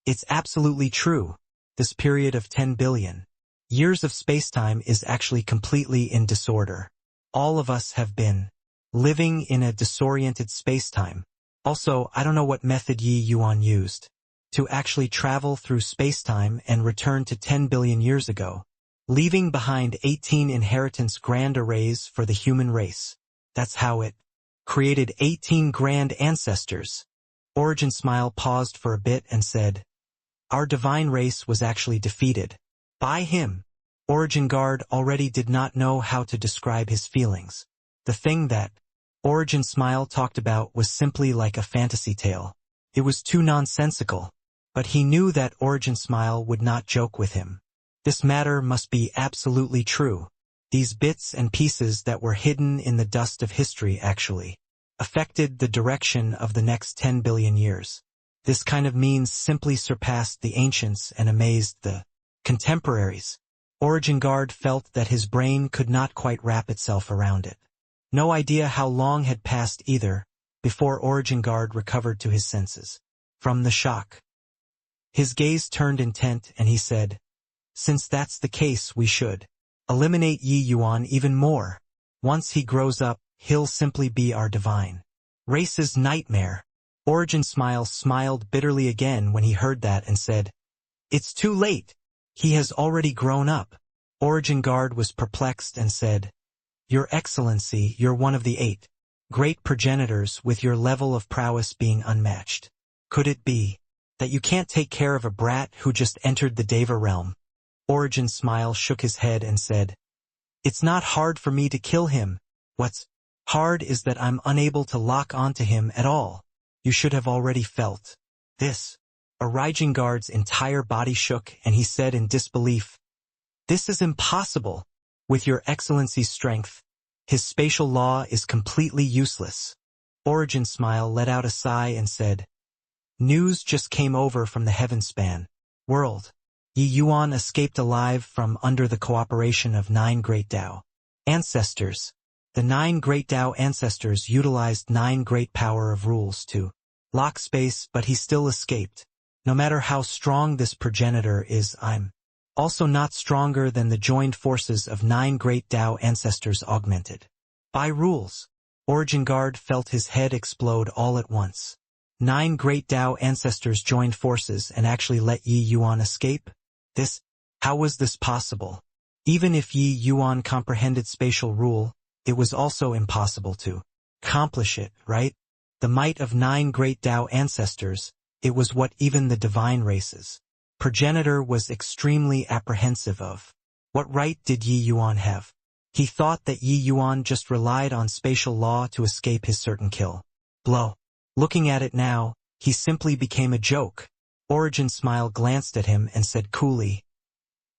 Speaker 1: It's absolutely true. This period of 10 billion years of spacetime is actually completely in disorder. All of us have been living in a disoriented spacetime. Also, I don't know what method Yi Yuan used to actually travel through spacetime and return to 10 billion years ago, leaving behind 18 inheritance grand arrays for the human race. That's how it created 18 grand ancestors. Origin Smile paused for a bit and said, Our divine race was actually defeated by him. Origin Guard already did not know how to describe his feelings. The thing that Origin Smile talked about was simply like a fantasy tale. It was too nonsensical. But he knew that Origin Smile would not joke with him. This matter must be absolutely true. These bits and pieces that were hidden in the dust of history actually affected the direction of the next 10 billion years. This kind of means simply surpassed the ancients and amazed the contemporaries. Origin Guard felt that his brain could not quite wrap itself around it. No idea how long had passed either before Origin Guard recovered to his senses from the shock. His gaze turned intent and he said, Since that's the case, we should eliminate Yi Yuan even more. Once he grows up, he'll simply be our divine race's nightmare. Origin Smile smiled bitterly again when he heard that and said, It's too late. He has already grown up. Origin Guard was perplexed and said, Your Excellency, you're one of the 8 great progenitors with your level of prowess being unmatched. Could it be that you can't take care of a brat who just entered the Deva realm? Origin Smile shook his head and said, It's not hard for me to kill him. What's hard is that I'm unable to lock onto him at all. You should have already felt this. Origin Guard's entire body shook and he said in disbelief, This is impossible. With your Excellency's strength, his spatial law is completely useless. Origin Smile let out a sigh and said, News just came over from the Heavenspan world. Yi Yuan escaped alive from under the cooperation of 9 great Tao ancestors. The 9 great Tao ancestors utilized 9 great power of rules to lock space, but he still escaped. No matter how strong this progenitor is, I'm also not stronger than the joined forces of 9 great Tao ancestors augmented by rules. Origin Guard felt his head explode all at once. 9 great Tao ancestors joined forces and actually let Yi Yuan escape? How was this possible? Even if Yi Yuan comprehended spatial rule, it was also impossible to accomplish it, right? The might of 9 great Tao ancestors, it was what even the divine races progenitor was extremely apprehensive of. What right did Yi Yuan have? He thought that Yi Yuan just relied on spatial law to escape his certain kill blow. Looking at it now, he simply became a joke. Origin Smile glanced at him and said coolly,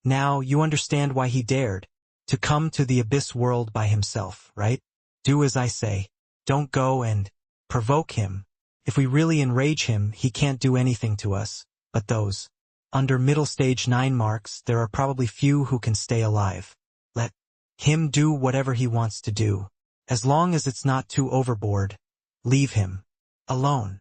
Speaker 1: Now you understand why he dared to come to the Abyss world by himself, right? Do as I say. Don't go and provoke him. If we really enrage him, he can't do anything to us. But those under middle stage 9 marks, there are probably few who can stay alive. Let him do whatever he wants to do. As long as it's not too overboard, leave him alone.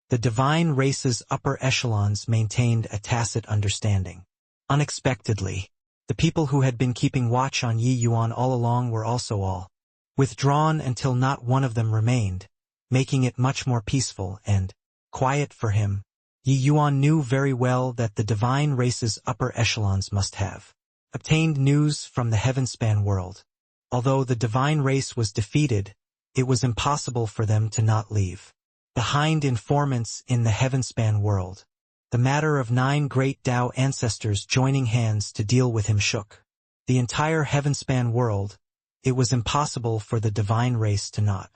Speaker 1: The divine race's upper echelons maintained a tacit understanding. Unexpectedly, the people who had been keeping watch on Yi Yuan all along were also all withdrawn until not one of them remained, making it much more peaceful and quiet for him. Yi Yuan knew very well that the divine race's upper echelons must have obtained news from the Heavenspan world. Although the divine race was defeated, it was impossible for them to not leave. behind informants in the heavenspan world. The matter of 9 great Tao ancestors joining hands to deal with him shook the entire heavenspan world. It was impossible for the divine race to not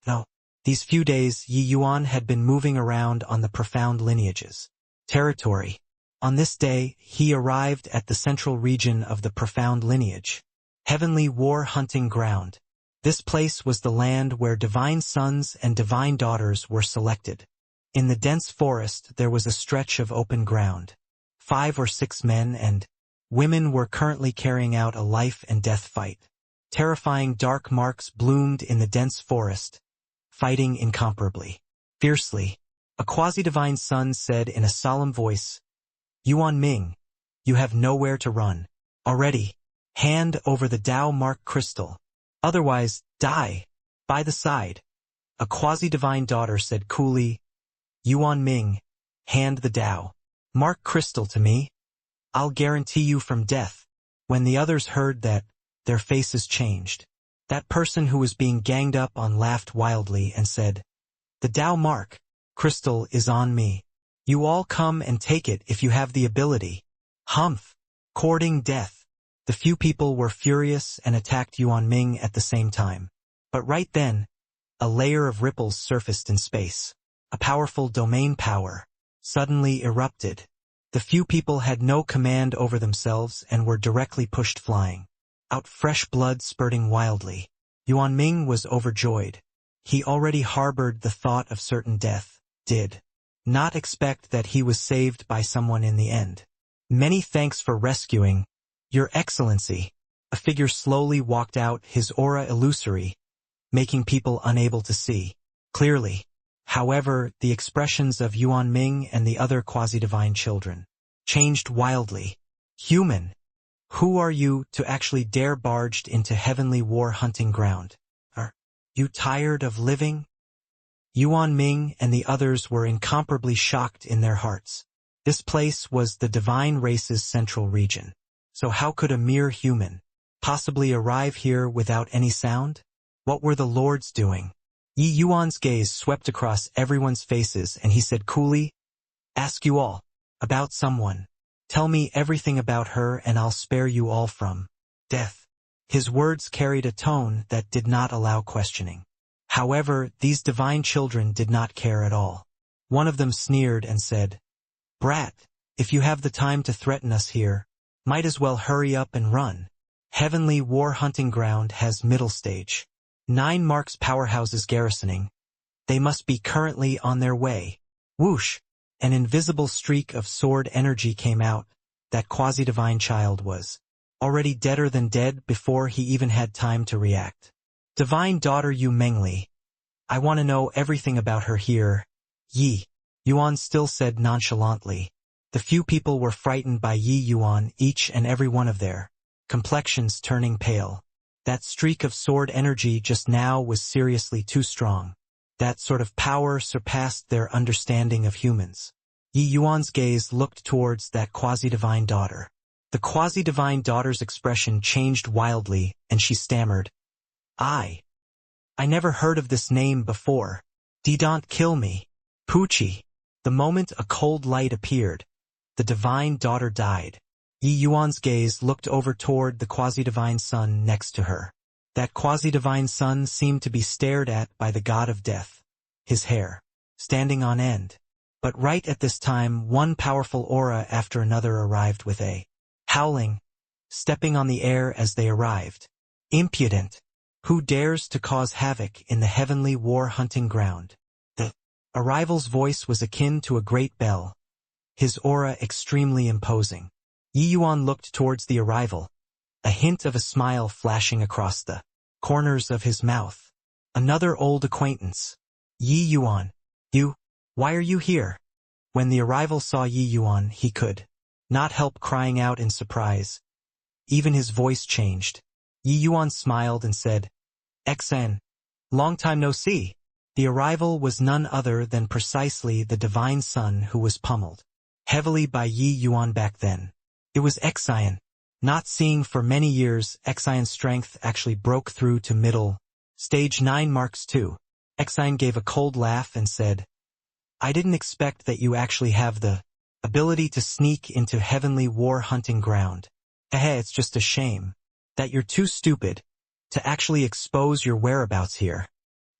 Speaker 1: know. These few days Yi Yuan had been moving around on the profound lineages territory. On this day, he arrived at the central region of the profound lineage, heavenly war hunting ground. This place was the land where divine sons and divine daughters were selected. In the dense forest there was a stretch of open ground. 5 or 6 men and women were currently carrying out a life and death fight. Terrifying dark marks bloomed in the dense forest, fighting incomparably, fiercely. A quasi-divine son said in a solemn voice, "Yuan Ming, you have nowhere to run. Already, hand over the Tao mark crystal. Otherwise, die. By the side." A quasi-divine daughter said coolly, "Yuan Ming, hand the Tao mark crystal to me. I'll guarantee you from death." When the others heard that, their faces changed. That person who was being ganged up on laughed wildly and said, "The Tao mark crystal is on me. You all come and take it if you have the ability." Humph! Courting death. The few people were furious and attacked Yuan Ming at the same time. But right then, a layer of ripples surfaced in space. A powerful domain power suddenly erupted. The few people had no command over themselves and were directly pushed flying out, fresh blood spurting wildly. Yuan Ming was overjoyed. He already harbored the thought of certain death, did not expect that he was saved by someone in the end. "Many thanks for rescuing, Your Excellency." A figure slowly walked out, his aura illusory, making people unable to see clearly. However, the expressions of Yuan Ming and the other quasi-divine children changed wildly. "Human, who are you to actually dare barged into heavenly war hunting ground? Are you tired of living?" Yuan Ming and the others were incomparably shocked in their hearts. This place was the divine race's central region. So how could a mere human possibly arrive here without any sound? What were the lords doing? Yi Yuan's gaze swept across everyone's faces and he said coolly, "Ask you all about someone. Tell me everything about her and I'll spare you all from death." His words carried a tone that did not allow questioning. However, these divine children did not care at all. One of them sneered and said, "Brat, if you have the time to threaten us here, might as well hurry up and run. Heavenly war hunting ground has middle stage 9 marks powerhouses garrisoning. They must be currently on their way." Whoosh! An invisible streak of sword energy came out. That quasi-divine child was already deader than dead before he even had time to react. "Divine daughter Yu Mengli, I want to know everything about her here." Yi Yuan still said nonchalantly. The few people were frightened by Yi Yuan, each and every one of their complexions turning pale. That streak of sword energy just now was seriously too strong. That sort of power surpassed their understanding of humans. Yi Yuan's gaze looked towards that quasi-divine daughter. The quasi-divine daughter's expression changed wildly, and she stammered, I never heard of this name before. Don't kill me. Poochie." The moment a cold light appeared, the divine daughter died. Yi Yuan's gaze looked over toward the quasi-divine son next to her. That quasi-divine son seemed to be stared at by the god of death, his hair standing on end. But right at this time, one powerful aura after another arrived with a howling, stepping on the air as they arrived. "Impudent! Who dares to cause havoc in the heavenly war hunting ground?" The arrival's voice was akin to a great bell, his aura extremely imposing. Yi Yuan looked towards the arrival, a hint of a smile flashing across the corners of his mouth. Another old acquaintance. "Yi Yuan, why are you here?" When the arrival saw Yi Yuan, he could not help crying out in surprise. Even his voice changed. Yi Yuan smiled and said, "Xen, long time no see." The arrival was none other than precisely the divine son who was pummeled heavily by Yi Yuan back then. It was Xen. Not seeing for many years, Xen's strength actually broke through to middle stage 9 marks 2. Xen gave a cold laugh and said, I didn't expect that you actually have the ability to sneak into heavenly war hunting ground. It's just a shame that you're too stupid to actually expose your whereabouts here.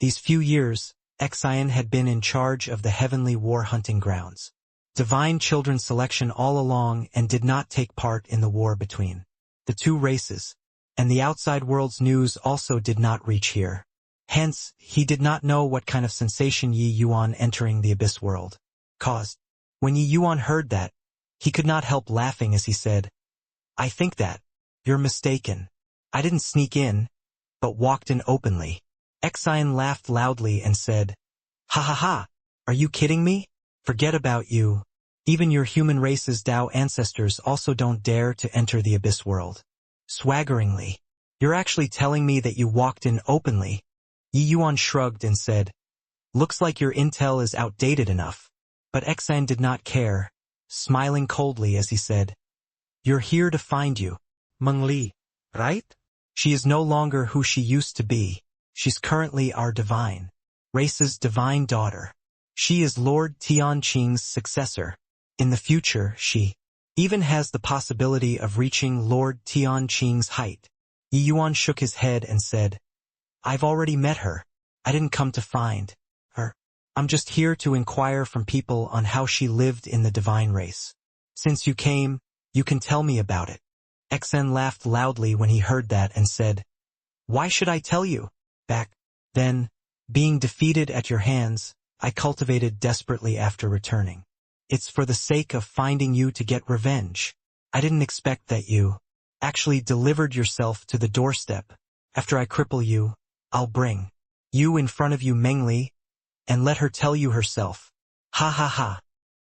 Speaker 1: These few years, Exion had been in charge of the heavenly war hunting grounds. Divine children selection all along and did not take part in the war between the two races, and the outside world's news also did not reach here. Hence, he did not know what kind of sensation Yi Yuan entering the abyss world caused. When Yi Yuan heard that, he could not help laughing as he said, I think that you're mistaken. I didn't sneak in, but walked in openly. Exion laughed loudly and said, Ha ha ha, are you kidding me? Forget about you. Even your human race's Tao ancestors also don't dare to enter the abyss world. Swaggeringly, you're actually telling me that you walked in openly? Yi Yuan shrugged and said, Looks like your intel is outdated enough. But Exion did not care, smiling coldly as he said, You're here to find you. Meng Li, right? She is no longer who she used to be. She's currently our divine race's divine daughter. She is Lord Tianqing's successor. In the future, she even has the possibility of reaching Lord Tianqing's height. Yi Yuan shook his head and said, I've already met her. I didn't come to find her. I'm just here to inquire from people on how she lived in the divine race. Since you came, you can tell me about it. Exion laughed loudly when he heard that and said, Why should I tell you? Back then, being defeated at your hands, I cultivated desperately after returning. It's for the sake of finding you to get revenge. I didn't expect that you actually delivered yourself to the doorstep. After I cripple you, I'll bring you in front of you Meng Li, and let her tell you herself. Ha ha ha.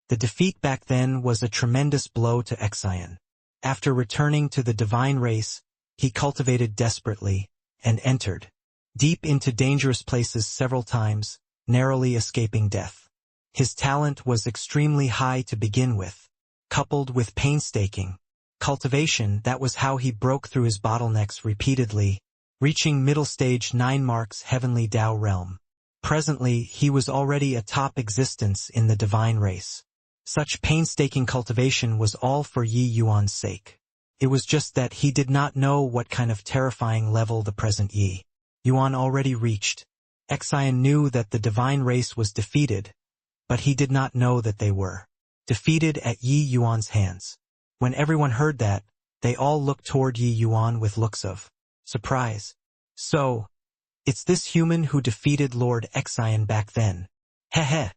Speaker 1: The defeat back then was a tremendous blow to Exion. After returning to the divine race, he cultivated desperately, and entered deep into dangerous places several times, narrowly escaping death. His talent was extremely high to begin with. Coupled with painstaking cultivation, that was how he broke through his bottlenecks repeatedly, reaching middle stage 9 marks heavenly Tao realm. Presently, he was already a top existence in the divine race. Such painstaking cultivation was all for Yi Yuan's sake. It was just that he did not know what kind of terrifying level the present Yi Yuan already reached. Exion knew that the divine race was defeated, but he did not know that they were defeated at Yi Yuan's hands. When everyone heard that, they all looked toward Yi Yuan with looks of surprise. So, it's this human who defeated Lord Exion back then. Heh.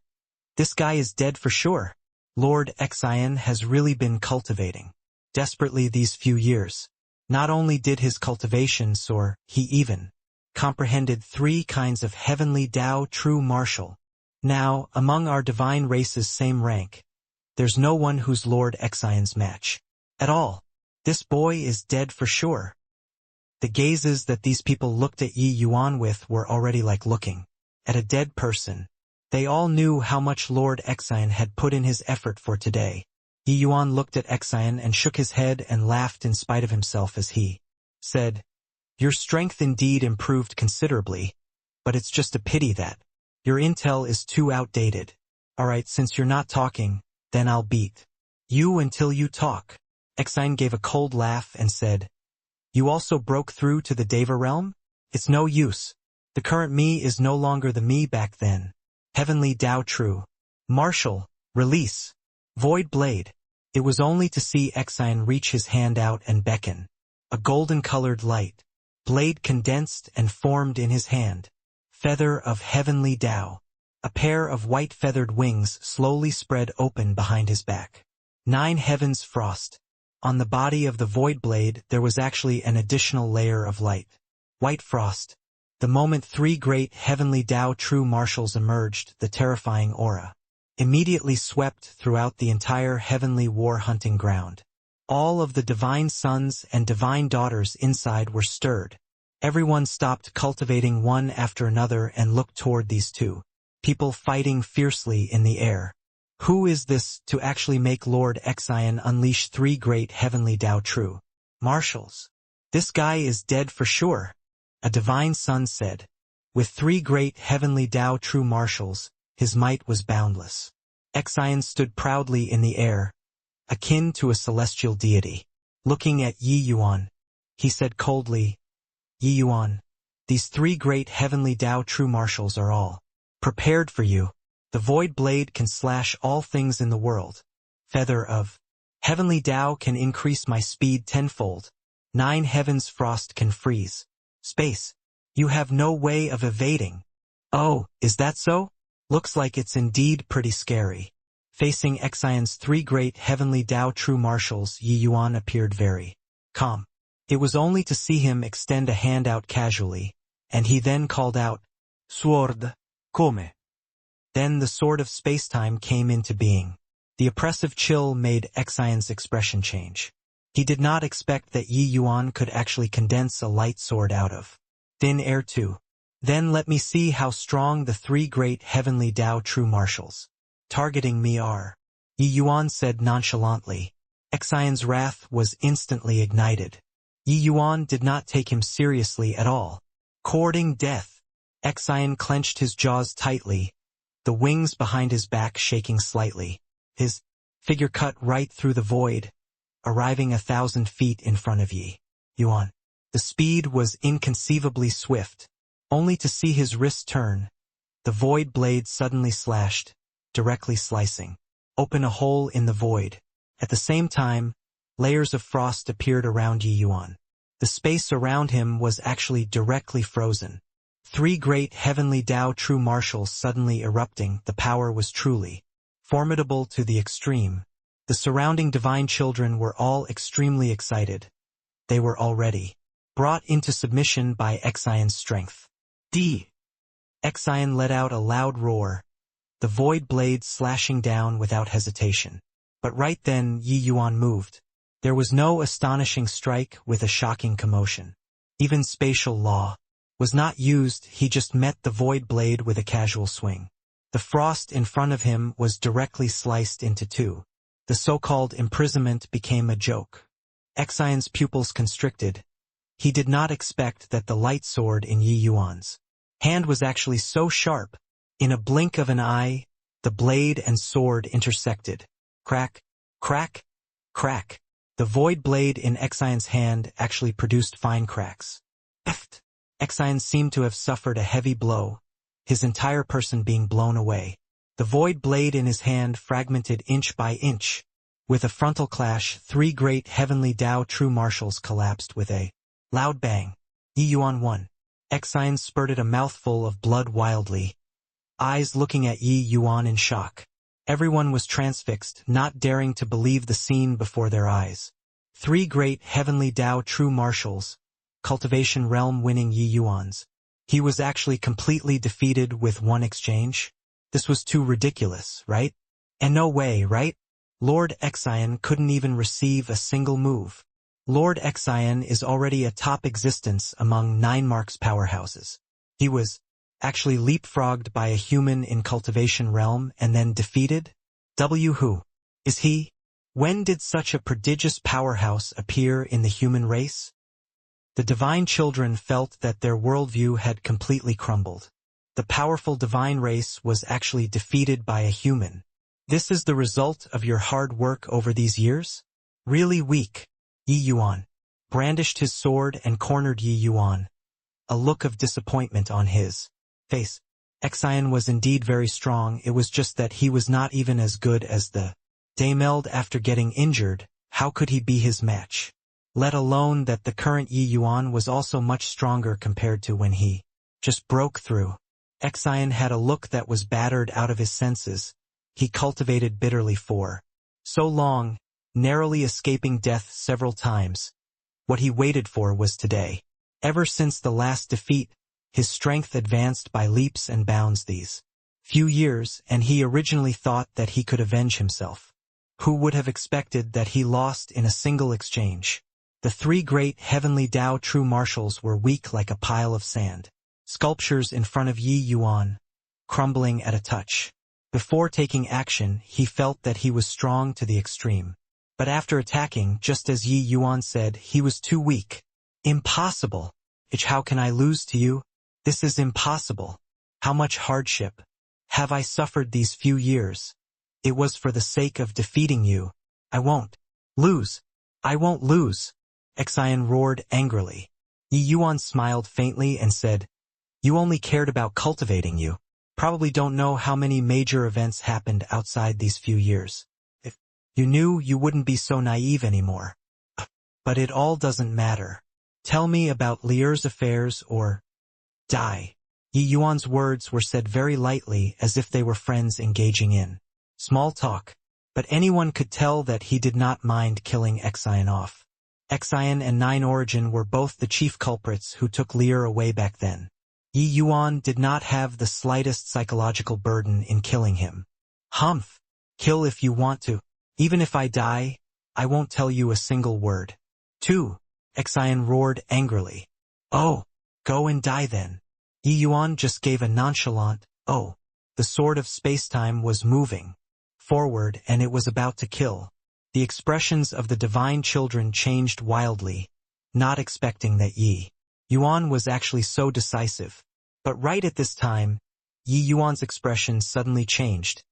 Speaker 1: This guy is dead for sure. Lord Exion has really been cultivating desperately these few years. Not only did his cultivation soar, he even comprehended 3 kinds of heavenly Tao true martial. Now, among our divine race's same rank, there's no one who's Lord Exion's match at all. This boy is dead for sure. The gazes that these people looked at Yi Yuan with were already like looking at a dead person. They all knew how much Lord Exion had put in his effort for today. Yi Yuan looked at Exion and shook his head and laughed in spite of himself as he said, Your strength indeed improved considerably, but it's just a pity that your intel is too outdated. Alright, since you're not talking, then I'll beat you until you talk. Exion gave a cold laugh and said, You also broke through to the Deva realm? It's no use. The current me is no longer the me back then. Heavenly Tao True. Martial. Release. Void Blade. It was only to see Exion reach his hand out and beckon. A golden-colored light blade condensed and formed in his hand. Feather of heavenly Tao. A pair of white feathered wings slowly spread open behind his back. 9 heavens frost. On the body of the void blade there was actually an additional layer of light. White frost. The moment 3 great heavenly Tao true martials emerged, the terrifying aura immediately swept throughout the entire heavenly war hunting ground. All of the divine sons and divine daughters inside were stirred. Everyone stopped cultivating one after another and looked toward these 2 people fighting fiercely in the air. Who is this to actually make Lord Exion unleash 3 great heavenly Tao true martials? This guy is dead for sure, a divine son said. With 3 great heavenly Tao true martials, His might was boundless. Exion stood proudly in the air, akin to a celestial deity. Looking at Yi Yuan, he said coldly, Yi Yuan, these three great heavenly Tao true martials are all prepared for you. The void blade can slash all things in the world. Feather of heavenly Tao can increase my speed tenfold. 9 heavens frost can freeze space. You have no way of evading. Oh, is that so? Looks like it's indeed pretty scary. Facing Exion's 3 great heavenly Tao true martials, Yi Yuan appeared very calm. It was only to see him extend a hand out casually, and he then called out, Sword, come. Then the sword of spacetime came into being. The oppressive chill made Exion's expression change. He did not expect that Yi Yuan could actually condense a light sword out of thin air too. Then let me see how strong the 3 great heavenly Tao true martials targeting me are. Yi Yuan said nonchalantly. Exion's wrath was instantly ignited. Yi Yuan did not take him seriously at all. Courting death. Exion clenched his jaws tightly, the wings behind his back shaking slightly. His figure cut right through the void, arriving 1,000 feet in front of Yi Yuan. The speed was inconceivably swift. Only to see his wrist turn, the void blade suddenly slashed, directly slicing open a hole in the void. At the same time, layers of frost appeared around Yi Yuan. The space around him was actually directly frozen. 3 great heavenly Tao true martials suddenly erupting, the power was truly formidable to the extreme. The surrounding divine children were all extremely excited. They were already brought into submission by Exion's strength. Exion let out a loud roar, the void blade slashing down without hesitation. But right then Yi Yuan moved. There was no astonishing strike with a shocking commotion. Even spatial law was not used, he just met the void blade with a casual swing. The frost in front of him was directly sliced into 2. The so-called imprisonment became a joke. Exion's pupils constricted. He did not expect that the light sword in Yi Yuan's hand was actually so sharp. In a blink of an eye, the blade and sword intersected. Crack, crack, crack. The void blade in Exion's hand actually produced fine cracks. Exion seemed to have suffered a heavy blow, his entire person being blown away. The void blade in his hand fragmented inch by inch. With a frontal clash, 3 great heavenly Tao true martials collapsed with a loud bang. Yi Yuan won. Exion spurted a mouthful of blood wildly, eyes looking at Yi Yuan in shock. Everyone was transfixed, not daring to believe the scene before their eyes. 3 great heavenly Tao true martials, cultivation realm winning Yi Yuan's. He was actually completely defeated with 1 exchange? This was too ridiculous, right? And no way, right? Lord Exion couldn't even receive a single move. Lord Exion is already a top existence among 9 Mark's powerhouses. He was actually leapfrogged by a human in cultivation realm and then defeated? Who is he? When did such a prodigious powerhouse appear in the human race? The divine children felt that their worldview had completely crumbled. The powerful divine race was actually defeated by a human. This is the result of your hard work over these years? Really weak. Yi Yuan brandished his sword and cornered Yi Yuan, a look of disappointment on his face. Exion was indeed very strong, it was just that he was not even as good as the Daimeld after getting injured. How could he be his match? Let alone that the current Yi Yuan was also much stronger compared to when he just broke through. Exion had a look that was battered out of his senses. He cultivated bitterly for so long, narrowly escaping death several times. What he waited for was today. Ever since the last defeat, his strength advanced by leaps and bounds these few years, and he originally thought that he could avenge himself. Who would have expected that he lost in a single exchange? The 3 great heavenly Tao true martials were weak like a pile of sand. Sculptures in front of Yi Yuan, crumbling at a touch. Before taking action, he felt that he was strong to the extreme. But after attacking, just as Yi Yuan said, he was too weak. Impossible. How can I lose to you? This is impossible. How much hardship have I suffered these few years? It was for the sake of defeating you. I won't lose. I won't lose. Exian roared angrily. Yi Yuan smiled faintly and said, you only cared about cultivating you. Probably don't know how many major events happened outside these few years. If you knew, you wouldn't be so naive anymore. But it all doesn't matter. Tell me about Lier's affairs or die. Yi Yuan's words were said very lightly, as if they were friends engaging in small talk. But anyone could tell that he did not mind killing Exian off. Exian and Nine Origin were both the chief culprits who took Lier away back then. Yi Yuan did not have the slightest psychological burden in killing him. Humph! Kill if you want to. Even if I die, I won't tell you a single word. 2. Exian roared angrily. Oh, go and die then. Yi Yuan just gave a nonchalant, oh. The sword of spacetime was moving forward and it was about to kill. The expressions of the divine children changed wildly, not expecting that Yi Yuan was actually so decisive. But right at this time, Yi Yuan's expression suddenly changed,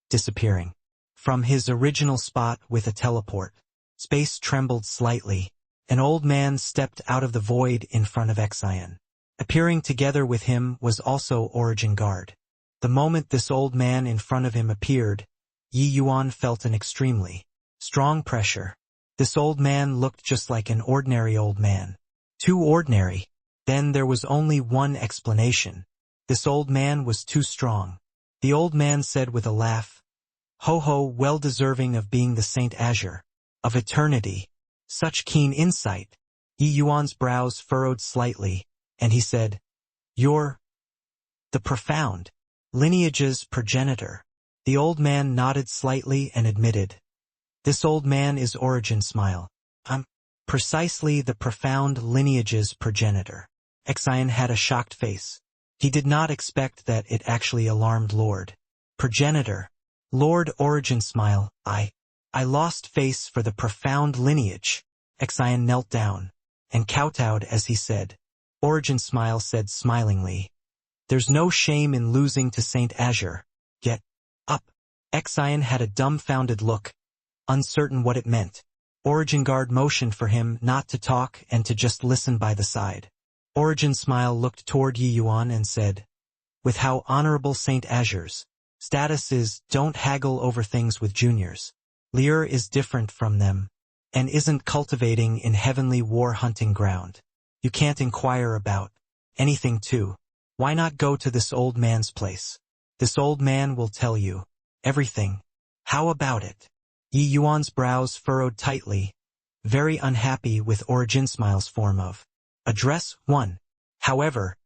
Speaker 1: disappearing from his original spot with a teleport. Space trembled slightly. An old man stepped out of the void in front of Exian. Appearing together with him was also Origin Guard. The moment this old man in front of him appeared, Yi Yuan felt an extremely strong pressure. This old man looked just like an ordinary old man. Too ordinary. Then there was only one explanation. This old man was too strong. The old man said with a laugh, ho ho, well deserving of being the Saint Azure of eternity. Such keen insight. Yi Yuan's brows furrowed slightly, and he said, you're the profound lineage's progenitor. The old man nodded slightly and admitted, this old man is Origin. Smile. I'm precisely the profound lineage's progenitor. Exian had a shocked face. He did not expect that it actually alarmed Lord Progenitor. Lord Origin. Smile. I lost face for the profound lineage. Exian knelt down and kowtowed as he said. Origin. Smile said smilingly, there's no shame in losing to Saint Azure. Get up. Exian had a dumbfounded look, uncertain what it meant. Origin Guard motioned for him not to talk and to just listen by the side. Origin. Smile looked toward Yi Yuan and said, with how honorable Saint Azure's status is, don't haggle over things with juniors. Lier is different from them, and isn't cultivating in heavenly war hunting ground. You can't inquire about anything too. Why not go to this old man's place? This old man will tell you everything. How about it? Yi Yuan's brows furrowed tightly, very unhappy with Origin Smile's form of address. 1. However,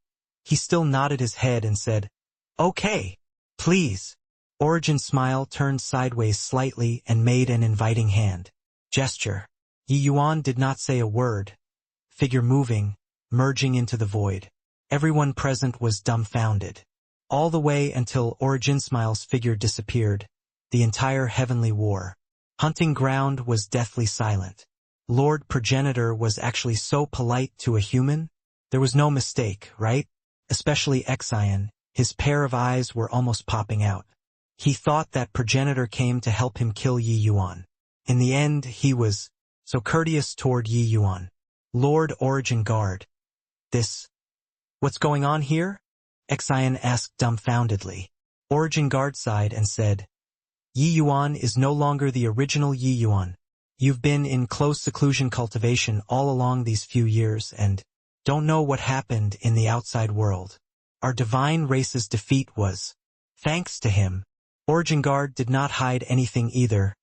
Speaker 1: he still nodded his head and said, okay, please. Origin Smile turned sideways slightly and made an inviting hand gesture. Yi Yuan did not say a word. Figure moving, merging into the void. Everyone present was dumbfounded. All the way until Origin Smile's figure disappeared, the entire heavenly war hunting ground was deathly silent. Lord Progenitor was actually so polite to a human? There was no mistake, right? Especially Exian, his pair of eyes were almost popping out. He thought that Progenitor came to help him kill Yi Yuan. In the end, he was so courteous toward Yi Yuan. Lord Origin Guard. What's going on here? Exian asked dumbfoundedly. Origin Guard sighed and said, Yi Yuan is no longer the original Yi Yuan. You've been in close seclusion cultivation all along these few years and don't know what happened in the outside world. Our divine race's defeat was thanks to him. Origin Guard did not hide anything either,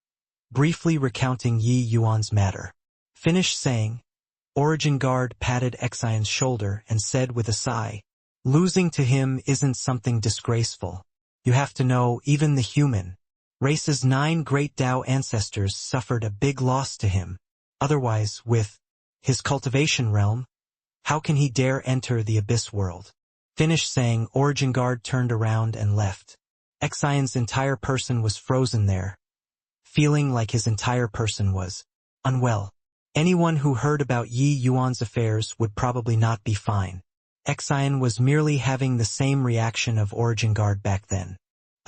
Speaker 1: briefly recounting Yi Yuan's matter. Finished saying, Origin Guard patted Exian's shoulder and said with a sigh, losing to him isn't something disgraceful. You have to know, even the human race's 9 great Tao ancestors suffered a big loss to him. Otherwise, with his cultivation realm, how can he dare enter the abyss world? Finished saying, Origin Guard turned around and left. Exian's entire person was frozen there, feeling like his entire person was unwell. Anyone who heard about Yi Yuan's affairs would probably not be fine. Exian was merely having the same reaction of Origin Guard back then.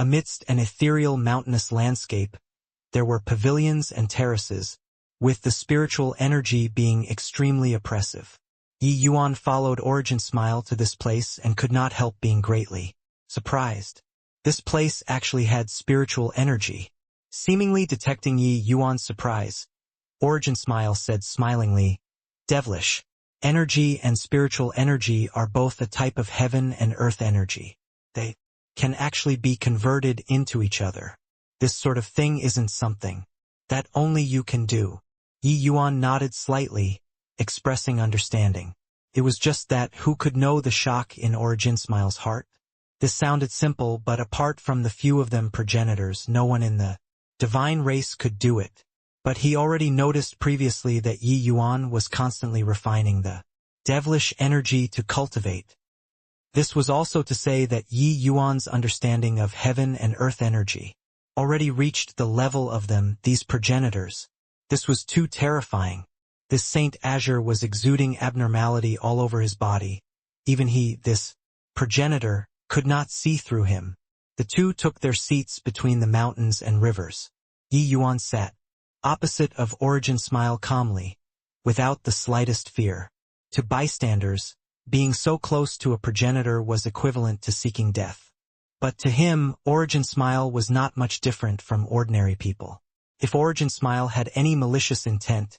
Speaker 1: Amidst an ethereal mountainous landscape, there were pavilions and terraces, with the spiritual energy being extremely oppressive. Yi Yuan followed Origin Smile to this place and could not help being greatly surprised. This place actually had spiritual energy. Seemingly detecting Yi Yuan's surprise, Origin Smile said smilingly, "Devilish energy and spiritual energy are both a type of heaven and earth energy. They can actually be converted into each other. This sort of thing isn't something that only you can do." Yi Yuan nodded slightly, expressing understanding. It was just that who could know the shock in Origin Smile's heart? This sounded simple, but apart from the few of them progenitors, no one in the divine race could do it. But he already noticed previously that Yi Yuan was constantly refining the devilish energy to cultivate. This was also to say that Yi Yuan's understanding of heaven and earth energy already reached the level of them, these progenitors. This was too terrifying. This Saint Azure was exuding abnormality all over his body. Even he, this progenitor, could not see through him. The two took their seats between the mountains and rivers. Yi Yuan sat opposite of Origin Smile calmly, without the slightest fear. To bystanders, being so close to a progenitor was equivalent to seeking death. But to him, Origin Smile was not much different from ordinary people. If Origin Smile had any malicious intent,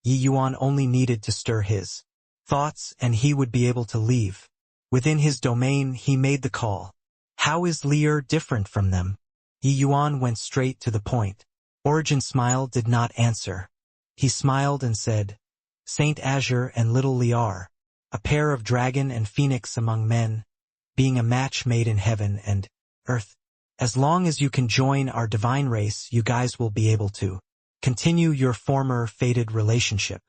Speaker 1: Yi Yuan only needed to stir his thoughts and he would be able to leave. Within his domain, he made the call. How is Lear different from them? Yi Yuan went straight to the point. Origin Smile did not answer. He smiled and said, "Saint Azure and Little Liar, a pair of dragon and phoenix among men, being a match made in heaven and earth. As long as you can join our divine race, you guys will be able to continue your former fated relationship.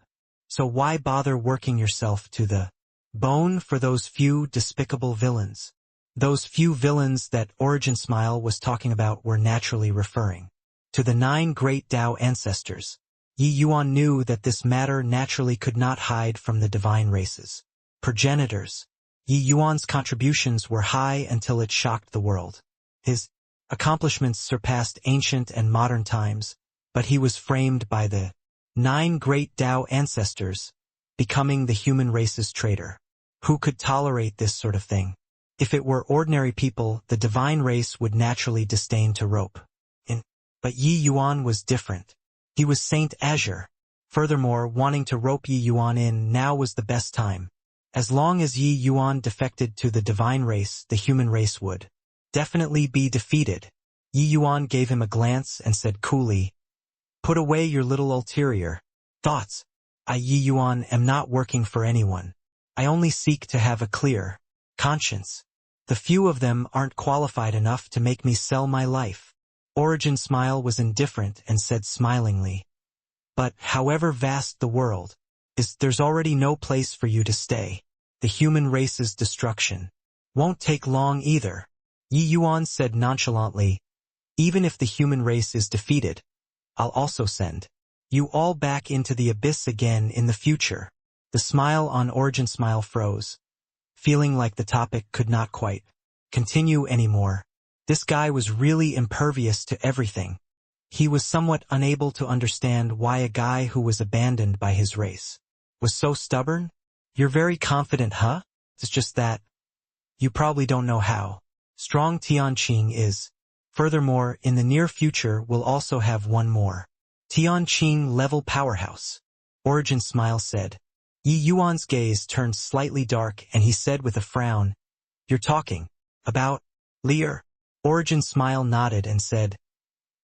Speaker 1: So why bother working yourself to the bone for those few despicable villains?" Those few villains that Origin Smile was talking about were naturally referring to the 9 great Tao ancestors. Yi Yuan knew that this matter naturally could not hide from the divine races. Progenitors. Yi Yuan's contributions were high until it shocked the world. His accomplishments surpassed ancient and modern times, but he was framed by the 9 great Tao ancestors, becoming the human race's traitor. Who could tolerate this sort of thing? If it were ordinary people, the divine race would naturally disdain to rope in. But Yi Yuan was different. He was Saint Azure. Furthermore, wanting to rope Yi Yuan in now was the best time. As long as Yi Yuan defected to the divine race, the human race would definitely be defeated. Yi Yuan gave him a glance and said coolly, "Put away your little ulterior thoughts. I, Yi Yuan, am not working for anyone. I only seek to have a clear conscience. The few of them aren't qualified enough to make me sell my life." Origin Smile was indifferent and said smilingly, "But however vast the world is, there's already no place for you to stay. The human race's destruction won't take long either." Yi Yuan said nonchalantly, "Even if the human race is defeated, I'll also send you all back into the abyss again in the future." The smile on Origin Smile froze, feeling like the topic could not quite continue anymore. This guy was really impervious to everything. He was somewhat unable to understand why a guy who was abandoned by his race was so stubborn. "You're very confident, huh? It's just that you probably don't know how strong Tianqing is. Furthermore, in the near future we'll also have one more Tianqing level powerhouse." Origin Smile said. Yi Yuan's gaze turned slightly dark and he said with a frown, "You're talking about Lear?" Origin Smile nodded and said,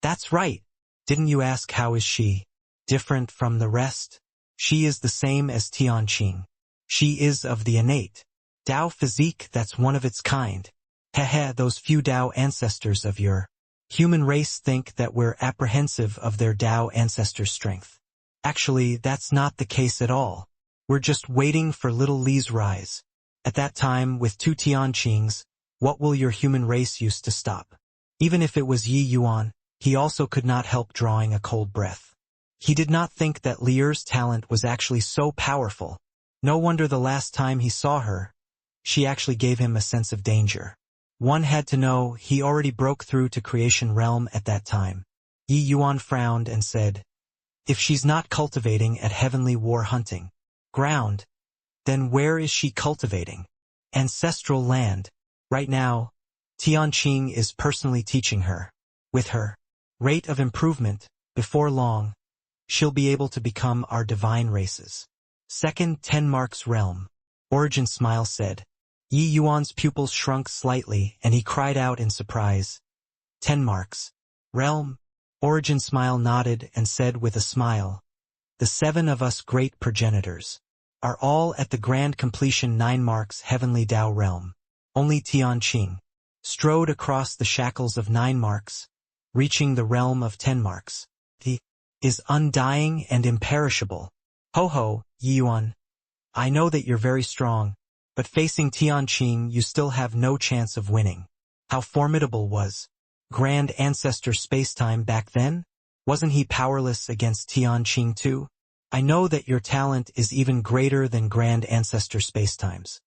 Speaker 1: "That's right. Didn't you ask how is she different from the rest? She is the same as Tianqing. She is of the innate Tao physique that's one of its kind. Heh, those few Tao ancestors of your human race think that we're apprehensive of their Tao ancestors' strength. Actually, that's not the case at all. We're just waiting for little Li's rise. At that time, with 2 Tianqings, what will your human race use to stop?" Even if it was Yi Yuan, he also could not help drawing a cold breath. He did not think that Lear's talent was actually so powerful. No wonder the last time he saw her, she actually gave him a sense of danger. One had to know he already broke through to creation realm at that time. Yi Yuan frowned and said, if she's not cultivating at heavenly war hunting ground, then where is she cultivating? Ancestral land. Right now, Tianqing is personally teaching her. With her rate of improvement, before long, she'll be able to become our divine races. Second 10 marks realm. Origin Smile said. Yi Yuan's pupils shrunk slightly and he cried out in surprise. 10 marks. Realm? Origin Smile nodded and said with a smile. The 7 of us great progenitors are all at the grand completion 9 marks heavenly Tao realm. Only Tianqing strode across the shackles of 9 marks, reaching the realm of 10 marks. He is undying and imperishable. Ho ho, Yi Yuan. I know that you're very strong, but facing Tianqing you still have no chance of winning. How formidable was Grand Ancestor Spacetime back then? Wasn't he powerless against Tianqing too? I know that your talent is even greater than Grand Ancestor Spacetime's.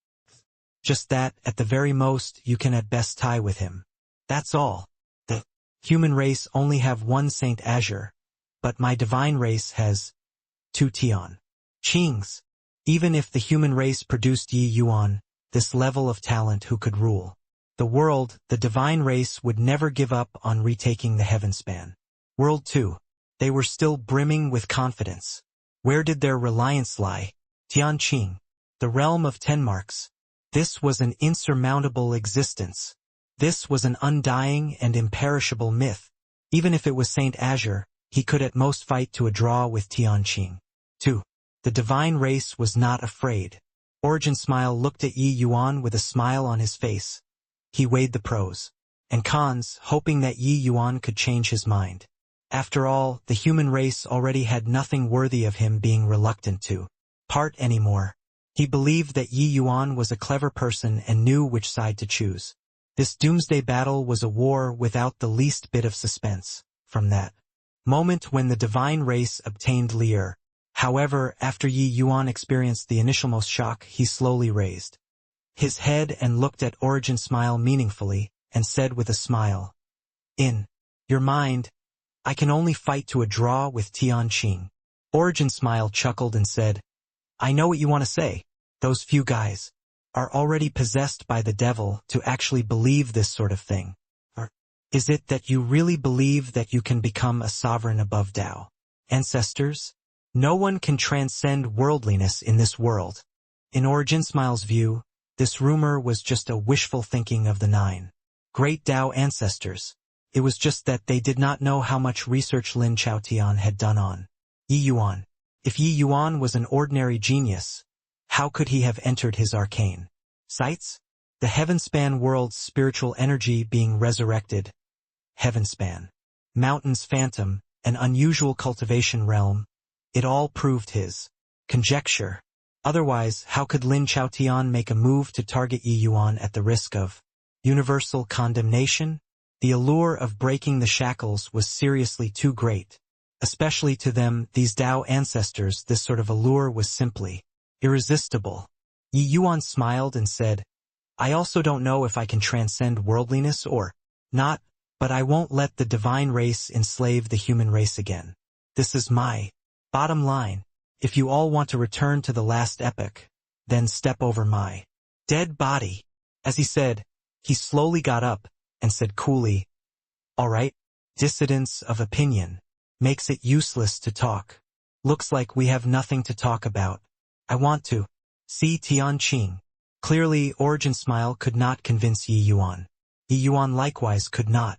Speaker 1: Just that, at the very most, you can at best tie with him. That's all. The human race only have 1 Saint Azure, but my divine race has 2 Tianqings. Even if the human race produced Yi Yuan, this level of talent who could rule the world, the divine race would never give up on retaking the heavenspan. World 2. They were still brimming with confidence. Where did their reliance lie? Tianqing. The realm of 10 marks. This was an insurmountable existence. This was an undying and imperishable myth. Even if it was Saint Azure, he could at most fight to a draw with Tianqing. 2. The divine race was not afraid. Origin Smile looked at Yi Yuan with a smile on his face. He weighed the pros and cons, hoping that Yi Yuan could change his mind. After all, the human race already had nothing worthy of him being reluctant to part anymore. He believed that Yi Yuan was a clever person and knew which side to choose. This doomsday battle was a war without the least bit of suspense. From that moment when the divine race obtained Lier. However, after Yi Yuan experienced the initialmost shock, he slowly raised his head and looked at Origin Smile meaningfully, and said with a smile, in your mind, I can only fight to a draw with Tianqing. Origin Smile chuckled and said, I know what you want to say. Those few guys are already possessed by the devil to actually believe this sort of thing. Or is it that you really believe that you can become a sovereign above Tao? Ancestors? No one can transcend worldliness in this world. In Origin Smile's view, this rumor was just a wishful thinking of the 9 great Tao ancestors. It was just that they did not know how much research Lin Chaotian had done on Yi Yuan. If Yi Yuan was an ordinary genius, how could he have entered his arcane sights? The Heavenspan world's spiritual energy being resurrected. Heavenspan. Mountains phantom, an unusual cultivation realm. It all proved his conjecture. Otherwise, how could Lin Chaotian make a move to target Yi Yuan at the risk of universal condemnation? The allure of breaking the shackles was seriously too great. Especially to them, these Tao ancestors, this sort of allure was simply irresistible. Yi Yuan smiled and said, I also don't know if I can transcend worldliness or not, but I won't let the divine race enslave the human race again. This is my bottom line. If you all want to return to the last epoch, then step over my dead body. As he said, he slowly got up and said coolly, all right, dissidence of opinion makes it useless to talk. Looks like we have nothing to talk about. I want to see Tianqing. Clearly, Origin Smile could not convince Yi Yuan. Yi Yuan likewise could not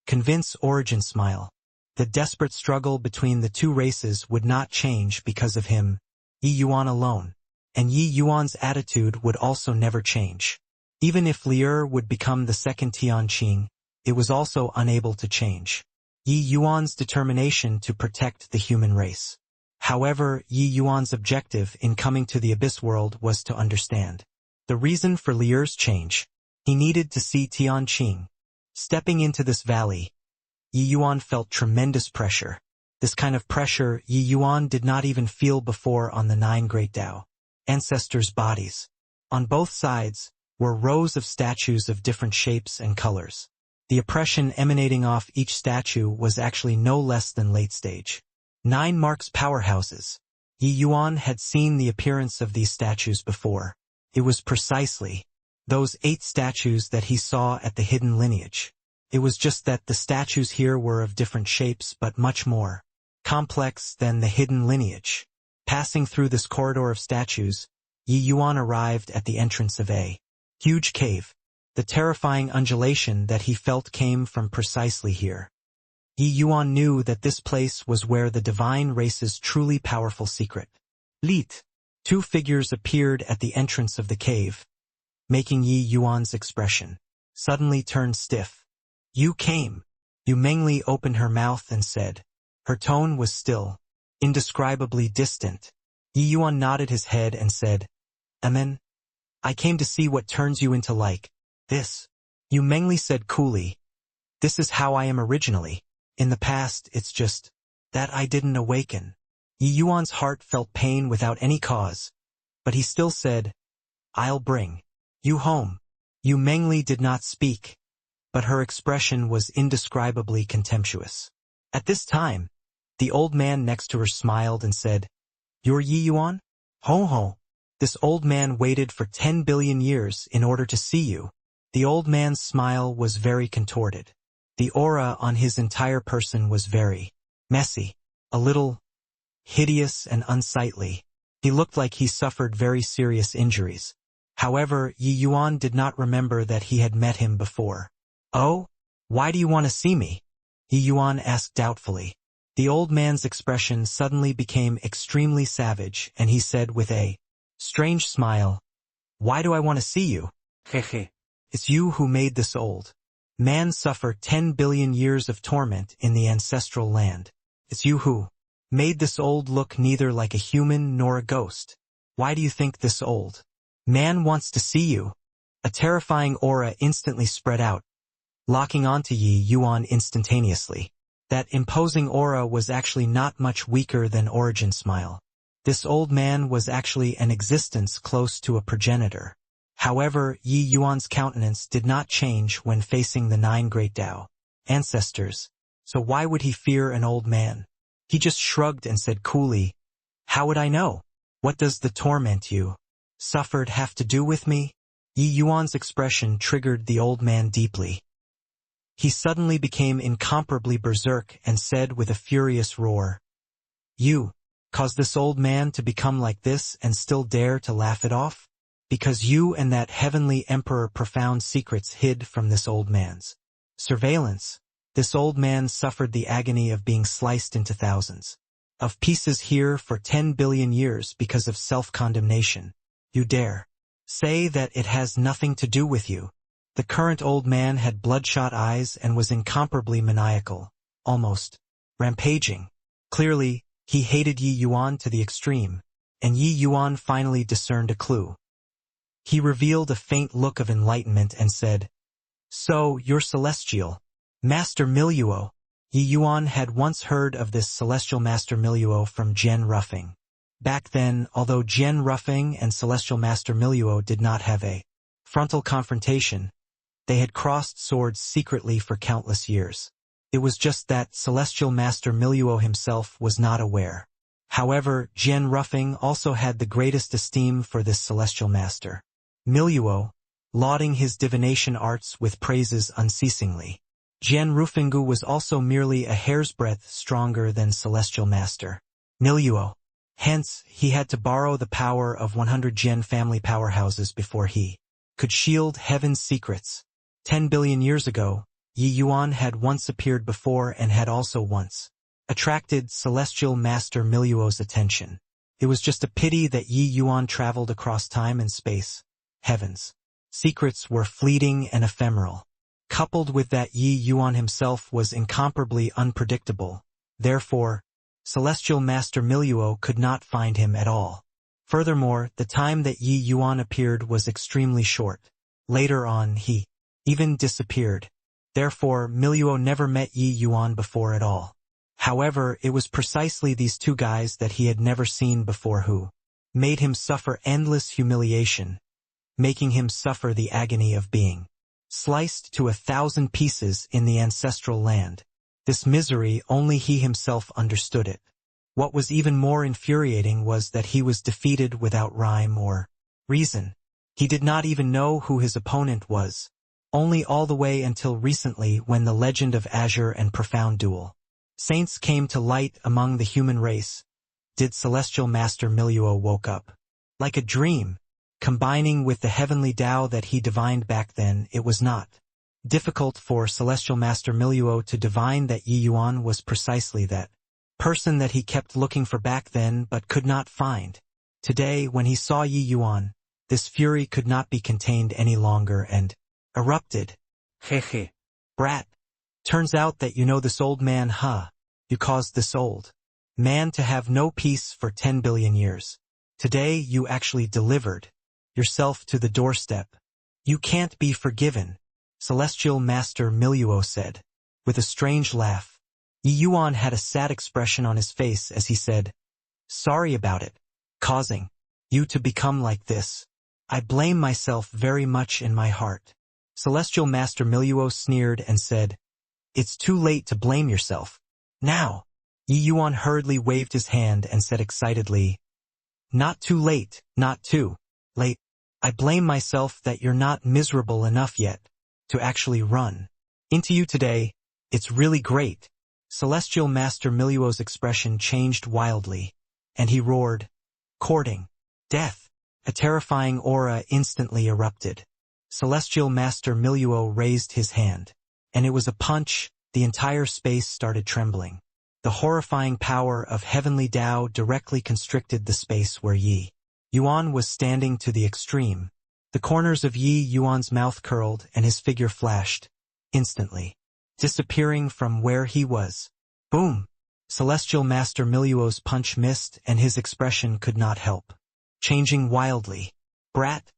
Speaker 1: convince Origin Smile. The desperate struggle between the 2 races would not change because of him, Yi Yuan alone, and Yi Yuan's attitude would also never change. Even if Lier would become the second Tianqing, it was also unable to change Yi Yuan's determination to protect the human race. However, Yi Yuan's objective in coming to the Abyss World was to understand the reason for Lier's change. He needed to see Tianqing. Stepping into this valley, Yi Yuan felt tremendous pressure. This kind of pressure Yi Yuan did not even feel before on the 9 great Tao ancestors' bodies. On both sides, were rows of statues of different shapes and colors. The oppression emanating off each statue was actually no less than late stage. 9 Mark's powerhouses. Yi Yuan had seen the appearance of these statues before. It was precisely those 8 statues that he saw at the hidden lineage. It was just that the statues here were of different shapes but much more complex than the hidden lineage. Passing through this corridor of statues, Yi Yuan arrived at the entrance of a huge cave. The terrifying undulation that he felt came from precisely here. Yi Yuan knew that this place was where the divine race's truly powerful secret leet. 2 figures appeared at the entrance of the cave, making Yi Yuan's expression suddenly turn stiff. You came. Yu Mengli opened her mouth and said. Her tone was still, indescribably distant. Yi Yuan nodded his head and said, Amen. I came to see what turns you into like this. Yu Mengli said coolly, This is how I am originally. In the past, it's just that I didn't awaken. Yi Yuan's heart felt pain without any cause, but he still said, I'll bring you home. Yu Mengli did not speak, but her expression was indescribably contemptuous. At this time, the old man next to her smiled and said, You're Yi Yuan? Ho ho. This old man waited for 10 billion years in order to see you. The old man's smile was very contorted. The aura on his entire person was very messy, a little hideous and unsightly. He looked like he suffered very serious injuries. However, Yi Yuan did not remember that he had met him before. Oh? Why do you want to see me? Yi Yuan asked doubtfully. The old man's expression suddenly became extremely savage, and he said with a strange smile, Why do I want to see you? Hehe. It's you who made this old man suffer 10 billion years of torment in the ancestral land. It's you who made this old look neither like a human nor a ghost. Why do you think this old man wants to see you? A terrifying aura instantly spread out, locking onto Yi Yuan instantaneously. That imposing aura was actually not much weaker than Origin Smile. This old man was actually an existence close to a progenitor. However, Yi Yuan's countenance did not change when facing the 9 great Tao ancestors, so why would he fear an old man? He just shrugged and said coolly, How would I know? What does the torment you suffered have to do with me? Yi Yuan's expression triggered the old man deeply. He suddenly became incomparably berserk and said with a furious roar, You caused this old man to become like this and still dare to laugh it off? Because you and that heavenly emperor profound secrets hid from this old man's surveillance. This old man suffered the agony of being sliced into thousands of pieces here for 10 billion years because of self-condemnation. You dare say that it has nothing to do with you. The current old man had bloodshot eyes and was incomparably maniacal, almost rampaging. Clearly, he hated Yi Yuan to the extreme, and Yi Yuan finally discerned a clue. He revealed a faint look of enlightenment and said, So, you're celestial. Master Miluo. Yi Yuan had once heard of this celestial Master Miluo from Jian Ruffing. Back then, although Jian Ruffing and celestial Master Miluo did not have a frontal confrontation, they had crossed swords secretly for countless years. It was just that celestial Master Miluo himself was not aware. However, Jian Ruffing also had the greatest esteem for this celestial master Miluo, lauding his divination arts with praises unceasingly. Jian Rufingu was also merely a hair's breadth stronger than celestial master Miluo. Hence, he had to borrow the power of 100 Jian family powerhouses before he could shield heaven's secrets. 10 billion years ago, Yi Yuan had once appeared before and had also once attracted celestial master Miluo's attention. It was just a pity that Yi Yuan traveled across time and space. Heaven's secrets were fleeting and ephemeral. Coupled with that, Yi Yuan himself was incomparably unpredictable. Therefore, celestial master Miluo could not find him at all. Furthermore, the time that Yi Yuan appeared was extremely short. Later on, he even disappeared. Therefore, Miluo never met Yi Yuan before at all. However, it was precisely these 2 guys that he had never seen before who made him suffer endless humiliation. making him suffer the agony of being sliced to 1,000 pieces in the ancestral land. This misery, only he himself understood it. What was even more infuriating was that he was defeated without rhyme or reason. He did not even know who his opponent was, only all the way until recently when the legend of Azure and Profound Duel Saints came to light among the human race. Did Celestial Master Miluo woke up like a dream, combining with the heavenly Tao that he divined back then. It was not difficult for Celestial Master Miluo to divine that Yi Yuan was precisely that person that he kept looking for back then but could not find. Today, when he saw Yi Yuan, this fury could not be contained any longer and erupted.
Speaker 2: Hehe.
Speaker 1: Brat. Turns out that you know this old man, huh? You caused this old man to have no peace for 10 billion years. Today you actually delivered yourself to the doorstep. You can't be forgiven, Celestial Master Miluo said, with a strange laugh. Yi Yuan had a sad expression on his face as he said, "Sorry about it, causing you to become like this. I blame myself very much in my heart." Celestial Master Miluo sneered and said, "It's too late to blame yourself now." Yi Yuan hurriedly waved his hand and said excitedly, "Not too late, not too late. I blame myself that you're not miserable enough yet to actually run into you today. It's really great." Celestial Master Miluo's expression changed wildly, and he roared, "Courting death." A terrifying aura instantly erupted. Celestial Master Miluo raised his hand, and it was a punch. The entire space started trembling. The horrifying power of heavenly Tao directly constricted the space where Yi Yuan was standing to the extreme. The corners of Yi Yuan's mouth curled and his figure flashed, instantly disappearing from where he was. Boom! Celestial Master Miluo's punch missed and his expression could not help changing wildly. "Brat,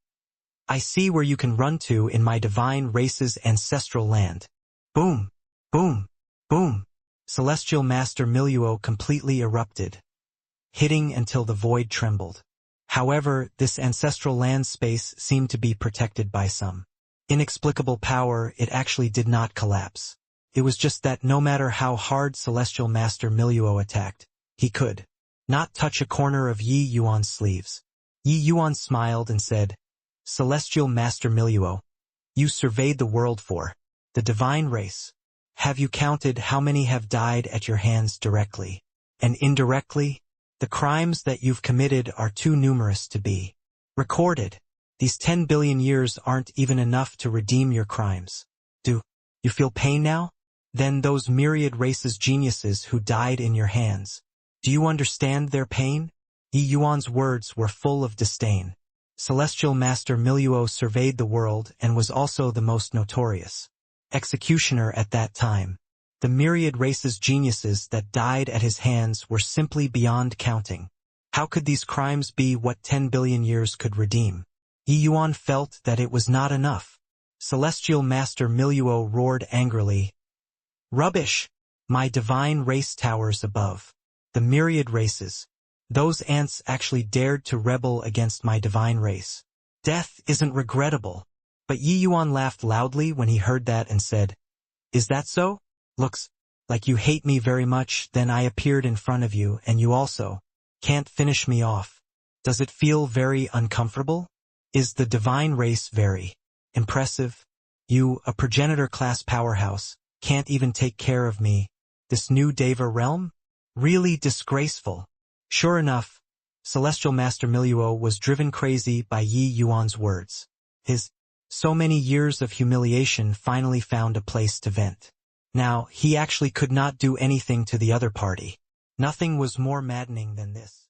Speaker 1: I see where you can run to in my divine race's ancestral land." Boom! Boom! Boom! Celestial Master Miluo completely erupted, hitting until the void trembled. However, this ancestral land space seemed to be protected by some inexplicable power. It actually did not collapse. It was just that no matter how hard Celestial Master Miluo attacked, he could not touch a corner of Yi Yuan's sleeves. Yi Yuan smiled and said, "Celestial Master Miluo, you surveyed the world for the divine race. Have you counted how many have died at your hands directly and indirectly? The crimes that you've committed are too numerous to be recorded. These 10 billion years aren't even enough to redeem your crimes. Do you feel pain now? Then those myriad races geniuses who died in your hands, do you understand their pain?" Yi Yuan's words were full of disdain. Celestial Master Miluo surveyed the world and was also the most notorious executioner at that time. The myriad races geniuses that died at his hands were simply beyond counting. How could these crimes be what 10 billion years could redeem? Yi Yuan felt that it was not enough. Celestial Master Miluo roared angrily, "Rubbish! My divine race towers above the myriad races. Those ants actually dared to rebel against my divine race. Death isn't regrettable." But Yi Yuan laughed loudly when he heard that and said, "Is that so? Looks like you hate me very much. Then I appeared in front of you and you also can't finish me off. Does it feel very uncomfortable? Is the divine race very impressive? You, a progenitor class powerhouse, can't even take care of me. This new Deva realm? Really disgraceful." Sure enough, Celestial Master Miluo was driven crazy by Yi Yuan's words. His so many years of humiliation finally found a place to vent. Now, he actually could not do anything to the other party. Nothing was more maddening than this.